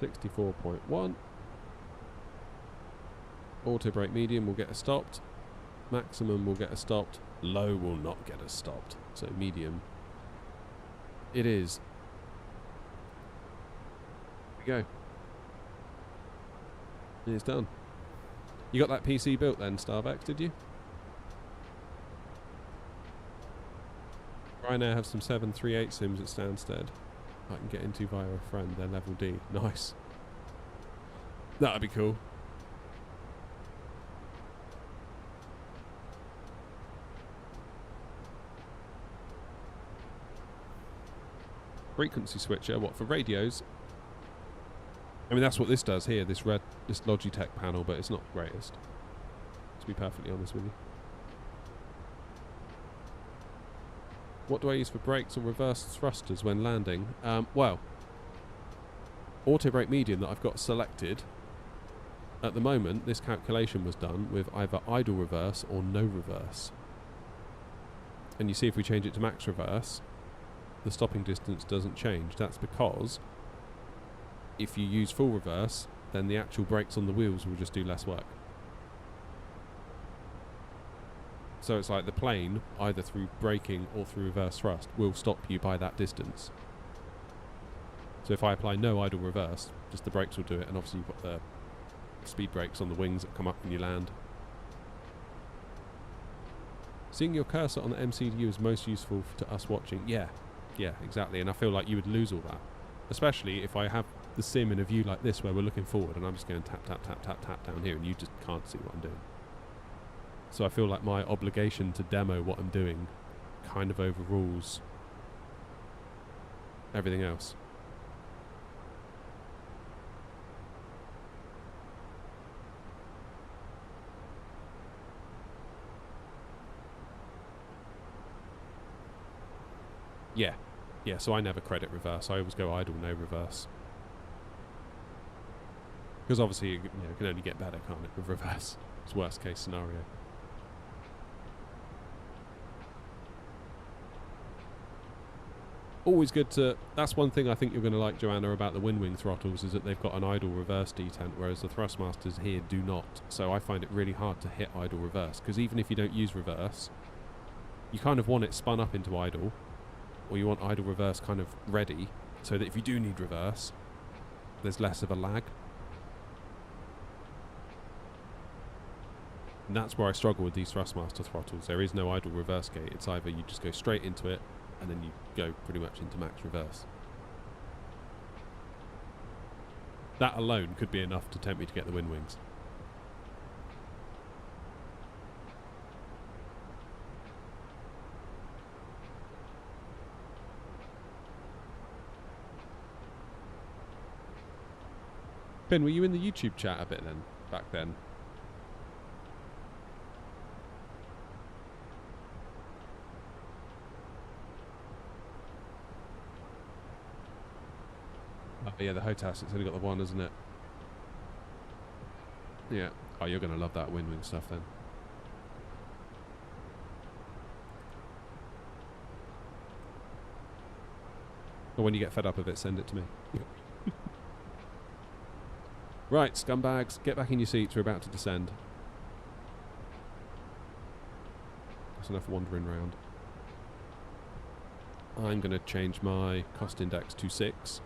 64.1. Auto brake medium will get us stopped. Maximum will get us stopped. Low will not get us stopped. So medium. It is. There we go. It's done. You got that PC built then, Starbucks, did you? Ryanair have some 738 sims at Stansted I can get into via a friend. They're level D. Nice. That'd be cool. Frequency switcher, what, for radios? I mean, that's what this does here, this Logitech panel, but it's not the greatest, to be perfectly honest with you. What do I use for brakes or reverse thrusters when landing? Well, auto brake medium that I've got selected, at the moment this calculation was done with either idle reverse or no reverse. And you see if we change it to max reverse, the stopping distance doesn't change. That's because if you use full reverse, then the actual brakes on the wheels will just do less work. So it's like the plane, either through braking or through reverse thrust, will stop you by that distance. So if I apply no idle reverse, just the brakes will do it, and obviously you've got the speed brakes on the wings that come up when you land. Seeing your cursor on the MCU is most useful to us watching. Yeah, exactly, and I feel like you would lose all that. Especially if I have the sim in a view like this where we're looking forward and I'm just going tap, tap, tap, tap, tap down here and you just can't see what I'm doing. So I feel like my obligation to demo what I'm doing kind of overrules everything else. Yeah, so I never credit reverse. I always go idle, no reverse. Because obviously, it can only get better, can't it, with reverse? It's worst case scenario. Always good to... That's one thing I think you're going to like, Joanna, about the Windwing throttles, is that they've got an idle reverse detent, whereas the Thrustmasters here do not. So I find it really hard to hit idle reverse, because even if you don't use reverse, you kind of want it spun up into idle, or you want idle reverse kind of ready, so that if you do need reverse, there's less of a lag. And that's where I struggle with these Thrustmaster throttles. There is no idle reverse gate. It's either you just go straight into it, and then you go pretty much into max reverse. That alone could be enough to tempt me to get the Windwings. Ben, were you in the YouTube chat a bit then? back then. Oh, yeah, the HOTAS, it's only got the one, isn't it? Yeah. Oh, you're going to love that wind wing stuff then. Or when you get fed up of it, send it to me. Right, scumbags, get back in your seats. We're about to descend. That's enough wandering round. I'm going to change my cost index to 6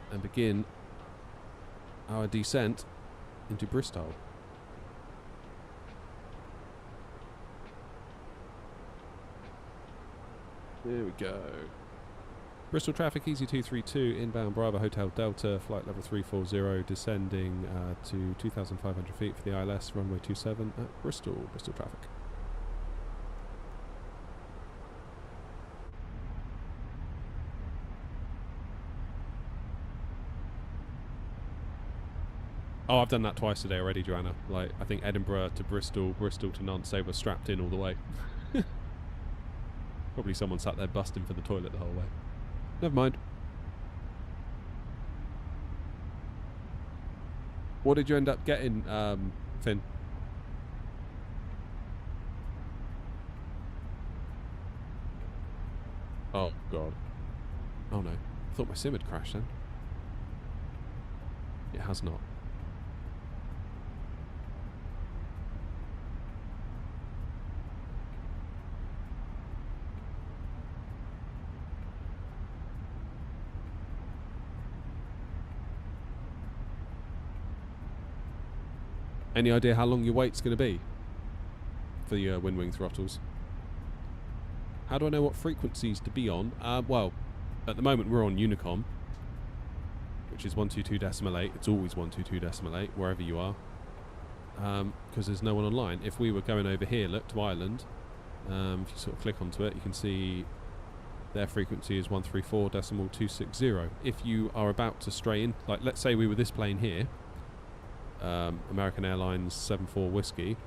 and begin our descent into Bristol. There we go. Bristol traffic, easy 232, inbound Bravo Hotel Delta, flight level 340, descending to 2,500 feet for the ILS, runway 27 at Bristol. Bristol traffic. Oh, I've done that twice today already, Joanna. Like, I think Edinburgh to Bristol, Bristol to Nantes, they were strapped in all the way. Probably someone sat there busting for the toilet the whole way. Never mind. What did you end up getting, Finn? Oh, God. Oh, no. I thought my sim had crashed then. It has not. Any idea how long your wait's going to be for your wind wing throttles? How do I know what frequencies to be on? Well, at the moment we're on Unicom, which is 122.8. It's always 122.8 wherever you are, because there's no one online. If we were going over here, look to Ireland, if you sort of click onto it, you can see their frequency is 134.260. If you are about to stray in, like let's say we were this plane here, American Airlines 74 Whiskey.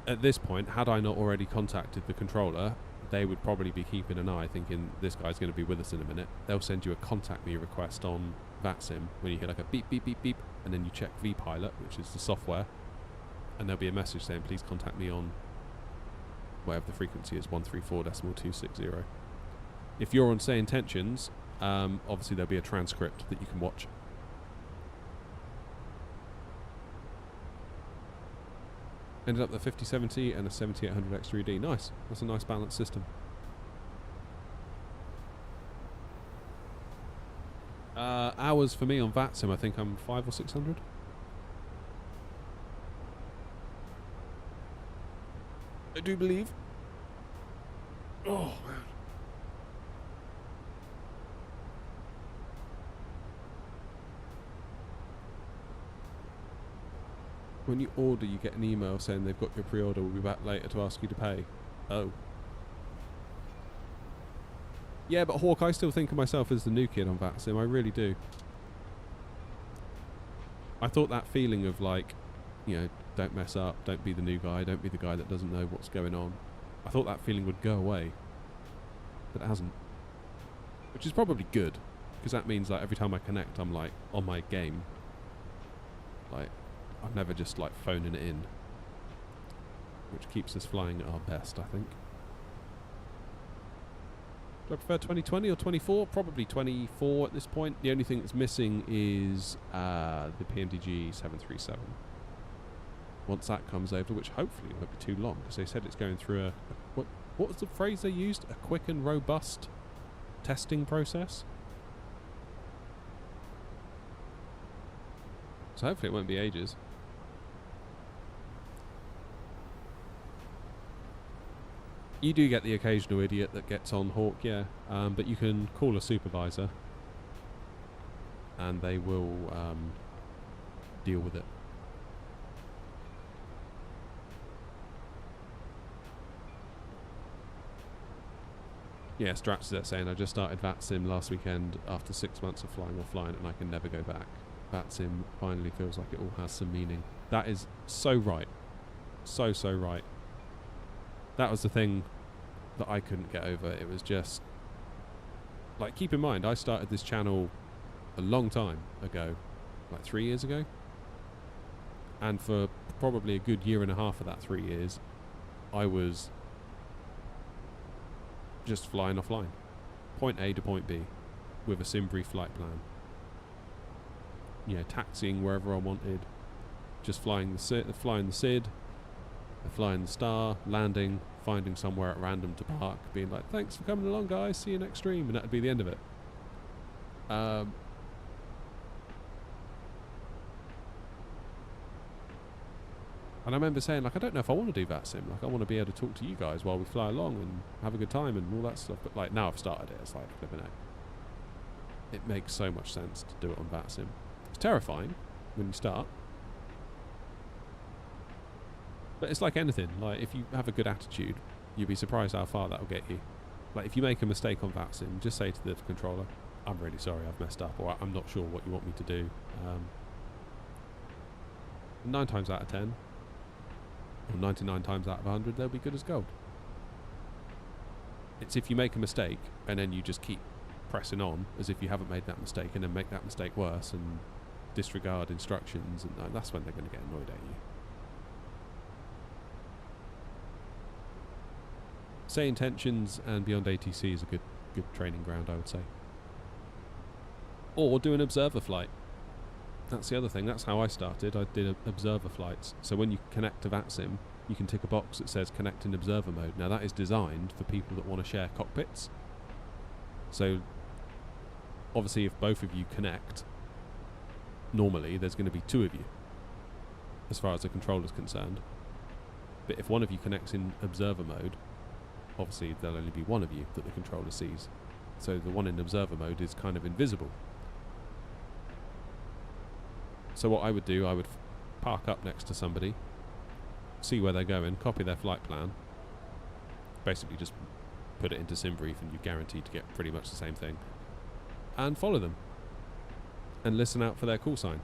At this point, had I not already contacted the controller, they would probably be keeping an eye, thinking this guy's going to be with us in a minute. They'll send you a contact me request on VATSIM when you hear like a beep, beep, beep, beep, and then you check vPilot, which is the software, and there'll be a message saying, please contact me on whatever the frequency is, 134.260. If you're on Say Intentions, obviously there'll be a transcript that you can watch. Ended up the 5070 and a 7800 X3D. Nice. That's a nice balanced system. Hours for me on VATSIM, I think I'm 500 or 600. I do believe. Oh, man. When you order, you get an email saying they've got your pre-order. We'll be back later to ask you to pay. Oh. Yeah, but Hawk, I still think of myself as the new kid on VATSIM. I really do. I thought that feeling of like, you know, don't mess up, don't be the new guy, don't be the guy that doesn't know what's going on. I thought that feeling would go away. But it hasn't. Which is probably good. Because that means like every time I connect, I'm like on my game. Like, I'm never just like phoning it in, which keeps us flying at our best, I think. Do I prefer 2020 or 24? Probably 24 at this point. The only thing that's missing is the PMDG 737. Once that comes over, which hopefully won't be too long, because they said it's going through what was the phrase they used? A quick and robust testing process. So hopefully it won't be ages. You do get the occasional idiot that gets on Hawk, yeah, but you can call a supervisor and they will deal with it. Yeah, Straps is there saying I just started VATSIM last weekend after 6 months of flying offline and I can never go back. VATSIM finally feels like it all has some meaning. That is so right. So right. That was the thing that I couldn't get over. It was just... Like, keep in mind, I started this channel a long time ago. Like 3 years ago. And for probably a good year and a half of that 3 years, I was just flying offline. Point A to point B. With a sim-brief flight plan. Yeah, taxiing wherever I wanted. Just flying the SID, flying the Star, landing, finding somewhere at random to park, being like, thanks for coming along guys, see you next stream, and that'd be the end of it. And I remember saying, like, I don't know if I want to do VATSIM, like I want to be able to talk to you guys while we fly along and have a good time and all that stuff, but like now I've started it, it's like, flipping out. It makes so much sense to do it on VATSIM. It's terrifying when you start. But it's like anything, like if you have a good attitude, you'll be surprised how far that'll get you. Like if you make a mistake on VATSIM, just say to the controller, I'm really sorry, I've messed up, or I'm not sure what you want me to do. 9 times out of 10, or 99 times out of 100, they'll be good as gold. It's if you make a mistake, and then you just keep pressing on, as if you haven't made that mistake, and then make that mistake worse, and disregard instructions, and that's when they're going to get annoyed at you. Say intentions and beyond ATC is a good training ground, I would say. Or do an observer flight. That's the other thing. That's how I started. I did observer flights. So when you connect to VATSIM, you can tick a box that says connect in observer mode. Now that is designed for people that want to share cockpits. So obviously if both of you connect, normally there's going to be 2 of you, as far as the controller's concerned. But if one of you connects in observer mode, obviously there'll only be one of you that the controller sees. So the one in observer mode is kind of invisible. So what I would do, I would park up next to somebody, see where they're going, copy their flight plan, basically just put it into SimBrief and you're guaranteed to get pretty much the same thing, and follow them and listen out for their call sign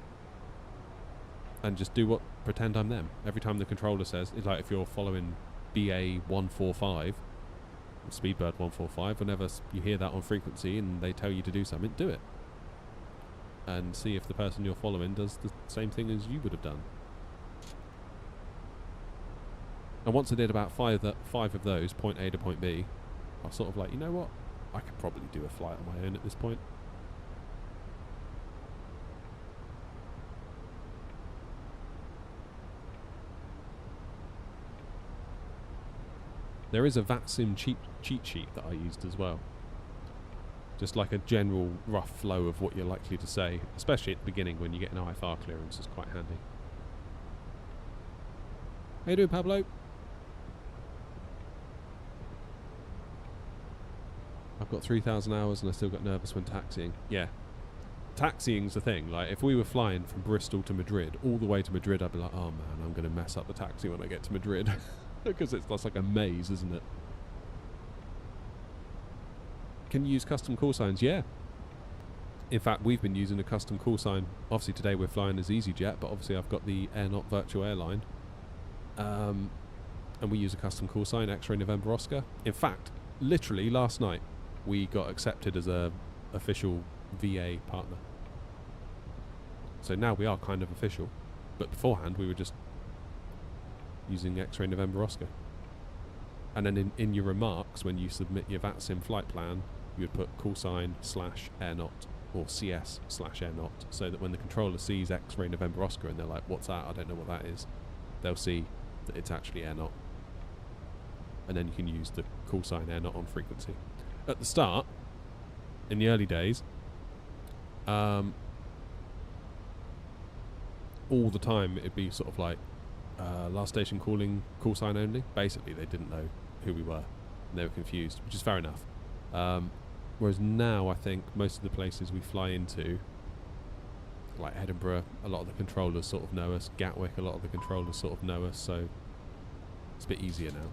and just do what, pretend I'm them. Every time the controller says, it's like if you're following BA 145, Speedbird 145, whenever you hear that on frequency and they tell you to do something, do it. And see if the person you're following does the same thing as you would have done. And once I did about 5 of those, point A to point B, I was sort of like, you know what? I could probably do a flight on my own at this point. There is a VATSIM cheat sheet that I used as well. Just like a general rough flow of what you're likely to say, especially at the beginning when you get an IFR clearance, is quite handy. How you doing, Pablo? I've got 3,000 hours and I still got nervous when taxiing. Yeah. Taxiing's the thing. Like, if we were flying from Bristol to Madrid, all the way to Madrid, I'd be like, oh man, I'm going to mess up the taxi when I get to Madrid. Because that's like a maze, isn't it? Can you use custom call signs? Yeah. In fact, we've been using a custom call sign. Obviously today we're flying as EasyJet, but obviously I've got the AirNot virtual airline. And we use a custom call sign, X-Ray November Oscar. In fact, literally last night, we got accepted as a official VA partner. So now we are kind of official. But beforehand we were just using X-Ray November Oscar. And then in your remarks, when you submit your VATSIM flight plan, you would put callsign /AirNot or CS /AirNot, so that when the controller sees X-Ray November Oscar and they're like, what's that? I don't know what that is. They'll see that it's actually AirNot. And then you can use the callsign AirNot on frequency. At the start, in the early days, all the time it'd be sort of like last station calling call sign only. Basically they didn't know who we were and they were confused, which is fair enough. Whereas now I think most of the places we fly into, like Edinburgh, a lot of the controllers sort of know us. Gatwick, a lot of the controllers sort of know us, so it's a bit easier now.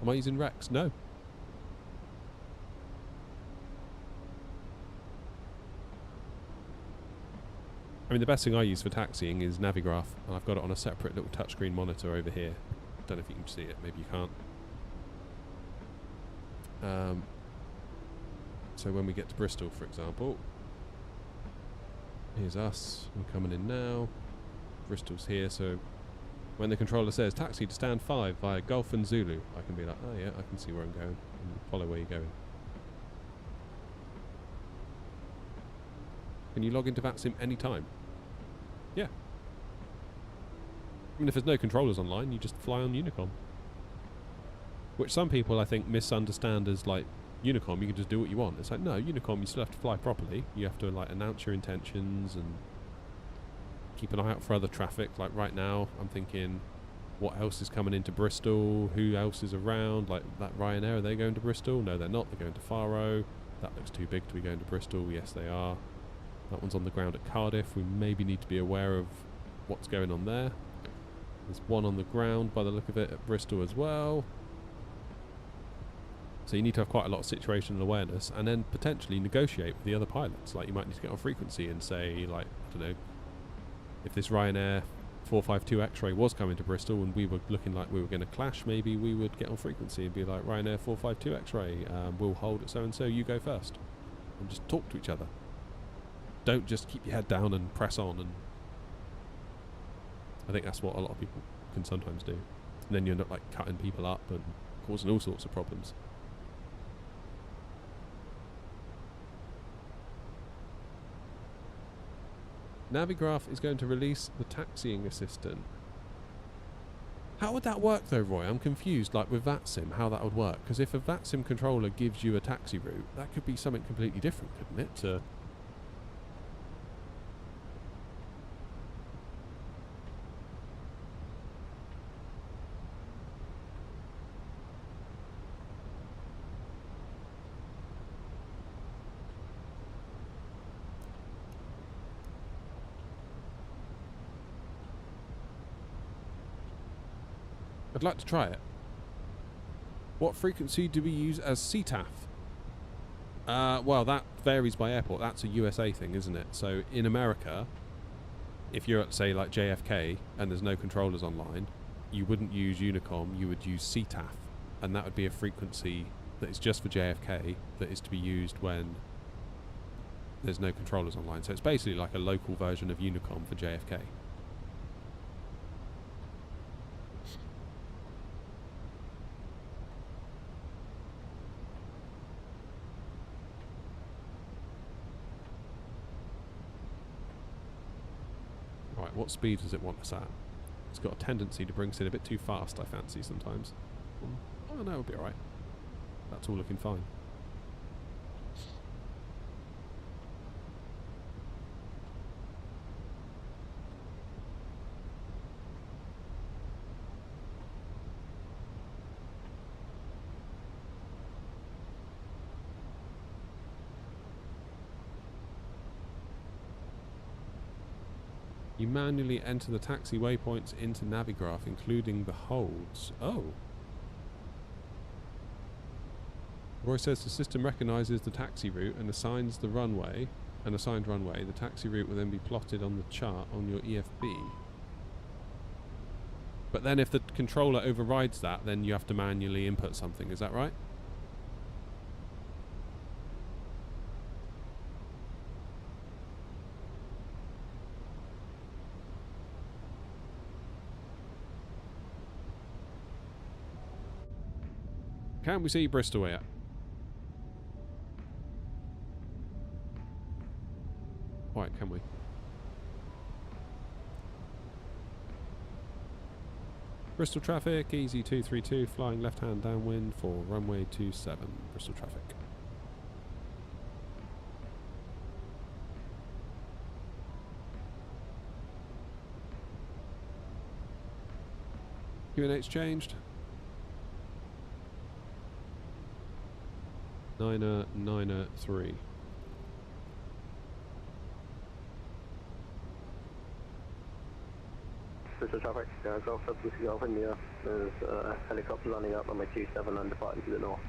Am I using Rex? No. I mean, the best thing I use for taxiing is Navigraph, and I've got it on a separate little touchscreen monitor over here. Don't know if you can see it, maybe you can't. So when we get to Bristol, for example, here's us, we're coming in now, Bristol's here, so when the controller says taxi to stand 5 via Golf and Zulu, I can be like, oh yeah, I can see where I'm going, and follow where you're going. Can you log into VATSIM anytime? Yeah. I mean, if there's no controllers online, you just fly on Unicom. Which some people, I think, misunderstand as, like, Unicom, you can just do what you want. It's like, no, Unicom, you still have to fly properly. You have to, like, announce your intentions and keep an eye out for other traffic. Like, right now, I'm thinking, what else is coming into Bristol? Who else is around? Like, that Ryanair, are they going to Bristol? No, they're not. They're going to Faro. That looks too big to be going to Bristol. Yes, they are. That one's on the ground at Cardiff. We maybe need to be aware of what's going on there. There's one on the ground by the look of it at Bristol as well. So you need to have quite a lot of situational awareness and then potentially negotiate with the other pilots. Like, you might need to get on frequency and say, like, I don't know, if this Ryanair 452 X-ray was coming to Bristol and we were looking like we were going to clash, maybe we would get on frequency and be like, Ryanair 452 X-ray, we'll hold at so-and-so, you go first. And just talk to each other. Don't just keep your head down and press on. And I think that's what a lot of people can sometimes do. And then you end up, like, cutting people up and causing all sorts of problems. Navigraph is going to release the taxiing assistant. How would that work though, Roy? I'm confused, like with VATSIM, how that would work. Because if a VATSIM controller gives you a taxi route, that could be something completely different, couldn't it? To I'd like to try it. What frequency do we use as CTAF? Well, that varies by airport. That's a USA thing, isn't it? So in America, if you're at, say, like JFK and there's no controllers online, you wouldn't use Unicom, you would use CTAF. And that would be a frequency that is just for JFK that is to be used when there's no controllers online. So it's basically like a local version of Unicom for JFK. What speed does it want us at? It's got a tendency to bring us in a bit too fast, I fancy, sometimes. Oh no, it'll be alright. That's all looking fine. You manually enter the taxi waypoints into Navigraph, including the holds. Oh. Roy says the system recognises the taxi route and assigns the runway, an assigned runway. The taxi route will then be plotted on the chart on your EFB. But then if the controller overrides that, then you have to manually input something. Is that right? Can we see Bristol yet? Right, can we? Bristol traffic, easy 232, flying left hand downwind for runway 27, Bristol traffic. QNH changed. 993. Bristol traffic, Golf Whiskey Golf India. There's a helicopter landing up on my 27 and departing to the north.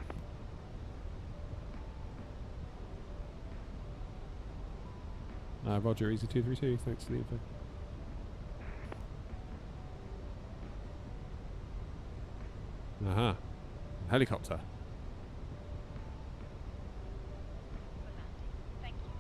Roger, easy 232, thanks for the info. Aha, helicopter. Thank you.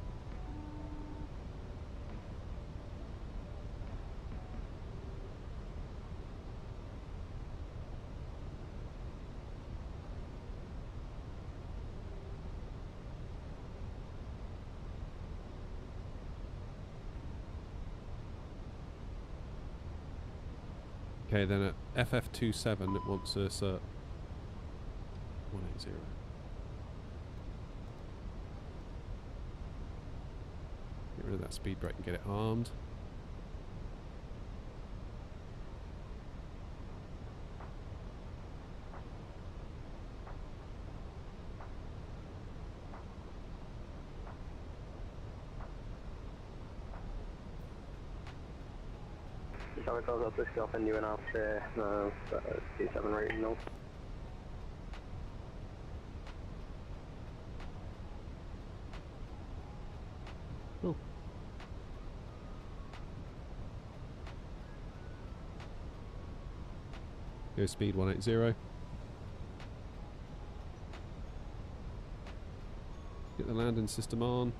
Okay, then at FF27 it wants us at 180. Get rid of that speed brake and get it armed. Sorry, Golf Whiskey Golf India and after 27 rating north. Cool. Go speed 180. Get the landing system on.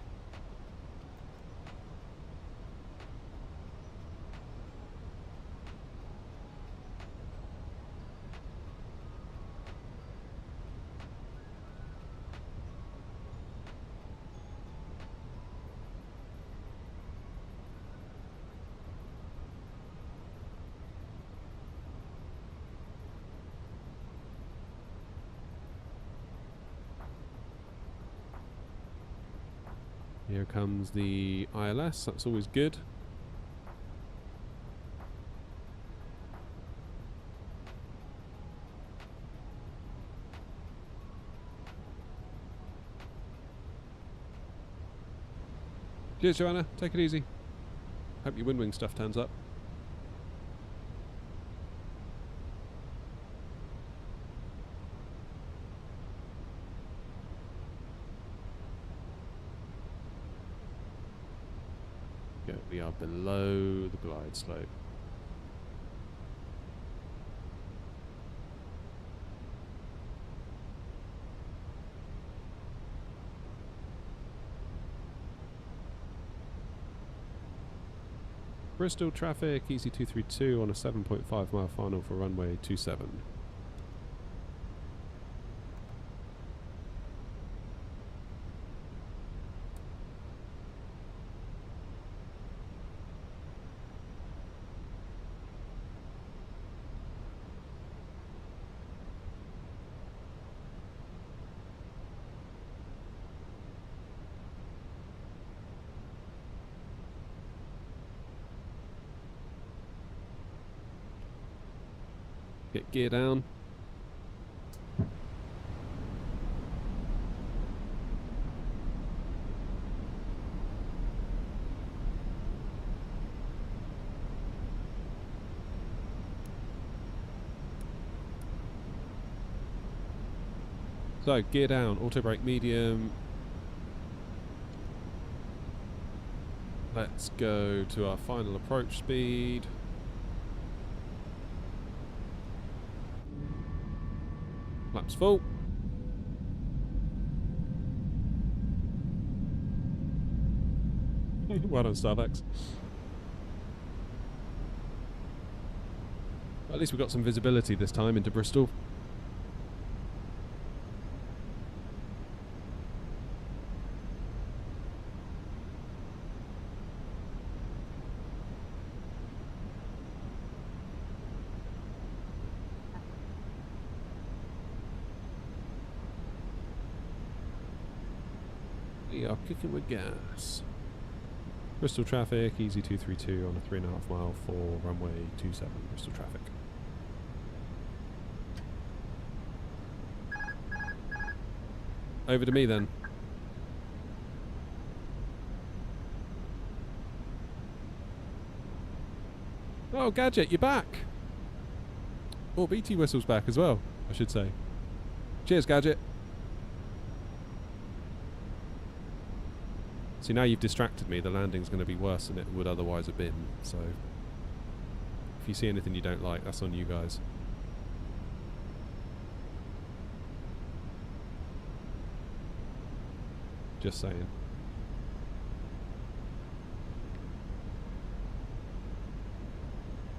Here comes the ILS, that's always good. Cheers, Joanna, take it easy. Hope your Windwing stuff turns up. We are below the glide slope. Bristol traffic, easy 232 on a 7.5 mile final for runway 27. Get gear down. So, gear down, auto brake medium. Let's go to our final approach speed. Laps full. Well done, Starbucks. At least we got some visibility this time into Bristol. We are kicking with gas. Bristol traffic, easy 232 on a 3.5 mile for runway 27, Bristol traffic. Over to me then. Oh, Gadget, you're back. Oh, BT Whistle's back as well, I should say. Cheers, Gadget. See, now you've distracted me. The landing's going to be worse than it would otherwise have been. So, if you see anything you don't like, that's on you guys. Just saying.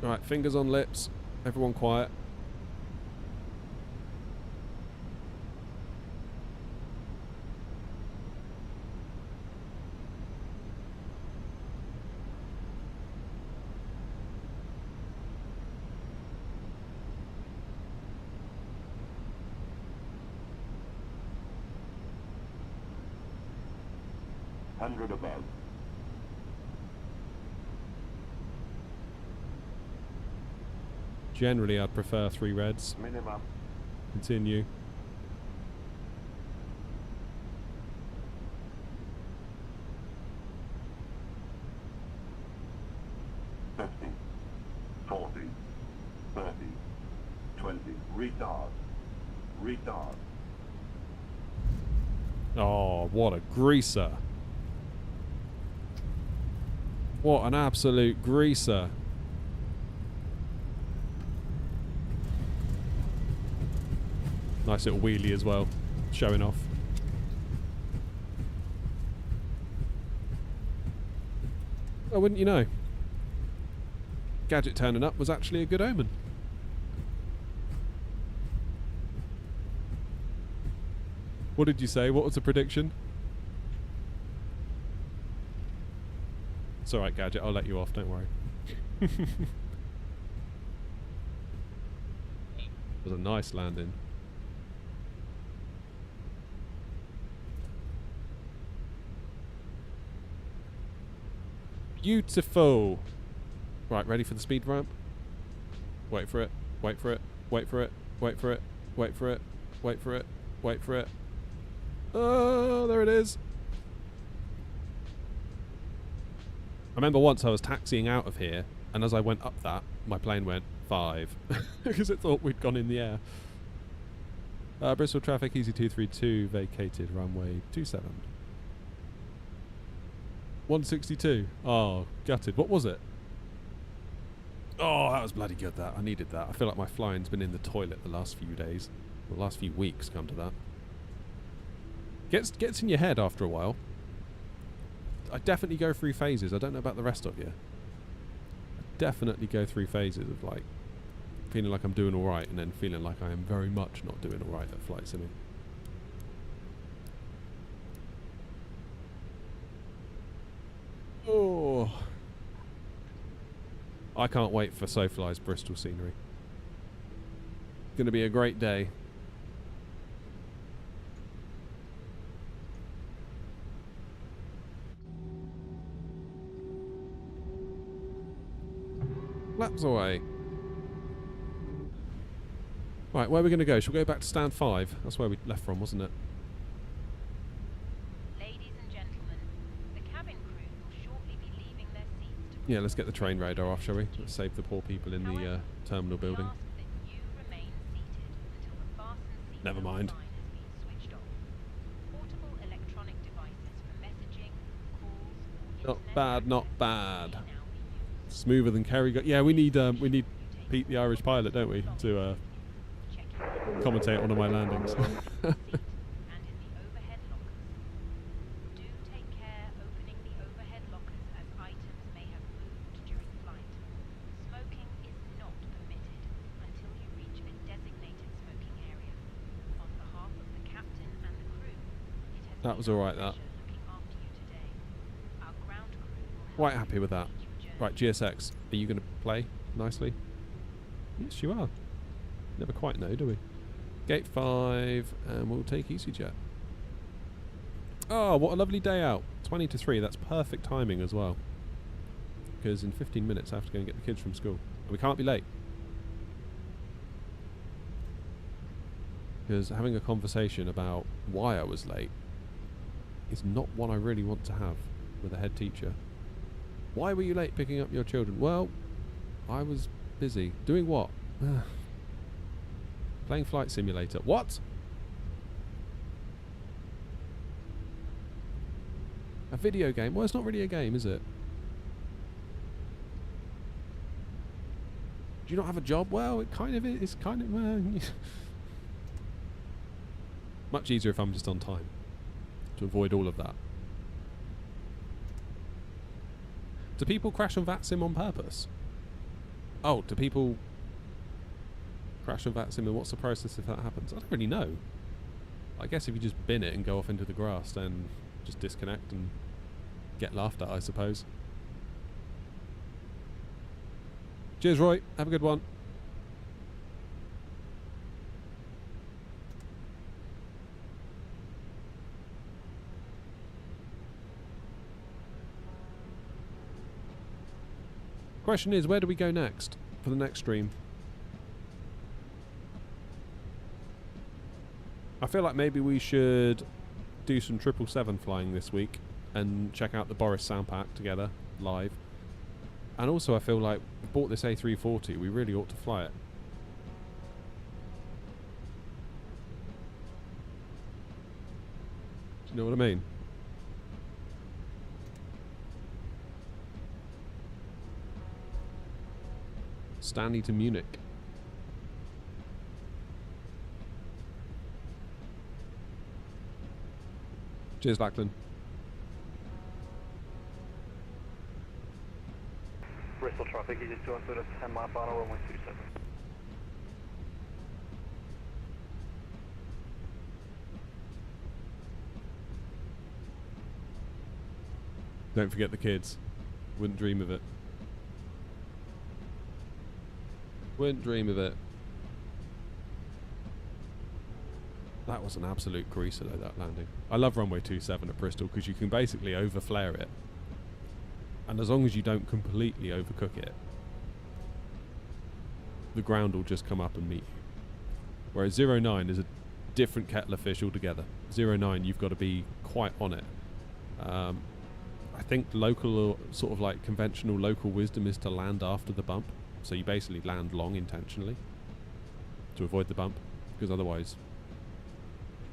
Alright, fingers on lips. Everyone quiet. Hundred above. Generally, I'd prefer 3 reds. Minimum. Continue. $50, $40, $30, $20. Retard. Retard. Oh, what a greaser. What an absolute greaser. Nice little wheelie as well, showing off. Oh, wouldn't you know? Gadget turning up was actually a good omen. What did you say? What was the prediction? It's alright, Gadget, I'll let you off, don't worry. It was a nice landing. Beautiful. Right, ready for the speed ramp? Wait for it, wait for it, wait for it, wait for it, wait for it, wait for it, wait for it. Oh, there it is. I remember once I was taxiing out of here, and as I went up that, my plane went 5 because it thought we'd gone in the air. Bristol traffic, easy 232, vacated runway 27. 162. Oh, gutted. What was it? Oh, that was bloody good, that. I needed that. I feel like my flying's been in the toilet the last few days. The last few weeks, come to that. Gets in your head after a while. I definitely go through phases. I don't know about the rest of you. I definitely go through phases of like feeling like I'm doing alright and then feeling like I am very much not doing alright at flight simming. Oh, I can't wait for SoFly's Bristol scenery. Gonna be a great day. Laps away. Right, where are we going to go? Shall we go back to stand 5? That's where we left from, wasn't it? Ladies and gentlemen, the cabin crew will shortly be leaving their seats to Yeah, let's get the train radar off, shall we? Let's save the poor people in the terminal building. ask that you remain seated until the fasten Never mind. sign has been switched off. Portable electronic devices for messaging, calls, or Not internet bad, not access bad. may now be used. Smoother than Kerry. Yeah, we need Pete, the Irish pilot, don't we, to commentate one of my landings. And in the overhead lockers. Do take care opening the overhead lockers as items may have moved during flight. Smoking is not permitted until you reach a designated smoking area. On behalf of the captain and the crew, it has That was alright, that. looking after you today. Our ground crew will help Quite happy with that. you journey. Right, GSX, are you going to play nicely? Yes, you are. Never quite know, do we? Gate 5, and we'll take EasyJet. Oh, what a lovely day out. 20 to 3, that's perfect timing as well. Because in 15 minutes I have to go and get the kids from school. And we can't be late. Because having a conversation about why I was late is not one I really want to have with a head teacher. Why were you late picking up your children? Well, I was busy. Doing what? Playing Flight Simulator. What? A video game? Well, it's not really a game, is it? Do you not have a job? Well, it kind of is. It's kind of... much easier if I'm just on time. To avoid all of that. Do people crash on VATSIM on purpose? Oh, do people crash on VATSIM, and what's the process if that happens? I don't really know. I guess if you just bin it and go off into the grass, then just disconnect and get laughed at, I suppose. Cheers, Roy. Have a good one. Question is, where do we go next for the next stream? I feel like maybe we should do some 777 flying this week and check out the Boris sound pack together live. And also I feel like we bought this A340, we really ought to fly it. Do you know what I mean? Stanley to Munich. Cheers, Lachlan. Bristol traffic, easy to us with a 10 mile final, runway 27. Don't forget the kids. Wouldn't dream of it. Wouldn't dream of it. That was an absolute greaser though, that landing. I love runway 27 at Bristol because you can basically overflare it. And as long as you don't completely overcook it, the ground will just come up and meet you. Whereas 09 is a different kettle of fish altogether. 09, you've got to be quite on it. I think local, or sort of like conventional local wisdom is to land after the bump. So you basically land long intentionally to avoid the bump, because otherwise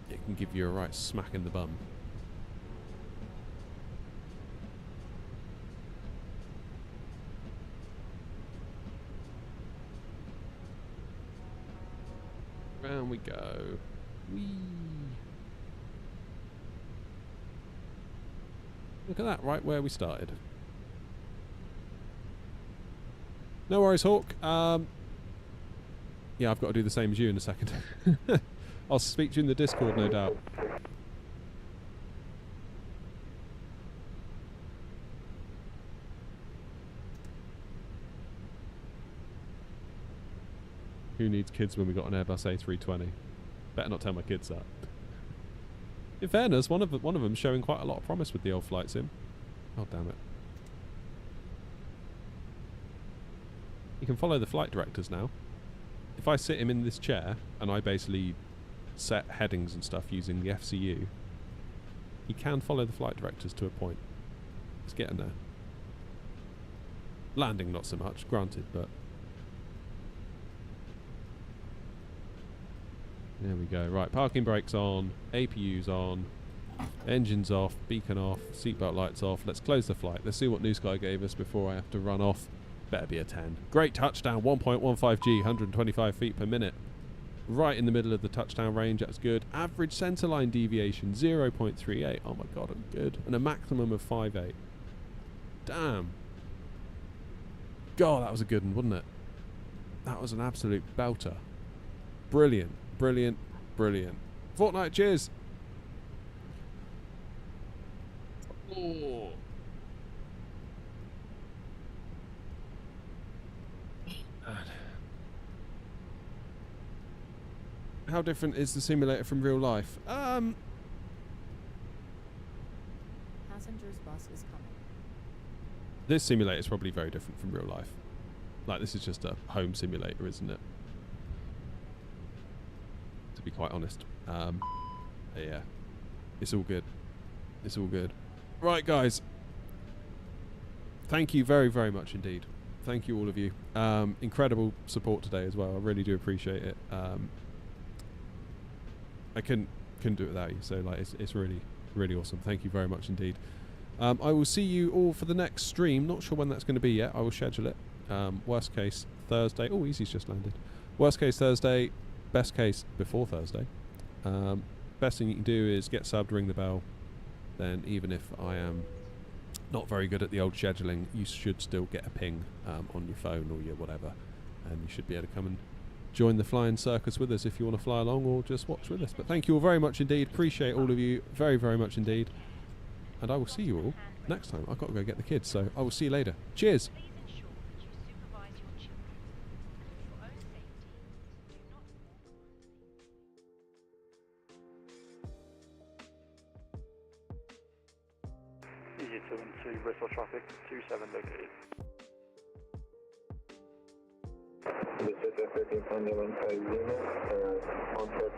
it can give you a right smack in the bum. Round we go. Whee! Look at that, right where we started. No worries, Hawk. Yeah, I've got to do the same as you in a second. I'll speak to you in the Discord, no doubt. Who needs kids when we got an Airbus A320? Better not tell my kids that. In fairness, one of them's showing quite a lot of promise with the old flight sim. Oh, damn it. You can follow the flight directors now. If I sit him in this chair and I basically set headings and stuff using the FCU, he can follow the flight directors to a point. It's getting there. Landing not so much, granted, but... There we go. Right, parking brakes on, APU's on, engines off, beacon off, seatbelt lights off. Let's close the flight. Let's see what New Sky gave us before I have to run off. Better be a 10. Great touchdown, 1.15G, 125 feet per minute. Right in the middle of the touchdown range, that's good. Average centerline deviation, 0.38. Oh my god, I'm good. And a maximum of 5.8. Damn. God, that was a good one, wasn't it? That was an absolute belter. Brilliant, brilliant, brilliant. Fortnite, cheers. Oh. How different is the simulator from real life? Passenger's bus is coming. This simulator is probably very different from real life. Like, this is just a home simulator, isn't it? To be quite honest. Yeah. It's all good. It's all good. Right, guys. Thank you very, very much indeed Thank you, all of you. Incredible support today as well. I really do appreciate it. I couldn't do it without you. So like, it's really, really awesome. Thank you very much indeed. I will see you all for the next stream. Not sure when that's going to be yet. I will schedule it. Worst case Thursday. Oh, Easy's just landed. Worst case Thursday. Best case before Thursday. Best thing you can do is get subbed, ring the bell. Then even if I am not very good at the old scheduling, you should still get a ping on your phone or your whatever, and you should be able to come and join the flying circus with us if you want to fly along or just watch with us. But thank you all very much indeed. Appreciate all of you very, very much indeed. And I will see you all next time. I've got to go get the kids, so I will see you later. Cheers. Easy 212 Bristol traffic, 27 located. This is 13 on 150, on 4